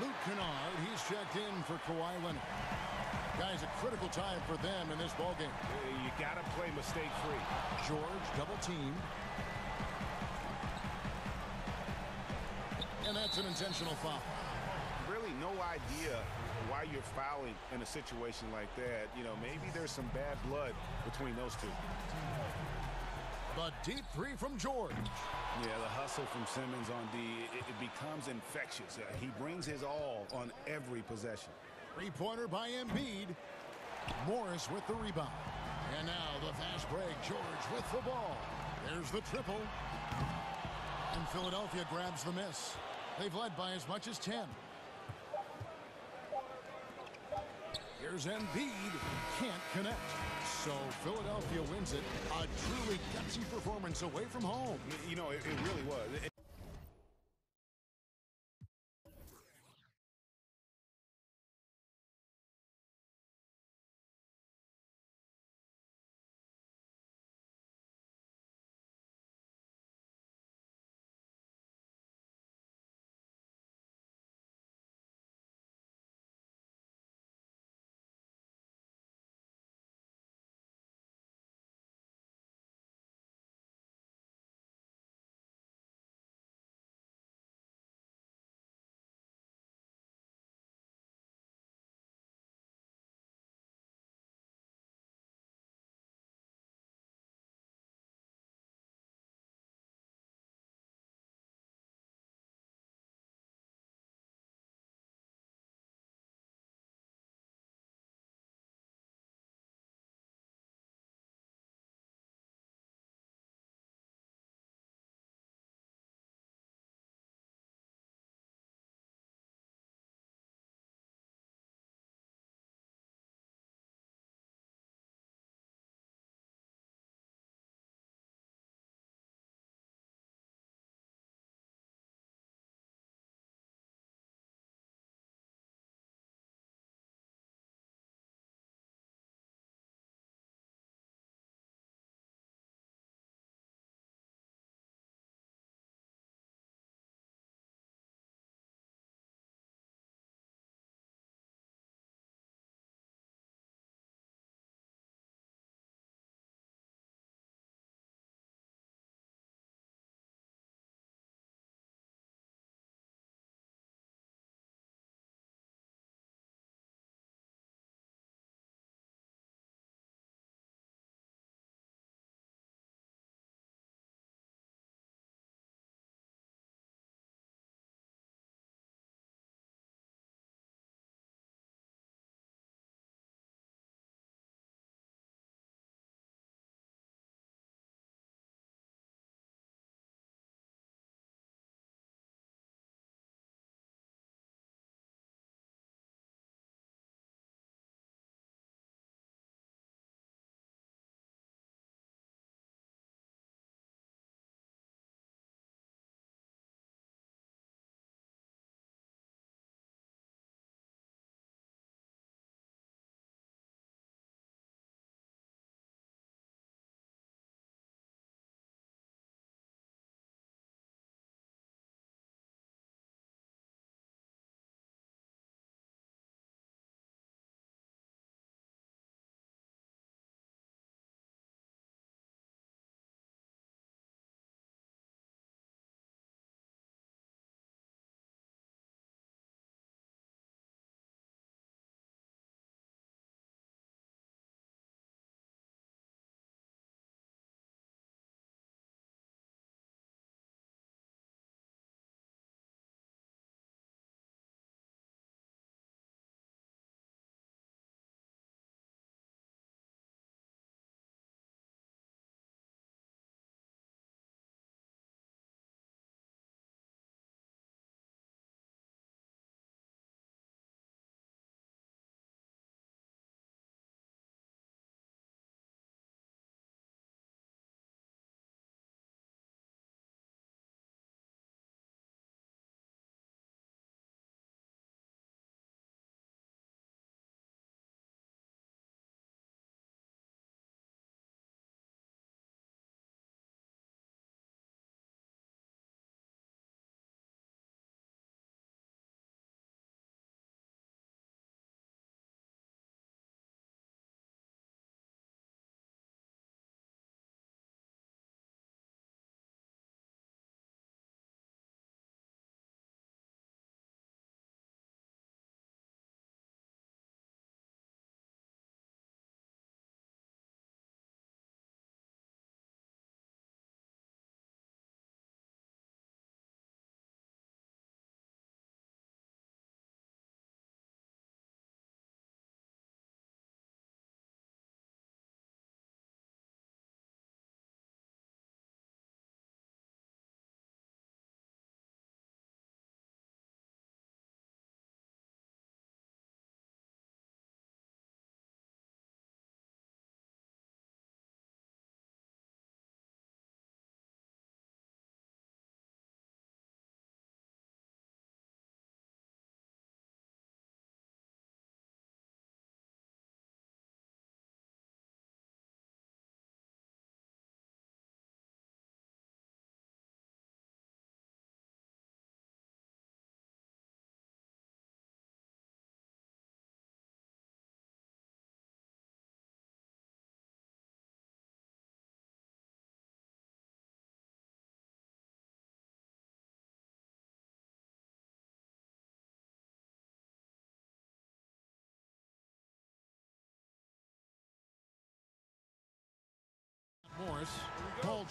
Luke Kennard, he's checked in for Kawhi Leonard. Guys, a critical time for them in this ballgame. You got to play mistake-free. George double teamed. And that's an intentional foul. Really no idea why you're fouling in a situation like that. You know, maybe there's some bad blood between those two. The deep 3 from George. Yeah, the hustle from Simmons on D, it becomes infectious. He brings his all on every possession. 3-pointer by Embiid. Morris with the rebound. And now the fast break. George with the ball. There's the triple. And Philadelphia grabs the miss. They've led by as much as 10. Here's Embiid. Can't connect. So Philadelphia wins it. A truly gutsy performance away from home. You know, it really was.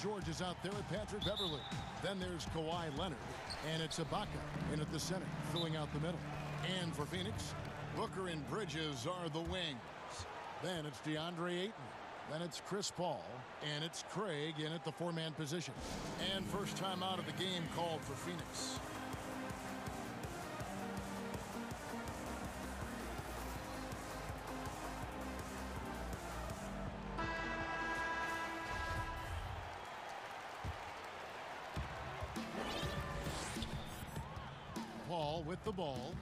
George is out there with Patrick Beverly. Then there's Kawhi Leonard. And it's Ibaka in at the center, filling out the middle. And for Phoenix, Booker and Bridges are the wings. Then it's DeAndre Ayton. Then it's Chris Paul. And it's Craig in at the four-man position. And first time out of the game called for Phoenix. Paul with the ball.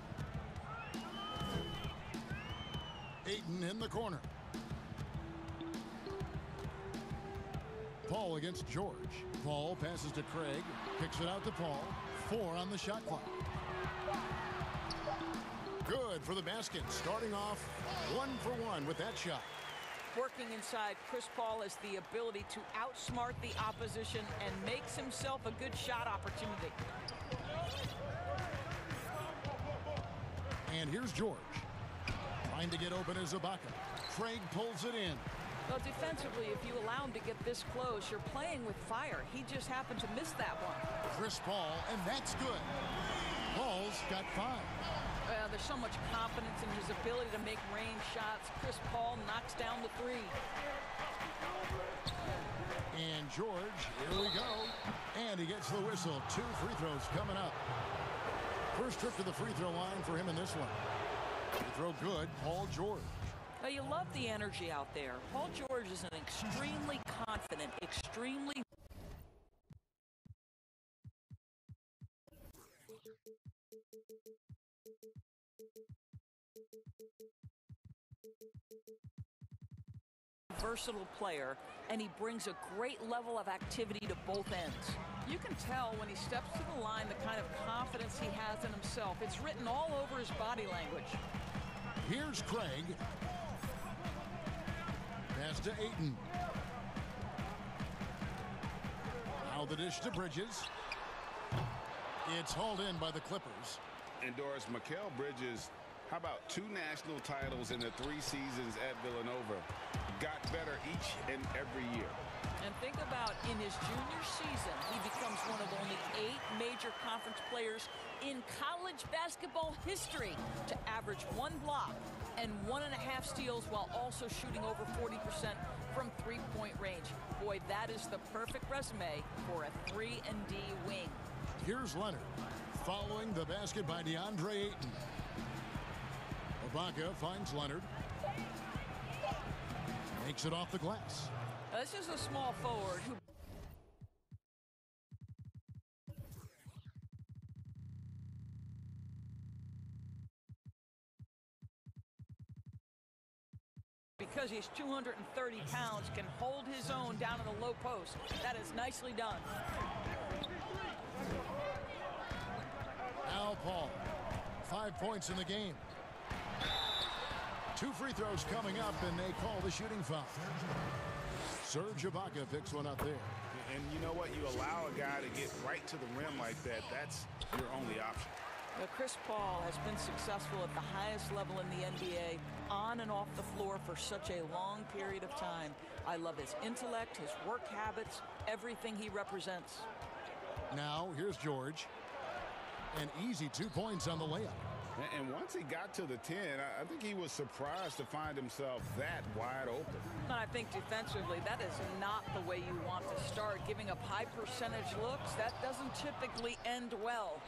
Ayton in the corner. Paul against George. Paul passes to Craig. Kicks it out to Paul. 4 on the shot clock. Good for the basket. Starting off 1 for 1 with that shot. Working inside, Chris Paul has the ability to outsmart the opposition and makes himself a good shot opportunity. And here's George. Trying to get open as Ibaka. Craig pulls it in. Well, defensively, if you allow him to get this close, you're playing with fire. He just happened to miss that one. Chris Paul, and that's good. Paul's got 5. Well, there's so much confidence in his ability to make range shots. Chris Paul knocks down the 3. And George, here we go. And he gets the whistle. 2 free throws coming up. First trip to the free throw line for him in this one. Free throw good, Paul George. Well, you love the energy out there. Paul George is an extremely confident, extremely versatile player, and he brings a great level of activity to both ends. You can tell when he steps to the line the kind of confidence he has in himself. It's written all over his body language. Here's Craig. Pass to Ayton. Now the dish to Bridges. It's hauled in by the Clippers. And Doris, Mikal Bridges, how about 2 national titles in the 3 seasons at Villanova? Got better each and every year. And think about in his junior season, he becomes one of only 8 major conference players in college basketball history to average 1 block and 1.5 steals while also shooting over 40% from three-point range. Boy, that is the perfect resume for a 3-and-D wing. Here's Leonard following the basket by DeAndre Ayton. Ibaka finds Leonard. Makes it off the glass. This is a small forward who because he's 230 pounds, can hold his own down in the low post. That is nicely done. Al Paul, 5 points in the game. 2 free throws coming up, and they call the shooting foul. Serge Ibaka picks one up there. And you know what? You allow a guy to get right to the rim like that. That's your only option. Now, Chris Paul has been successful at the highest level in the NBA, on and off the floor for such a long period of time. I love his intellect, his work habits, everything he represents. Now, here's George. An easy 2 points on the layup. And once he got to the 10, I think he was surprised to find himself that wide open. And I think defensively, that is not the way you want to start. Giving up high percentage looks, that doesn't typically end well.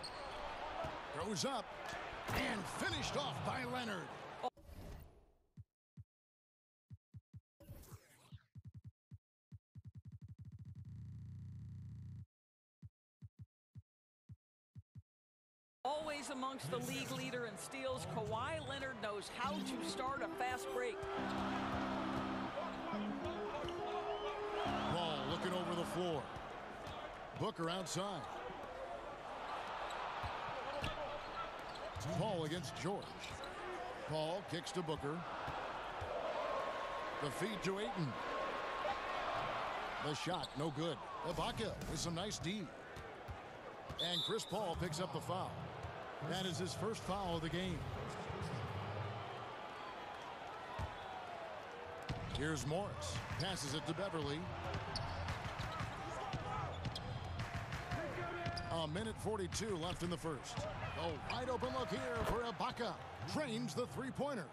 Goes up and finished off by Leonard. Always amongst the league leader in steals, Kawhi Leonard knows how to start a fast break. Ball looking over the floor. Booker outside. Paul against George. Paul kicks to Booker. The feed to Ayton. The shot, no good. Ibaka with some nice D. And Chris Paul picks up the foul. That is his first foul of the game. Here's Morris. Passes it to Beverly. minute 42 left in the first. A wide open look here for Ibaka. Drains the three-pointer.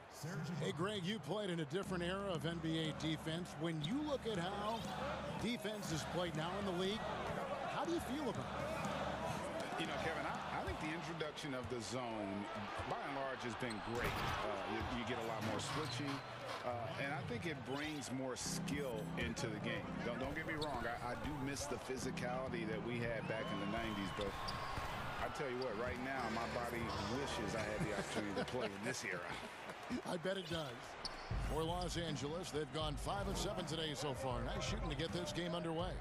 Hey, Greg, you played in a different era of NBA defense. When you look at how defense is played now in the league, how do you feel about it? You know, Kevin, I think the introduction of the zone, by and large, has been great. You get a lot more switching, and I think it brings more skill into the game. Don't get me wrong. I do miss the physicality that we had back in the 90s, but I tell you what, right now, my body wishes I had the opportunity to play in this era. I bet it does. For Los Angeles, they've gone 5 of 7 today so far. Nice shooting to get this game underway.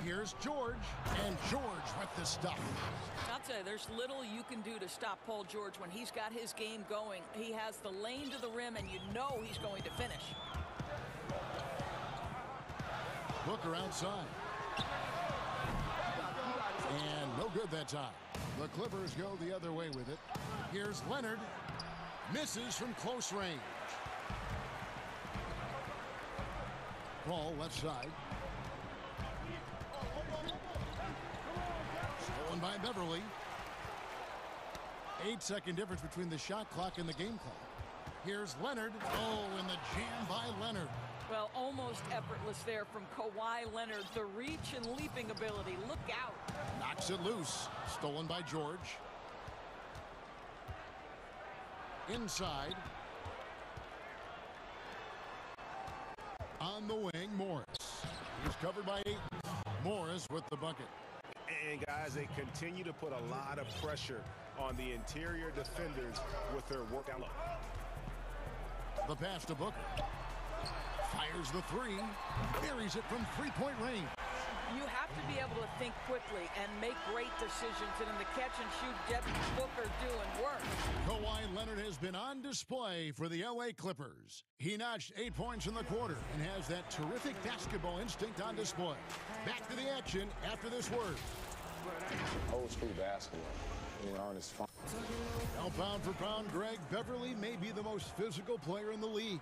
Here's George, and George with the stuff. I'll tell you, there's little you can do to stop Paul George when he's got his game going. He has the lane to the rim, and you know he's going to finish. Booker outside. And no good that time. The Clippers go the other way with it. Here's Leonard. Misses from close range. Ball left side. Stolen by Beverly. 8-second difference between the shot clock and the game clock. Here's Leonard. Oh, and the jam by Leonard. Well, almost effortless there from Kawhi Leonard. The reach and leaping ability. Look out. Knocks it loose. Stolen by George. Inside. On the wing, Morris. He's covered by 8. Morris with the bucket. And guys, they continue to put a lot of pressure on the interior defenders with their work down low. The pass to Booker. Fires the three. Buries it from three-point range. You have to be able to think quickly and make great decisions. And in the catch-and-shoot, Devin Booker doing work. Kawhi Leonard has been on display for the LA Clippers. He notched 8 points in the quarter and has that terrific basketball instinct on display. Back to the action after this word. Old school basketball, you know, and it's fun. Now pound for pound, Greg, Beverly may be the most physical player in the league.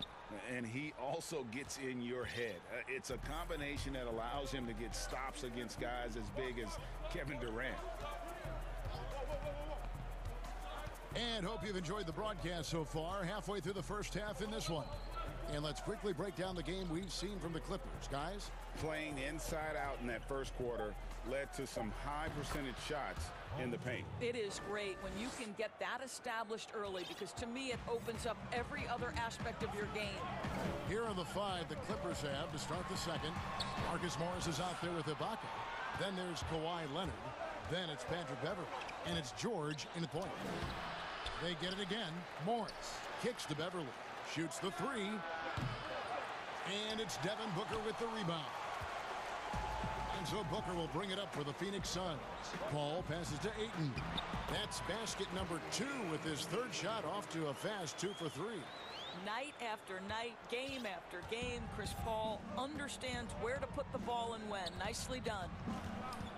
And he also gets in your head. It's a combination that allows him to get stops against guys as big as Kevin Durant. And hope you've enjoyed the broadcast so far. Halfway through the first half in this one. And let's quickly break down the game we've seen from the Clippers, guys. Playing inside out in that first quarter led to some high percentage shots in the paint. It is great when you can get that established early, because to me it opens up every other aspect of your game. Here are the 5 the Clippers have to start the second. Marcus Morris is out there with Ibaka. Then there's Kawhi Leonard. Then it's Patrick Beverly. And it's George in the point. They get it again. Morris kicks to Beverly. Shoots the 3. And it's Devin Booker with the rebound. And so Booker will bring it up for the Phoenix Suns. Paul passes to Ayton. That's basket number 2 with his third shot off to a fast 2 for 3. Night after night, game after game, Chris Paul understands where to put the ball and when. Nicely done.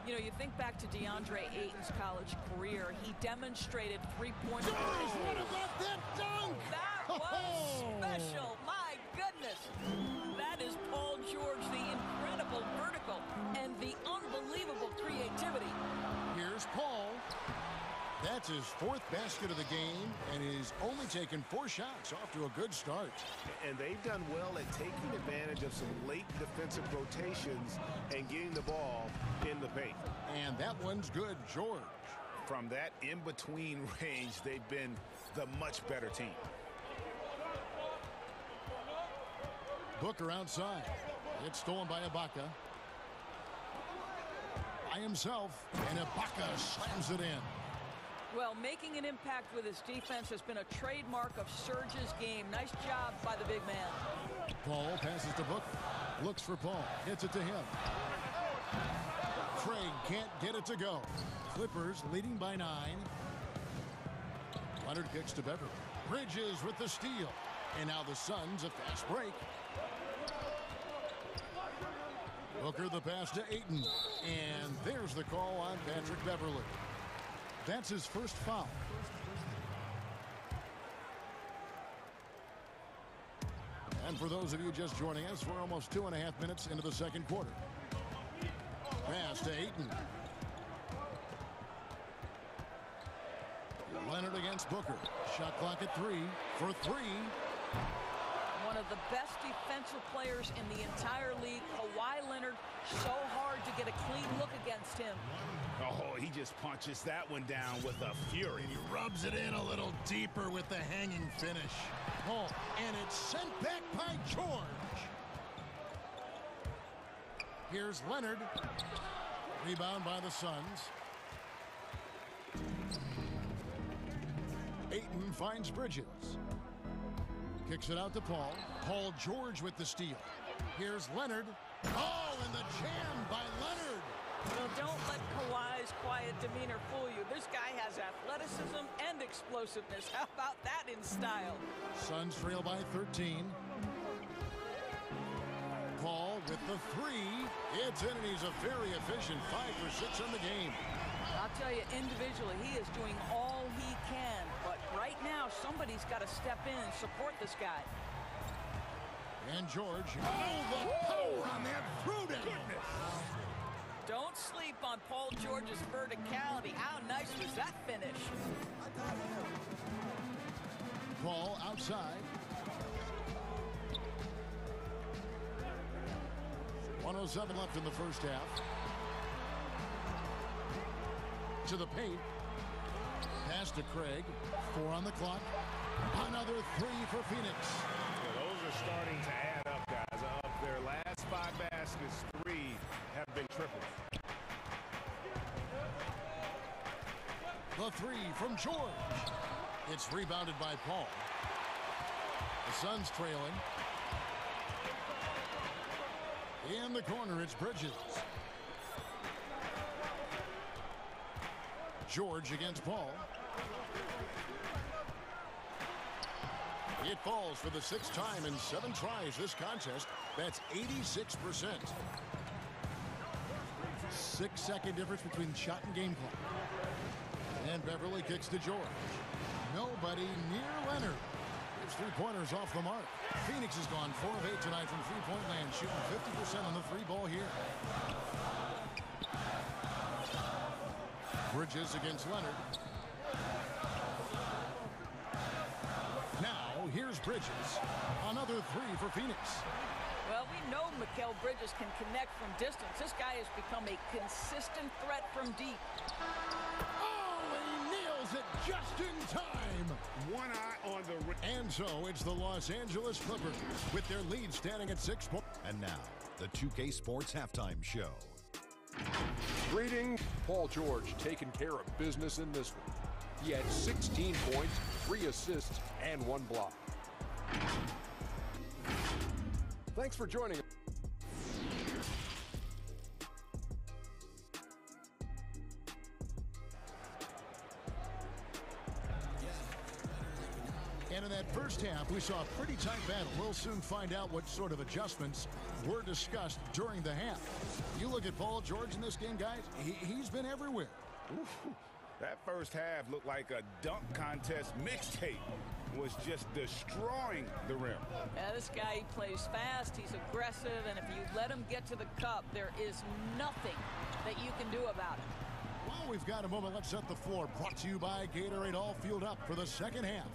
You know, you think back to DeAndre Ayton's college career. He demonstrated three-point. What about that dunk? That was special. My goodness. That is Paul George, the incredible vertical and the unbelievable creativity. Here's Paul. That's his 4th basket of the game, and he's only taken 4 shots off to a good start. And they've done well at taking advantage of some late defensive rotations and getting the ball in the paint. And that one's good, George. From that in-between range, they've been the much better team. Booker outside. It's stolen by Ibaka. By himself, and Ibaka slams it in. Well, making an impact with his defense has been a trademark of Serge's game. Nice job by the big man. Paul passes to Booker. Looks for Paul. Hits it to him. Craig can't get it to go. Clippers leading by 9. Leonard kicks to Beverly. Bridges with the steal. And now the Suns a fast break. Booker the pass to Ayton. And there's the call on Patrick Beverly. That's his first foul. And for those of you just joining us, we're almost 2.5 minutes into the second quarter. Pass to Ayton. Leonard against Booker. Shot clock at 3 for 3. One of the best defensive players in the entire league. Kawhi Leonard, so hard to get a clean look against him. Oh, he just punches that one down with a fury. He rubs it in a little deeper with the hanging finish. Oh, and it's sent back by George. Here's Leonard. Rebound by the Suns. Ayton finds Bridges. Kicks it out to Paul. Paul George with the steal. Here's Leonard. Oh, and the jam by Leonard. Well, don't let Kawhi's quiet demeanor fool you. This guy has athleticism and explosiveness. How about that in style? Suns trail by 13. Paul with the 3. It's in, and he's a very efficient 5 for 6 on the game. I'll tell you, individually, he is doing all he can. But right now, somebody's got to step in and support this guy. And George, oh, the power on that throwdown. Don't sleep on Paul George's verticality. How nice was that finish? Paul outside. 1:07 left in the first half. To the paint. Pass to Craig. 4 on the clock. Another 3 for Phoenix. Yeah, those are starting to add up, guys. Of their last 5 baskets, 3 have been triples. The 3 from George. It's rebounded by Paul. The Suns trailing. In the corner, it's Bridges. George against Paul. It falls for the 6th time in 7 tries this contest. That's 86%. 6-second difference between shot and game clock. And Beverly kicks to George. Nobody near Leonard. His 3-pointers off the mark. Phoenix has gone 4 of 8 tonight from 3-point land, shooting 50% on the 3-ball here. Bridges against Leonard. Now, here's Bridges. Another 3 for Phoenix. Well, we know Mikal Bridges can connect from distance. This guy has become a consistent threat from deep. Oh, he nails it just in time. One eye on the... And so it's the Los Angeles Clippers with their lead standing at 6 points. And now, the 2K Sports Halftime Show. Greetings. Paul George taking care of business in this one. He had 16 points, 3 assists, and 1 block. Thanks for joining us. And in that first half, we saw a pretty tight battle. We'll soon find out what sort of adjustments were discussed during the half. You look at Paul George in this game, guys, he's been everywhere. Ooh, that first half looked like a dunk contest mixtape. Was just destroying the rim. Yeah, this guy, he plays fast, he's aggressive, and if you let him get to the cup, there is nothing that you can do about it. Well, we've got a moment. Let's set the floor. Brought to you by Gatorade. All fueled up for the second half.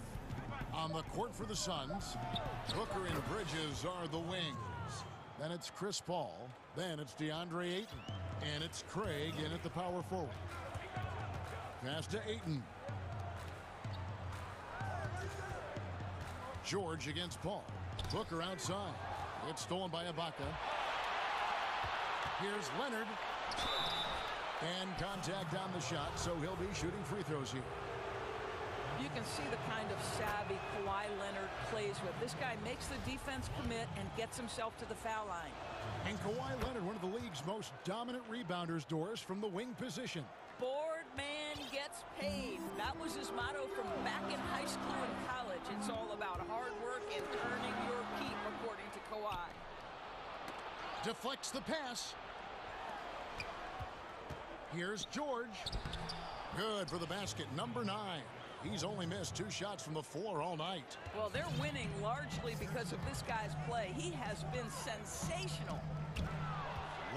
On the court for the Suns, Booker and Bridges are the wings. Then it's Chris Paul. Then it's DeAndre Ayton. And it's Craig in at the power forward. Pass to Ayton. George against Paul. Booker outside. It's stolen by Ibaka. Here's Leonard. And contact on the shot, so he'll be shooting free throws here. You can see the kind of savvy Kawhi Leonard plays with. This guy makes the defense commit and gets himself to the foul line. And Kawhi Leonard, one of the league's most dominant rebounders, Doris, from the wing position. Board man gets paid. That was his motto from back in high school and college. It's all about hard work and earning your keep, according to Kawhi. Deflects the pass. Here's George. Good for the basket, number 9. He's only missed 2 shots from the floor all night. Well, they're winning largely because of this guy's play. He has been sensational.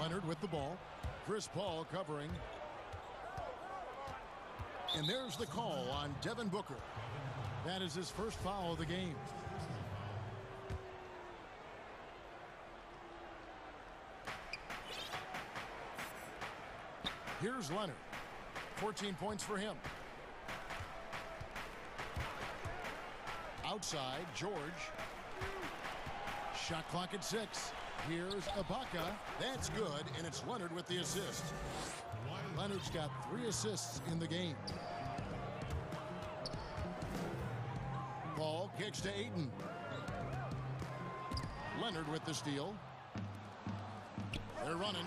Leonard with the ball. Chris Paul covering. And there's the call on Devin Booker. That is his first foul of the game. Here's Leonard. 14 points for him. Outside, George. Shot clock at 6. Here's Ibaka. That's good, and it's Leonard with the assist. Leonard's got 3 assists in the game. Ball kicks to Ayton. Leonard with the steal. They're running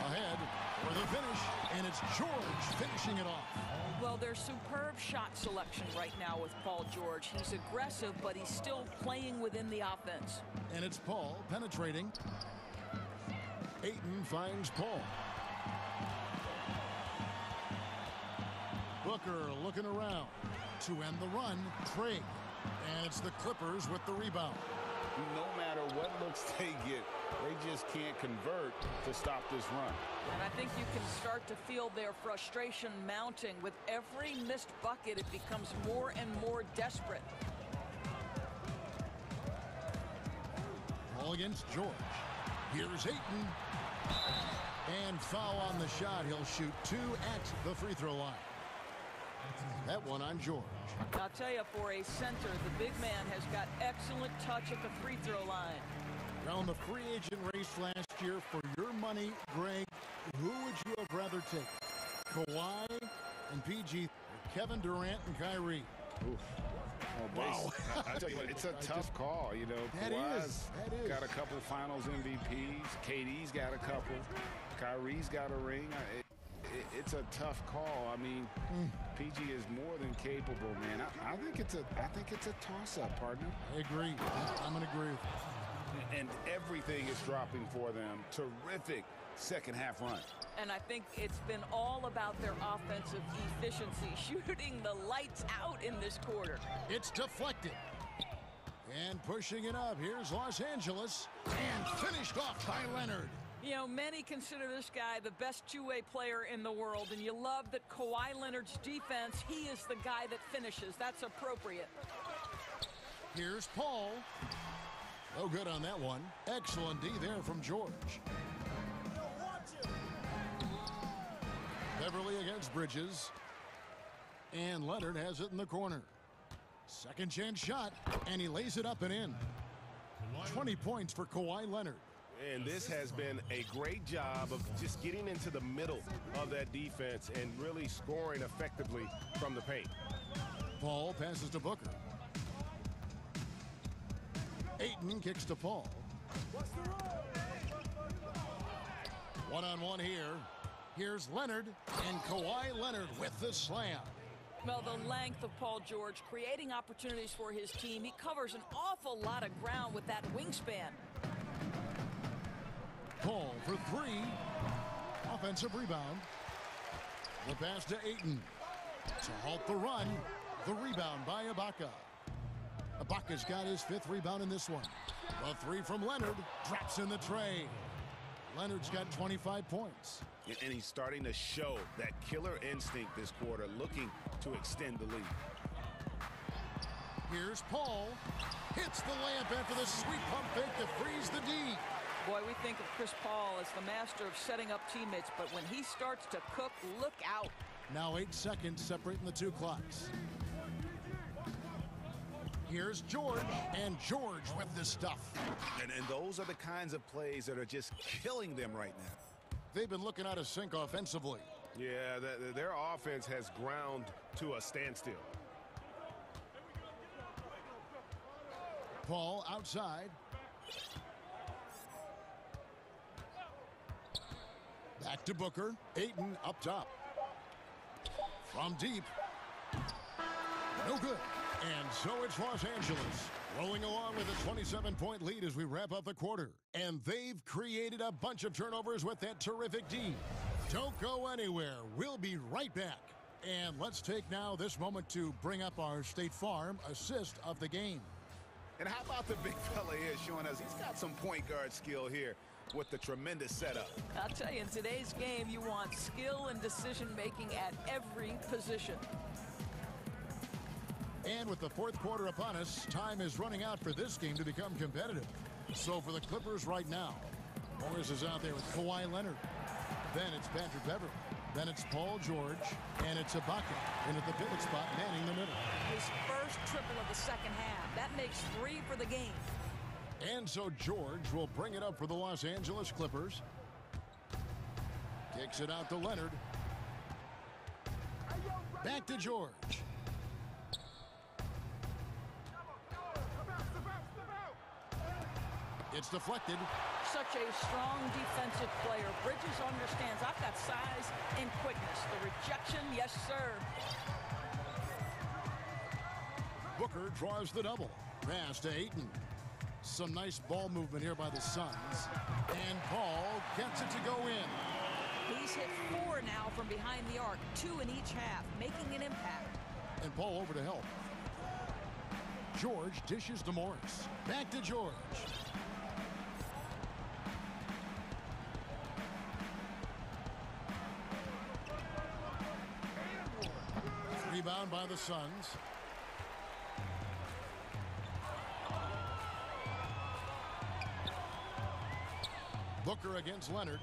ahead for the finish, and it's George finishing it off. Well, there's superb shot selection right now with Paul George. He's aggressive, but he's still playing within the offense. And it's Paul penetrating. Ayton finds Paul. Booker looking around to end the run. Craig. And it's the Clippers with the rebound. No matter what looks they get, they just can't convert to stop this run. And I think you can start to feel their frustration mounting. With every missed bucket, it becomes more and more desperate. Ball against George. Here's Ayton. And foul on the shot. He'll shoot 2 at the free throw line. That one on George. I'll tell you, for a center, the big man has got excellent touch at the free throw line. Now in the free agent race last year, for your money, Greg, who would you have rather take? Kawhi and PG, or Kevin Durant and Kyrie? Oof. Wow. I tell you what, it's a tough call. You know, Kawhi's got a couple finals MVPs. KD's got a couple. Kyrie's got a ring. It's a tough call. I mean, PG is more than capable, man. I think it's a toss-up, partner. I agree. I'm going to agree with you. And everything is dropping for them. Terrific second half run. And I think it's been all about their offensive efficiency, shooting the lights out in this quarter. It's deflected. And pushing it up. Here's Los Angeles. And finished off by Leonard. You know, many consider this guy the best two-way player in the world, and you love that Kawhi Leonard's defense, he is the guy that finishes. That's appropriate. Here's Paul. No good on that one. Excellent D there from George. Beverly against Bridges. And Leonard has it in the corner. Second chance shot, and he lays it up and in. 20 points for Kawhi Leonard. And this has been a great job of just getting into the middle of that defense and really scoring effectively from the paint. Paul passes to Booker. Ayton kicks to Paul. One-on-one here. Here's Leonard, and Kawhi Leonard with the slam. Well, the length of Paul George creating opportunities for his team. He covers an awful lot of ground with that wingspan. Paul for 3. Offensive rebound. The pass to Ayton. To halt the run. The rebound by Ibaka. Ibaka's got his 5th rebound in this one. The 3 from Leonard drops in the tray. Leonard's got 25 points. And he's starting to show that killer instinct this quarter, looking to extend the lead. Here's Paul. Hits the layup after the sweet pump fake to freeze the D. Boy, we think of Chris Paul as the master of setting up teammates, but when he starts to cook, look out. Now 8 seconds separating the 2 clocks. Here's George, and George with the stuff. And those are the kinds of plays that are just killing them right now. They've been looking out of sync offensively. Yeah, their offense has ground to a standstill. Paul outside. Back to Booker. Ayton up top. From deep. No good. And so it's Los Angeles rolling along with a 27-point lead as we wrap up the quarter. And they've created a bunch of turnovers with that terrific D. Don't go anywhere. We'll be right back. And let's take now this moment to bring up our State Farm assist of the game. And how about the big fella here showing us he's got some point guard skill here. with the tremendous setup. I'll tell you, in today's game, you want skill and decision-making at every position. And with the fourth quarter upon us, time is running out for this game to become competitive. So for the Clippers right now, Morris is out there with Kawhi Leonard. Then it's Patrick Beverley. Then it's Paul George. And it's Ibaka in at the pivot spot, manning the middle. His first triple of the second half. That makes 3 for the game. And so George will bring it up for the Los Angeles Clippers. Kicks it out to Leonard. Back to George. It's deflected. Such a strong defensive player. Bridges understands I've got size and quickness. The rejection, yes, sir. Booker draws the double. Pass to Ayton. Some nice ball movement here by the Suns. And Paul gets it to go in. He's hit 4 now from behind the arc, 2 in each half, making an impact. And Paul over to help. George dishes to Morris. Back to George. Rebound by the Suns. Booker against Leonard.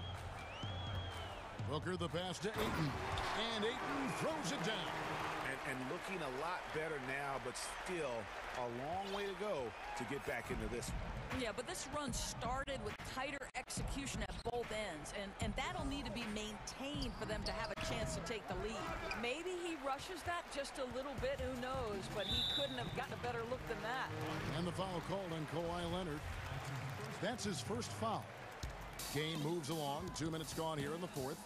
Booker the pass to Ayton. And Ayton throws it down. And looking a lot better now, but still a long way to go to get back into this one. Yeah, but this run started with tighter execution at both ends, and that'll need to be maintained for them to have a chance to take the lead. Maybe he rushes that just a little bit, who knows, but he couldn't have gotten a better look than that. And the foul called on Kawhi Leonard. That's his first foul. Game moves along. 2 minutes gone here in the fourth.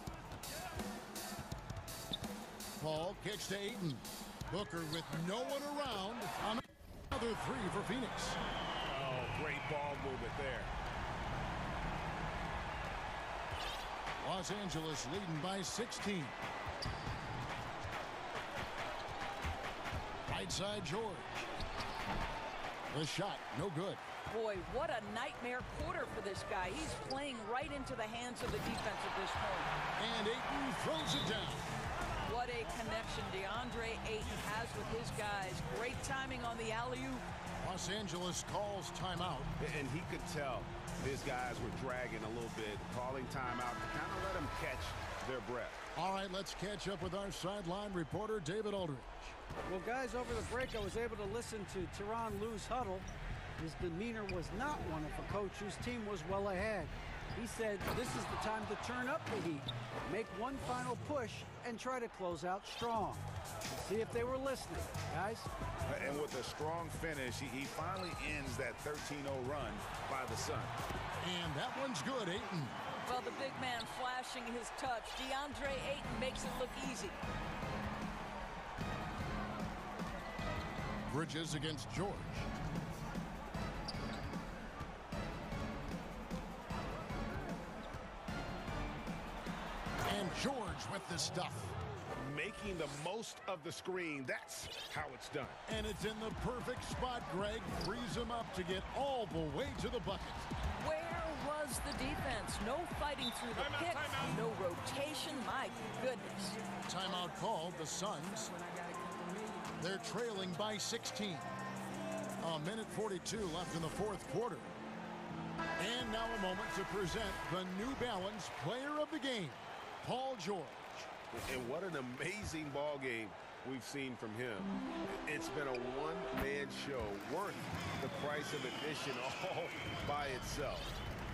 Paul kicks to Ayton. Booker with no one around. Another 3 for Phoenix. Oh, great ball movement there. Los Angeles leading by 16. Right side George. The shot, no good. Boy, what a nightmare quarter for this guy. He's playing right into the hands of the defense at this point. And Ayton throws it down. What a connection DeAndre Ayton has with his guys. Great timing on the alley-oop. Los Angeles calls timeout. And he could tell his guys were dragging a little bit, calling timeout to kind of let them catch their breath. All right, let's catch up with our sideline reporter, David Aldridge. Well, guys, over the break, I was able to listen to Tyronn Lue's huddle. His demeanor was not one of a coach whose team was well ahead. He said this is the time to turn up the heat, make one final push, and try to close out strong. Let's see if they were listening, guys. And with a strong finish, he finally ends that 13-0 run by the Sun. And that one's good, Ayton. Well, the big man flashing his touch. DeAndre Ayton makes it look easy. Bridges against George. And George with the stuff. Making the most of the screen. That's how it's done. And it's in the perfect spot. Greg frees him up to get all the way to the bucket. Where was the defense? No fighting through the pick. No rotation. My goodness. Timeout called. The Suns. They're trailing by 16. A minute 42 left in the fourth quarter. And now a moment to present the New Balance Player of the Game, Paul George. And what an amazing ball game we've seen from him. It's been a one-man show worth the price of admission all by itself.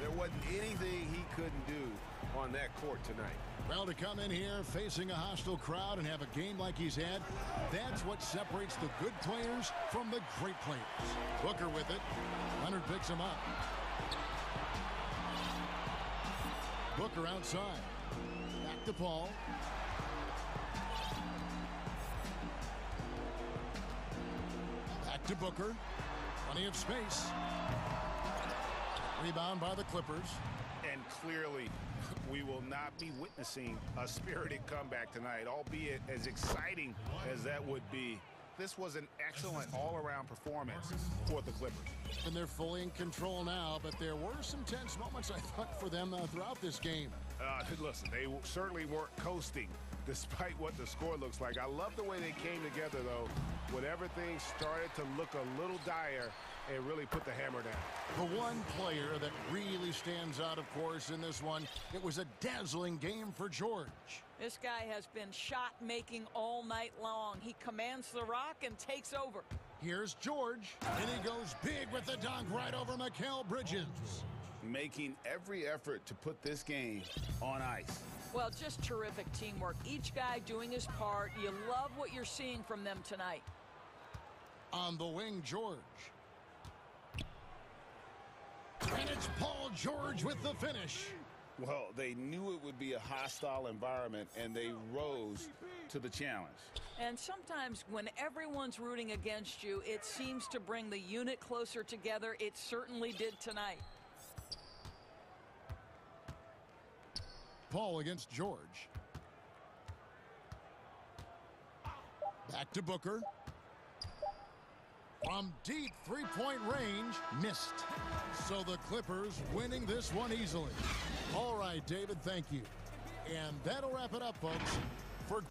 There wasn't anything he couldn't do on that court tonight. Well, to come in here facing a hostile crowd and have a game like he's had, that's what separates the good players from the great players. Booker with it. Leonard picks him up. Booker outside. Back to Paul. Back to Booker. Plenty of space. Rebound by the Clippers. And clearly, we will not be witnessing a spirited comeback tonight, albeit as exciting as that would be this was an excellent all-around performance for the Clippers. And they're fully in control now, but there were some tense moments, I thought, for them throughout this game. Listen, they certainly weren't coasting despite what the score looks like. I love the way they came together, though, when everything started to look a little dire and really put the hammer down. The one player that really stands out, of course, in this one, it was a dazzling game for George. This guy has been shot-making all night long. He commands the rock and takes over. Here's George, and he goes big with the dunk right over Mikal Bridges. Making every effort to put this game on ice. Well, just terrific teamwork. Each guy doing his part. You love what you're seeing from them tonight. On the wing, George. And it's Paul George with the finish. Well, they knew it would be a hostile environment, and they rose to the challenge. And sometimes when everyone's rooting against you, it seems to bring the unit closer together. It certainly did tonight. Paul against George. Back to Booker. From deep three-point range, missed. So the Clippers winning this one easily. All right, David, thank you. And that'll wrap it up, folks, for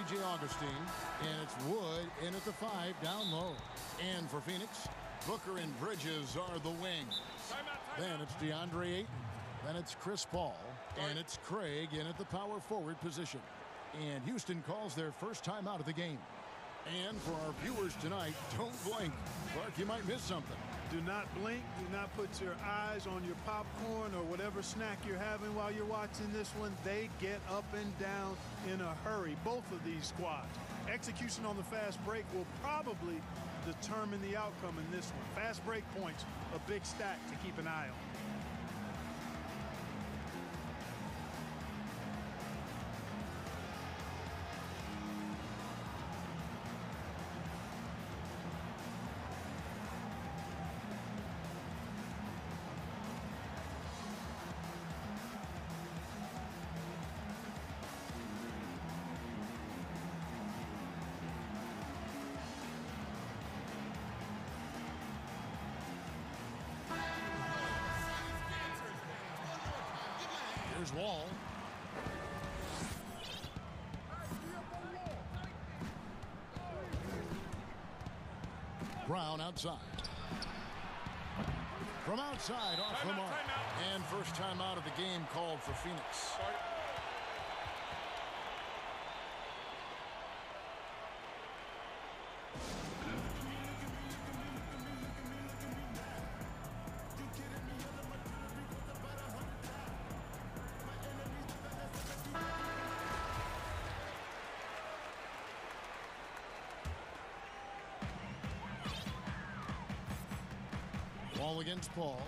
T.J. Augustine, and it's Wood in at the 5 down low. And for Phoenix, Booker and Bridges are the wings. Then it's DeAndre Ayton. Then it's Chris Paul. And it's Craig in at the power forward position. And Houston calls their first timeout of the game. And for our viewers tonight, don't blink. Clark, you might miss something. Do not blink. Do not put your eyes on your popcorn or whatever snack you're having while you're watching this one. They get up and down in a hurry, both of these squads. Execution on the fast break will probably determine the outcome in this one. Fast break points, a big stack to keep an eye on. Here's Wall. Brown outside. From outside, off the mark. And first time out of the game called for Phoenix. Wall against Paul.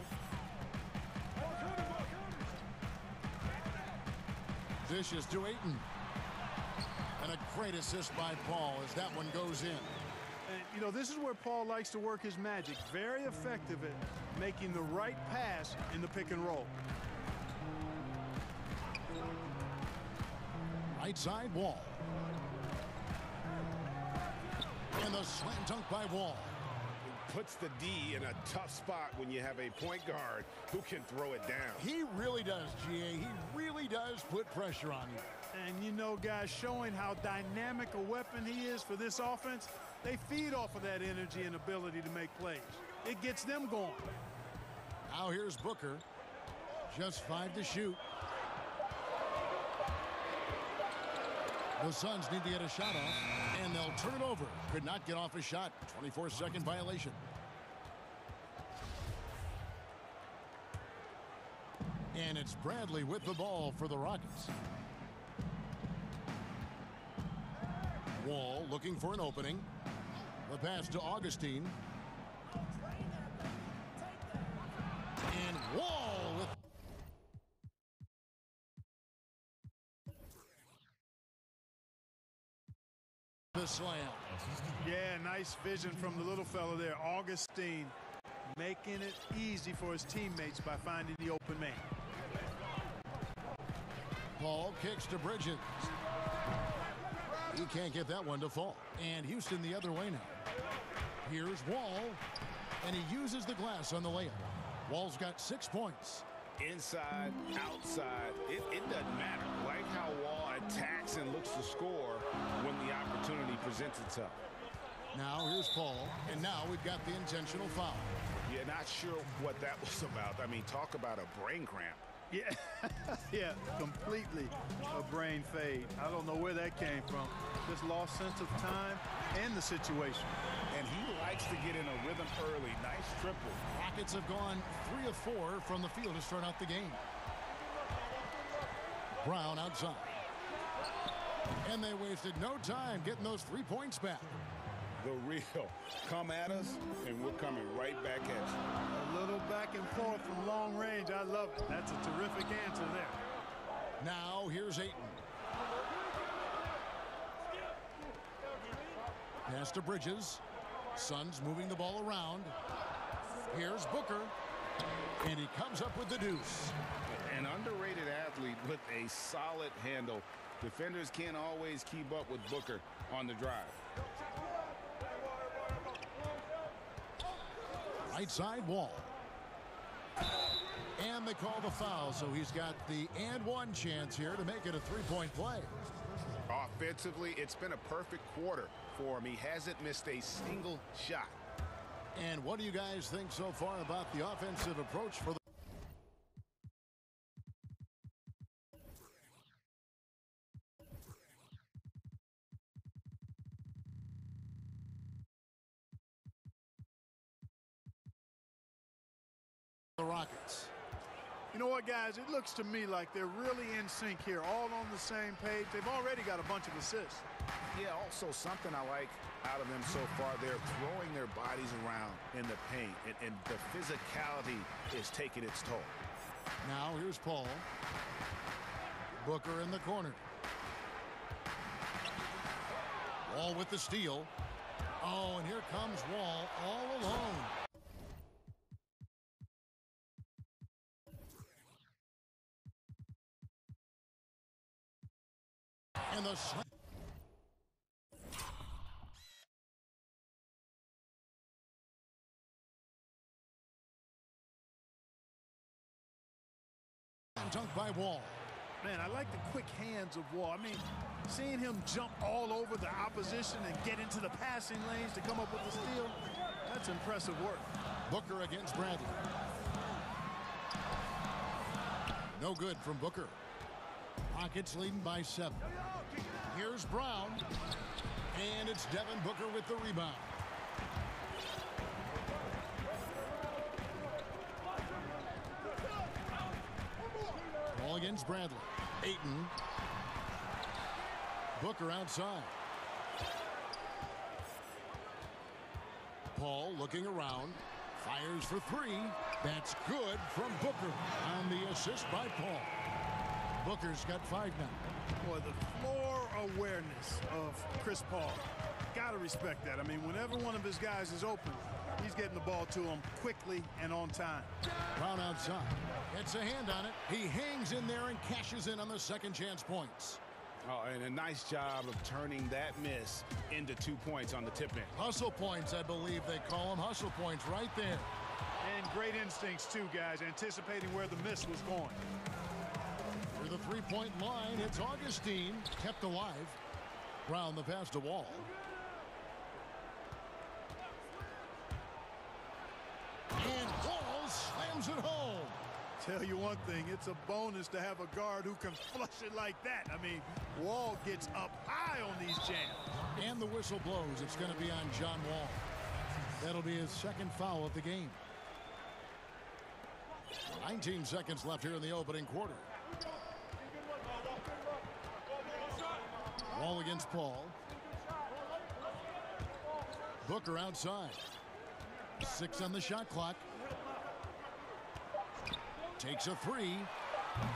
Dishes to Ayton. And a great assist by Paul as that one goes in. And, you know, this is where Paul likes to work his magic. Very effective at making the right pass in the pick and roll. Right side, Wall. And the slam dunk by Wall. Puts the D in a tough spot when you have a point guard who can throw it down. He really does, GA. He really does put pressure on you. And you know, guys, showing how dynamic a weapon he is for this offense, they feed off of that energy and ability to make plays. It gets them going. Now here's Booker. Just 5 to shoot. The Suns need to get a shot off, and they'll turn it over. Could not get off a shot. 24-second violation. And it's Bradley with the ball for the Rockets. Wall looking for an opening. The pass to Augustine. And Wall with the slam. Yeah, nice vision from the little fella there. Augustine making it easy for his teammates by finding the open man. Paul kicks to Bridges. He can't get that one to fall. And Houston the other way now. Here's Wall. And he uses the glass on the layup. Wall's got 6 points. Inside, outside, it doesn't matter. Like how Wall attacks and looks to score when the opportunity presents itself. Now here's Paul, and now we've got the intentional foul. Yeah, not sure what that was about. I mean, talk about a brain cramp. Yeah, yeah, completely a brain fade. I don't know where that came from. Just lost sense of time and the situation. And he likes to get in a rhythm early. Nice triple. Rockets have gone 3 of 4 from the field to start out the game. Brown outside. And they wasted no time getting those 3 points back. The real. Come at us, and we're coming right back at you. A little back and forth from long range. I love it. That's a terrific answer there. Now here's Ayton. Pass to Bridges. Suns moving the ball around. Here's Booker. And he comes up with the deuce. An underrated athlete with a solid handle. Defenders can't always keep up with Booker on the drive. Right side, Wall. And they call the foul, so he's got the and one chance here to make it a 3-point play. Offensively, it's been a perfect quarter for him. He hasn't missed a single shot. And what do you guys think so far about the offensive approach for the Rockets? You know what, guys? It looks to me like they're really in sync here, all on the same page. They've already got a bunch of assists. Yeah, also something I like out of them so far, they're throwing their bodies around in the paint, and the physicality is taking its toll. Now here's Paul. Booker in the corner. Wall with the steal. Oh, and here comes Wall all alone. And the slam. Dunked by Wall. Man, I like the quick hands of Wall. I mean, seeing him jump all over the opposition and get into the passing lanes to come up with the steal, that's impressive work. Booker against Bradley. No good from Booker. Rockets leading by 7. Here's Brown. And it's Devin Booker with the rebound. Ball against Bradley. Ayton. Booker outside. Paul looking around. Fires for 3. That's good from Booker on the assist by Paul. Booker's got 5 now. Boy, the floor awareness of Chris Paul. Got to respect that. I mean, whenever one of his guys is open, he's getting the ball to him quickly and on time. Brown outside. Gets a hand on it. He hangs in there and cashes in on the second chance points. Oh, and a nice job of turning that miss into 2 points on the tip in. Hustle points, I believe they call them. Hustle points right there. And great instincts, too, guys, anticipating where the miss was going. Through the three-point line, it's Augustine, kept alive. Brown the pass to Wall. And Wall slams it home. Tell you one thing, it's a bonus to have a guard who can flush it like that. I mean, Wall gets up high on these jams. And the whistle blows. It's going to be on John Wall. That'll be his second foul of the game. 19 seconds left here in the opening quarter. Wall against Paul. Booker outside. 6 on the shot clock. Takes a 3.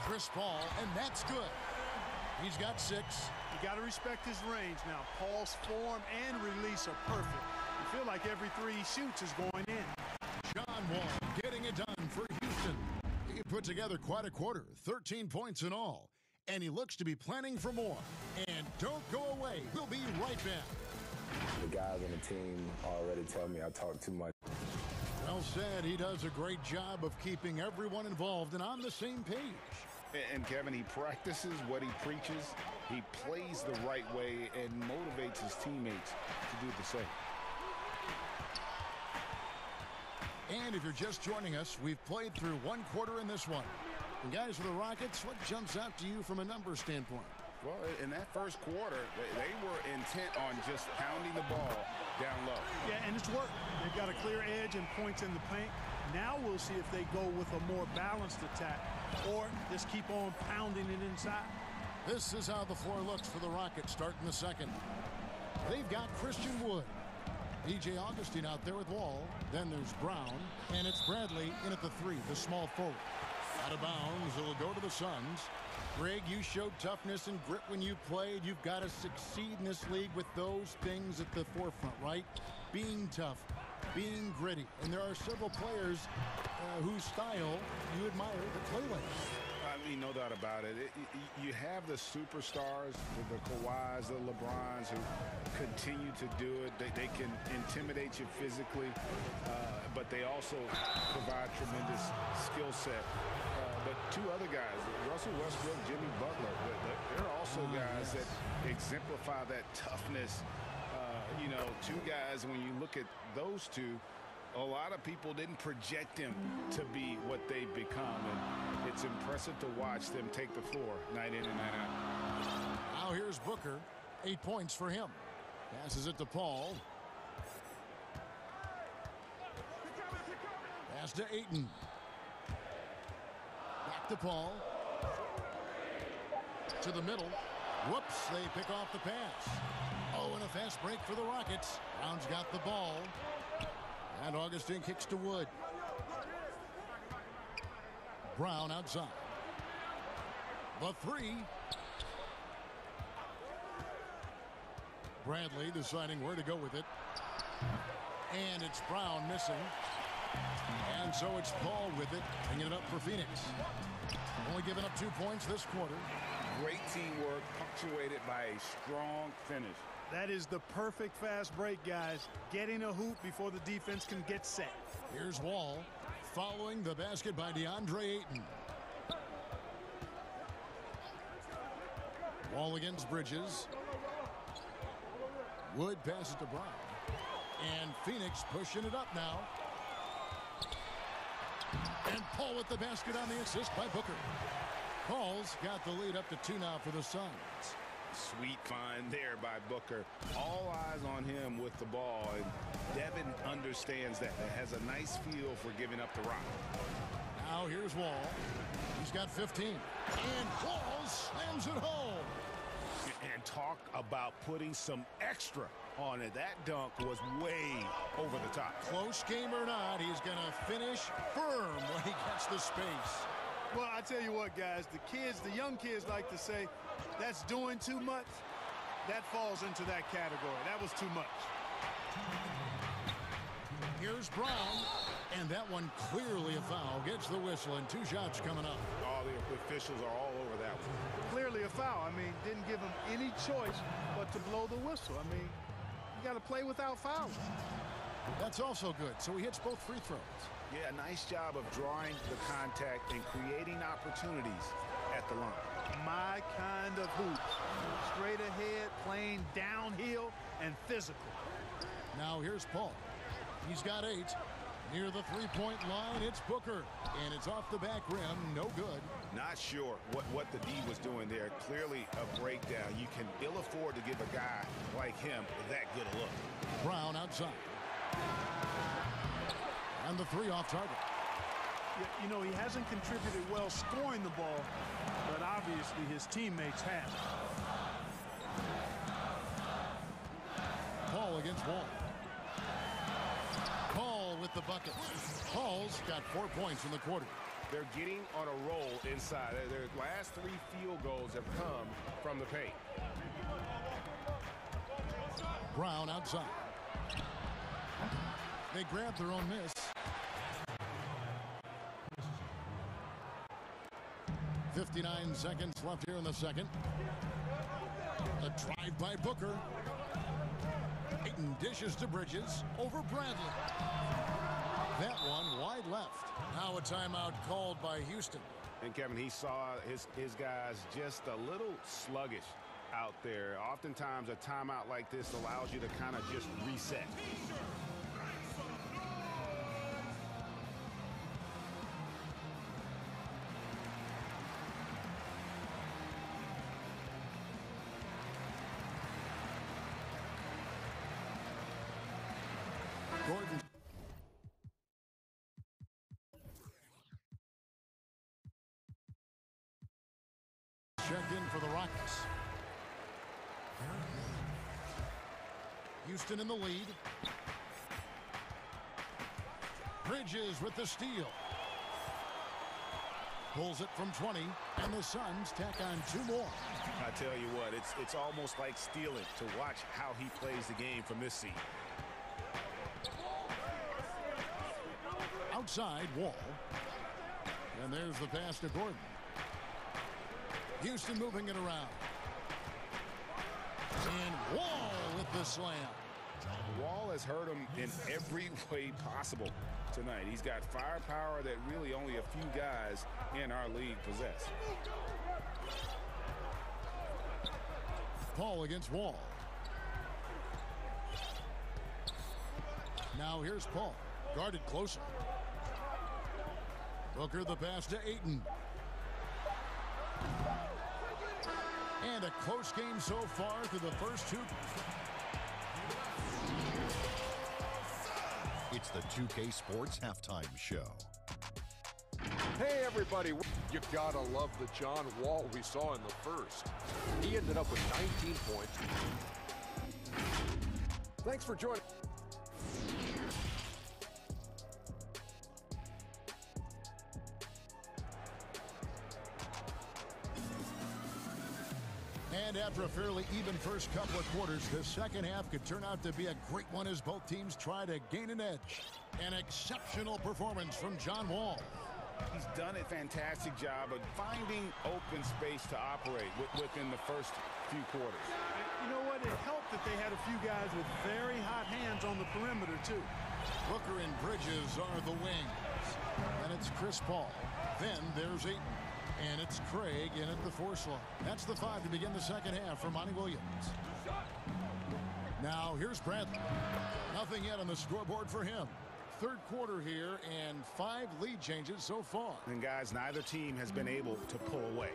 Chris Paul, and that's good. He's got 6. You got to respect his range now. Paul's form and release are perfect. You feel like every 3 he shoots is going in. John Wall getting it done for Houston. He put together quite a quarter, 13 points in all. And he looks to be planning for more. And don't go away. We'll be right back. The guys on the team already tell me I talk too much. Well said. He does a great job of keeping everyone involved and on the same page. And Kevin, he practices what he preaches. He plays the right way and motivates his teammates to do the same. And if you're just joining us, we've played through 1 quarter in this one. And guys, for the Rockets, what jumps out to you from a numbers standpoint? Well, in that first quarter, they were intent on just pounding the ball down low. Yeah, and it's worked. They've got a clear edge and points in the paint. Now we'll see if they go with a more balanced attack or just keep on pounding it inside. This is how the floor looks for the Rockets starting the second. They've got Christian Wood. DJ Augustine out there with Wall. Then there's Brown. And it's Bradley in at the 3, the small forward. Out of bounds, it'll go to the Suns. Greg, you showed toughness and grit when you played. You've got to succeed in this league with those things at the forefront, right? Being tough, being gritty. And there are several players whose style you admire to play like. I mean, no doubt about it. You have the superstars, the Kawhis, the LeBrons, who continue to do it. They can intimidate you physically, but they also provide tremendous skill set. But two other guys, Russell Westbrook, Jimmy Butler. They're also guys that exemplify that toughness. You know, two guys, when you look at those two, a lot of people didn't project them to be what they've become. And it's impressive to watch them take the floor night in and night out. Now here's Booker. 8 points for him. Passes it to Paul. Pass to Ayton. Back to Paul. To the middle. Whoops, they pick off the pass. Oh, and a fast break for the Rockets. Brown's got the ball. And Augustine kicks to Wood. Brown outside. The three. Bradley deciding where to go with it. And it's Brown missing. And so it's Paul with it, bringing it up for Phoenix. Only giving up 2 points this quarter. Great teamwork, punctuated by a strong finish. That is the perfect fast break, guys. Getting a hoop before the defense can get set. Here's Wall, following the basket by DeAndre Ayton. Wall against Bridges. Wood passes to Brown. And Phoenix pushing it up now. And Paul with the basket on the assist by Booker. Paul's got the lead up to 2 now for the Suns. Sweet find there by Booker. All eyes on him with the ball. And Devin understands that. It has a nice feel for giving up the rock. Now here's Wall. He's got 15. And Wall slams it home. And talk about putting some extra on it. That dunk was way over the top. Close game or not, he's going to finish firm when he gets the space. Well, I tell you what, guys, the young kids like to say, that's doing too much. That falls into that category. That was too much. Here's Brown, and that one clearly a foul. Gets the whistle, and 2 shots coming up. All the officials are all over that one. Clearly a foul. I mean, didn't give him any choice but to blow the whistle. I mean, you got to play without fouling. That's also good. So he hits both free throws. Yeah, nice job of drawing the contact and creating opportunities at the line. My kind of hoops. Straight ahead, playing downhill, and physical. Now here's Paul. He's got 8. Near the three-point line, it's Booker. And it's off the back rim. No good. Not sure what the D was doing there. Clearly a breakdown. You can ill afford to give a guy like him that good a look. Brown outside. And the 3 off target. You know, he hasn't contributed well scoring the ball, but obviously his teammates have. Paul against Wall. Paul with the bucket. Paul's got 4 points in the quarter. They're getting on a roll inside. Their last 3 field goals have come from the paint. Brown outside. They grab their own miss. .59 seconds left here in the second. The drive by Booker. Ayton dishes to Bridges over Bradley. That one wide left. Now a timeout called by Houston. And Kevin, he saw his guys just a little sluggish out there. Oftentimes a timeout like this allows you to kind of just reset. Gordon. Checked in for the Rockets. Houston in the lead. Bridges with the steal. Pulls it from 20, and the Suns tack on 2 more. I tell you what, it's almost like stealing to watch how he plays the game from this seat. Outside, Wall. And there's the pass to Gordon. Houston moving it around. And Wall with the slam. Wall has hurt him in every way possible tonight. He's got firepower that really only a few guys in our league possess. Paul against Wall. Now here's Paul, guarded closer. Booker the pass to Ayton. And a close game so far through the first two. It's the 2K Sports Halftime Show. Hey, everybody. You gotta love the John Wall we saw in the first. He ended up with 19 points. Thanks for joining. And after a fairly even first couple of quarters, the second half could turn out to be a great one as both teams try to gain an edge. An exceptional performance from John Wall. He's done a fantastic job of finding open space to operate within the first few quarters. You know what? It helped that they had a few guys with very hot hands on the perimeter, too. Booker and Bridges are the wings. And it's Chris Paul. Then there's Ayton. And it's Craig in at the four slot. That's the 5 to begin the second half for Monty Williams. Now here's Bradley. Nothing yet on the scoreboard for him. Third quarter here and 5 lead changes so far. And guys, neither team has been able to pull away.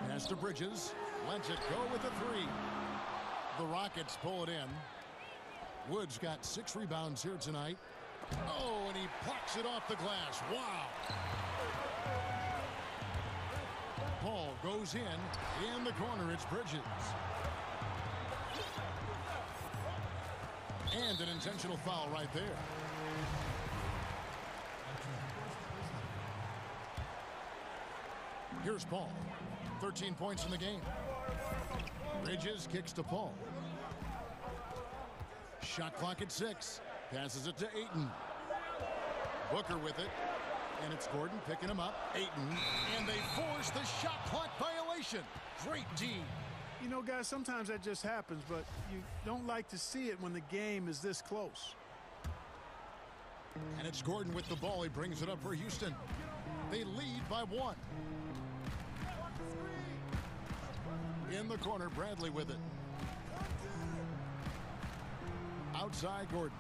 Pass to Bridges. Lets it go with the 3. The Rockets pull it in. Wood's got 6 rebounds here tonight. Oh, and he plucks it off the glass. Wow. Paul goes in the corner. It's Bridges. And an intentional foul right there. Here's Paul. 13 points in the game. Bridges kicks to Paul. Shot clock at 6. Passes it to Ayton. Booker with it. And it's Gordon picking him up. Ayton. And they force the shot clock violation. Great D. You know, guys, sometimes that just happens, but you don't like to see it when the game is this close. And it's Gordon with the ball. He brings it up for Houston. They lead by 1. In the corner, Bradley with it. Outside, Gordon.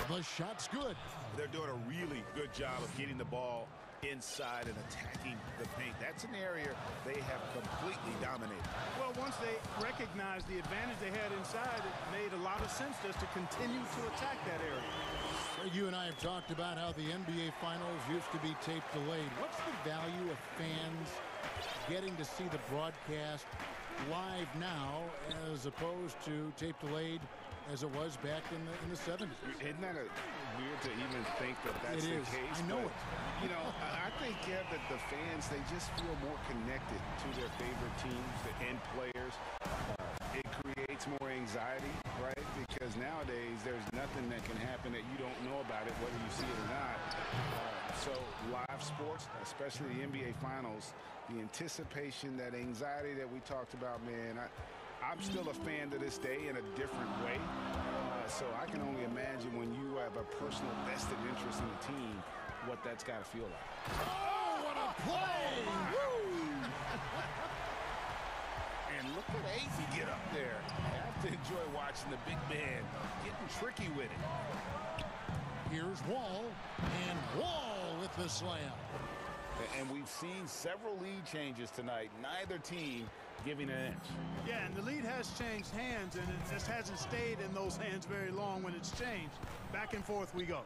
The shot's good. They're doing a really good job of getting the ball inside and attacking the paint. That's an area they have completely dominated. Well, once they recognized the advantage they had inside, it made a lot of sense just to continue to attack that area. You and I have talked about how the NBA Finals used to be tape delayed. What's the value of fans getting to see the broadcast live now as opposed to tape delayed as it was back in the 70s? Isn't that weird to even think that that's the case? I know it. You know, I think, Kev, that the fans, they just feel more connected to their favorite teams and players. It creates more anxiety, right? Because nowadays there's nothing that can happen that you don't know about it, whether you see it or not. So live sports, especially the NBA Finals, the anticipation, that anxiety that we talked about, man, I'm still a fan to this day in a different way. So I can only imagine when you have a personal vested interest in the team, what that's got to feel like. Oh, what a play! Woo! And look at Ace get up there. I have to enjoy watching the big man getting tricky with it. Here's Wall, and Wall with the slam. And we've seen several lead changes tonight. Neither team giving an inch. Yeah, and the lead has changed hands, and it just hasn't stayed in those hands very long when it's changed. Back and forth we go.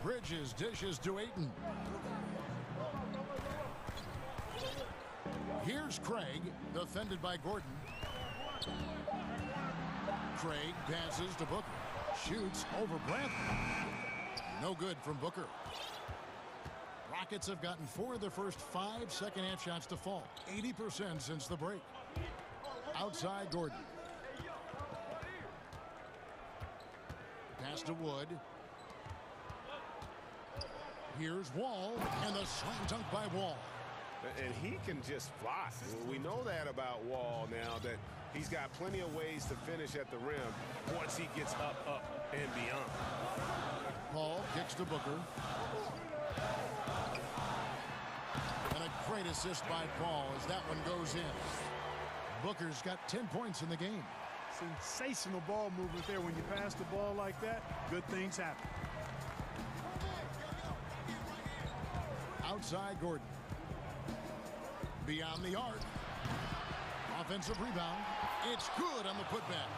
Bridges dishes to Ayton. Here's Craig, defended by Gordon. Craig passes to Booker. Shoots over Bradley. No good from Booker. Rockets have gotten 4 of their first 5 second-half shots to fall. 80% since the break. Outside Gordon. Pass to Wood. Here's Wall, and the slam dunk by Wall. And he can just fly. We know that about Wall now, that he's got plenty of ways to finish at the rim once he gets up, and beyond. Paul kicks to Booker. And a great assist by Paul as that one goes in. Booker's got 10 points in the game. Sensational ball movement there. When you pass the ball like that, good things happen. Outside Gordon. Beyond the arc. Offensive rebound. It's good on the putback.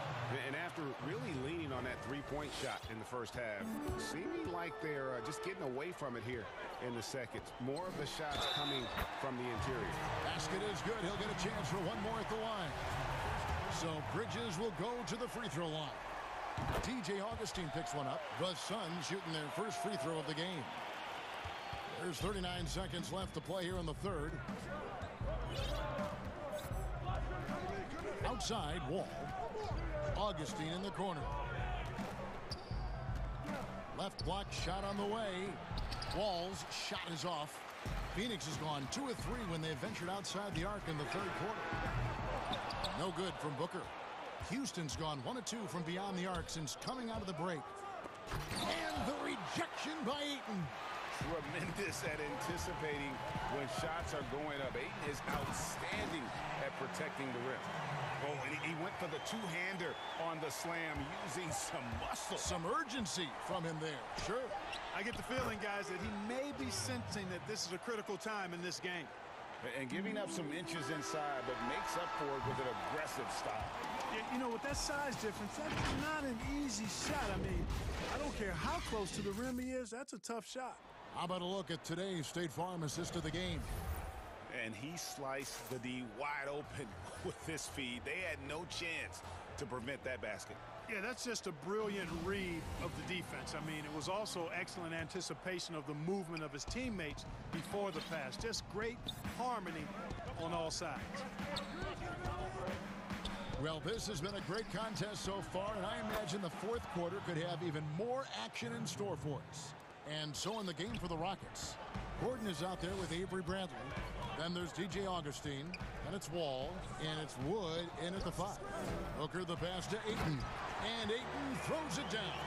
And after really leaning on that three-point shot in the first half, seeming like they're just getting away from it here in the second. More of the shots coming from the interior. Basket is good. He'll get a chance for one more at the line. So Bridges will go to the free throw line. TJ Augustine picks one up. The Suns shooting their first free throw of the game. There's 39 seconds left to play here in the third. Outside, Wall. Augustine in the corner. Left block shot on the way. Wall's shot is off. Phoenix has gone 2 of 3 when they ventured outside the arc in the third quarter. No good from Booker. Houston's gone 1 of 2 from beyond the arc since coming out of the break. And the rejection by Ayton. Tremendous at anticipating when shots are going up. Ayton is outstanding at protecting the rim. Oh, and he went for the two-hander on the slam using some muscle. Some urgency from him there. Sure. I get the feeling, guys, that he may be sensing that this is a critical time in this game. And giving up some inches inside, but makes up for it with an aggressive style. Yeah, you know, with that size difference, that's not an easy shot. I mean, I don't care how close to the rim he is, that's a tough shot. How about a look at today's State Farm assist of the game? And he sliced the D wide open with this feed. They had no chance to prevent that basket. Yeah, that's just a brilliant read of the defense. I mean, it was also excellent anticipation of the movement of his teammates before the pass. Just great harmony on all sides. Well, this has been a great contest so far, and I imagine the fourth quarter could have even more action in store for us. And so in the game for the Rockets, Gordon is out there with Avery Bradley. Then there's TJ Augustine, and it's Wall, and it's Wood in at the 5. Hooker the pass to Ayton, and Ayton throws it down.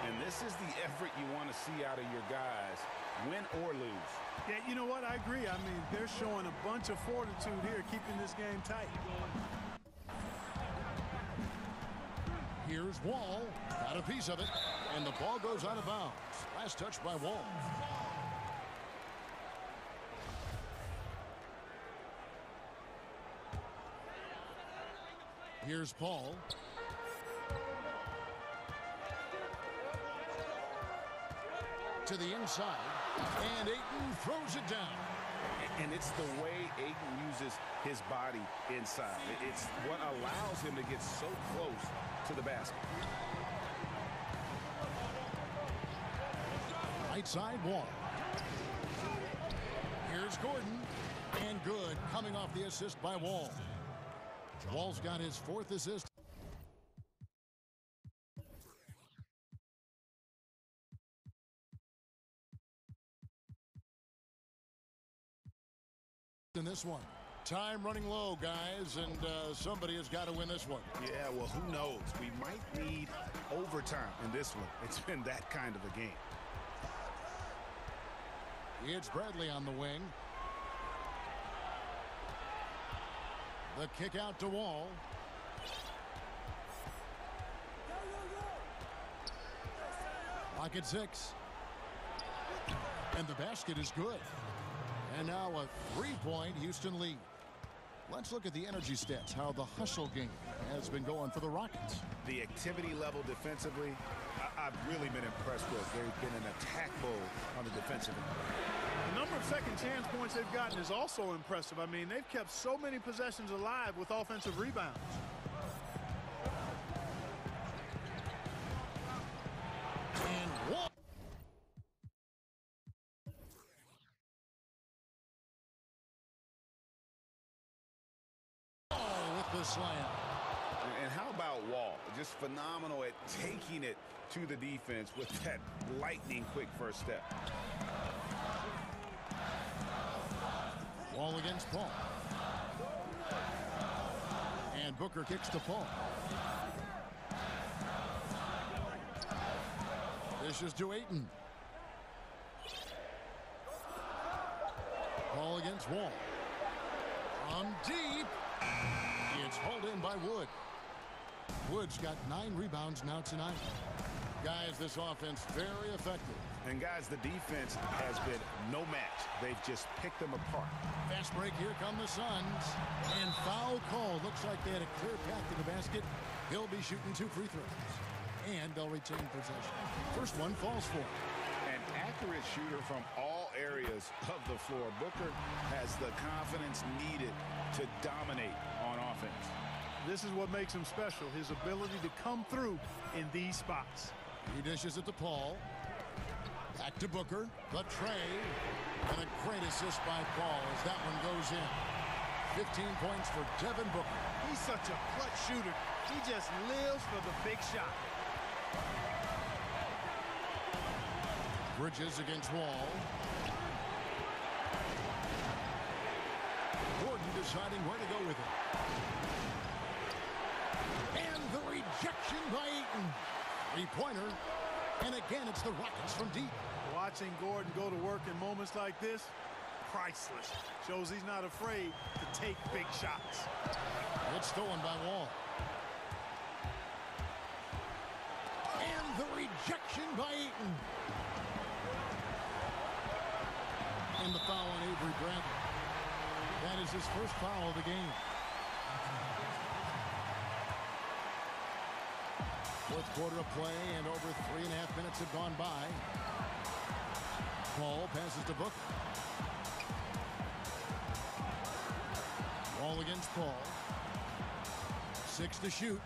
And this is the effort you want to see out of your guys, win or lose. Yeah, you know what? I agree. I mean, they're showing a bunch of fortitude here, keeping this game tight. Here's Wall, got a piece of it, and the ball goes out of bounds. Last touch by Wall. Here's Paul. To the inside, and Ayton throws it down. And it's the way Ayton uses his body inside. It's what allows him to get so close to the basket. Right side Wall. Here's Gordon, and good, coming off the assist by Wall. Wall's got his 4th assist. In this one. Time running low, guys, and somebody has got to win this one. Yeah, well, who knows? We might need overtime in this one. It's been that kind of a game. It's Bradley on the wing. The kick out to Wall. Lock at 6. And the basket is good. And now a 3-point Houston lead. Let's look at the energy stats, how the hustle game has been going for the Rockets. The activity level defensively, I've really been impressed with. They've been an attack mode on the defensive end. The number of second chance points they've gotten is also impressive. I mean, they've kept so many possessions alive with offensive rebounds. And Wall. With the slam. And how about Wall? just phenomenal at taking it to the defense with that lightning quick first step. Wall against Paul. And Booker kicks to Paul. Dishes to Ayton. Paul against Wall. From deep. It's hauled in by Wood. Wood's got 9 rebounds now tonight. Guys, this offense very effective. And guys, the defense has been no match. They've just picked them apart. Fast break, here come the Suns. And foul call. Looks like they had a clear path to the basket. He'll be shooting 2 free throws. And they'll retain possession. First one falls for him. An accurate shooter from all areas of the floor. Booker has the confidence needed to dominate on offense. This is what makes him special, his ability to come through in these spots. He dishes it to Paul. Back to Booker. The tray. And a great assist by Paul as that one goes in. 15 points for Devin Booker. He's such a clutch shooter. He just lives for the big shot. Bridges against Wall. Gordon deciding where to go with it. And the rejection by Ayton. Three-pointer. And again, it's the Rockets from deep. Watching Gordon go to work in moments like this, priceless. Shows he's not afraid to take big shots. It's stolen by Wall. And the rejection by Ayton. And the foul on Avery Bradley. That is his first foul of the game. Fourth quarter of play, and over 3.5 minutes have gone by. Paul passes to Booker. Wall against Paul. 6 to shoot.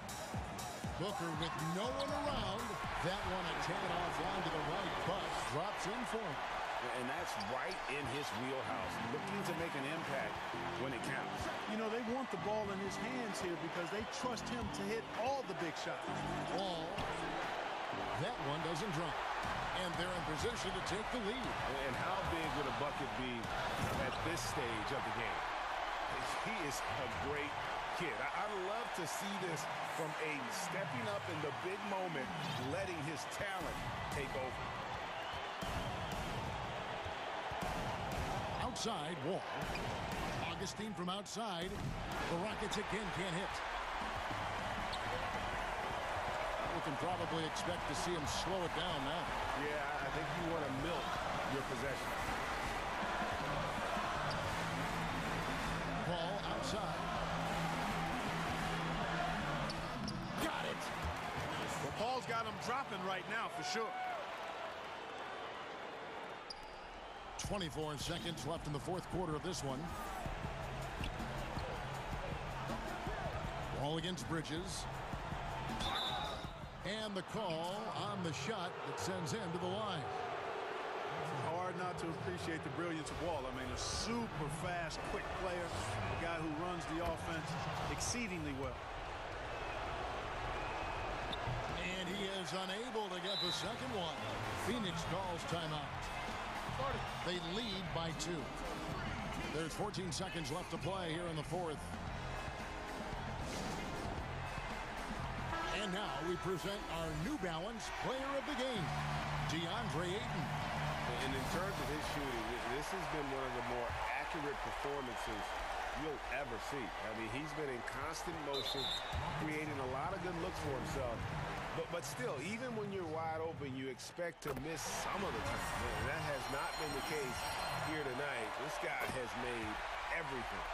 Booker with no one around. That one a tad offline to the right, but drops in for him. And that's right in his wheelhouse, looking to make an impact when it counts. You know, they want the ball in his hands here because they trust him to hit all the big shots. Wall. That one doesn't drop. And they're in position to take the lead. And how big would a bucket be at this stage of the game? He is a great kid. I love to see this from Ayton, stepping up in the big moment, letting his talent take over. Outside, Wall. Augustine from outside. The Rockets again can't hit. We can probably expect to see him slow it down now. Yeah, I think you want to milk your possession. Paul outside. Got it. Well, Paul's got him dropping right now for sure. 24 seconds left in the fourth quarter of this one. Wall against Bridges. And the call on the shot that sends him to the line. Hard not to appreciate the brilliance of Wall. I mean, a super fast, quick player. A guy who runs the offense exceedingly well. And he is unable to get the second one. Phoenix calls timeout. They lead by 2. There's 14 seconds left to play here in the fourth. And now we present our New Balance player of the game, DeAndre Ayton. And in terms of his shooting, this has been one of the more accurate performances you'll ever see. I mean, he's been in constant motion, creating a lot of good looks for himself. But still, even when you're wide open, you expect to miss some of the time. And that has not been the case here tonight. This guy has made everything.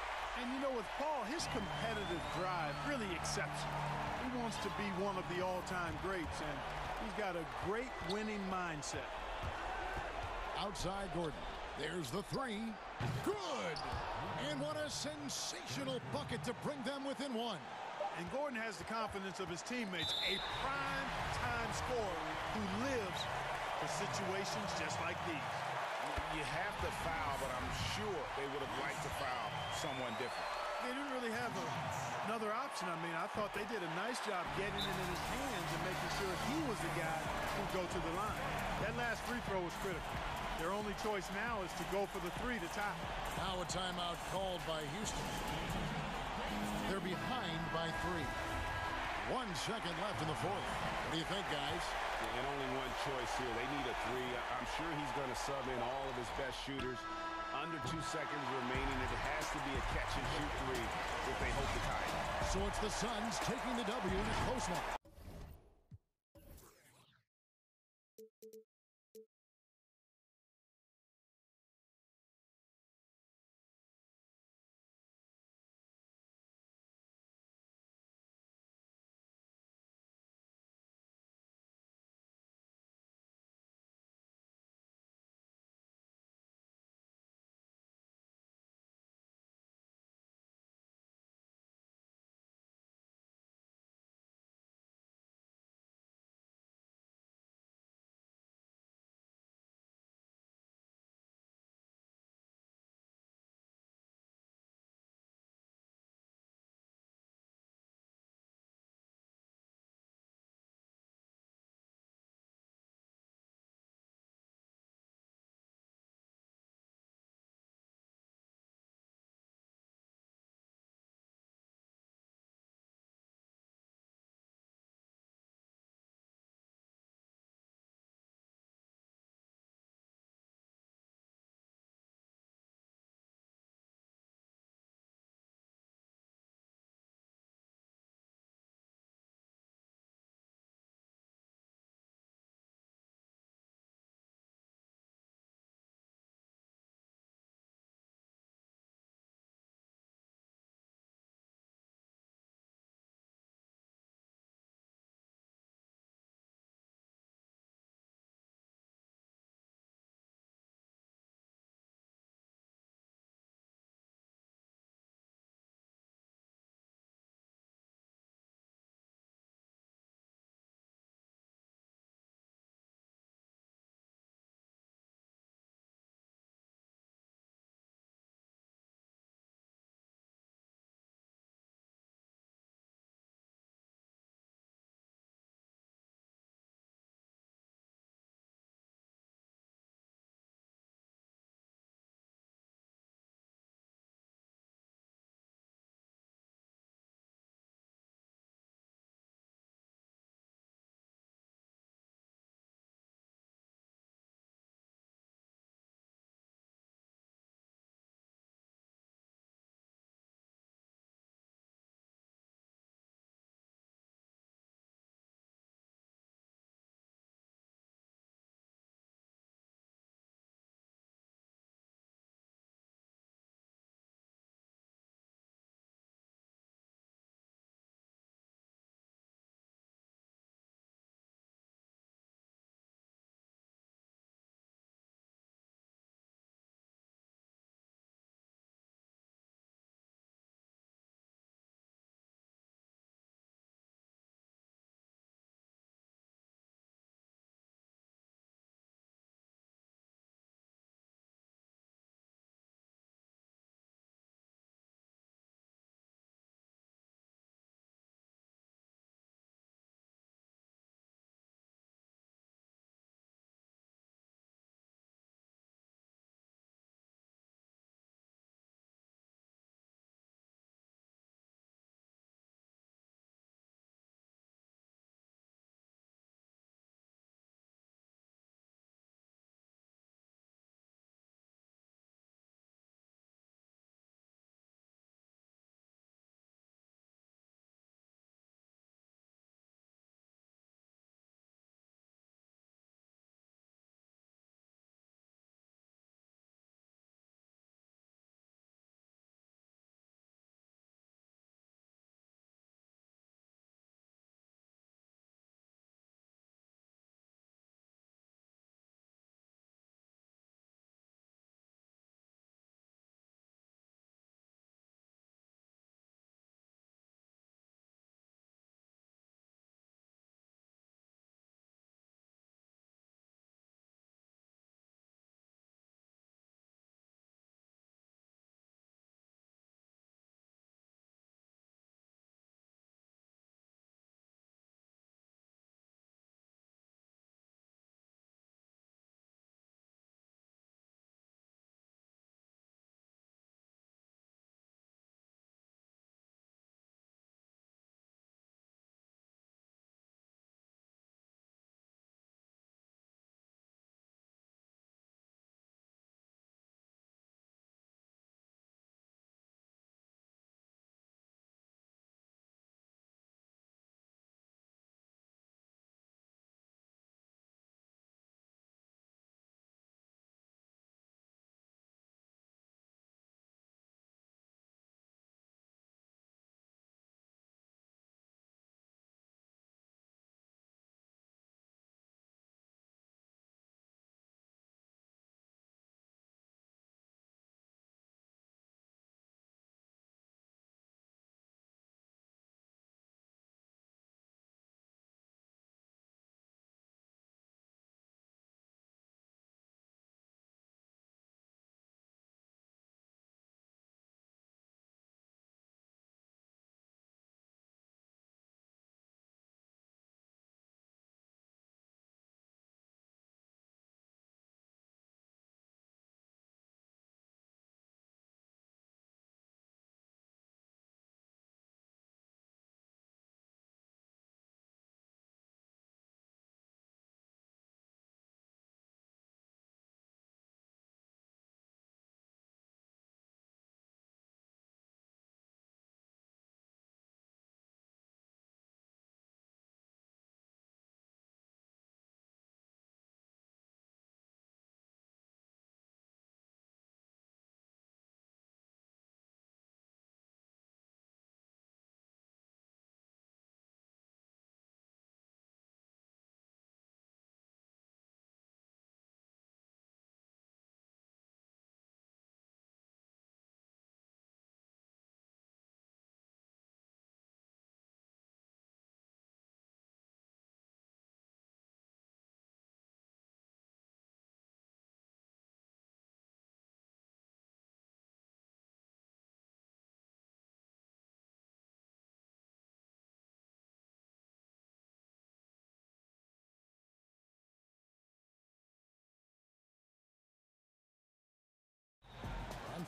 And you know, with Paul, his competitive drive really exceptional. He wants to be one of the all-time greats, and he's got a great winning mindset. Outside Gordon. There's the 3. Good! And what a sensational bucket to bring them within 1. And Gordon has the confidence of his teammates, a prime-time scorer who lives for situations just like these. You have to foul, but I'm sure they would have liked to foul someone different. they didn't really have another option. I mean, I thought they did a nice job getting it in his hands and making sure he was the guy who'd go to the line. That last free throw was critical. Their only choice now is to go for the three to tie. Now a timeout called by Houston. They're behind by 3. 1 second left in the fourth. What do you think, guys? And only one choice here. They need a three. I'm sure he's going to sub in all of his best shooters. Under 2 seconds remaining. It has to be a catch-and-shoot three if they hope to tie it. So it's the Suns taking the W in a close one.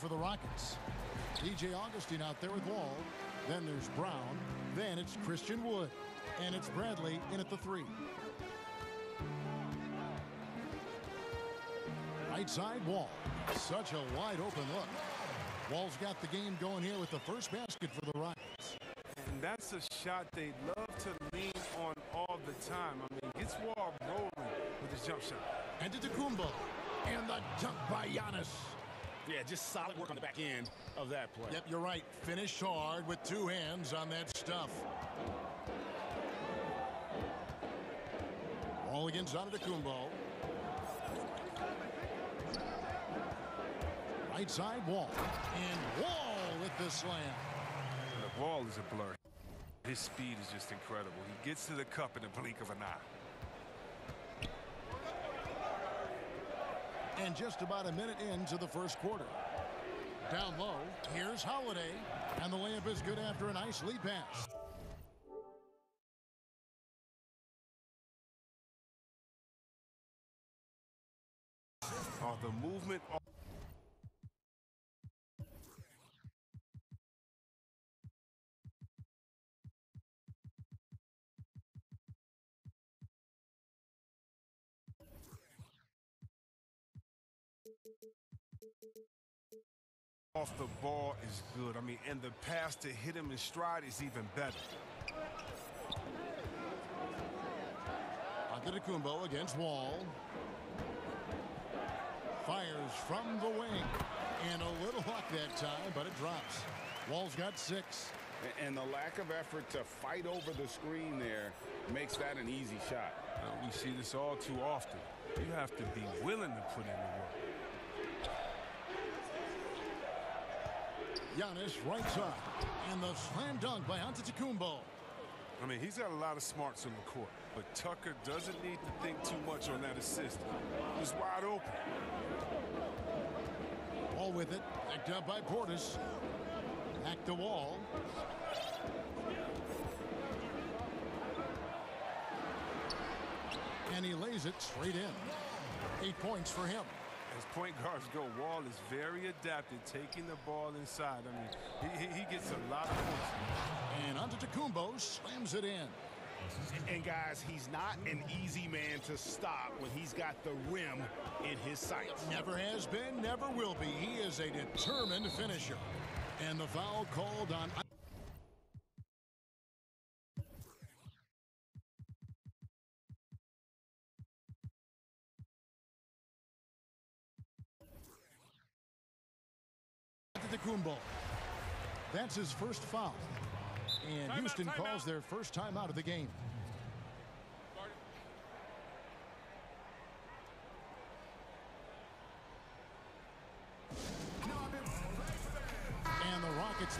for the Rockets. DJ Augustine out there with Wall. Then there's Brown. Then it's Christian Wood. And it's Bradley in at the 3. Right side, Wall. Such a wide open look. Wall's got the game going here with the first basket for the Rockets. And that's a shot they love to lean on all the time. I mean, gets Wall rolling with his jump shot. And to Tacumbo. And the dunk by Giannis. Yeah, just solid work on the back end of that play. Yep, you're right. Finished hard with 2 hands on that stuff. Wall against Antetokounmpo. Right side, Wall. And Wall with the slam. The Wall is a blur. His speed is just incredible. He gets to the cup in the blink of an eye. And just about a minute into the first quarter. Down low, here's Holiday. And the layup is good after a nice lead pass. The movement. Off the ball is good. I mean, and the pass to hit him in stride is even better. Antetokounmpo against Wall. Fires from the wing. And a little luck that time, but it drops. Wall's got 6. And the lack of effort to fight over the screen there makes that an easy shot. We see this all too often. You have to be willing to put in the work. Giannis right side. And the slam dunk by Antetokounmpo. I mean, he's got a lot of smarts on the court, but Tucker doesn't need to think too much on that assist. He's wide open. Wall with it. Picked up by Portis. Back to Wall. And he lays it straight in. 8 points for him. As point guards go, Wall is very adapted, taking the ball inside. I mean, he gets a lot of points. And Antetokounmpo slams it in. And guys, he's not an easy man to stop when he's got the rim in his sights. Never has been, never will be. He is a determined finisher. And the foul called on... Antetokounmpo. That's his first foul. And Houston calls their first time out of the game. And the Rockets...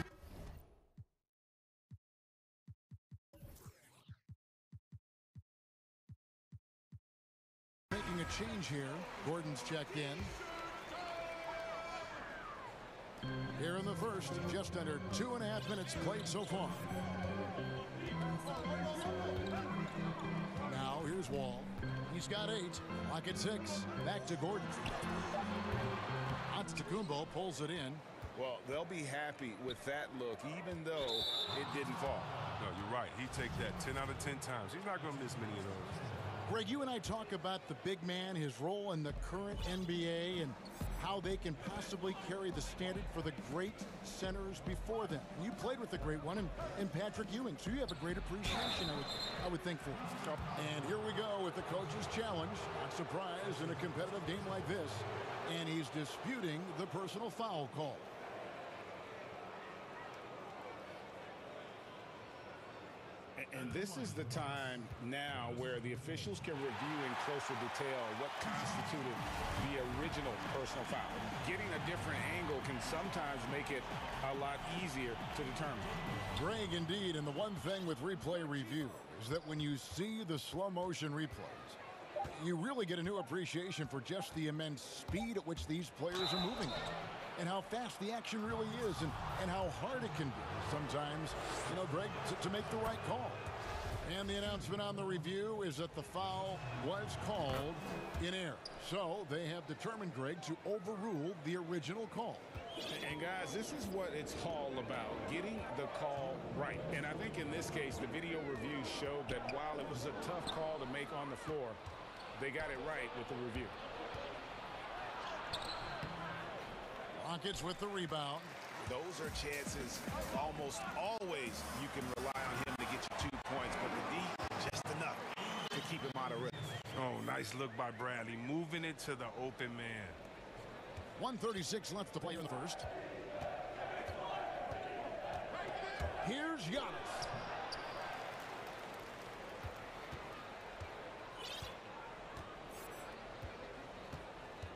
making a change here. Gordon's checked in. Here in the first, just under 2.5 minutes played so far. Now here's Wall. He's got 8. Rocket 6. Back to Gordon. Antetokounmpo pulls it in. Well, they'll be happy with that look, even though it didn't fall. No, you're right. He'd take that 10 out of 10 times. He's not going to miss many of those. Greg, you and I talk about the big man, his role in the current NBA, and how they can possibly carry the standard for the great centers before them. You played with the great one in Patrick Ewing, so you have a great appreciation, I would think, for it. And here we go with the coach's challenge. Not surprised in a competitive game like this. And he's disputing the personal foul call. And this is the time now where the officials can review in closer detail what constituted the original personal foul. Getting a different angle can sometimes make it a lot easier to determine. Greg, indeed, and the one thing with replay review is that when you see the slow motion replays, you really get a new appreciation for just the immense speed at which these players are moving and how fast the action really is and how hard it can be sometimes, Greg, to make the right call. And the announcement on the review is that the foul was called in error. So they have determined, Greg, to overrule the original call. And guys, this is what it's all about, getting the call right. And I think in this case, the video review showed that while it was a tough call to make on the floor, they got it right with the review. Rockets with the rebound. Those are chances almost always you can rely on him to get you 2 points, but the D, just enough to keep him out of rhythm. Oh, nice look by Bradley, moving it to the open man. 1:36 left to play in the first. Here's Giannis.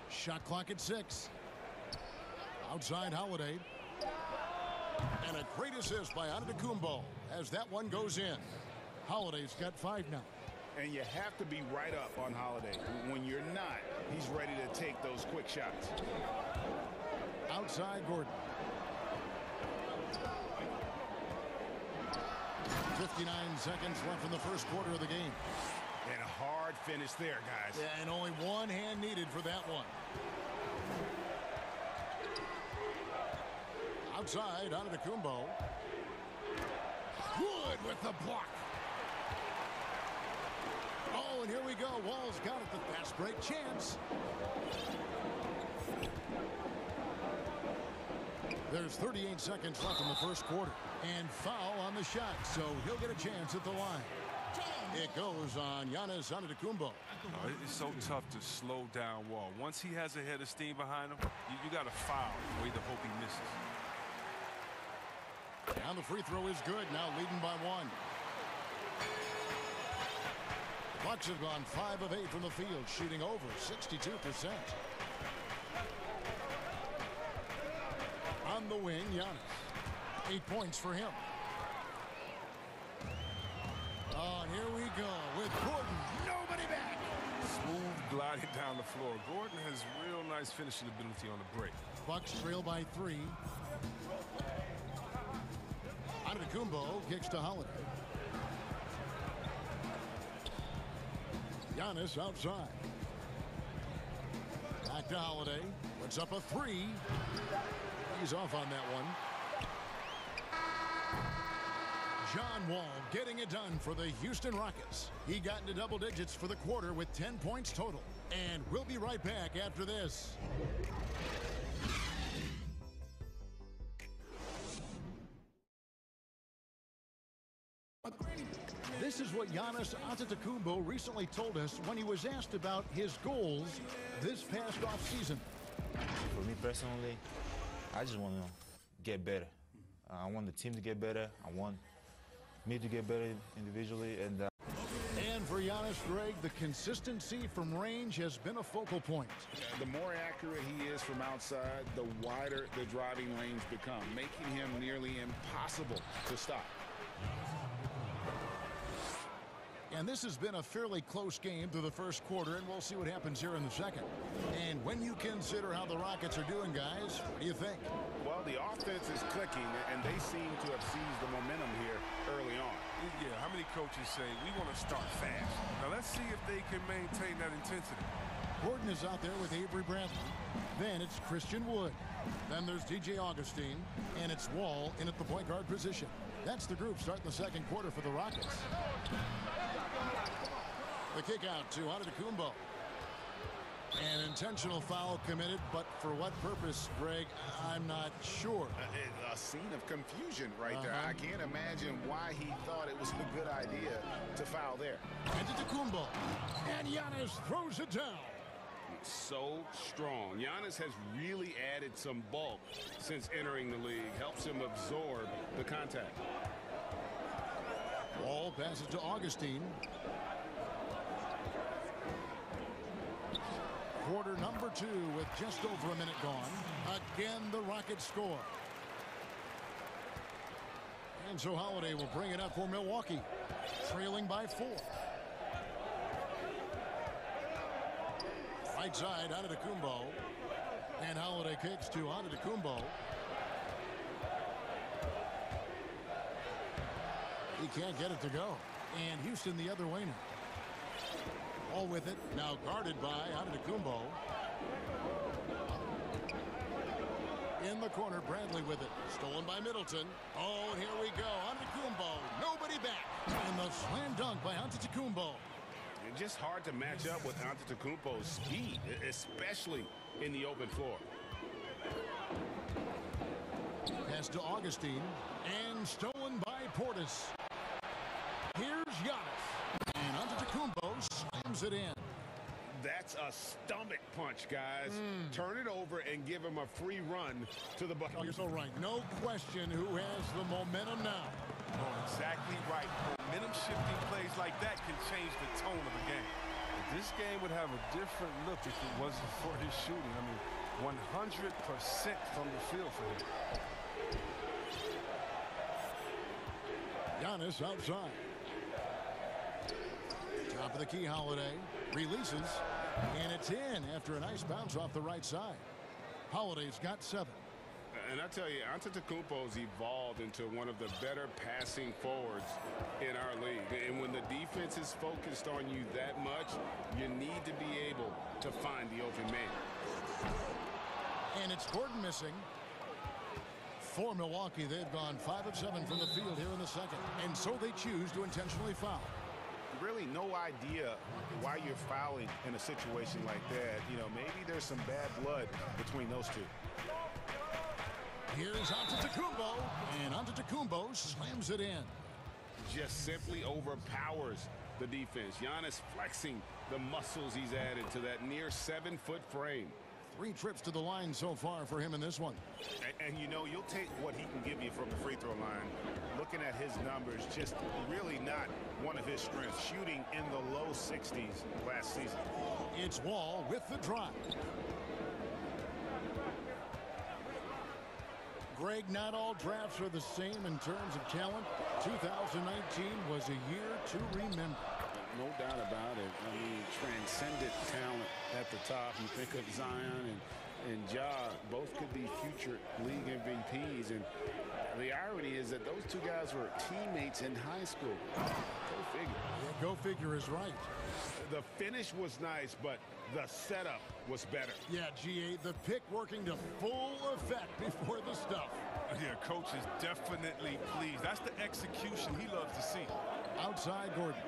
Shot clock at 6. Outside Holiday. And a great assist by Antetokounmpo as that one goes in. Holiday's got 5 now. And you have to be right up on Holiday. When you're not, he's ready to take those quick shots. Outside Gordon. 59 seconds left in the first quarter of the game. And a hard finish there, guys. Yeah, and only one hand needed for that one. Outside, Antetokounmpo. Wood with the block. Oh, and here we go. Wall's got it. The fast break chance. There's 38 seconds left in the first quarter. And foul on the shot, so he'll get a chance at the line. It goes on Giannis Antetokounmpo. It's so tough to slow down Wall. Once he has a head of steam behind him, you got to foul. Way to hope he misses. And the free throw is good. Now leading by 1. Bucks have gone 5 of 8 from the field, shooting over 62%. On the wing, Giannis. 8 points for him. Oh, and here we go with Gordon. Nobody back. Smooth gliding down the floor. Gordon has real nice finishing ability on the break. Bucks trail by 3. Antetokounmpo kicks to Holiday. Giannis outside. Back to Holiday. Puts up a 3. He's off on that one. John Wall getting it done for the Houston Rockets. He got into double digits for the quarter with 10 points total. And we'll be right back after this. This is what Giannis Antetokounmpo recently told us when he was asked about his goals this past offseason. For me personally, I just want to get better. I want the team to get better. I want me to get better individually. And for Giannis, Greg, the consistency from range has been a focal point. The more accurate he is from outside, the wider the driving lanes become, making him nearly impossible to stop. And this has been a fairly close game through the first quarter, and we'll see what happens here in the second. And when you consider how the Rockets are doing, guys, what do you think? Well, the offense is clicking, and they seem to have seized the momentum here early on. Yeah, how many coaches say, we want to start fast? Now, let's see if they can maintain that intensity. Gordon is out there with Avery Bradley. Then it's Christian Wood. Then there's DJ Augustine, and it's Wall in at the point guard position. That's the group starting the second quarter for the Rockets. The kick out to Antetokounmpo. An intentional foul committed, but for what purpose, Greg, I'm not sure. A scene of confusion right there. I can't imagine why he thought it was a good idea to foul there. Antetokounmpo. And Giannis throws it down. So strong. Giannis has really added some bulk since entering the league. Helps him absorb the contact. Ball passes to Augustine. Quarter number 2 with just over a minute gone. Again, the Rockets score. And so Holiday will bring it up for Milwaukee, trailing by 4. Right side, Antetokounmpo. And Holiday kicks to Antetokounmpo. He can't get it to go. And Houston the other way now. All with it, now guarded by Antetokounmpo. In the corner, Bradley with it. Stolen by Middleton. Oh, and here we go. Antetokounmpo. Nobody back. And the slam dunk by Antetokounmpo. It's just hard to match up with Antetokounmpo's speed, especially in the open floor. Pass to Augustine. And stolen by Portis. Here's Giannis. And Antetokounmpo slams it in. That's a stomach punch, guys. Turn it over and give him a free run to the bucket. Oh, you're so right. No question who has the momentum now. Oh, exactly right. Momentum shifting plays like that can change the tone of a game. This game would have a different look if it wasn't for his shooting. I mean, 100% from the field for him. Giannis outside. Top of the key, Holiday. Releases. And it's in after a nice bounce off the right side. Holiday's got 7. And I tell you, Antetokounmpo's evolved into one of the better passing forwards in our league. And when the defense is focused on you that much, you need to be able to find the open man. And it's Gordon missing. For Milwaukee, they've gone 5 of 7 from the field here in the second. And so they choose to intentionally foul. Really no idea why you're fouling in a situation like that. You know, maybe there's some bad blood between those two. Here's Antetokounmpo, and Antetokounmpo slams it in. Just simply overpowers the defense. Giannis flexing the muscles he's added to that near 7-foot frame. 3 trips to the line so far for him in this one. And you know, you'll take what he can give you from the free throw line. Looking at his numbers, just really not one of his strengths. Shooting in the low 60s last season. It's Wall with the drive. Greg, not all drafts are the same in terms of talent. 2019 was a year to remember. No doubt about it. I mean, transcendent talent at the top. You think of Zion and Ja, both could be future league MVPs. And the irony is that those two guys were teammates in high school. Go figure. Yeah, go figure is right. The finish was nice, but the setup was better. Yeah, GA, the pick working to full effect before the stuff. Yeah, coach is definitely pleased. That's the execution he loves to see. Outside Gordon.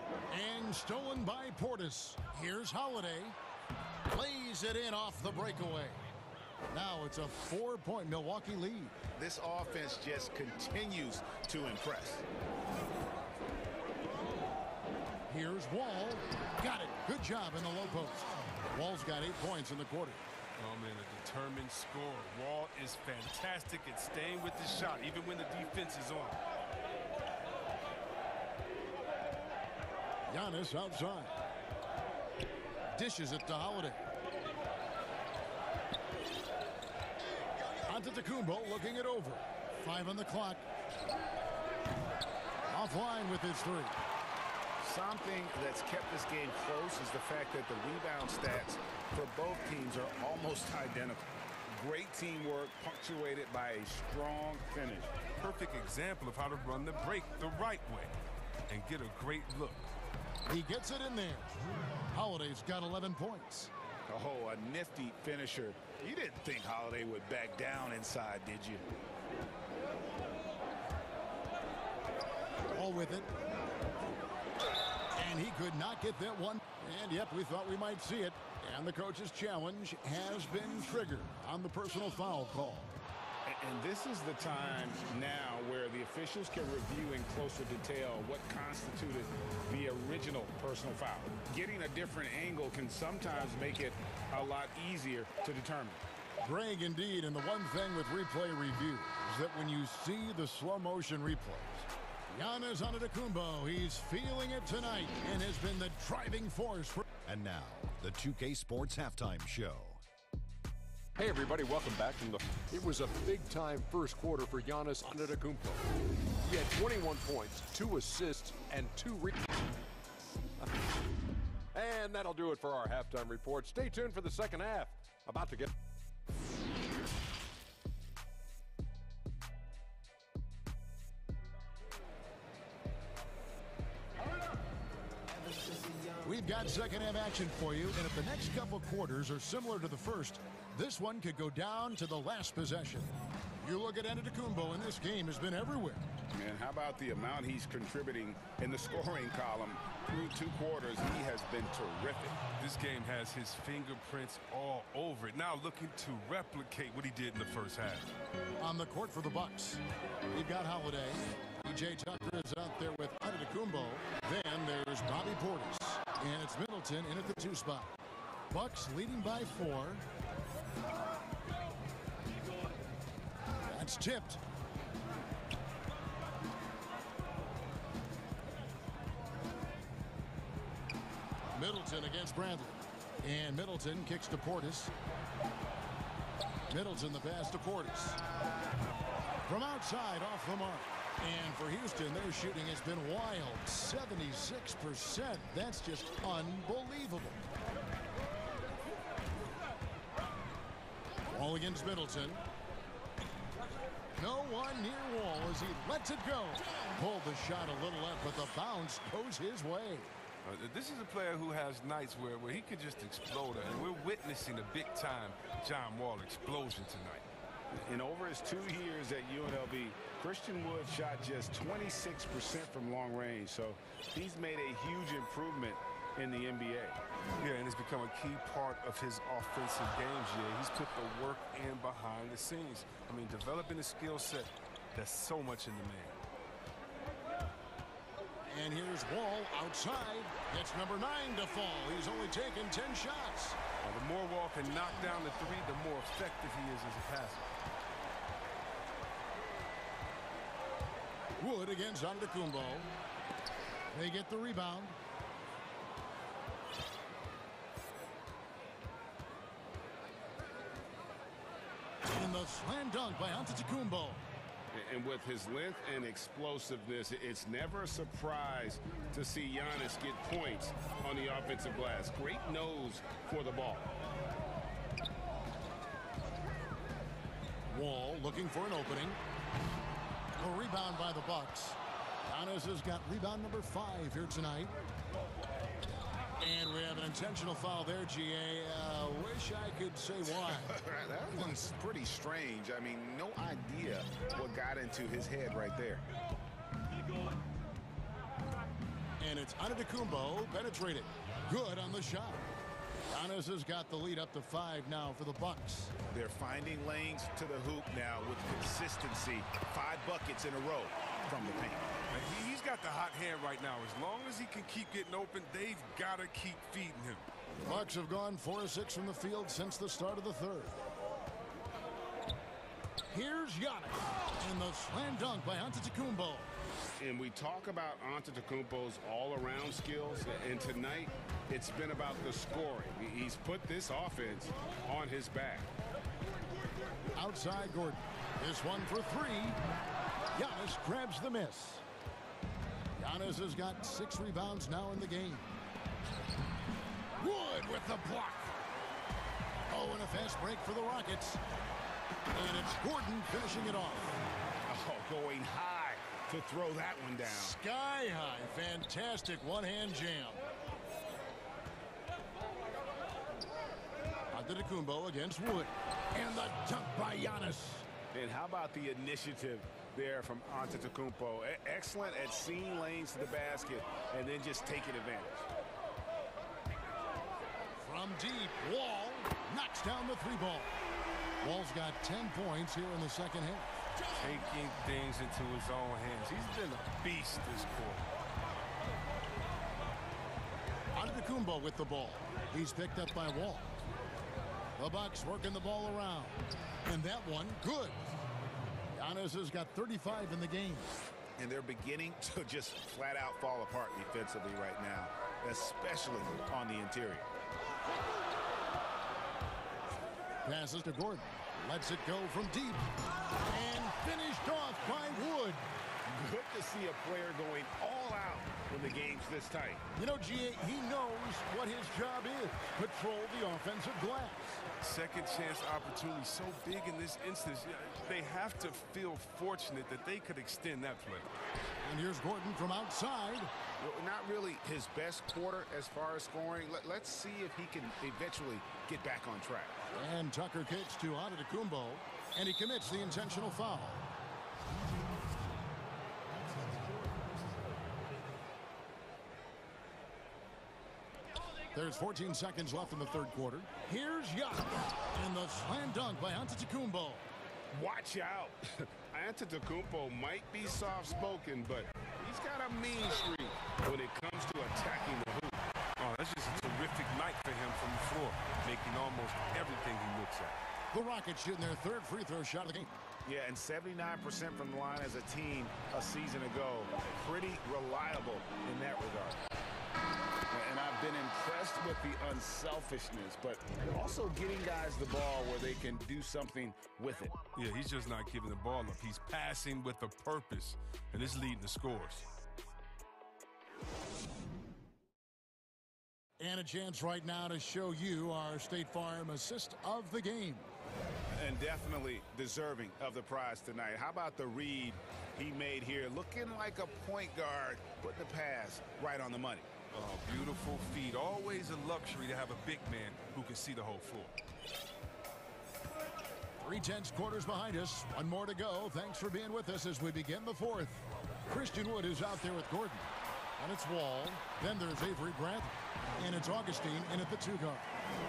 And stolen by Portis. Here's Holiday. Plays it in off the breakaway. Now it's a 4-point Milwaukee lead. This offense just continues to impress. Here's Wall. Got it. Good job in the low post. Wall's got 8 points in the quarter. Oh, man, a determined scorer. Wall is fantastic at staying with the shot, even when the defense is on. Giannis outside. Dishes it to Holiday. Antetokounmpo looking it over. 5 on the clock. Offline with his 3. Something that's kept this game close is the fact that the rebound stats for both teams are almost identical. Great teamwork punctuated by a strong finish. Perfect example of how to run the break the right way and get a great look. He gets it in there. Holiday's got 11 points. Oh, a nifty finisher. You didn't think Holiday would back down inside, did you? All with it. And he could not get that one. And yep, we thought we might see it. And the coach's challenge has been triggered on the personal foul call. And this is the time now where the officials can review in closer detail what constituted the original personal foul. Getting a different angle can sometimes make it a lot easier to determine. Greg, indeed, and the one thing with replay review is that when you see the slow motion replays, Giannis Antetokounmpo, he's feeling it tonight and has been the driving force for. And now, the 2K Sports Halftime Show. Hey everybody, welcome back from the... It was a big-time first quarter for Giannis Antetokounmpo. He had 21 points, 2 assists, and 2 And that'll do it for our halftime report. Stay tuned for the second half. About to get... We've got second half action for you, and if the next couple quarters are similar to the first, this one could go down to the last possession. You look at Antetokounmpo, and this game has been everywhere. And how about the amount he's contributing in the scoring column through 2 quarters? He has been terrific. This game has his fingerprints all over it. Now looking to replicate what he did in the first half. On the court for the Bucks, we've got Holiday. P.J. Tucker is out there with Antetokounmpo. Then there's Bobby Portis. And it's Middleton in at the 2 spot. Bucks leading by 4. That's tipped. Middleton against Bradley. And Middleton kicks to Portis. Middleton the pass to Portis. From outside off the mark. And for Houston, their shooting has been wild. 76%. That's just unbelievable. Wall against Middleton. No one near Wall as he lets it go. Pulled the shot a little left, but the bounce goes his way. This is a player who has nights where he could just explode, and we're witnessing a big-time John Wall explosion tonight. In over his 2 years at UNLV, Christian Wood shot just 26% from long range, so he's made a huge improvement in the NBA. Yeah, and it's become a key part of his offensive game, Jay. He's put the work in behind the scenes. I mean, developing a skill set that's so much in the man. And here's Wall outside. Gets number 9 to fall. He's only taken 10 shots. Well, the more Wall can knock down the 3, the more effective he is as a passer. Wood against Antetokounmpo. They get the rebound. And the slam dunk by Antetokounmpo. And with his length and explosiveness, it's never a surprise to see Giannis get points on the offensive glass. Great nose for the ball. Wall looking for an opening. A rebound by the Bucks. Giannis has got rebound number 5 here tonight. And we have an intentional foul there, GA. Wish I could say why. That one's pretty strange. I mean, no idea what got into his head right there. And it's Antetokounmpo penetrating. Good on the shot. Giannis has got the lead up to 5 now for the Bucks. They're finding lanes to the hoop now with consistency. 5 buckets in a row from the paint. He's got the hot hand right now. As long as he can keep getting open, they've got to keep feeding him. The Bucks have gone 4 of 6 from the field since the start of the 3rd. Here's Giannis. And the slam dunk by Antetokounmpo. And we talk about Antetokounmpo's all-around skills, and tonight it's been about the scoring. He's put this offense on his back. Outside Gordon. This one for 3. Giannis grabs the miss. Giannis has got 6 rebounds now in the game. Wood with the block. Oh, and a fast break for the Rockets. And it's Gordon finishing it off. Oh, going high to throw that one down. Sky high. Fantastic one-hand jam. Antetokounmpo against Wood. And the dunk by Giannis. And how about the initiative there from Antetokounmpo? Excellent at seeing lanes to the basket and then just taking advantage. From deep, Wall knocks down the 3-ball. Wall's got 10 points here in the second half. Taking things into his own hands. He's been a beast this quarter. Antetokounmpo with the ball. He's picked up by Wall. The Bucks working the ball around. And that one, good. Giannis has got 35 in the game. And they're beginning to just flat out fall apart defensively right now, especially on the interior. Passes to Gordon. Lets it go from deep. And finished off by Wood. Good to see a player going all out when the game's this tight. You know, GA, he knows what his job is. Control the offensive glass. Second chance opportunity so big in this instance. They have to feel fortunate that they could extend that play. And here's Gordon from outside. Not really his best quarter as far as scoring. Let's see if he can eventually get back on track. And Tucker kicks to Antetokounmpo. And he commits the intentional foul. There's 14 seconds left in the third quarter. Here's Giannis. And the slam dunk by Antetokounmpo. Watch out. Antetokounmpo might be soft-spoken, but he's got a mean streak when it comes to attacking the hoop. Oh, that's just a terrific night for him from the floor, making almost everything he looks at. The Rockets shooting their third free throw shot of the game. Yeah, and 79% from the line as a team a season ago. Pretty reliable in that regard. And I've been impressed with the unselfishness, but also getting guys the ball where they can do something with it. Yeah, he's just not giving the ball up. He's passing with a purpose, and it's leading to scores. And a chance right now to show you our State Farm assist of the game. And definitely deserving of the prize tonight. How about the read he made here? Looking like a point guard, putting the pass right on the money. Oh, beautiful feed. Always a luxury to have a big man who can see the whole floor. 3/10 quarters behind us. One more to go. Thanks for being with us as we begin the fourth. Christian Wood is out there with Gordon. And it's Wall. Then there's Avery Grant. And it's Augustine in at the 2 guard.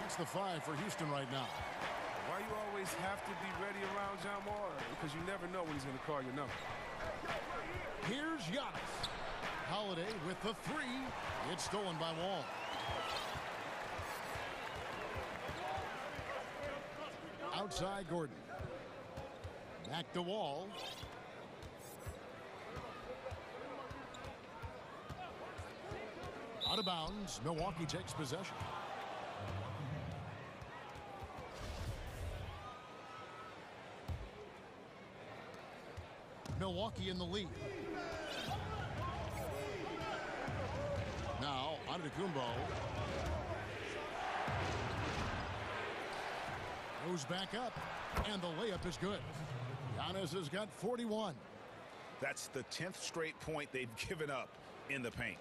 It's the 5 for Houston right now. Why you always have to be ready around John Wall? Because you never know when he's going to call your number. Here's Giannis. Holiday with the 3. It's stolen by Wall. Outside Gordon. Back to Wall. Out of bounds. Milwaukee takes possession. Milwaukee in the lead. Now, Antetokounmpo goes back up, and the layup is good. Giannis has got 41. That's the 10th straight point they've given up in the paint.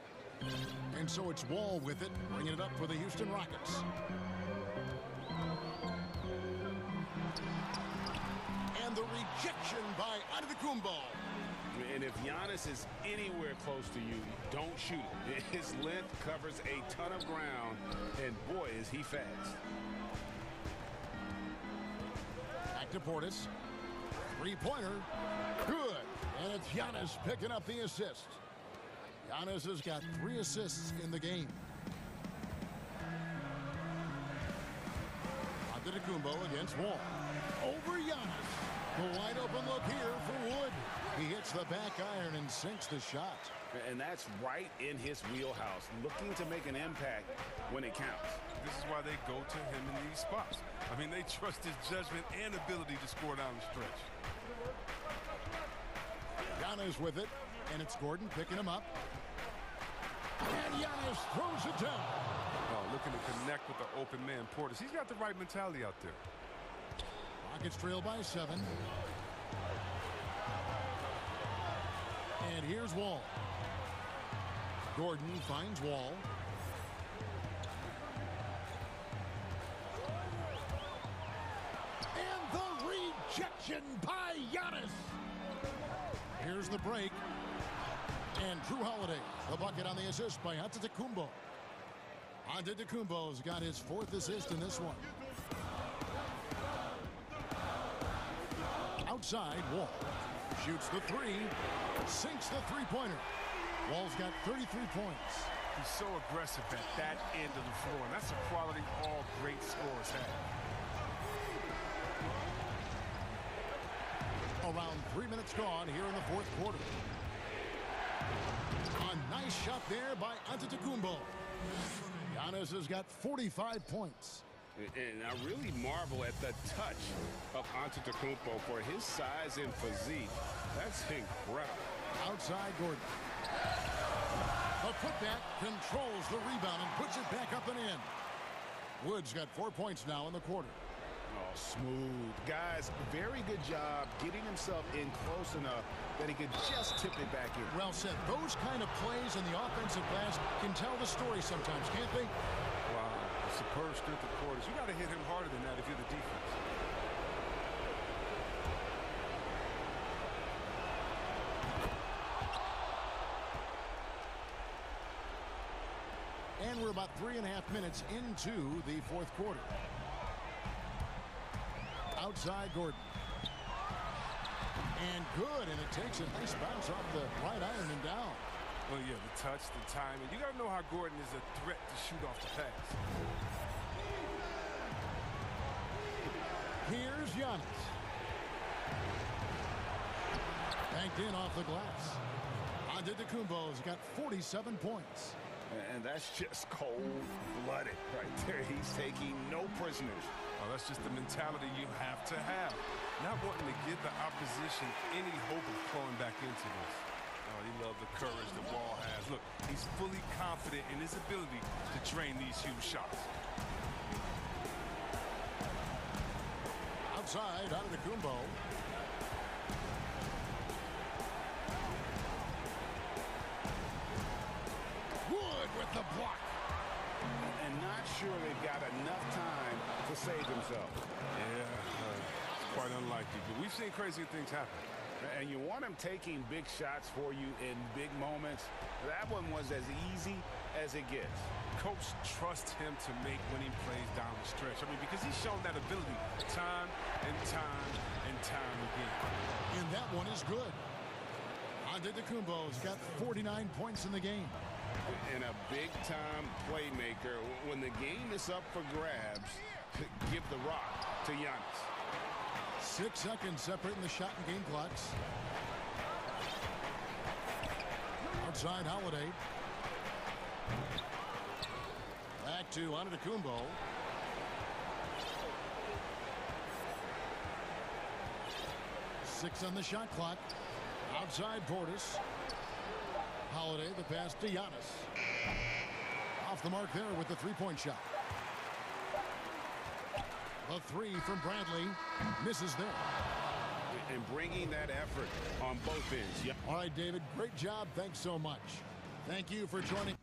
And so it's Wall with it, bringing it up for the Houston Rockets. And the rejection by Antetokounmpo. And if Giannis is anywhere close to you, don't shoot it. His length covers a ton of ground, and boy, is he fast. Back to Portis. Three-pointer. Good. And it's Giannis picking up the assist. Giannis has got 3 assists in the game. Antetokounmpo against Wall. Over Giannis. The wide open look here for Wood. He hits the back iron and sinks the shot. And that's right in his wheelhouse, looking to make an impact when it counts. This is why they go to him in these spots. I mean, they trust his judgment and ability to score down the stretch. Giannis with it, and it's Gordon picking him up. And Giannis throws it down. Oh, looking to connect with the open man, Portis. He's got the right mentality out there. Rockets trail by 7. And here's Wall. Gordon finds Wall. And the rejection by Giannis. Here's the break. And Drew Holiday, the bucket on the assist by Antetokounmpo. Antetokounmpo's got his 4th assist in this one. Outside, Wall shoots the 3, sinks the 3-pointer. Wall's got 33 points. He's so aggressive at that end of the floor, and that's a quality all great scorers have. Around 3 minutes gone here in the 4th quarter. A nice shot there by Antetokounmpo. Giannis has got 45 points. And I really marvel at the touch of Antetokounmpo for his size and physique. That's incredible. Outside Gordon. The putback controls the rebound and puts it back up and in. Wood's got 4 points now in the quarter. Oh, smooth. Guys, very good job getting himself in close enough that he could just tip it back in. Well said. Those kind of plays in the offensive glass can tell the story sometimes, can't they? Wow. Superb strength of quarters. You got to hit him harder than that if you're the defense. 3.5 minutes into the fourth quarter. Outside Gordon. And good, and it takes a nice bounce off the right iron and down. Well, yeah, the touch, the timing. You got to know how Gordon is a threat to shoot off the pass. Here's Giannis. Banked in off the glass. Antetokounmpo's got 47 points. And that's just cold-blooded right there. He's taking no prisoners. Oh, that's just the mentality you have to have. Not wanting to give the opposition any hope of flowing back into this. Oh, you love the courage the Wall has. Look, he's fully confident in his ability to drain these huge shots. Outside, Antetokounmpo. Wood with the block. And not sure they've got enough time to save themselves. Yeah, it's quite unlikely, but we've seen crazier things happen. And you want him taking big shots for you in big moments. That one was as easy as it gets. Coach trusts him to make winning plays down the stretch. I mean, because he's shown that ability time and time and time again. And that one is good. Antetokounmpo's got 49 points in the game. And a big-time playmaker. When the game is up for grabs, give the rock to Giannis. 6 seconds separating the shot and game clocks. Outside Holiday. Back to Antetokounmpo. Six on the shot clock. Outside Portis. Holiday, the pass to Giannis. Off the mark there with the three-point shot. The three from Bradley misses there. And bringing that effort on both ends. Yep. All right, David, great job. Thanks so much. Thank you for joining.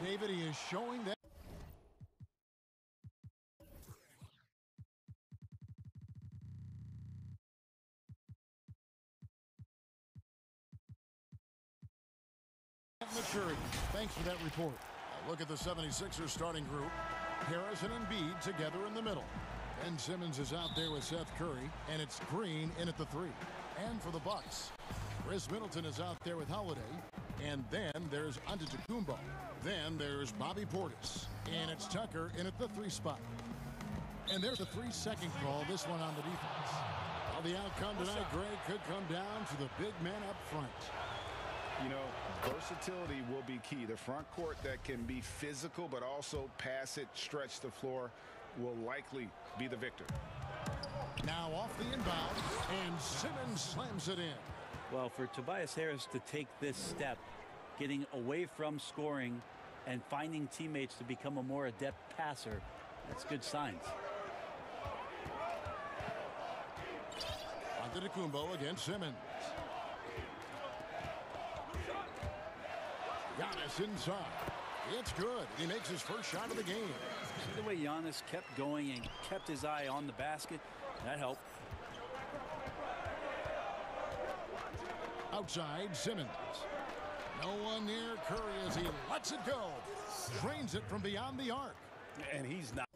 David, he is showing that. Maturity. Thanks for that report. A look at the 76ers starting group. Harris and Embiid together in the middle. Ben Simmons is out there with Seth Curry, and it's Green in at the 3. And for the Bucks, Chris Middleton is out there with Holiday, and then there's Antetokounmpo. Then there's Bobby Portis, and it's Tucker in at the 3 spot. And there's a 3-second call, this one on the defense. Well, the outcome tonight, Greg, could come down to the big man up front. You know, versatility will be key. The front court that can be physical but also pass it, stretch the floor, will likely be the victor. Now off the inbound, and Simmons slams it in. Well, for Tobias Harris to take this step, getting away from scoring and finding teammates to become a more adept passer, that's good signs. Antetokounmpo against Simmons. Giannis inside. It's good. He makes his first shot of the game. See the way Giannis kept going and kept his eye on the basket? That helped. Outside, Simmons. No one near Curry as he lets it go. Drains it from beyond the arc. And he's not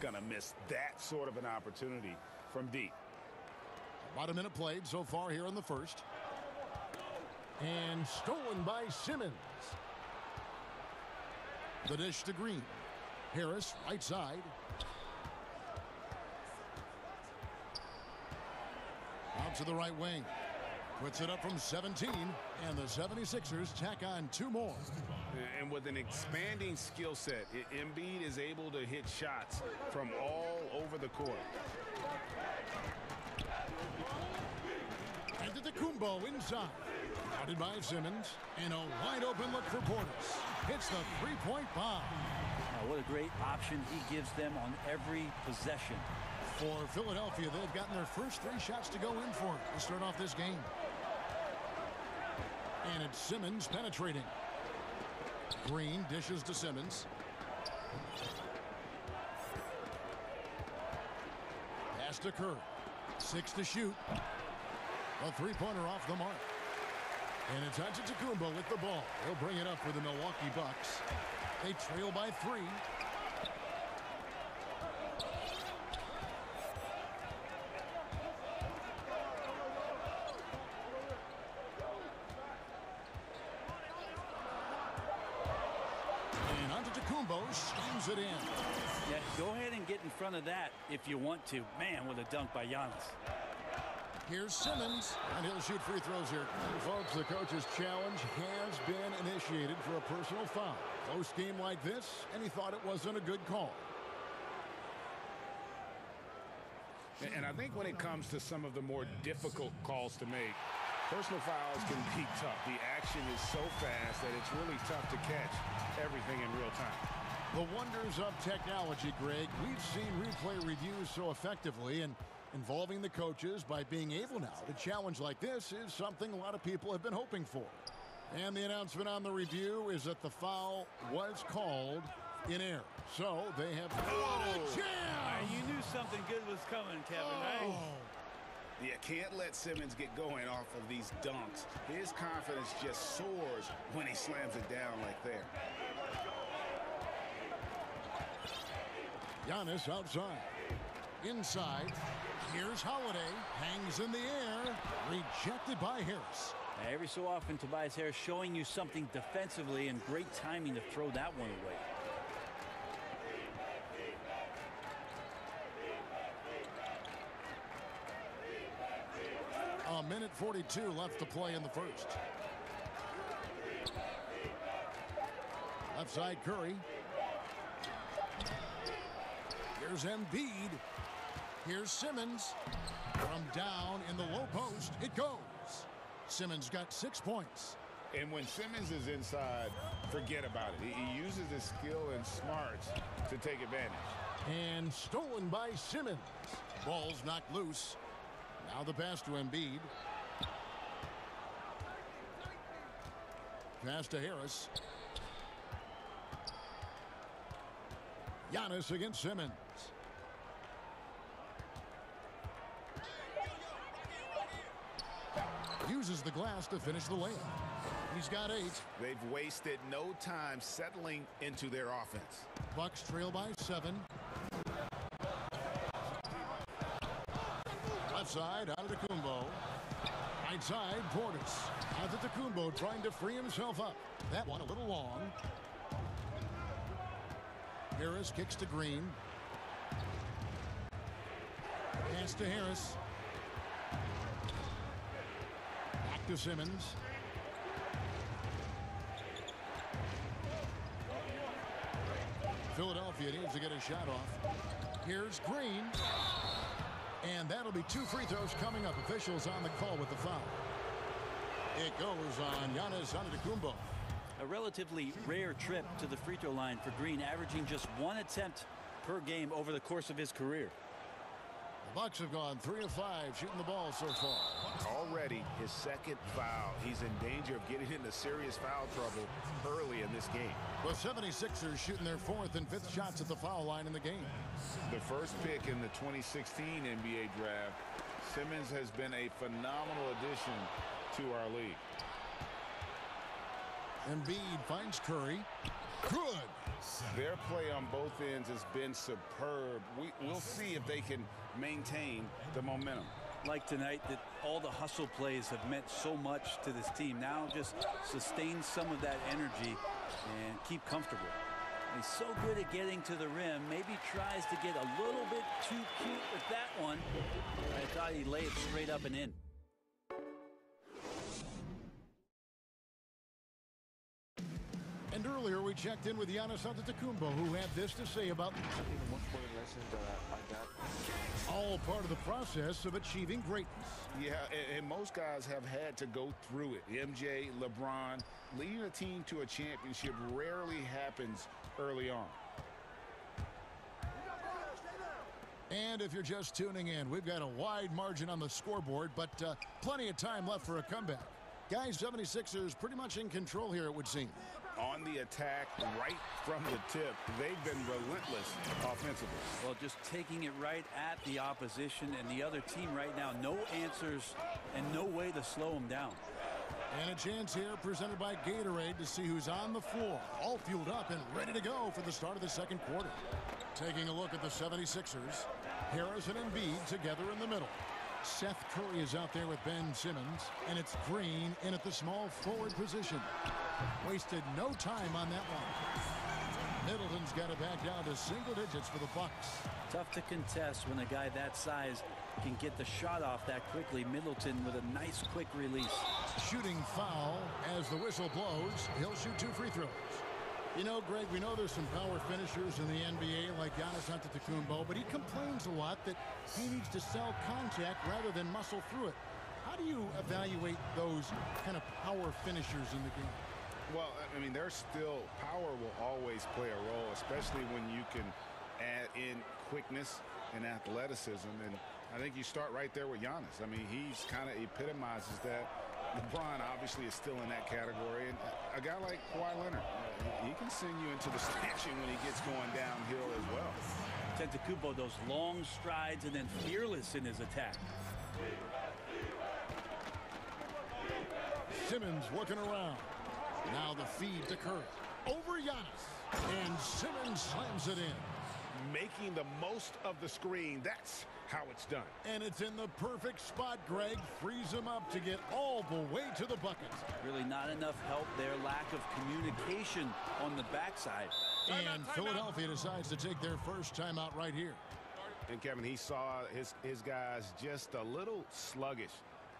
gonna miss that sort of an opportunity from deep. About a minute played so far here in the first. And stolen by Simmons. The dish to Green. Harris, right side. Out to the right wing. Puts it up from 17, and the 76ers tack on 2 more. And with an expanding skill set, Embiid is able to hit shots from all over the court. Antetokounmpo inside. Guarded by Simmons, and a wide open look for Portis. Hits the 3-point bomb. What a great option he gives them on every possession. For Philadelphia, they've gotten their first 3 shots to go in for it to start off this game. And it's Simmons penetrating. Green dishes to Simmons. Pass to Curry. 6 to shoot. A 3-pointer off the mark. And it's Antetokounmpo with the ball. He'll bring it up for the Milwaukee Bucks. They trail by 3. And Antetokounmpo slams it in. Yeah, go ahead and get in front of that if you want to. Man, what a dunk by Giannis. Here's Simmons, and he'll shoot free throws here. And folks, the coach's challenge has been initiated for a personal foul. Close game like this, and he thought it wasn't a good call. And I think when it comes to some of the more difficult calls to make, personal fouls can be tough. The action is so fast that it's really tough to catch everything in real time. The wonders of technology, Greg. We've seen replay reviews so effectively, and involving the coaches by being able now to challenge like this is something a lot of people have been hoping for. And the announcement on the review is that the foul was called in error. So they have what a jam! You knew something good was coming, Kevin, right? You can't let Simmons get going off of these dunks. His confidence just soars when he slams it down like there. Giannis outside. Inside. Here's Holiday. Hangs in the air. Rejected by Harris. Every so often, Tobias Harris showing you something defensively, and great timing to throw that one away. A minute 42 left to play in the first. Left side, Curry. Here's Embiid. Here's Simmons. From down in the low post, it goes. Simmons got 6 points. And when Simmons is inside, forget about it. He uses his skill and smarts to take advantage. And stolen by Simmons. Ball's knocked loose. Now the pass to Embiid. Pass to Harris. Giannis against Simmons. Uses the glass to finish the layup. He's got 8. They've wasted no time settling into their offense. Bucks trail by 7. Left side, Antetokounmpo. Right side, Portis. Antetokounmpo trying to free himself up. That one a little long. Harris kicks to Green. Pass to Harris. Back to Simmons. Philadelphia needs to get a shot off. Here's Green. And that'll be 2 free throws coming up. Officials on the call with the foul. It goes on Giannis Antetokounmpo. A relatively rare trip to the free throw line for Green, averaging just 1 attempt per game over the course of his career. The Bucks have gone 3 of 5 shooting the ball so far. Already his 2nd foul. He's in danger of getting into serious foul trouble early in this game. The 76ers shooting their 4th and 5th shots at the foul line in the game. The first pick in the 2016 NBA draft, Simmons has been a phenomenal addition to our league. Embiid finds Curry. Good. Their play on both ends has been superb. We'll see if they can maintain the momentum. Like tonight, that all the hustle plays have meant so much to this team. Now just sustain some of that energy and keep comfortable. He's so good at getting to the rim. Maybe tries to get a little bit too cute with that one. I thought he'd lay it straight up and in. And earlier we checked in with Giannis Antetokounmpo, who had this to say about I think the most important lesson that I got. All part of the process of achieving greatness. Yeah, and most guys have had to go through it. MJ, LeBron, leading a team to a championship rarely happens early on. And if you're just tuning in, we've got a wide margin on the scoreboard, but plenty of time left for a comeback. Guys, 76ers pretty much in control here, it would seem. On the attack, right from the tip, they've been relentless offensively. Well, just taking it right at the opposition and the other team right now. No answers and no way to slow them down. And a chance here presented by Gatorade to see who's on the floor. All fueled up and ready to go for the start of the second quarter. Taking a look at the 76ers. Harris and Embiid together in the middle. Seth Curry is out there with Ben Simmons, and it's Green in at the small forward position. Wasted no time on that one. Middleton's got it back down to single digits for the Bucks. Tough to contest when a guy that size can get the shot off that quickly. Middleton with a nice quick release. Shooting foul as the whistle blows. He'll shoot 2 free throws. You know, Greg, we know there's some power finishers in the NBA like Giannis Antetokounmpo, but he complains a lot that he needs to sell contact rather than muscle through it. How do you evaluate those kind of power finishers in the game? Well, I mean, there's still power will always play a role, especially when you can add in quickness and athleticism. And I think you start right there with Giannis. I mean, he's kind of epitomizes that. LeBron obviously is still in that category. And a guy like Kawhi Leonard, he can send you into the stanchion when he gets going downhill as well. Antetokounmpo, those long strides and then fearless in his attack. Simmons working around. Now the feed to Curry. Over Giannis. And Simmons slams it in. Making the most of the screen. That's how it's done. And it's in the perfect spot, Greg. Frees him up to get all the way to the bucket. Really not enough help there. Lack of communication on the backside. And Philadelphia decides to take their first timeout right here. And Kevin, he saw his guys just a little sluggish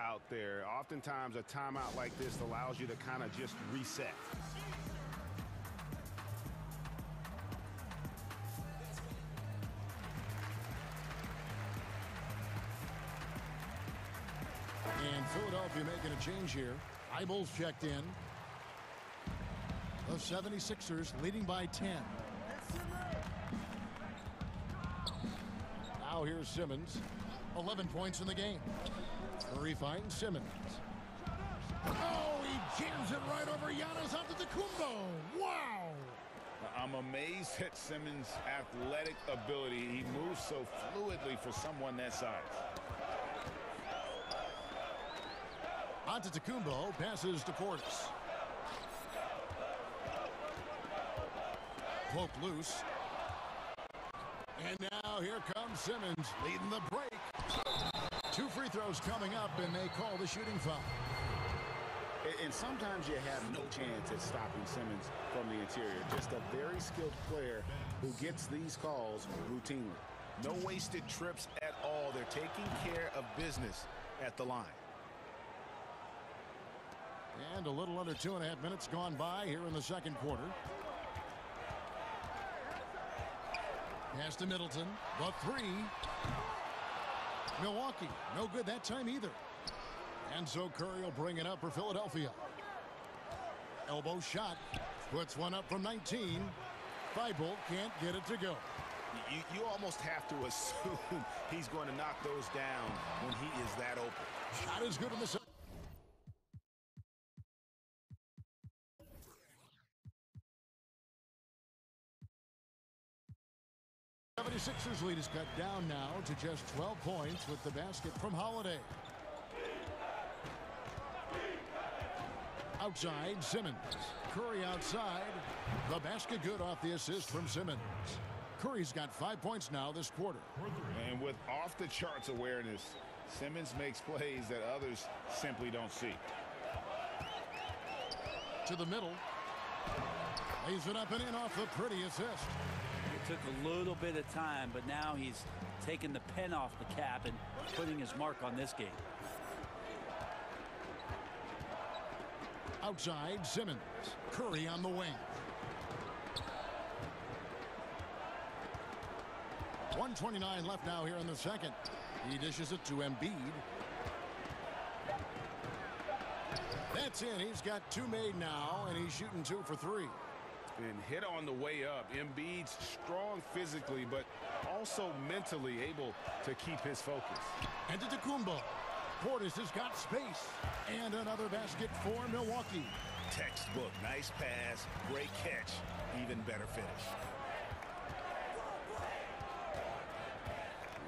out there. Oftentimes a timeout like this allows you to kind of just reset. And Philadelphia making a change here. Eibel's checked in. The 76ers leading by 10. Now here's Simmons. 11 points in the game. Curry finds Simmons. Oh, he jams it right over Giannis Antetokounmpo. Wow! I'm amazed at Simmons' athletic ability. He moves so fluidly for someone that size. Antetokounmpo passes to Portis. Poke loose. And now here comes Simmons leading the break. 2 free throws coming up, and they call the shooting foul. And sometimes you have no chance at stopping Simmons from the interior. Just a very skilled player who gets these calls routinely. No wasted trips at all. They're taking care of business at the line. And a little under 2.5 minutes gone by here in the second quarter. Pass to Middleton. The 3. Milwaukee, no good that time either. And so Curry will bring it up for Philadelphia. Elbow shot. Puts one up from 19. Thibault can't get it to go. You almost have to assume he's going to knock those down when he is that open. Shot is good in the second. 76ers lead is cut down now to just 12 points with the basket from Holiday. Outside, Simmons. Curry outside. The basket good off the assist from Simmons. Curry's got 5 points now this quarter. And with off-the-charts awareness, Simmons makes plays that others simply don't see. To the middle. Lays it up and in off the pretty assist. It took a little bit of time, but now he's taking the pen off the cap and putting his mark on this game. Outside, Simmons. Curry on the wing. 1:29 left now here in the second. He dishes it to Embiid. That's in. He's got 2 made now, and he's shooting 2 for 3. And hit on the way up. Embiid's strong physically, but also mentally able to keep his focus. And to Antetokounmpo. Portis has got space. And another basket for Milwaukee. Textbook. Nice pass. Great catch. Even better finish.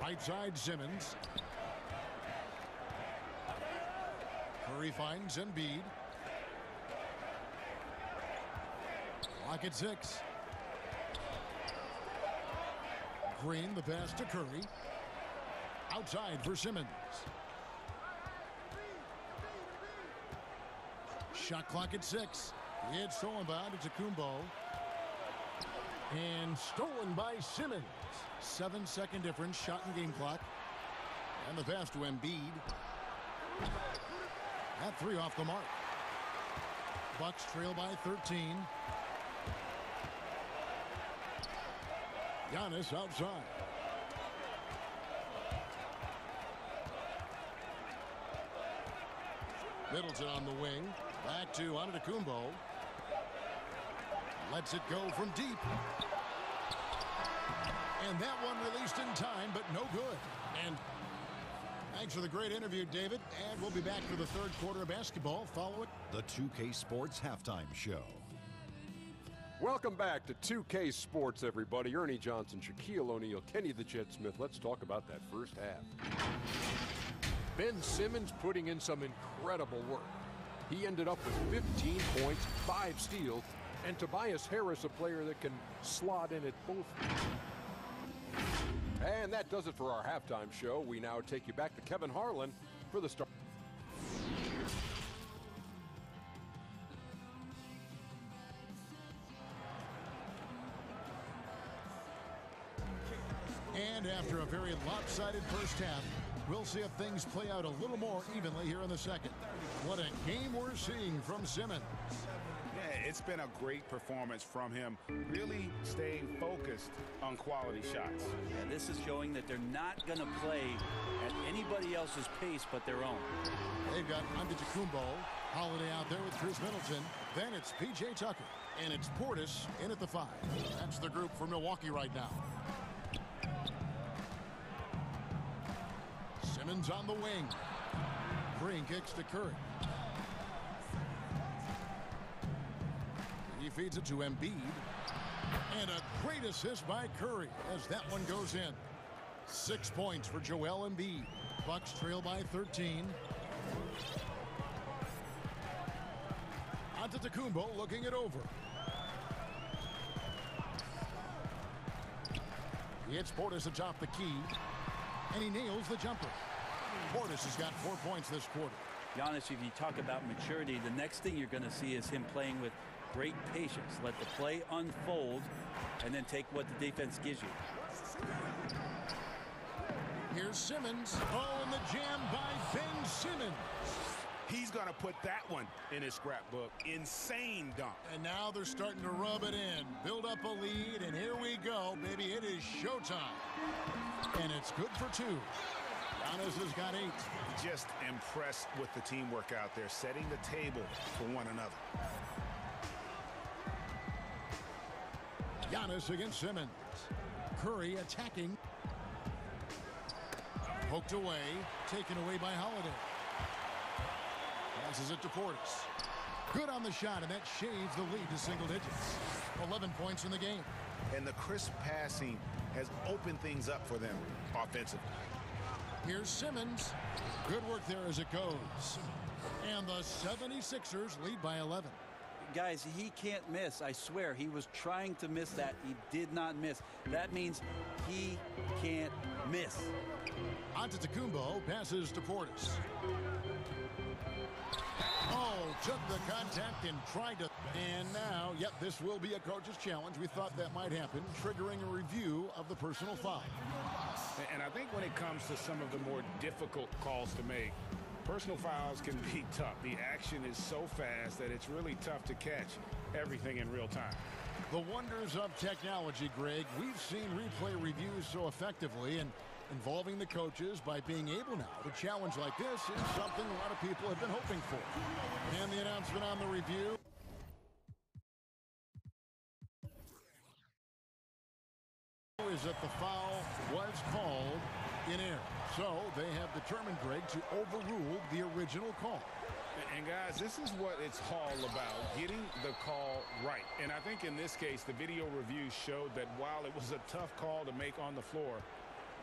Right side, Simmons. Curry finds Embiid. Clock at 6. Green, the pass to Curry. Outside for Simmons. Shot clock at 6. It's stolen by Antetokounmpo. And stolen by Simmons. 7-second difference, shot and game clock. And the pass to Embiid. That 3 off the mark. Bucks trail by 13. Giannis outside. Middleton on the wing. Back to Antetokounmpo. Lets it go from deep. And that one released in time, but no good. And thanks for the great interview, David. And we'll be back for the third quarter of basketball following the 2K Sports Halftime Show. Welcome back to 2K Sports, everybody. Ernie Johnson, Shaquille O'Neal, Kenny the Jet Smith. Let's talk about that first half. Ben Simmons putting in some incredible work. He ended up with 15 points, 5 steals, and Tobias Harris, a player that can slot in at both. And that does it for our halftime show. We now take you back to Kevin Harlan for the start. And after a very lopsided first half, we'll see if things play out a little more evenly here in the second. What a game we're seeing from Simmons. Yeah, it's been a great performance from him, really staying focused on quality shots. And this is showing that they're not going to play at anybody else's pace but their own. They've got Antetokounmpo, Holiday out there with Chris Middleton. Then it's P.J. Tucker, and it's Portis in at the 5. That's the group for Milwaukee right now. Simmons on the wing. Green kicks to Curry. He feeds it to Embiid. And a great assist by Curry as that one goes in. 6 points for Joel Embiid. Bucks trail by 13. Antetokounmpo looking it over. It's Portis atop the key. And he nails the jumper. Portis has got 4 points this quarter. Giannis, if you talk about maturity, the next thing you're going to see is him playing with great patience. Let the play unfold and then take what the defense gives you. Here's Simmons. Oh, and the jam by Ben Simmons. He's going to put that one in his scrapbook. Insane dunk. And now they're starting to rub it in. Build up a lead, and here we go, baby. It is showtime. And it's good for 2. Giannis has got 8. Just impressed with the teamwork out there, setting the table for one another. Giannis against Simmons. Curry attacking. Poked away, taken away by Holiday. Passes it to Portis. Good on the shot, and that shaves the lead to single digits. 11 points in the game. And the crisp passing has opened things up for them offensively. Here's Simmons. Good work there as it goes. And the 76ers lead by 11. Guys, he can't miss. I swear, he was trying to miss that. He did not miss. That means he can't miss. Antetokounmpo passes to Portis. Oh, took the contact and tried to. And now, yep, this will be a coach's challenge. We thought that might happen, triggering a review of the personal foul. And I think when it comes to some of the more difficult calls to make, personal fouls can be tough. The action is so fast that it's really tough to catch everything in real time. The wonders of technology, Greg. We've seen replay reviews so effectively, and involving the coaches by being able now to challenge like this is something a lot of people have been hoping for. And the announcement on the review. Is that the foul was called in error. So they have determined, Greg, to overrule the original call. And guys, this is what it's all about, getting the call right. And I think in this case, the video review showed that while it was a tough call to make on the floor,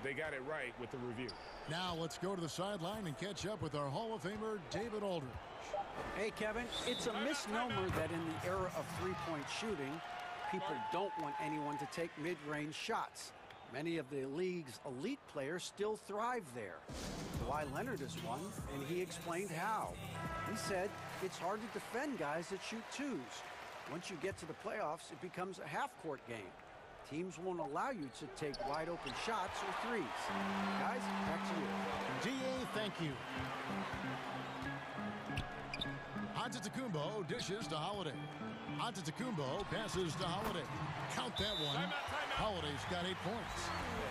they got it right with the review. Now let's go to the sideline and catch up with our Hall of Famer, David Aldridge. Hey, Kevin, it's a misnomer that in the era of three-point shooting, people don't want anyone to take mid-range shots. Many of the league's elite players still thrive there. Kawhi Leonard is one, and he explained how. He said it's hard to defend guys that shoot twos. Once you get to the playoffs, it becomes a half-court game. Teams won't allow you to take wide-open shots or threes. Guys, back to you. DA, thank you. Antetokounmpo dishes to Holiday. Antetokounmpo passes to Holiday. Count that one. Time out. Holiday's got 8 points.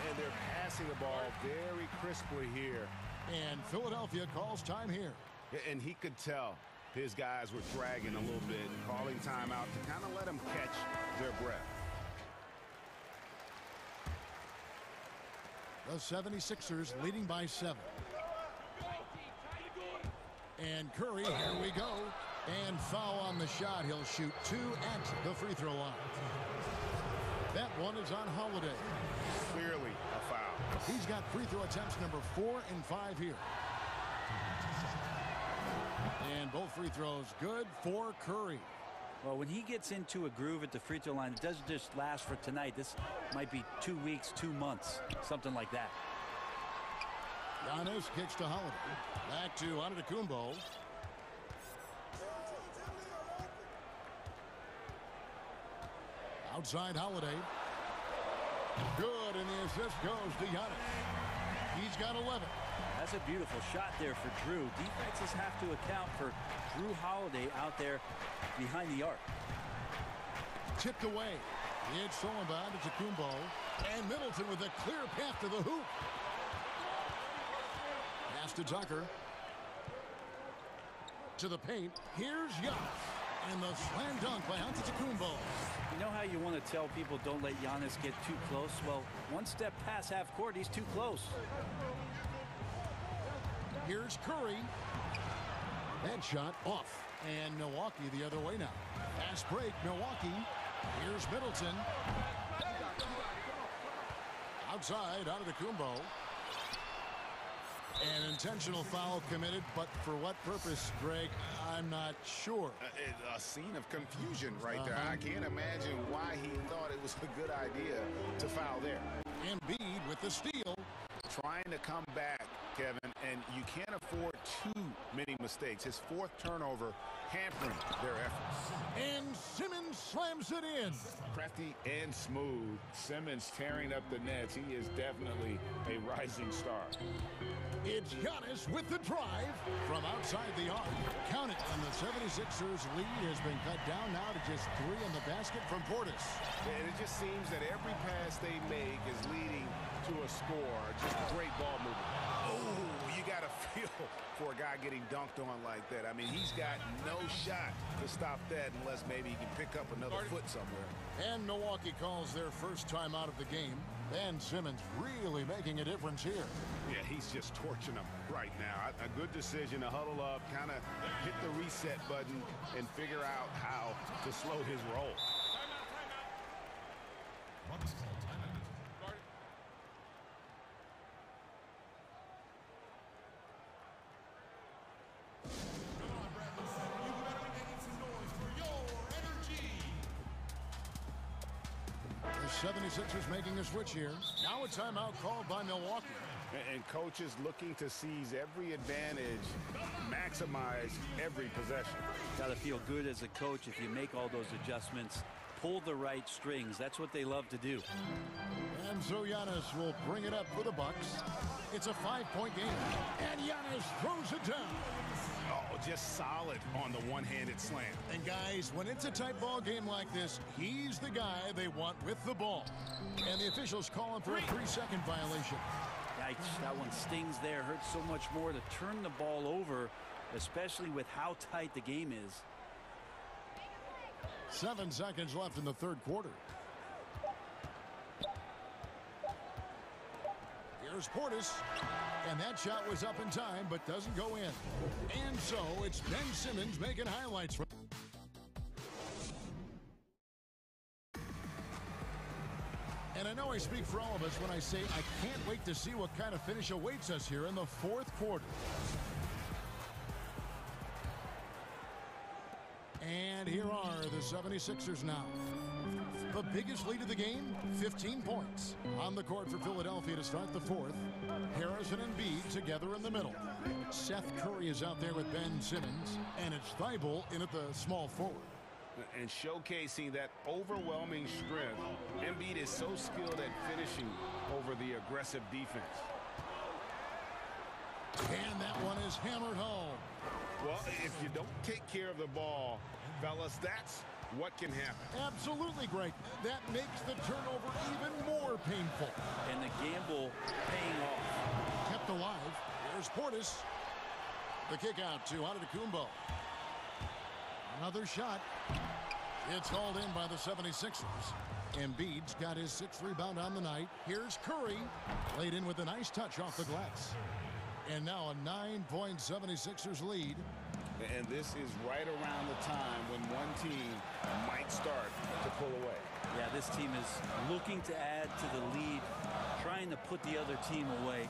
And they're passing the ball very crisply here. And Philadelphia calls time here. And he could tell his guys were dragging a little bit, calling timeout to kind of let them catch their breath. The 76ers leading by 7. And Curry, here we go. And foul on the shot. He'll shoot 2 at the free throw line. That one is on Holiday. Clearly a foul. He's got free throw attempts number 4 and 5 here. And both free throws good for Curry. Well, when he gets into a groove at the free throw line, it doesn't just last for tonight. This might be 2 weeks, 2 months, something like that. Giannis kicks to Holiday. Back to Antetokounmpo. Outside Holiday. Good, and the assist goes to Giannis. He's got 11. That's a beautiful shot there for Drew. Defenses have to account for Drew Holiday out there behind the arc. Tipped away. It's stolen by Antetokounmpo. And Middleton with a clear path to the hoop. Pass to Tucker. To the paint. Here's Giannis. And the slam dunk by Antetokounmpo. You know how you want to tell people don't let Giannis get too close? Well, one step past half court, he's too close. Here's Curry. That shot off. And Milwaukee the other way now. Fast break, Milwaukee. Here's Middleton. Outside, out of the Kumbo. An intentional foul committed, but for what purpose, Greg? I'm not sure. A scene of confusion right there. I can't imagine why he thought it was a good idea to foul there. Embiid with the steal. Trying to come back, Kevin, and you can't afford too many mistakes. His fourth turnover hampering their efforts. And Simmons slams it in. Crafty and smooth. Simmons tearing up the nets. He is definitely a rising star. It's Giannis with the drive from outside the arc. Count it, and the 76ers lead has been cut down now to just 3 in the basket from Portis. And it just seems that every pass they make is leading to a score. Just great ball movement. Oh, you got to feel for a guy getting dunked on like that. I mean, he's got no shot to stop that unless maybe he can pick up another foot somewhere. And Milwaukee calls their first time out of the game. Ben Simmons really making a difference here. Yeah, he's just torching them right now. A good decision to huddle up, kind of hit the reset button, and figure out how to slow his roll. The 76ers making a switch here. Now a timeout called by Milwaukee. And coaches looking to seize every advantage, maximize every possession. Got to feel good as a coach if you make all those adjustments. Pull the right strings. That's what they love to do. And so Giannis will bring it up for the Bucks. It's a 5-point game. And Giannis throws it down. Oh, just solid on the one-handed slam. And guys, when it's a tight ball game like this, he's the guy they want with the ball. And the officials calling for a 3-second violation. Yikes, that one stings there. Hurts so much more to turn the ball over, especially with how tight the game is. 7 seconds left in the third quarter. Here's Portis. And that shot was up in time, but doesn't go in. And so it's Ben Simmons making highlights from. And I know I speak for all of us when I say I can't wait to see what kind of finish awaits us here in the fourth quarter. And here are the 76ers now. The biggest lead of the game, 15 points. On the court for Philadelphia to start the fourth. Harrison and Embiid together in the middle. Seth Curry is out there with Ben Simmons. And it's Thibault in at the small forward. And showcasing that overwhelming strength. Embiid is so skilled at finishing over the aggressive defense. And that one is hammered home. Well, if you don't take care of the ball, fellas, that's what can happen. Absolutely, Greg. That makes the turnover even more painful. And the gamble paying off. Kept alive. Here's Portis. The kick out to Antetokounmpo. Another shot. It's hauled in by the 76ers. Embiid's got his 6th rebound on the night. Here's Curry. Laid in with a nice touch off the glass. And now a 9-point 76ers lead. And this is right around the time when one team might start to pull away. Yeah, this team is looking to add to the lead, trying to put the other team away,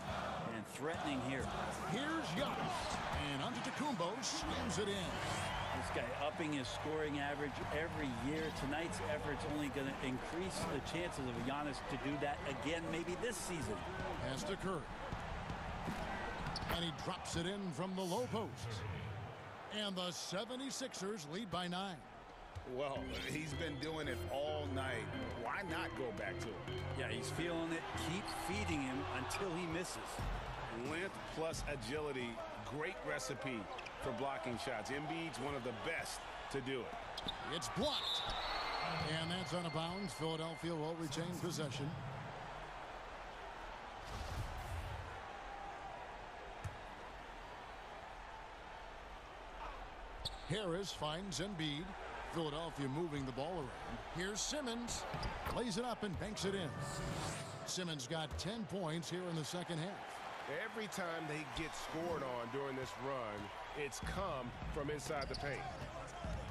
and threatening here. Here's Giannis. And Antetokounmpo slams it in. This guy upping his scoring average every year. Tonight's effort's only going to increase the chances of Giannis to do that again, maybe this season. Has to Curry. And he drops it in from the low post. And the 76ers lead by 9. Well, he's been doing it all night. Why not go back to it? Yeah, he's feeling it. Keep feeding him until he misses. Length plus agility, great recipe for blocking shots. Embiid's one of the best to do it. It's blocked. And that's out of bounds. Philadelphia will retain possession. Harris finds Embiid. Philadelphia moving the ball around. Here's Simmons. Lays it up and banks it in. Simmons got 10 points here in the second half. Every time they get scored on during this run, it's come from inside the paint.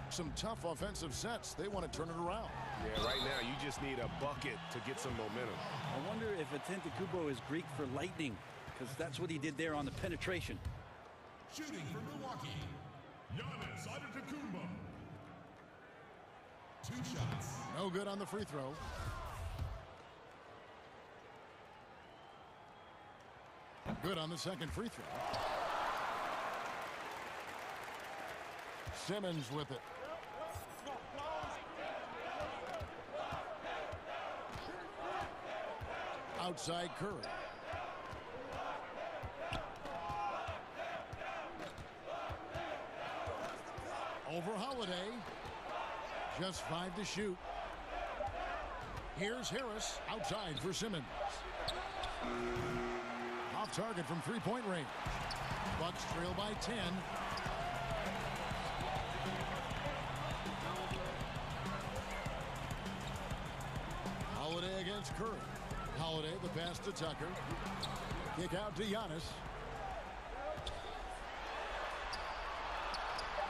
Some tough offensive sets. They want to turn it around. Yeah, right now you just need a bucket to get some momentum. I wonder if Antetokounmpo is Greek for lightning, because that's what he did there on the penetration. Shooting for Milwaukee, Giannis Antetokounmpo. 2 shots. No good on the free throw. Good on the second free throw. Simmons with it. Outside Curry. Over Holiday. Just 5 to shoot. Here's Harris outside for Simmons. Off target from three-point range. Bucks trail by 10. Holiday against Curry. Holiday, the pass to Tucker. Kick out to Giannis.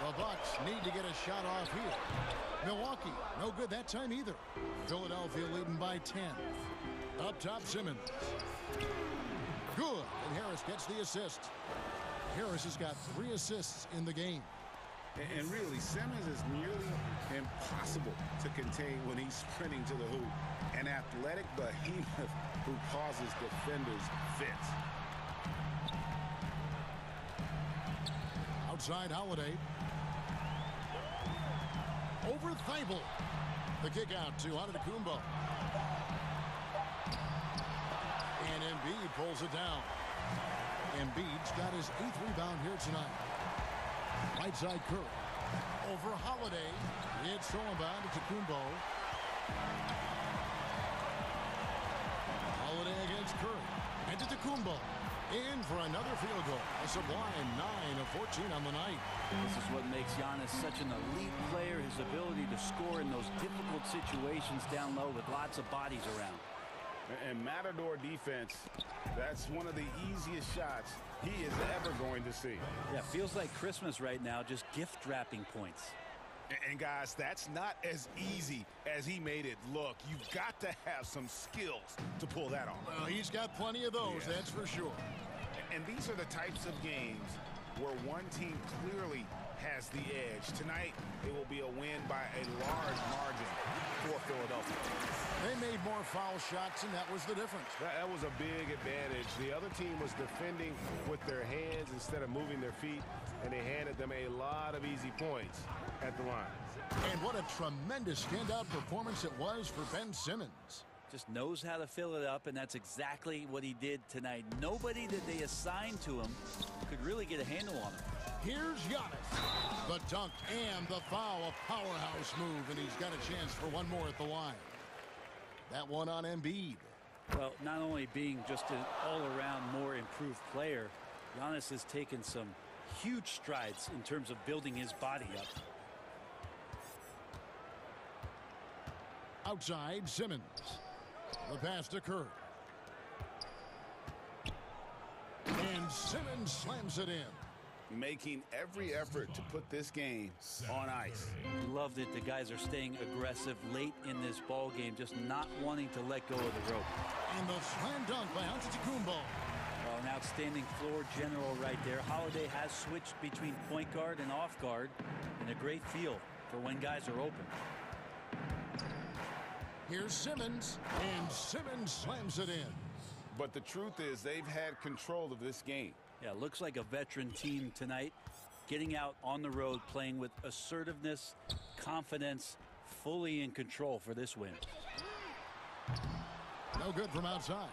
The Bucks need to get a shot off here. Milwaukee, no good that time either. Philadelphia leading by 10. Up top, Simmons. Good, and Harris gets the assist. Harris has got 3 assists in the game. And really, Simmons is nearly impossible to contain when he's sprinting to the hoop. An athletic behemoth who causes defenders fits. Outside Holiday. Over Thibault. The kick out to Antetokounmpo. And Embiid pulls it down. Embiid's got his 8th rebound here tonight. Right side Curry. Over Holiday. It's stolen by Antetokounmpo. Holiday against Curry. Antetokounmpo in for another field goal. A sublime 9 of 14 on the night. This is what makes Giannis such an elite player, his ability to score in those difficult situations down low with lots of bodies around. And Matador defense, that's one of the easiest shots he is ever going to see. Yeah, feels like Christmas right now, just gift wrapping points. And guys, that's not as easy as he made it look. You've got to have some skills to pull that off. Well, he's got plenty of those, Yes. that's for sure. And these are the types of games where one team clearly has the edge. Tonight, it will be a win by a large margin for Philadelphia. They made more foul shots, and that was the difference. That was a big advantage. The other team was defending with their hands instead of moving their feet, and they handed them a lot of easy points at the line. And what a tremendous standout performance it was for Ben Simmons. Just knows how to fill it up, and that's exactly what he did tonight. Nobody that they assigned to him could really get a handle on him. Here's Giannis. The dunk and the foul, a powerhouse move, and he's got a chance for one more at the line. That one on Embiid. Well, not only being just an all-around more improved player, Giannis has taken some huge strides in terms of building his body up. Outside, Simmons. The pass to Curry. And Simmons slams it in. Making every effort to put this game on ice. Loved it. The guys are staying aggressive late in this ball game, just not wanting to let go of the rope. And the slam dunk by Antetokounmpo. Well, an outstanding floor general right there. Holiday has switched between point guard and off guard, and a great feel for when guys are open. Here's Simmons, and Simmons slams it in. But the truth is, they've had control of this game. Yeah, looks like a veteran team tonight, getting out on the road, playing with assertiveness, confidence, fully in control for this win. No good from outside.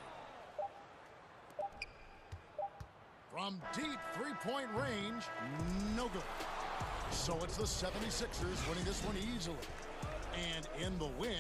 From deep three-point range, no good. So it's the 76ers winning this one easily. And in the win,